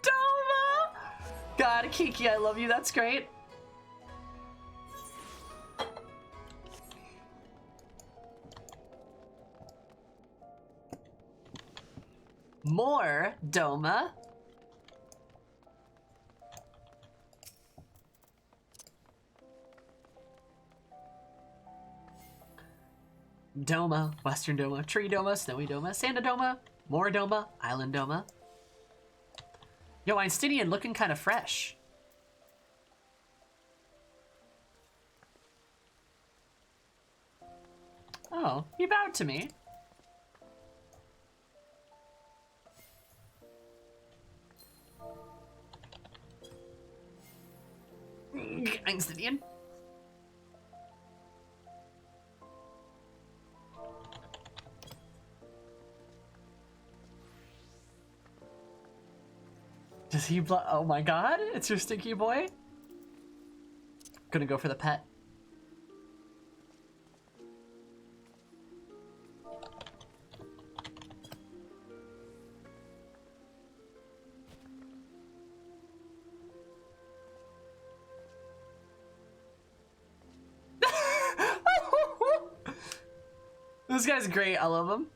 Doma! God, Kiki, I love you. That's great. More Doma. Doma, Western Doma, Tree Doma, Snowy Doma, Sanda Doma, more Doma, Island Doma. Yo, Einsteinian looking kind of fresh. Oh, he bowed to me. Einsteinian. Does he oh my god, it's your stinky boy? Gonna go for the pet. This guy's great, I love him.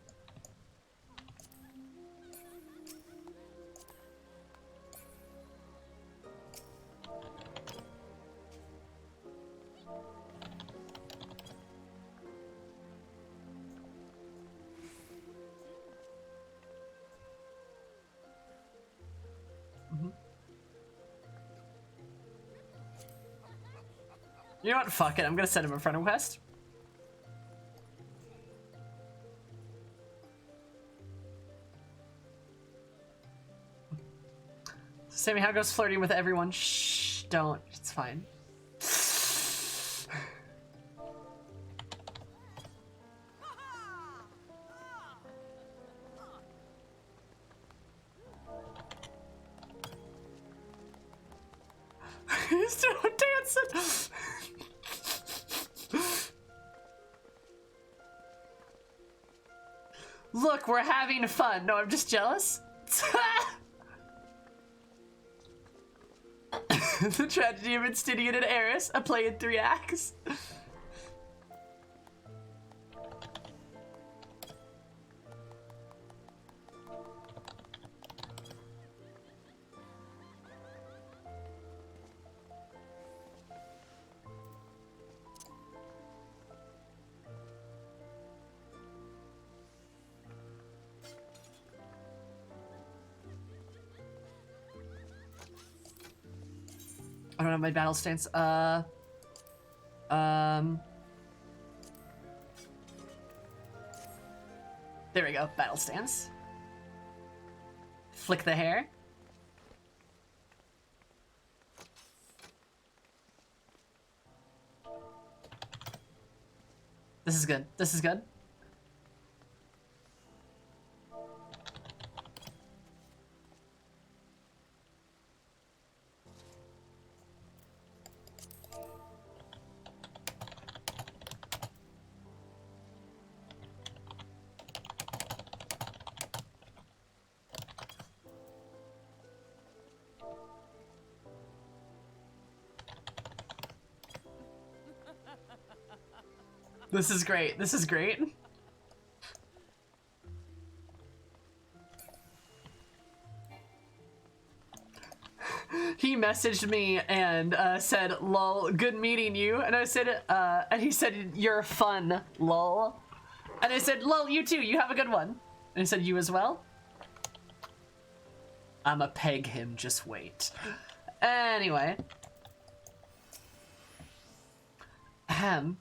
You know what? Fuck it. I'm gonna send him a friend request. Sammy, how goes flirting with everyone? Shh, don't. It's fine. He's still dancing. Look, we're having fun. No, I'm just jealous. The tragedy of Instidian and Eris, a play in 3 acts. I don't have my battle stance. There we go, battle stance. Flick the hair. This is good. This is good. This is great. This is great. He messaged me and said, lol, good meeting you. And I said, and he said, you're fun, lol. And I said, lol, you too, you have a good one. And he said, you as well? I'ma peg him, just wait. Anyway. Ahem.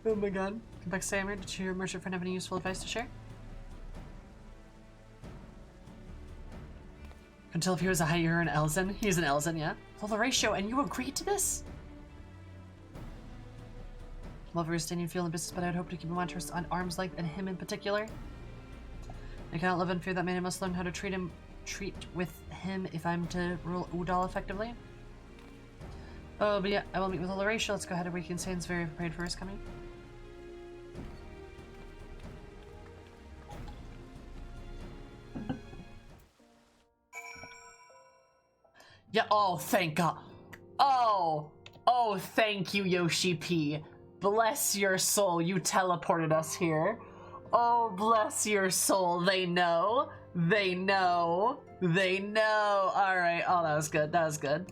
Oh my god. Come back, Samer. Did your merchant friend have any useful advice to share? Couldn't tell if he was a hire or an Elzen. He's an Elzen, yeah. Well, the ratio, and you agreed to this? Love your standing field in business, but I'd hope to keep him on arm's length, and him in particular. I cannot live in fear that man. I must learn how to treat with him if I'm to rule Udal effectively. Oh, but yeah, I will meet with Horatio. Let's go ahead and weaken Sane's very prepared for his coming. Yeah, oh, thank God. Oh, thank you, Yoshi P. Bless your soul, you teleported us here. Oh, bless your soul, they know. They know. They know. All right, oh, that was good, that was good.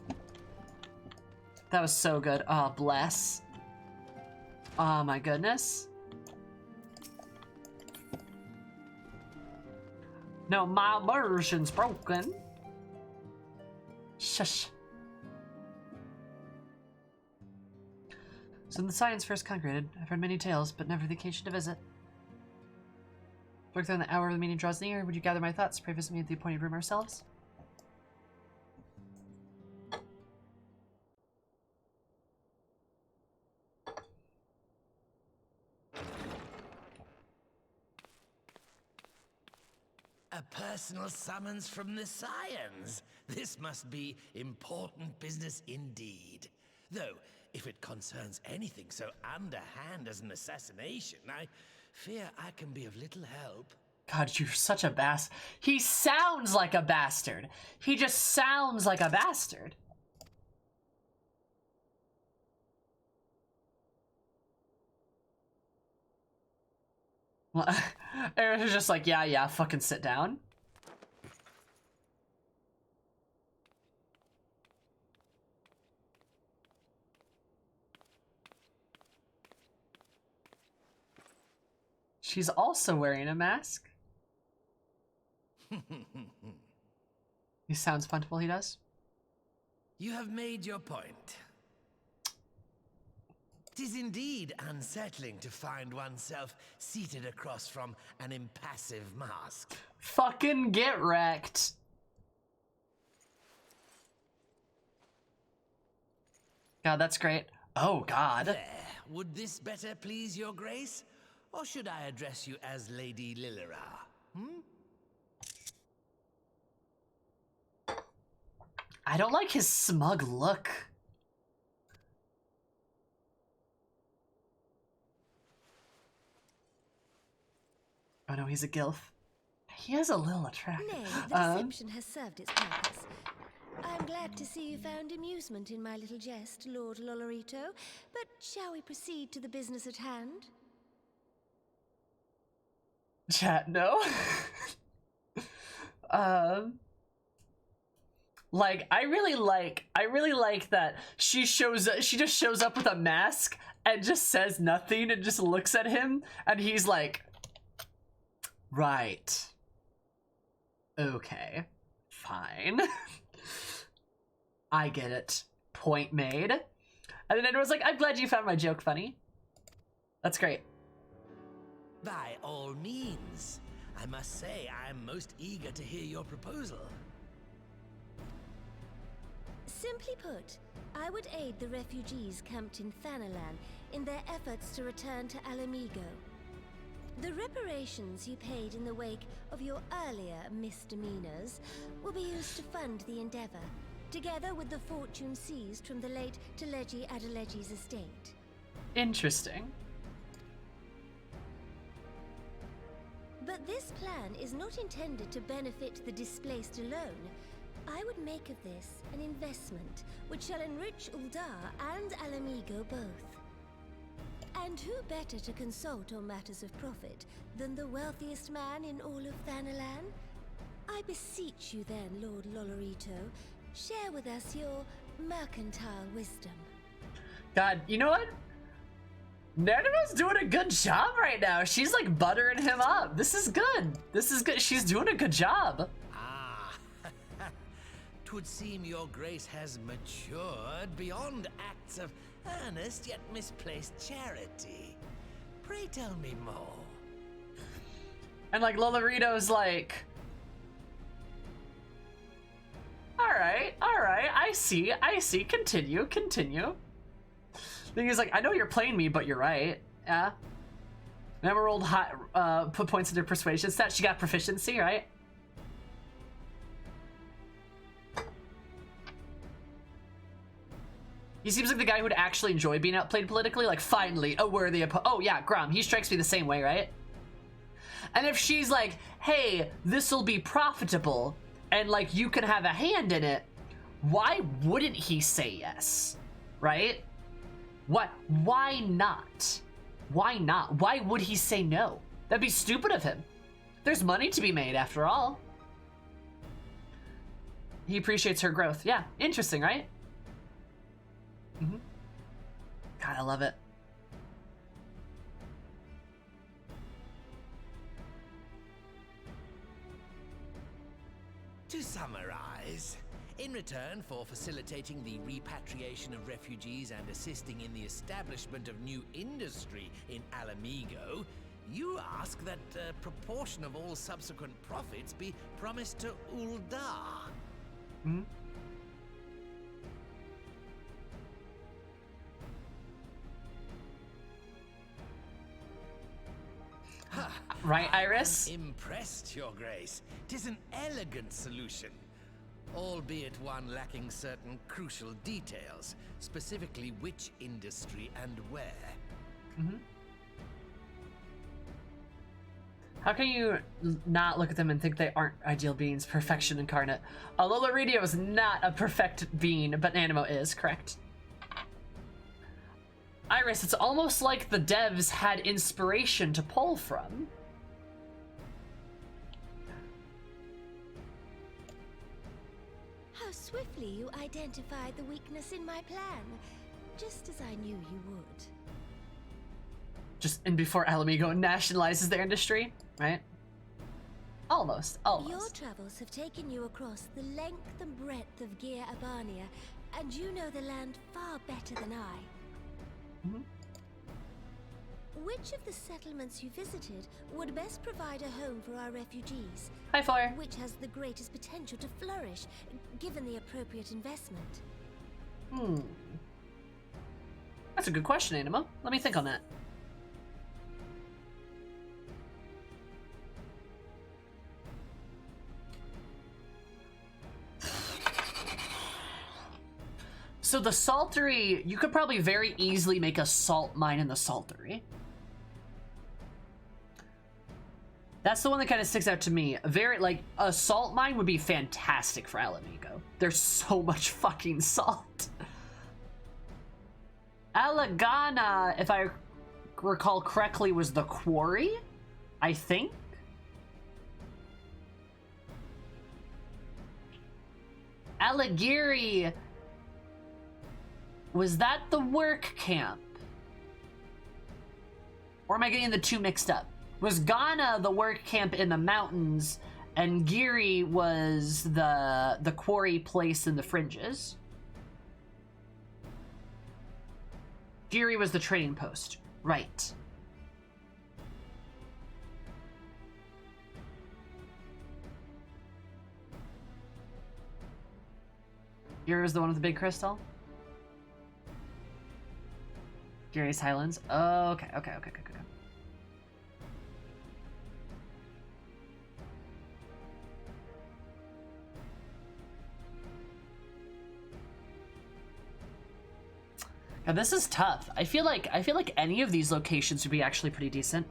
That was so good. Oh, bless. Oh, my goodness. No, my version's broken. Shush. So when the science first congregated, I've heard many tales, but never the occasion to visit. Look, then the hour of the meeting draws near. Would you gather my thoughts? Pray visit me at the appointed room ourselves. A personal summons from the Scions. This must be important business indeed. Though, if it concerns anything so underhand as an assassination, I fear I can be of little help. God, you're such a bastard. He sounds like a bastard. He just sounds like a bastard. Well, Eris is just like, yeah, fucking sit down. She's also wearing a mask. He sounds funful, he does. You have made your point. It is indeed unsettling to find oneself seated across from an impassive mask. Fucking get wrecked. God, that's great. Oh, God. There. Would this better please your grace? Or should I address you as Lady Lilira? I don't like his smug look. Oh no, he's a gilf. He has a little attraction. Nay, the deception has served its purpose. I'm glad to see you found amusement in my little jest, Lord Lolorito. But shall we proceed to the business at hand? Chat, no. Like, I really like that she just shows up with a mask and just says nothing and just looks at him and he's like, right. Okay. Fine. I get it. Point made. And then everyone's like, I'm glad you found my joke funny. That's great. By all means. I must say, I'm most eager to hear your proposal. Simply put, I would aid the refugees camped in Thanalan in their efforts to return to Alamigo. The reparations you paid in the wake of your earlier misdemeanors will be used to fund the endeavor, together with the fortune seized from the late Teleji Adeleji's estate. Interesting. But this plan is not intended to benefit the displaced alone. I would make of this an investment which shall enrich Uldar and Alamigo both. And who better to consult on matters of profit than the wealthiest man in all of Thanalan? I beseech you then, Lord Lolorito, share with us your mercantile wisdom. God, you know what? Nanima's doing a good job right now. She's like buttering him up. This is good. This is good. She's doing a good job. Ah, 'twould seem your grace has matured beyond acts of earnest yet misplaced charity. Pray tell me more. And like Lolorito's like, all right, I see, continue. Thing is, like, I know you're playing me, but you're right. Yeah. Never rolled high, put points into persuasion stat. She got proficiency, right? He seems like the guy who would actually enjoy being outplayed politically. Like, finally, a worthy opponent. Oh, yeah, Grom. He strikes me the same way, right? And if she's like, hey, this'll be profitable, and, like, you can have a hand in it, why wouldn't he say yes? Right? What? Why not? Why not? Why would he say no? That'd be stupid of him. There's money to be made, after all. He appreciates her growth. Yeah, interesting, right? Mm-hmm. God, I love it. To summarize, in return for facilitating the repatriation of refugees and assisting in the establishment of new industry in Alamigo, you ask that a proportion of all subsequent profits be promised to Uldar. Hmm? Right, Iris? I'm impressed, Your Grace. 'Tis an elegant solution, albeit one lacking certain crucial details, specifically which industry and where. Mm-hmm. How can you not look at them and think they aren't ideal beings, perfection incarnate? Lolorito is not a perfect being, but Nanimo is, correct? Iris, it's almost like the devs had inspiration to pull from. How swiftly you identified the weakness in my plan, just as I knew you would. Just in before Alamigo nationalizes their industry, right? Almost. Your travels have taken you across the length and breadth of Gear Abania, and you know the land far better than I. Mm-hmm. Which of the settlements you visited would best provide a home for our refugees? Hi, Fire. Which has the greatest potential to flourish, given the appropriate investment? That's a good question, Anima. Let me think on that. So the Saltery, you could probably very easily make a salt mine in the Saltery. That's the one that kind of sticks out to me. A salt mine would be fantastic for Alamigo. There's so much fucking salt. Alagana, if I recall correctly, was the quarry, I think. Alagiri, was that the work camp? Or am I getting the two mixed up? Was Ghana the work camp in the mountains, and Giri was the quarry place in the fringes? Giri was the trading post, right? Here's the one with the big crystal. Furious Highlands. Oh, okay. Now this is tough. I feel like any of these locations would be actually pretty decent.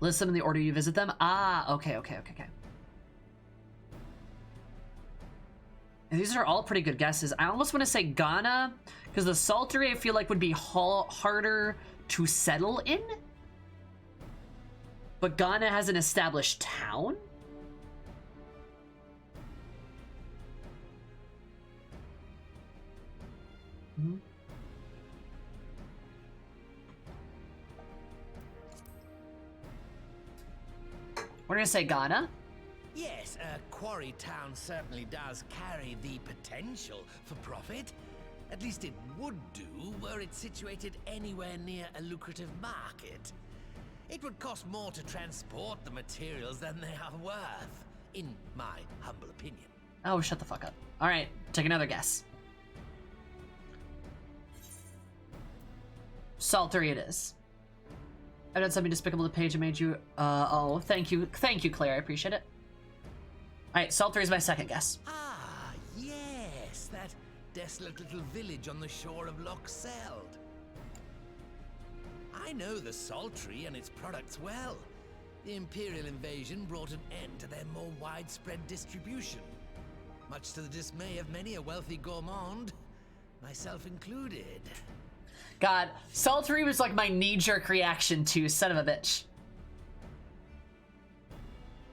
List them in the order you visit them. Ah, okay. And these are all pretty good guesses. I almost want to say Ghana, because the Saltery I feel like would be harder to settle in. But Ghana has an established town? Mm-hmm. We're gonna say Ghana. Yes, Quarry Town certainly does carry the potential for profit. At least it would do were it situated anywhere near a lucrative market. It would cost more to transport the materials than they are worth, in my humble opinion. Oh, shut the fuck up. All right, take another guess. Saltery it is. I did something despicable to Paige and made you, oh, thank you, Claire, I appreciate it. All right, Saltery is my second guess. Ah, yes, that desolate little village on the shore of Loch Seld. I know the Saltery and its products well. The Imperial invasion brought an end to their more widespread distribution, much to the dismay of many a wealthy gourmand, myself included. God, Saltery was like my knee-jerk reaction to son of a bitch.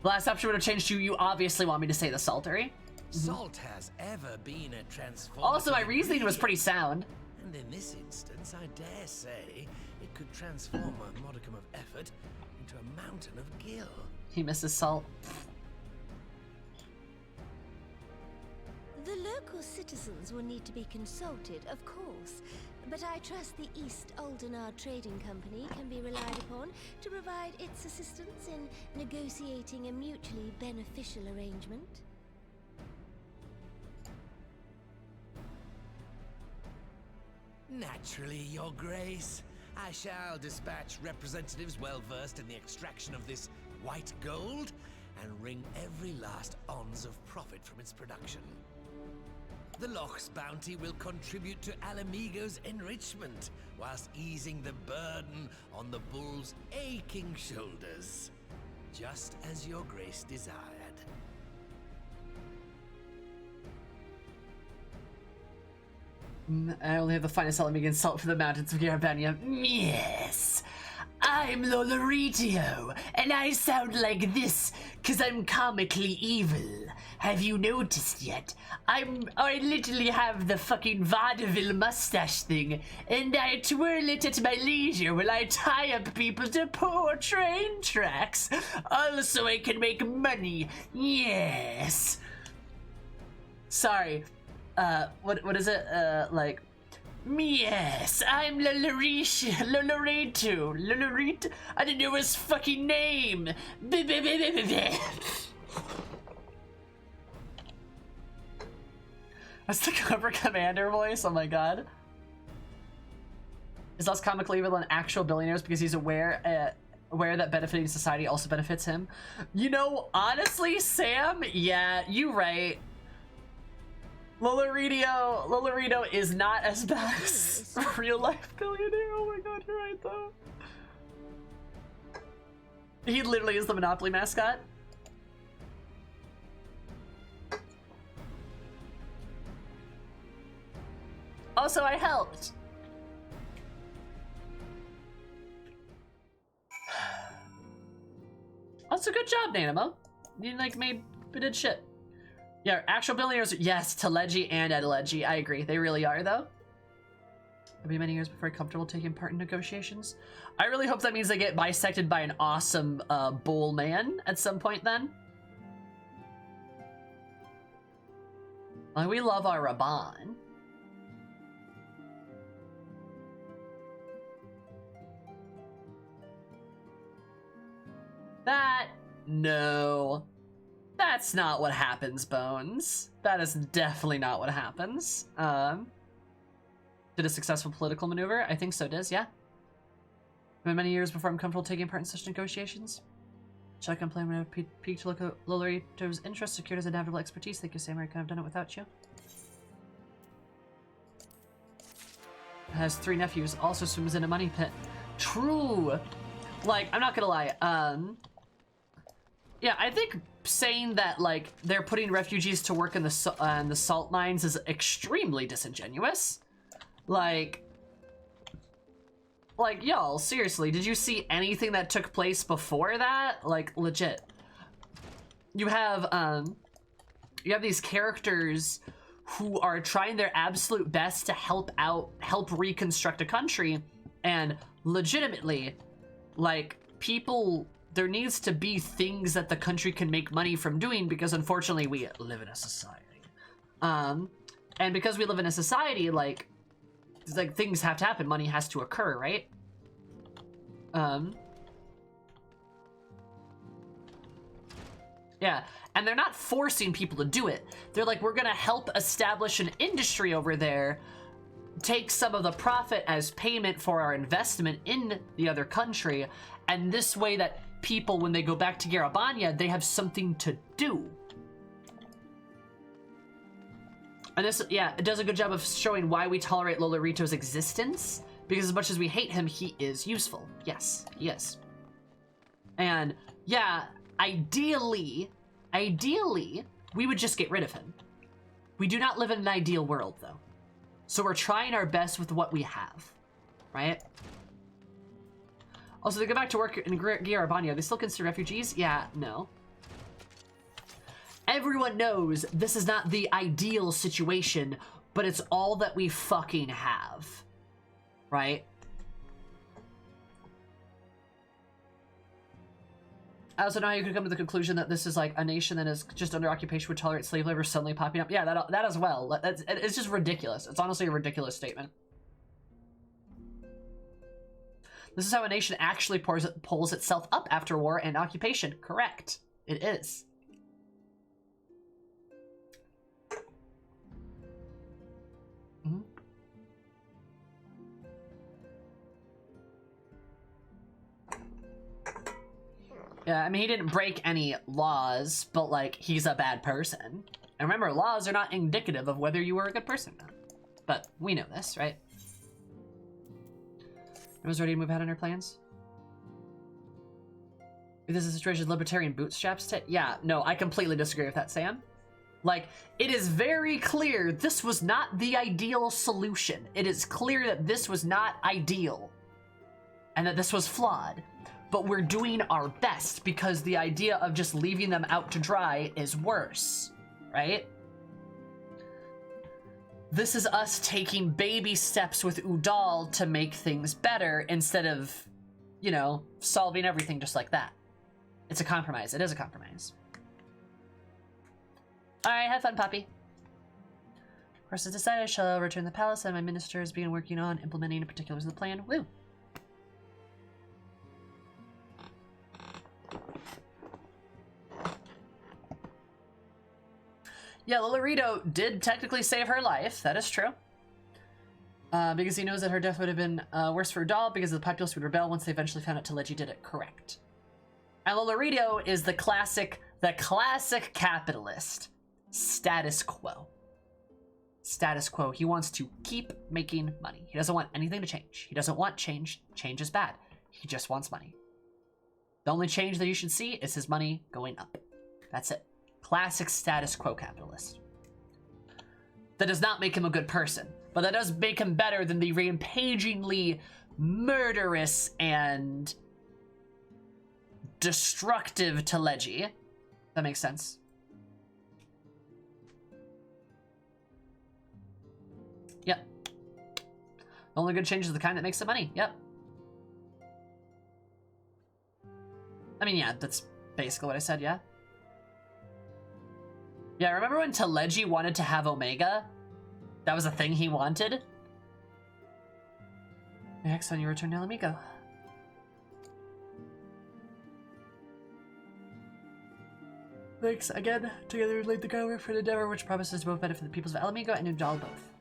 Last option would have changed to you obviously want me to say the Saltery. Salt has ever been a transformative Also, my reasoning was pretty sound. And in this instance, I dare say, it could transform a modicum of effort into a mountain of gill. He misses salt. The local citizens will need to be consulted, of course, but I trust the East Aldenar Trading Company can be relied upon to provide its assistance in negotiating a mutually beneficial arrangement. Naturally, Your Grace. I shall dispatch representatives well versed in the extraction of this white gold and wring every last ounce of profit from its production. The Loch's bounty will contribute to Alamigo's enrichment, whilst easing the burden on the bull's aching shoulders, just as Your Grace desired. I only have the finest Alamigan salt for the mountains of Garabania. Yes! I'm Lolaritio, and I sound like this because I'm comically evil. Have you noticed yet? I literally have the fucking vaudeville mustache thing, and I twirl it at my leisure while I tie up people to poor train tracks. Also, I can make money. Yes. Sorry. What is it? Like. Yes, I'm Lolorito. I didn't know his fucking name. That's the cover commander voice. Oh my god. Is less comically evil than actual billionaires because he's aware that benefiting society also benefits him. You know, honestly, Sam, yeah, you right. Lolorito is not as bad as a real life billionaire. Oh my god, you're right though. He literally is the Monopoly mascot. Also, I helped. Also, good job, Nanimo. You like did shit. Yeah, actual billionaires, yes, Teleji and Adeleji. I agree. They really are, though. It'll be many years before I'm comfortable taking part in negotiations. I really hope that means they get bisected by an awesome bull man at some point then. Like, we love our Raban. That, no. That's not what happens, Bones. That is definitely not what happens. Did a successful political maneuver? I think so, Diz, yeah. Been many years before I'm comfortable taking part in such negotiations. Check and plan when I've piqued Lolorito's interest, secured his inevitable expertise. Thank you, Sam. I couldn't have done it without you. Has 3 nephews, also swims in a money pit. True! Like, I'm not gonna lie, yeah, I think saying that, like, they're putting refugees to work in the salt mines is extremely disingenuous. Like, y'all, seriously, did you see anything that took place before that? Like, legit. You have these characters who are trying their absolute best to help reconstruct a country, and legitimately, like, people, there needs to be things that the country can make money from doing, because unfortunately we live in a society. And because we live in a society, like things have to happen, money has to occur, right? Yeah, and they're not forcing people to do it. They're like, we're gonna help establish an industry over there, take some of the profit as payment for our investment in the other country, and this way that people, when they go back to Garabania, they have something to do. And this, yeah, it does a good job of showing why we tolerate Lolorito's existence, because as much as we hate him, he is useful. Yes, he is. And yeah, ideally, we would just get rid of him. We do not live in an ideal world, though. So we're trying our best with what we have, right? Also, they go back to work in Garabania. Are they still considered refugees? Yeah, no. Everyone knows this is not the ideal situation, but it's all that we fucking have, right? I also know how you could come to the conclusion that this is like a nation that is just under occupation would tolerate slave labor suddenly popping up. Yeah, that as well. It's just ridiculous. It's honestly a ridiculous statement. This is how a nation actually pulls itself up after war and occupation. Correct. It is. Mm-hmm. Yeah, I mean, he didn't break any laws, but, like, he's a bad person. And remember, laws are not indicative of whether you were a good person or not. But we know this, right? Everyone's ready to move ahead on our plans? If this is a situation libertarian bootstraps yeah, no, I completely disagree with that, Sam. Like, it is very clear this was not the ideal solution. It is clear that this was not ideal. And that this was flawed. But we're doing our best because the idea of just leaving them out to dry is worse, right? This is us taking baby steps with Udal to make things better instead of, you know, solving everything just like that. It's a compromise. It is a compromise. All right, have fun, Poppy. Of course, it's decided I shall return to the palace, and my ministers begin working on implementing the particulars of the plan. Woo! Yeah, Lolorito did technically save her life. That is true. Because he knows that her death would have been worse for Udal because the populace would rebel once they eventually found out Teleji did it. Correct. And Lolorito is the classic capitalist. Status quo. Status quo. He wants to keep making money. He doesn't want anything to change. He doesn't want change. Change is bad. He just wants money. The only change that you should see is his money going up. That's it. Classic status quo capitalist. That does not make him a good person, but that does make him better than the rampagingly murderous and destructive Teleji. That makes sense. Yep. The only good change is the kind that makes the money. Yep. I mean, yeah, that's basically what I said, yeah. Yeah, remember when Teleji wanted to have Omega? That was a thing he wanted? Next time you return to Alamigo. Thanks again. Together we laid the groundwork for an endeavor which promises to both benefit the peoples of Alamigo and Udal both.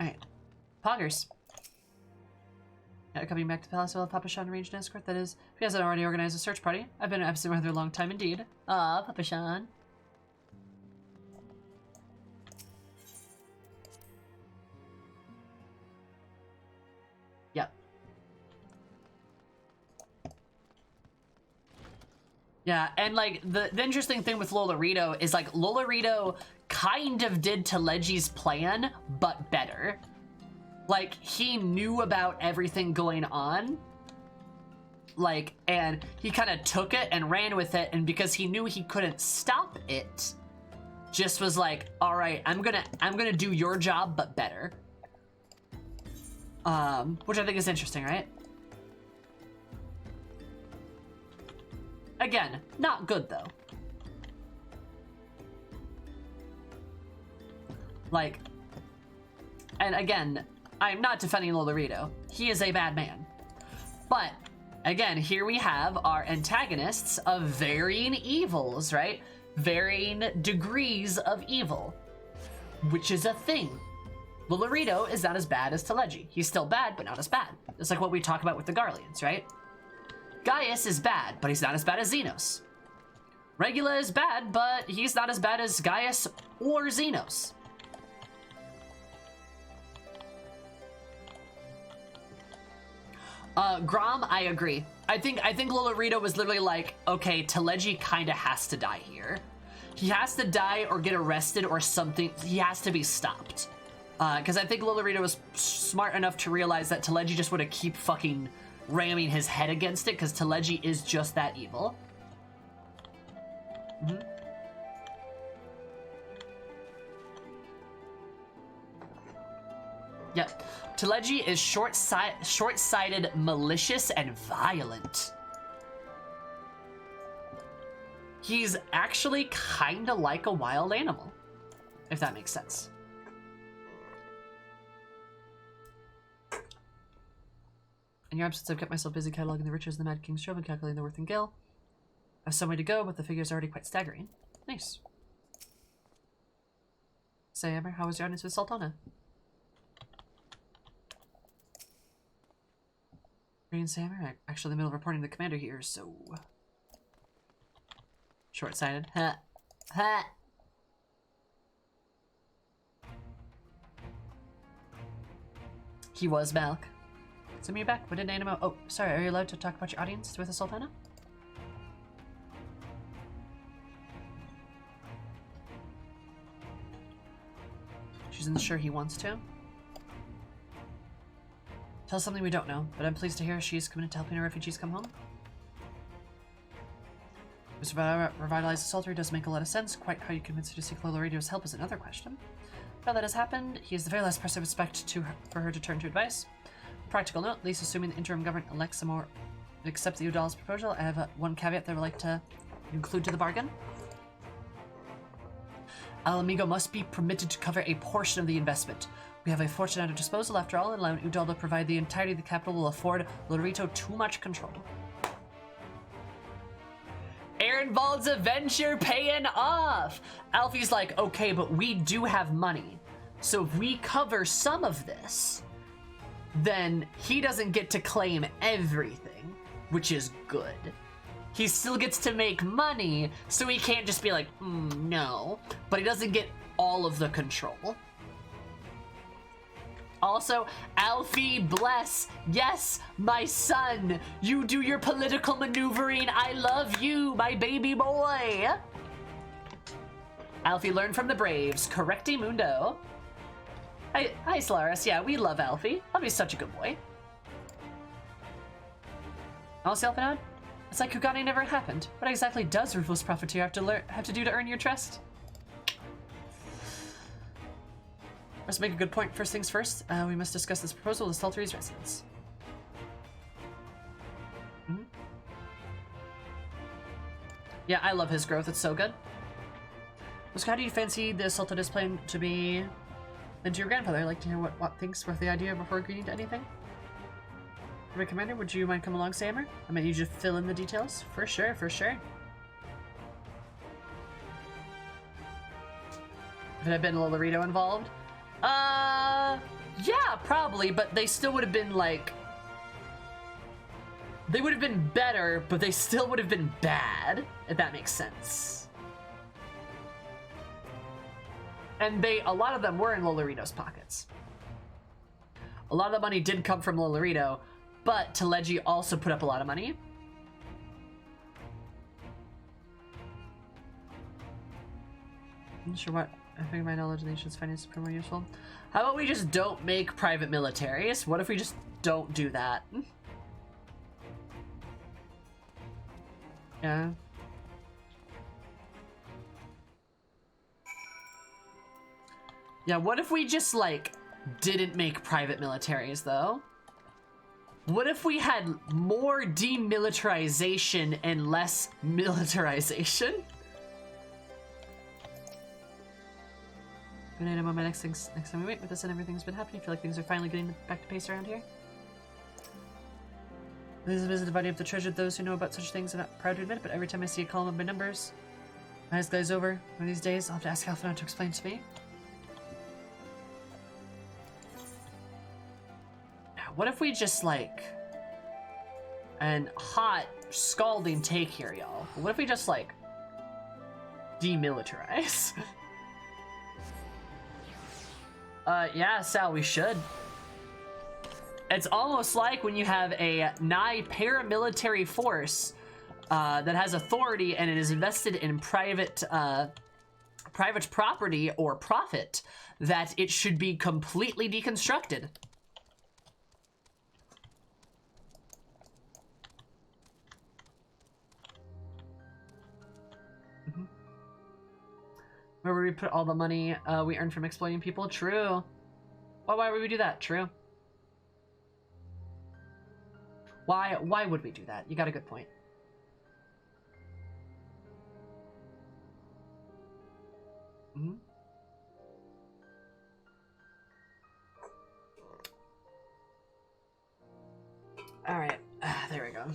Alright. Poggers. Coming back to the palace, will Papa Sean arrange an escort? That is, if he hasn't already organized a search party. I've been absent rather a long time indeed. Ah, Papa Sean. Yep. Yeah, and like the interesting thing with Lolorito is like Lolorito kind of did Telegi's plan, but better. Like, he knew about everything going on, like, and he kind of took it and ran with it, and because he knew he couldn't stop it, just was like, all right, I'm gonna do your job, but better. Which I think is interesting, right? Again, not good, though. Like, and again, I'm not defending Lolorito. He is a bad man. But, again, here we have our antagonists of varying evils, right? Varying degrees of evil. Which is a thing. Lolorito is not as bad as Telegi. He's still bad, but not as bad. It's like what we talk about with the Garleans, right? Gaius is bad, but he's not as bad as Xenos. Regula is bad, but he's not as bad as Gaius or Xenos. Grom, I agree. I think Lolorito was literally like, okay, Telegi kind of has to die here. He has to die or get arrested or something. He has to be stopped. Because I think Lolorito was smart enough to realize that Telegi just would have keep fucking ramming his head against it, because Telegi is just that evil. Mm-hmm. Yep. Telegi is short-sighted, malicious, and violent. He's actually kind of like a wild animal, if that makes sense. In your absence, I've kept myself busy cataloging the riches of the Mad King's trove and calculating the worth in gil. I have some way to go, but the figure's already quite staggering. Nice. Say, Emmer, how was your audience with Sultana? And Sammer, I'm actually in the middle of reporting to the commander here, so... Short-sighted. Ha! Ha! He was Malk. Send me back. What did Animo... Oh, sorry, are you allowed to talk about your audience with the Sultana? She isn't sure he wants to. Tell us something we don't know, but I'm pleased to hear she's committed to helping our refugees come home. To revitalize the Saltery does make a lot of sense. Quite how you convince her to seek Lolorito's help is another question. Now that has happened, he is the very last person I expect for her to turn to advice. Practical note, at least assuming the interim government elects some more accept the Udal's proposal, I have one caveat that I would like to include to the bargain. Alamigo must be permitted to cover a portion of the investment. We have a fortune at our disposal after all, and allowing Udal to provide the entirety of the capital will afford Lolorito too much control. Ehrenwald's adventure paying off! Alfie's like, okay, but we do have money. So if we cover some of this, then he doesn't get to claim everything, which is good. He still gets to make money, so he can't just be like, no. But he doesn't get all of the control. Also, Alfie, bless. Yes, my son. You do your political maneuvering. I love you, my baby boy. Alfie learned from the Braves. Correcti mundo. Hi, Solaris. Yeah, we love Alfie. Alfie's such a good boy. Also, Alpinad? It's like Kugani never happened. What exactly does Ruthless Profiteer have to do to earn your trust? Let's make a good point. First things first, we must discuss this proposal with Saltery's residents. Mm-hmm. Yeah, I love his growth. It's so good. So how do you fancy the Sultana's plan to be into your grandfather? I'd like to hear what thinks worth the idea before agreeing to anything. My commander, would you mind come along, Sammer? I might need you to fill in the details. For sure, for sure. If it had been Lolorito involved? Yeah, probably, but they still would have been like... They would have been better, but they still would have been bad, if that makes sense. And a lot of them were in Lolorito's pockets. A lot of the money did come from Lolorito, but Teleji also put up a lot of money. I'm not sure what. I think my knowledge of the nation's finances is more useful. How about we just don't make private militaries? What if we just don't do that? Yeah. Yeah, what if we just, like, didn't make private militaries, though? What if we had more demilitarization and less militarization? Good night, I'm on my next time we wait with this and everything's been happening. I feel like things are finally getting back to pace around here. This is a visit dividing up the treasure. Those who know about such things are not proud to admit it, but every time I see a column of my numbers, my eyes glaze over. One of these days, I'll have to ask Alphinaud to explain to me. What if we just, like... And hot, scalding take here, y'all. What if we just, like... demilitarize? Yeah, Sal, we should. It's almost like when you have a nigh paramilitary force that has authority and it is invested in private property or profit, that it should be completely deconstructed. Where would we put all the money we earn from exploiting people? True. Well, why would we do that? True. Why would we do that? You got a good point. Mm-hmm. All right. There we go.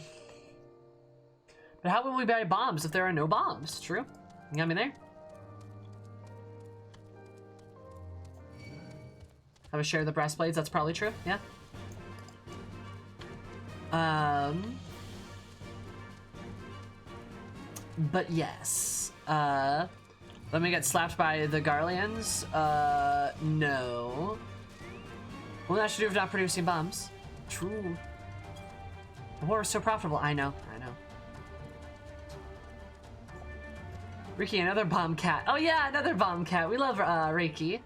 But how will we buy bombs if there are no bombs? True. You got me there? Have a share of the brass blades, that's probably true, yeah. But yes. Let me get slapped by the Garleans? No. Well, that should do with not producing bombs. True. The war is so profitable. I know. Riki, another bomb cat. Oh yeah, another bomb cat. We love Riki.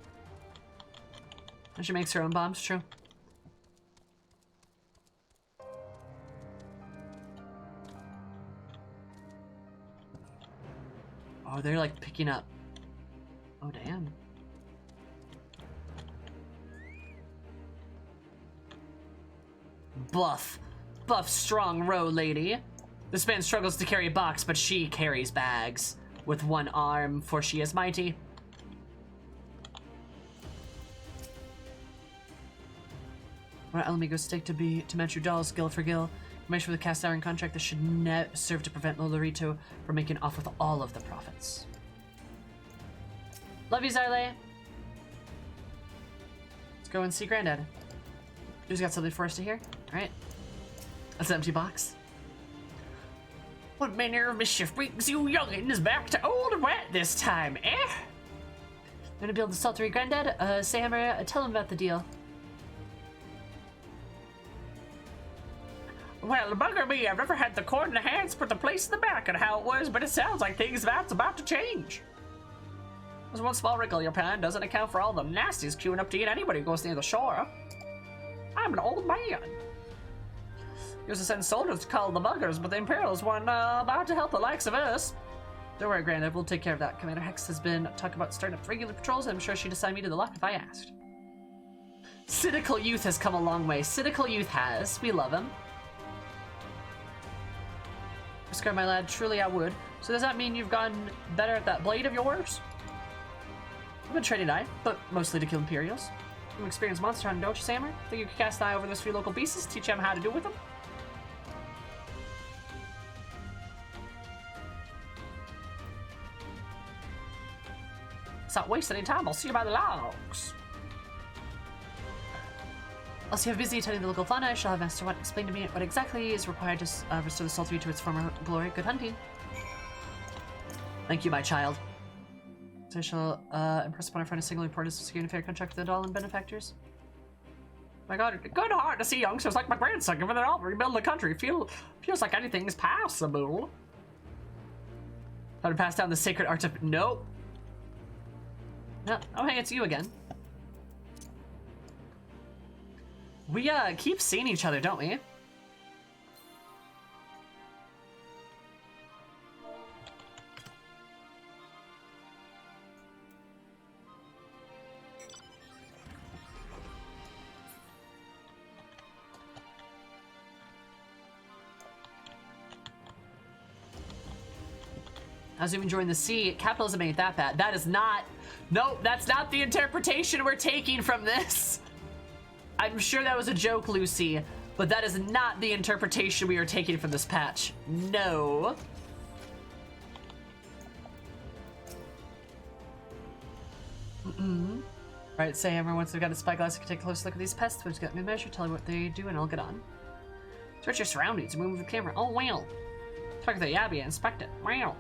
And she makes her own bombs, true. Oh, they're like picking up. Oh, damn. Buff, strong row lady. This man struggles to carry a box, but she carries bags with one arm, for she is mighty. What Alamigos stake to match your dolls, gill for gill. Make sure the cast iron contract that should serve to prevent Lolorito from making off with all of the profits. Love you, Zarle. Let's go and see Granddad. Who's got something for us to hear? Alright. That's an empty box. What manner of mischief brings you youngins back to old wet this time, eh? Gonna build the saltery, Granddad? Sammer, tell him about the deal. Well, bugger me, I've never had the cord in the hands put the place in the back and how it was, but it sounds like things that's about to change. There's one small wrinkle, your plan doesn't account for all the nasties queuing up to eat anybody who goes near the shore. I'm an old man. Used to send soldiers to call the buggers, but the Imperials weren't about to help the likes of us. Don't worry, Granddad, we'll take care of that. Commander Hex has been talking about starting up regular patrols, and I'm sure she'd assign me to the lock if I asked. Cynical Youth has come a long way. Cynical Youth has. We love him. Oscar, my lad, truly I would. So does that mean you've gotten better at that blade of yours? I've been training but mostly to kill Imperials. I'm an experienced monster hunter, don't you, Sammer? Think you could cast an eye over those 3 local beasts, teach them how to do with them? Let's not waste any time. I'll see you by the logs. Whilst you have busy attending the local fauna, I shall have Master One explain to me what exactly is required to restore the Saltery to its former glory. Good hunting. Thank you, my child. So I shall impress upon our friend a single importance of securing a fair contract with the Dahlin benefactors. My God, good heart to see youngsters like my grandson giving it all to rebuild the country. Feels like anything is possible. How to pass down the sacred arts of... Nope. No. Oh, hey, it's you again. We keep seeing each other, don't we? As you've enjoying the sea, capitalism ain't that bad. That is not... Nope, that's not the interpretation we're taking from this. I'm sure that was a joke, Lucy, but that is not the interpretation we are taking from this patch. No. Right, say everyone, once they've got a spyglass, you can take a close look at these pests. We've got new measure, tell me what they do, and I'll get on. Search your surroundings, move the camera. Oh, wow. Talk to the Yabby and inspect it. Wow.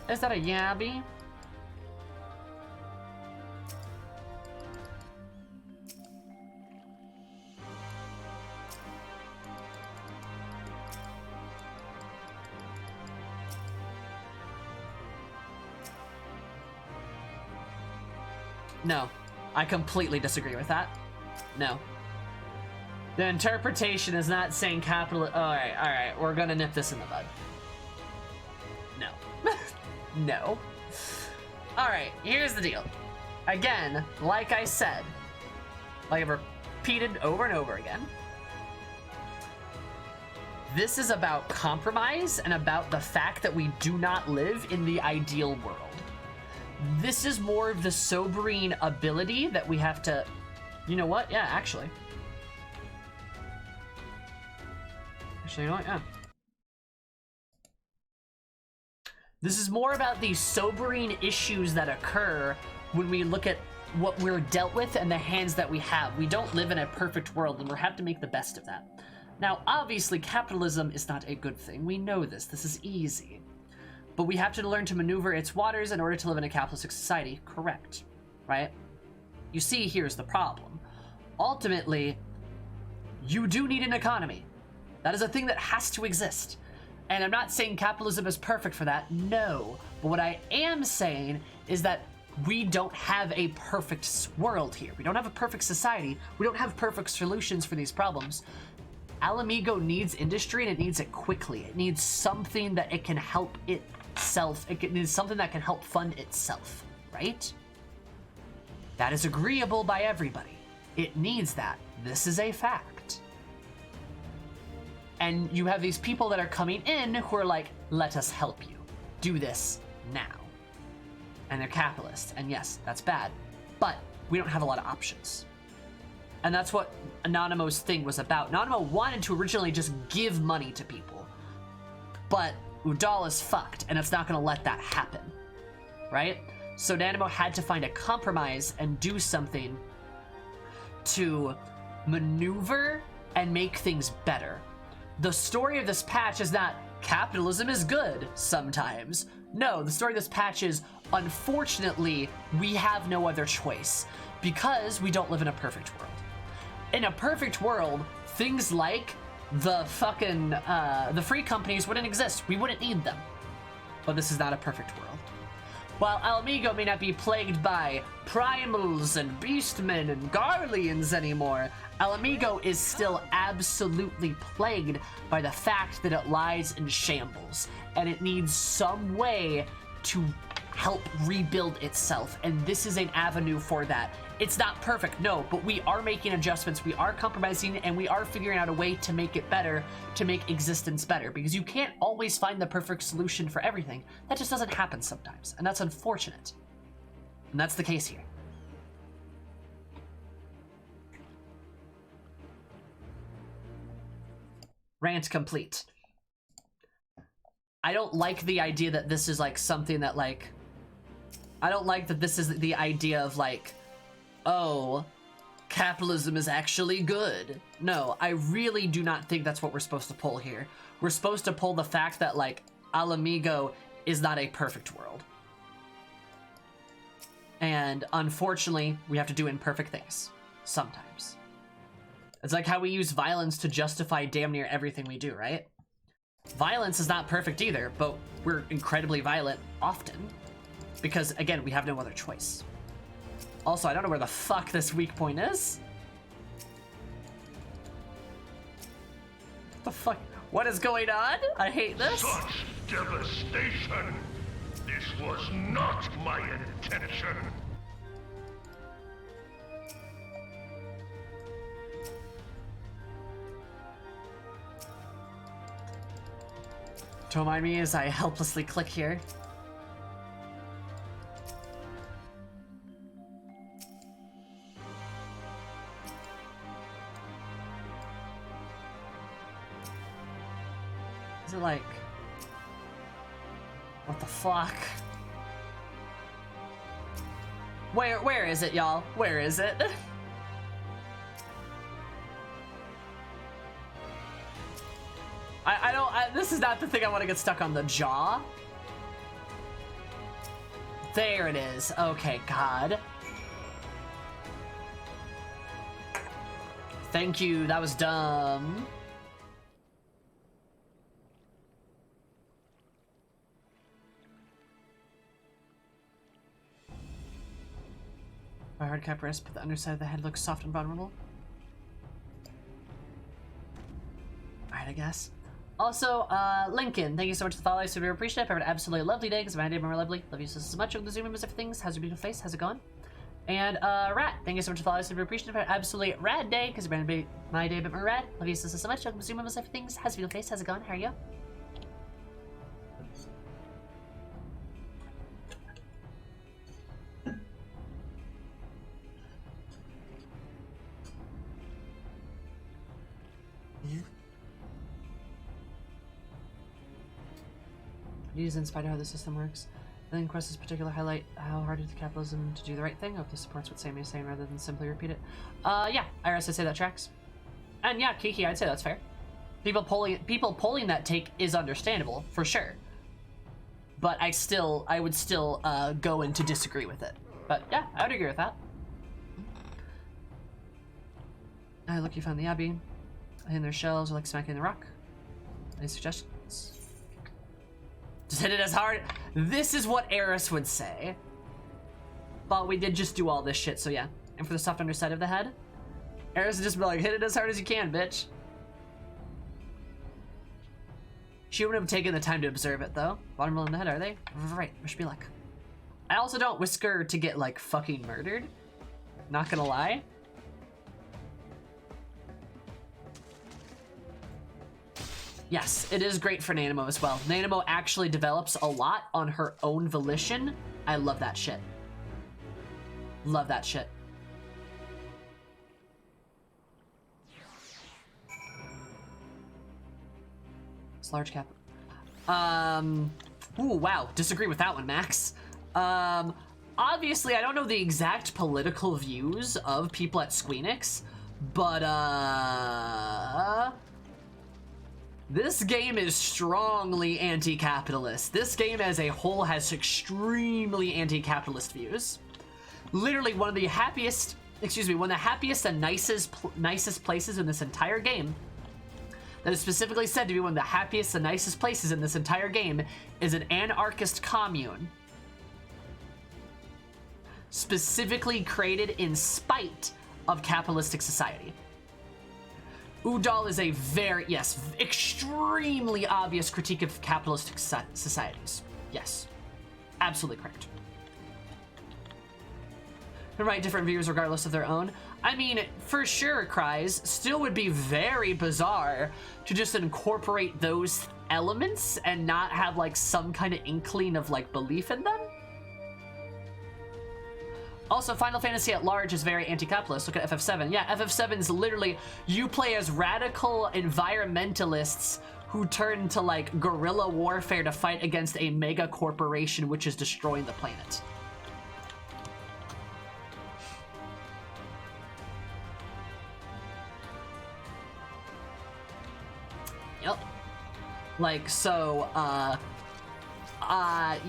Is that a Yabby? No, I completely disagree with that. No. The interpretation is not saying capital. Alright, we're gonna nip this in the bud. No. No. Alright, here's the deal. Again, like I said, like I've repeated over and over again, this is about compromise and about the fact that we do not live in the ideal world. This is more of the sobering ability that we have to... You know what? Yeah, actually. Actually, you know what? Yeah. This is more about the sobering issues that occur when we look at what we're dealt with and the hands that we have. We don't live in a perfect world, and we have to make the best of that. Now, obviously, capitalism is not a good thing. We know this. This is easy. But we have to learn to maneuver its waters in order to live in a capitalistic society. Correct. Right? You see, here's the problem. Ultimately, you do need an economy. That is a thing that has to exist. And I'm not saying capitalism is perfect for that. No. But what I am saying is that we don't have a perfect world here. We don't have a perfect society. We don't have perfect solutions for these problems. Alamigo needs industry, and it needs it quickly. It needs something that it can help itself. It needs something that can help fund itself, right? That is agreeable by everybody. It needs that. This is a fact. And you have these people that are coming in who are like, let us help you. Do this now. And they're capitalists. And yes, that's bad. But we don't have a lot of options. And that's what Anonymo's thing was about. Anonymo wanted to originally just give money to people. But Udal is fucked, and it's not going to let that happen. Right? So Nanimo had to find a compromise and do something to maneuver and make things better. The story of this patch is not capitalism is good sometimes. No, the story of this patch is, unfortunately, we have no other choice because we don't live in a perfect world. In a perfect world, things like the fucking, the free companies wouldn't exist. We wouldn't need them. But this is not a perfect world. While Alamigo may not be plagued by primals and beastmen and Garleans anymore, Alamigo is still absolutely plagued by the fact that it lies in shambles, and it needs some way to help rebuild itself, and this is an avenue for that. It's not perfect, no, but we are making adjustments, we are compromising, and we are figuring out a way to make it better, to make existence better, because you can't always find the perfect solution for everything. That just doesn't happen sometimes, and that's unfortunate. And that's the case here. Rant complete. I don't like the idea that this is like something that like, I don't like that this is the idea of like, oh, capitalism is actually good. No, I really do not think that's what we're supposed to pull here. We're supposed to pull the fact that like Alamigo is not a perfect world. And unfortunately, we have to do imperfect things sometimes. It's like how we use violence to justify damn near everything we do, right? Violence is not perfect either, but we're incredibly violent often. Because, again, we have no other choice. Also, I don't know where the fuck this weak point is. What the fuck? What is going on? I hate this. Such devastation! This was not my intention! Don't mind me as I helplessly click here. Is it like... What the fuck? Where is it, y'all? Where is it? This is not the thing I want to get stuck on, the jaw. There it is. Okay, God. Thank you, that was dumb. My hard cap wrist, but the underside of the head looks soft and vulnerable. Alright, I guess. Also, Lincoln, thank you so much for the follow. I super appreciate it. Have an absolutely lovely day because my day more lovely. Love you so much. Of the Zoom members of things. How's your beautiful face? How's it going? And Rat, thank you so much for the follow. I super appreciate it. Have an absolutely rad day because my day a bit more rad. Love you so much. Of the Zoom members of things. How's your beautiful face? How's it going? How are you? Use in spite of how the system works. Then Quest's particular highlight how hard is capitalism to do the right thing. I hope this supports what Sammy is saying rather than simply repeat it. Yeah, Iris, I'd say that tracks. And yeah, Kiki, I'd say that's fair. People pulling that take is understandable, for sure. But I would still go in to disagree with it. But yeah, I would agree with that. Look, you found the Abbey. In their shells are like smacking the rock. Any suggestions? Just hit it as hard. This is what Eris would say. But we did just do all this shit, so yeah. And for the soft underside of the head, Eris would just be like, hit it as hard as you can, bitch. She wouldn't have taken the time to observe it, though. Bottom roll in the head, are they? Right, wish me luck. I also don't whisker to get, like, fucking murdered. Not gonna lie. Yes, it is great for Nanamo as well. Nanamo actually develops a lot on her own volition. I love that shit. Love that shit. It's large cap. Ooh, wow. Disagree with that one, Max. Obviously, I don't know the exact political views of people at Squeenix, but, this game is strongly anti-capitalist. This game as a whole has extremely anti-capitalist views. Literally one of the happiest, one of the happiest and nicest places in this entire game that is specifically said to be one of the happiest and nicest places in this entire game is an anarchist commune. Specifically created in spite of capitalistic society. Udall is a very, yes, extremely obvious critique of capitalistic societies. Yes, absolutely correct. And write different views regardless of their own. I mean, for sure, Cries, still would be very bizarre to just incorporate those elements and not have like some kind of inkling of like belief in them. Also, Final Fantasy at large is very anti-capitalist. Look at FF7. Yeah, FF7's literally, you play as radical environmentalists who turn to like guerrilla warfare to fight against a mega corporation which is destroying the planet. Yep. Like, so,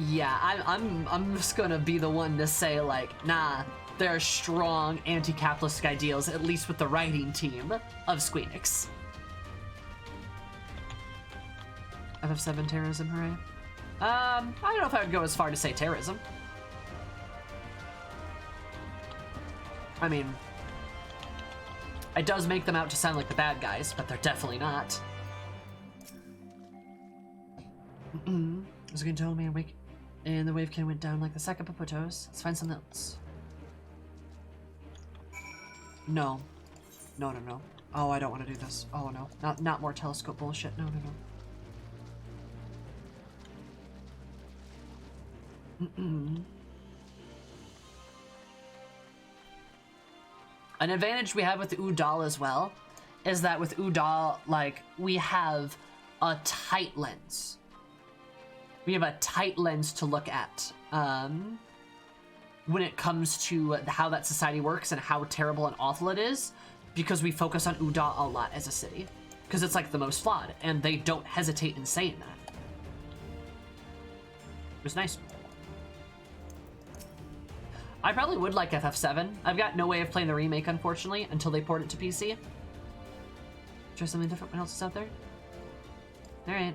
yeah, I'm just gonna be the one to say, like, nah, there are strong anti-capitalistic ideals, at least with the writing team of Squeenix. FF7 terrorism, hooray. I don't know if I would go as far to say terrorism. I mean, it does make them out to sound like the bad guys, but they're definitely not. As you can tell me, awake, and the wave can went down like the sack of potatoes. Let's find something else. No. No. Oh, I don't want to do this. Oh no, not more telescope bullshit. No. An advantage we have with the Udal as well is that with Udal, like, we have a tight lens. We have a tight lens to look at when it comes to how that society works and how terrible and awful it is, because we focus on Udal a lot as a city, because it's like the most flawed, and they don't hesitate in saying that. It was nice. I probably would like FF7. I've got no way of playing the remake, unfortunately, until they port it to PC. Try something different. What else is out there? Alright.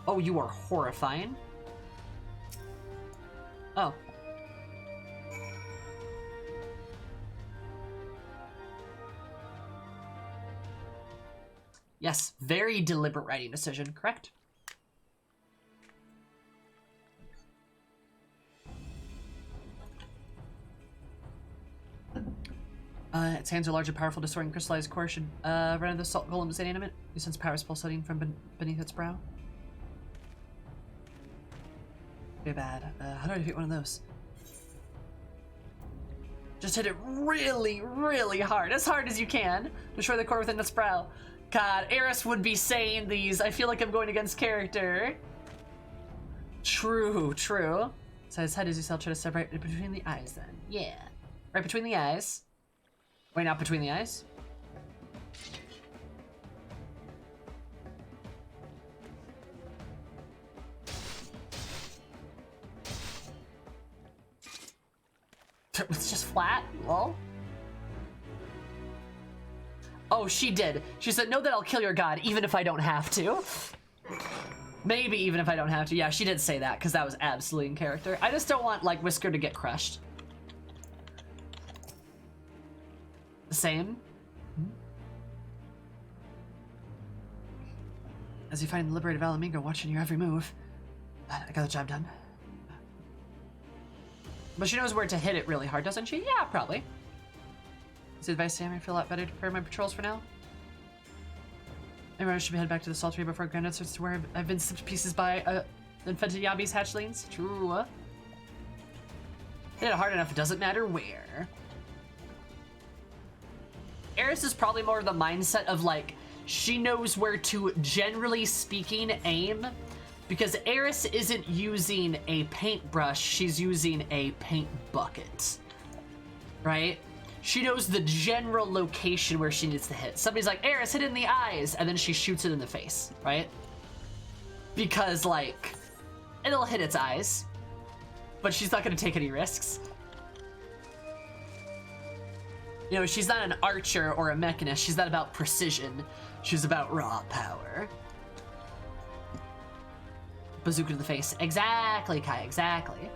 Oh, you are horrifying. Oh. Yes, very deliberate writing decision, correct? Its hands are large and powerful, destroying crystallized core. Should render the salt golem is inanimate. You sense power is pulsating from beneath its brow. Very bad. How do I defeat one of those? Just hit it really, really hard. As hard as you can. Destroy the core within its brow. God, Eris would be saying these. I feel like I'm going against character. True. So his head is yourself try to separate it between the eyes then. Yeah. Right between the eyes. Wait, not between the eyes? It's just flat? Lol. Oh, she did. She said, know that I'll kill your god, even if I don't have to. Maybe even if I don't have to. Yeah, she did say that, because that was absolutely in character. I just don't want, like, Whisker to get crushed. The same. As you find the liberated Valamingo watching your every move. I got the job done. But she knows where to hit it really hard, doesn't she? Yeah, probably. Is the advice Sam? I feel a lot better to prepare my patrols for now. Everyone should head back to the Saltery before Granite starts to where I've been slipped to pieces by infected Yabi's hatchlings. True. Hit it hard enough, it doesn't matter where. Eris is probably more of the mindset of, like, she knows where to, generally speaking, aim. Because Eris isn't using a paintbrush, she's using a paint bucket. Right? She knows the general location where she needs to hit. Somebody's like, Eris, hit it in the eyes, and then she shoots it in the face, right? Because, like, it'll hit its eyes, but she's not gonna take any risks. You know, she's not an archer or a mechanist. She's not about precision. She's about raw power. Bazooka to the face. Exactly, Kai, exactly.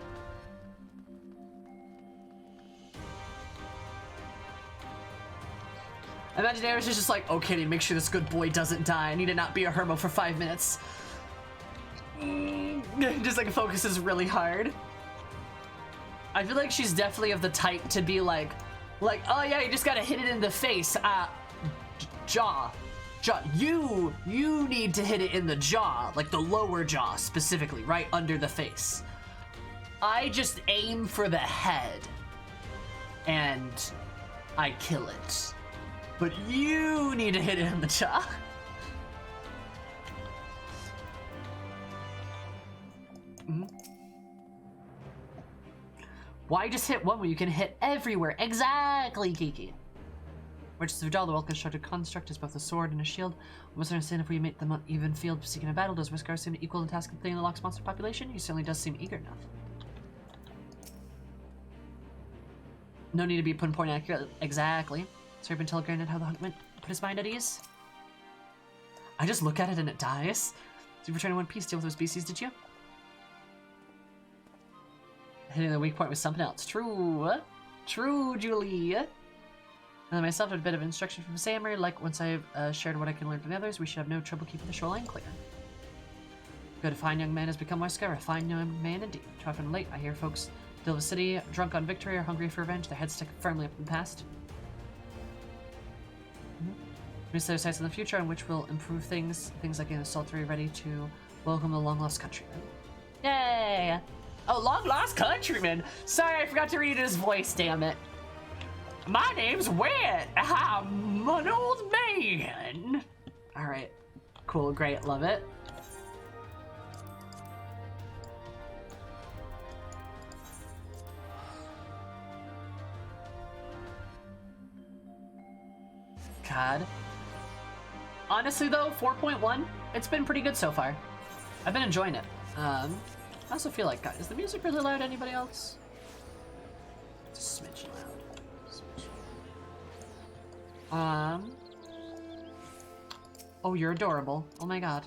Imagine Eris is just like, okay, to make sure this good boy doesn't die. I need to not be a hermo for 5 minutes. Just like focuses really hard. I feel like she's definitely of the type to be like, oh yeah, you just gotta hit it in the face. Jaw. You need to hit it in the jaw, like the lower jaw specifically, right under the face. I just aim for the head and I kill it. But you need to hit it in the jaw. Why just hit one when you can hit everywhere? Exactly, Kiki. Which is Vidal, the well-constructed construct is both a sword and a shield. We must understand if we make them on even field seeking a battle, does Whiskar seem to equal the task of completing the Lock's monster population? He certainly does seem eager enough. No need to be pinpoint accurate. Exactly. Serpent telegraphed how the hunt went. Put his mind at ease. I just look at it and it dies. So you return in one piece, deal with those species, did you? Hitting the weak point was something else. True. True, Julie. And then myself had a bit of instruction from Samer, like once I've shared what I can learn from the others, we should have no trouble keeping the shoreline clear. Good, a fine young man has become Wesker, a fine young man indeed. Too often late, I hear folks still the city, drunk on victory or hungry for revenge, their heads stick firmly up in the past. We set our sights on the future, on which will improve things like getting the sultry ready to welcome the long-lost countryman. Yay! Oh, long-lost countryman! Sorry, I forgot to read his voice, damn it. My name's Wet. I'm an old man. Alright. Cool, great, love it. God. Honestly though, 4.1, it's been pretty good so far. I've been enjoying it. I also feel like, God, is the music really loud to anybody else? It's a smidge loud. Oh, you're adorable. Oh my god.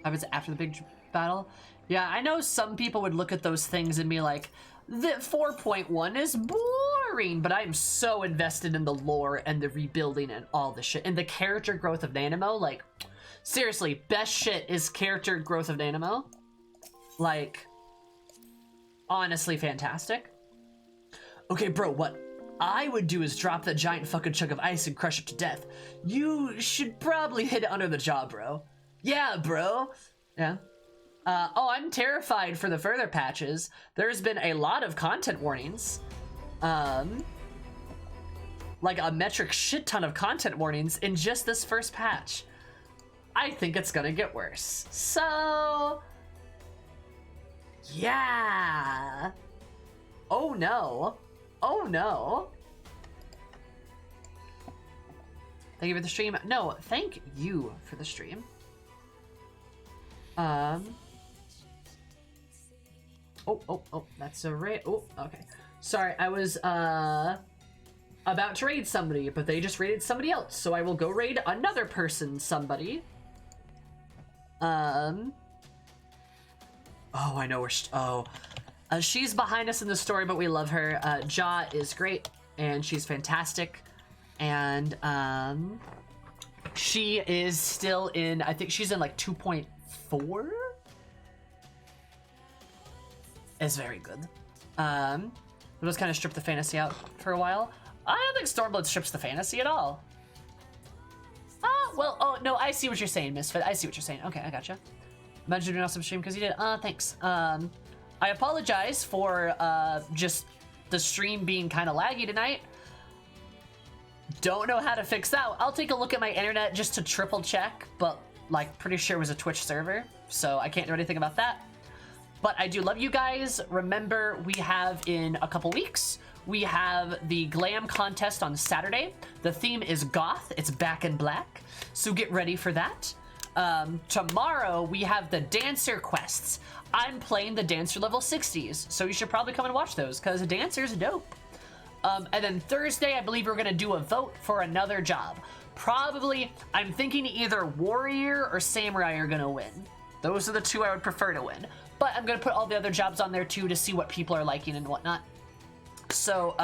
Happens after the big battle. Yeah, I know some people would look at those things and be like, the 4.1 is boring, but I'm so invested in the lore and the rebuilding and all the shit. And the character growth of Nanimo, like, seriously, best shit is character growth of Nanimo. Like, honestly fantastic. Okay, bro, what I would do is drop the giant fucking chunk of ice and crush it to death. You should probably hit it under the jaw, bro. Yeah, bro. Yeah. Oh, I'm terrified for the further patches. There's been a lot of content warnings. Like a metric shit ton of content warnings in just this first patch. I think it's gonna get worse. So... yeah. Oh no. Oh no. Thank you for the stream. No, thank you for the stream. Oh, that's a raid. Oh, okay. Sorry, I was, about to raid somebody, but they just raided somebody else, so I will go raid another person, somebody. Oh, I know where she's behind us in the story, but we love her. Ja is great, and she's fantastic, and, she is still in, I think she's in, like, 2.4? Is very good. We'll just kind of strip the fantasy out for a while. I don't think Stormblood strips the fantasy at all. Well, oh, no, I see what you're saying, Misfit. I see what you're saying. Okay, I gotcha. Imagine doing an awesome stream because you did. Thanks. I apologize for, just the stream being kind of laggy tonight. Don't know how to fix that. I'll take a look at my internet just to triple check, but, like, pretty sure it was a Twitch server, so I can't do anything about that. But I do love you guys. Remember, we have in a couple weeks, we have the glam contest on Saturday. The theme is goth. It's back in black. So get ready for that. Tomorrow, we have the dancer quests. I'm playing the dancer level 60s, so you should probably come and watch those because the dancer's dope. And then Thursday, I believe we're going to do a vote for another job. Probably, I'm thinking either warrior or samurai are going to win. Those are the two I would prefer to win. But I'm going to put all the other jobs on there too to see what people are liking and whatnot. So,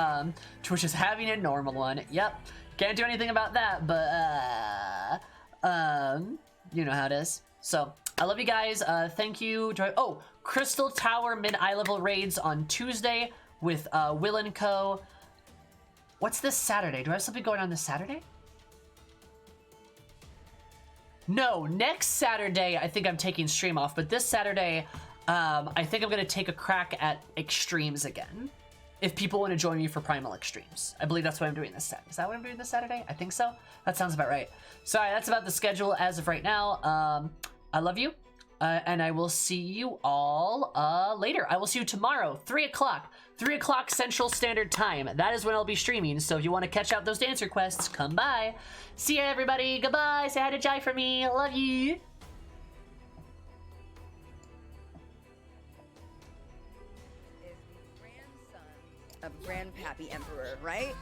Twitch is having a normal one. Yep. Can't do anything about that, but, you know how it is. So, I love you guys. Thank you. Oh, Crystal Tower mid-eye level raids on Tuesday. with Will and Co. What's this Saturday? Do I have something going on this Saturday? No, next Saturday I think I'm taking stream off, but this Saturday I think I'm gonna take a crack at Extremes again. If people want to join me for Primal Extremes. I believe that's what I'm doing this Saturday. Is that what I'm doing this Saturday? I think so. That sounds about right. Sorry, that's about the schedule as of right now. I love you. And I will see you all later. I will see you tomorrow, 3 o'clock. 3 o'clock Central Standard Time. That is when I'll be streaming. So if you want to catch out those dance requests, come by. See ya, everybody. Goodbye. Say hi to Jai for me. Love you. Of Grandpappy Emperor, right?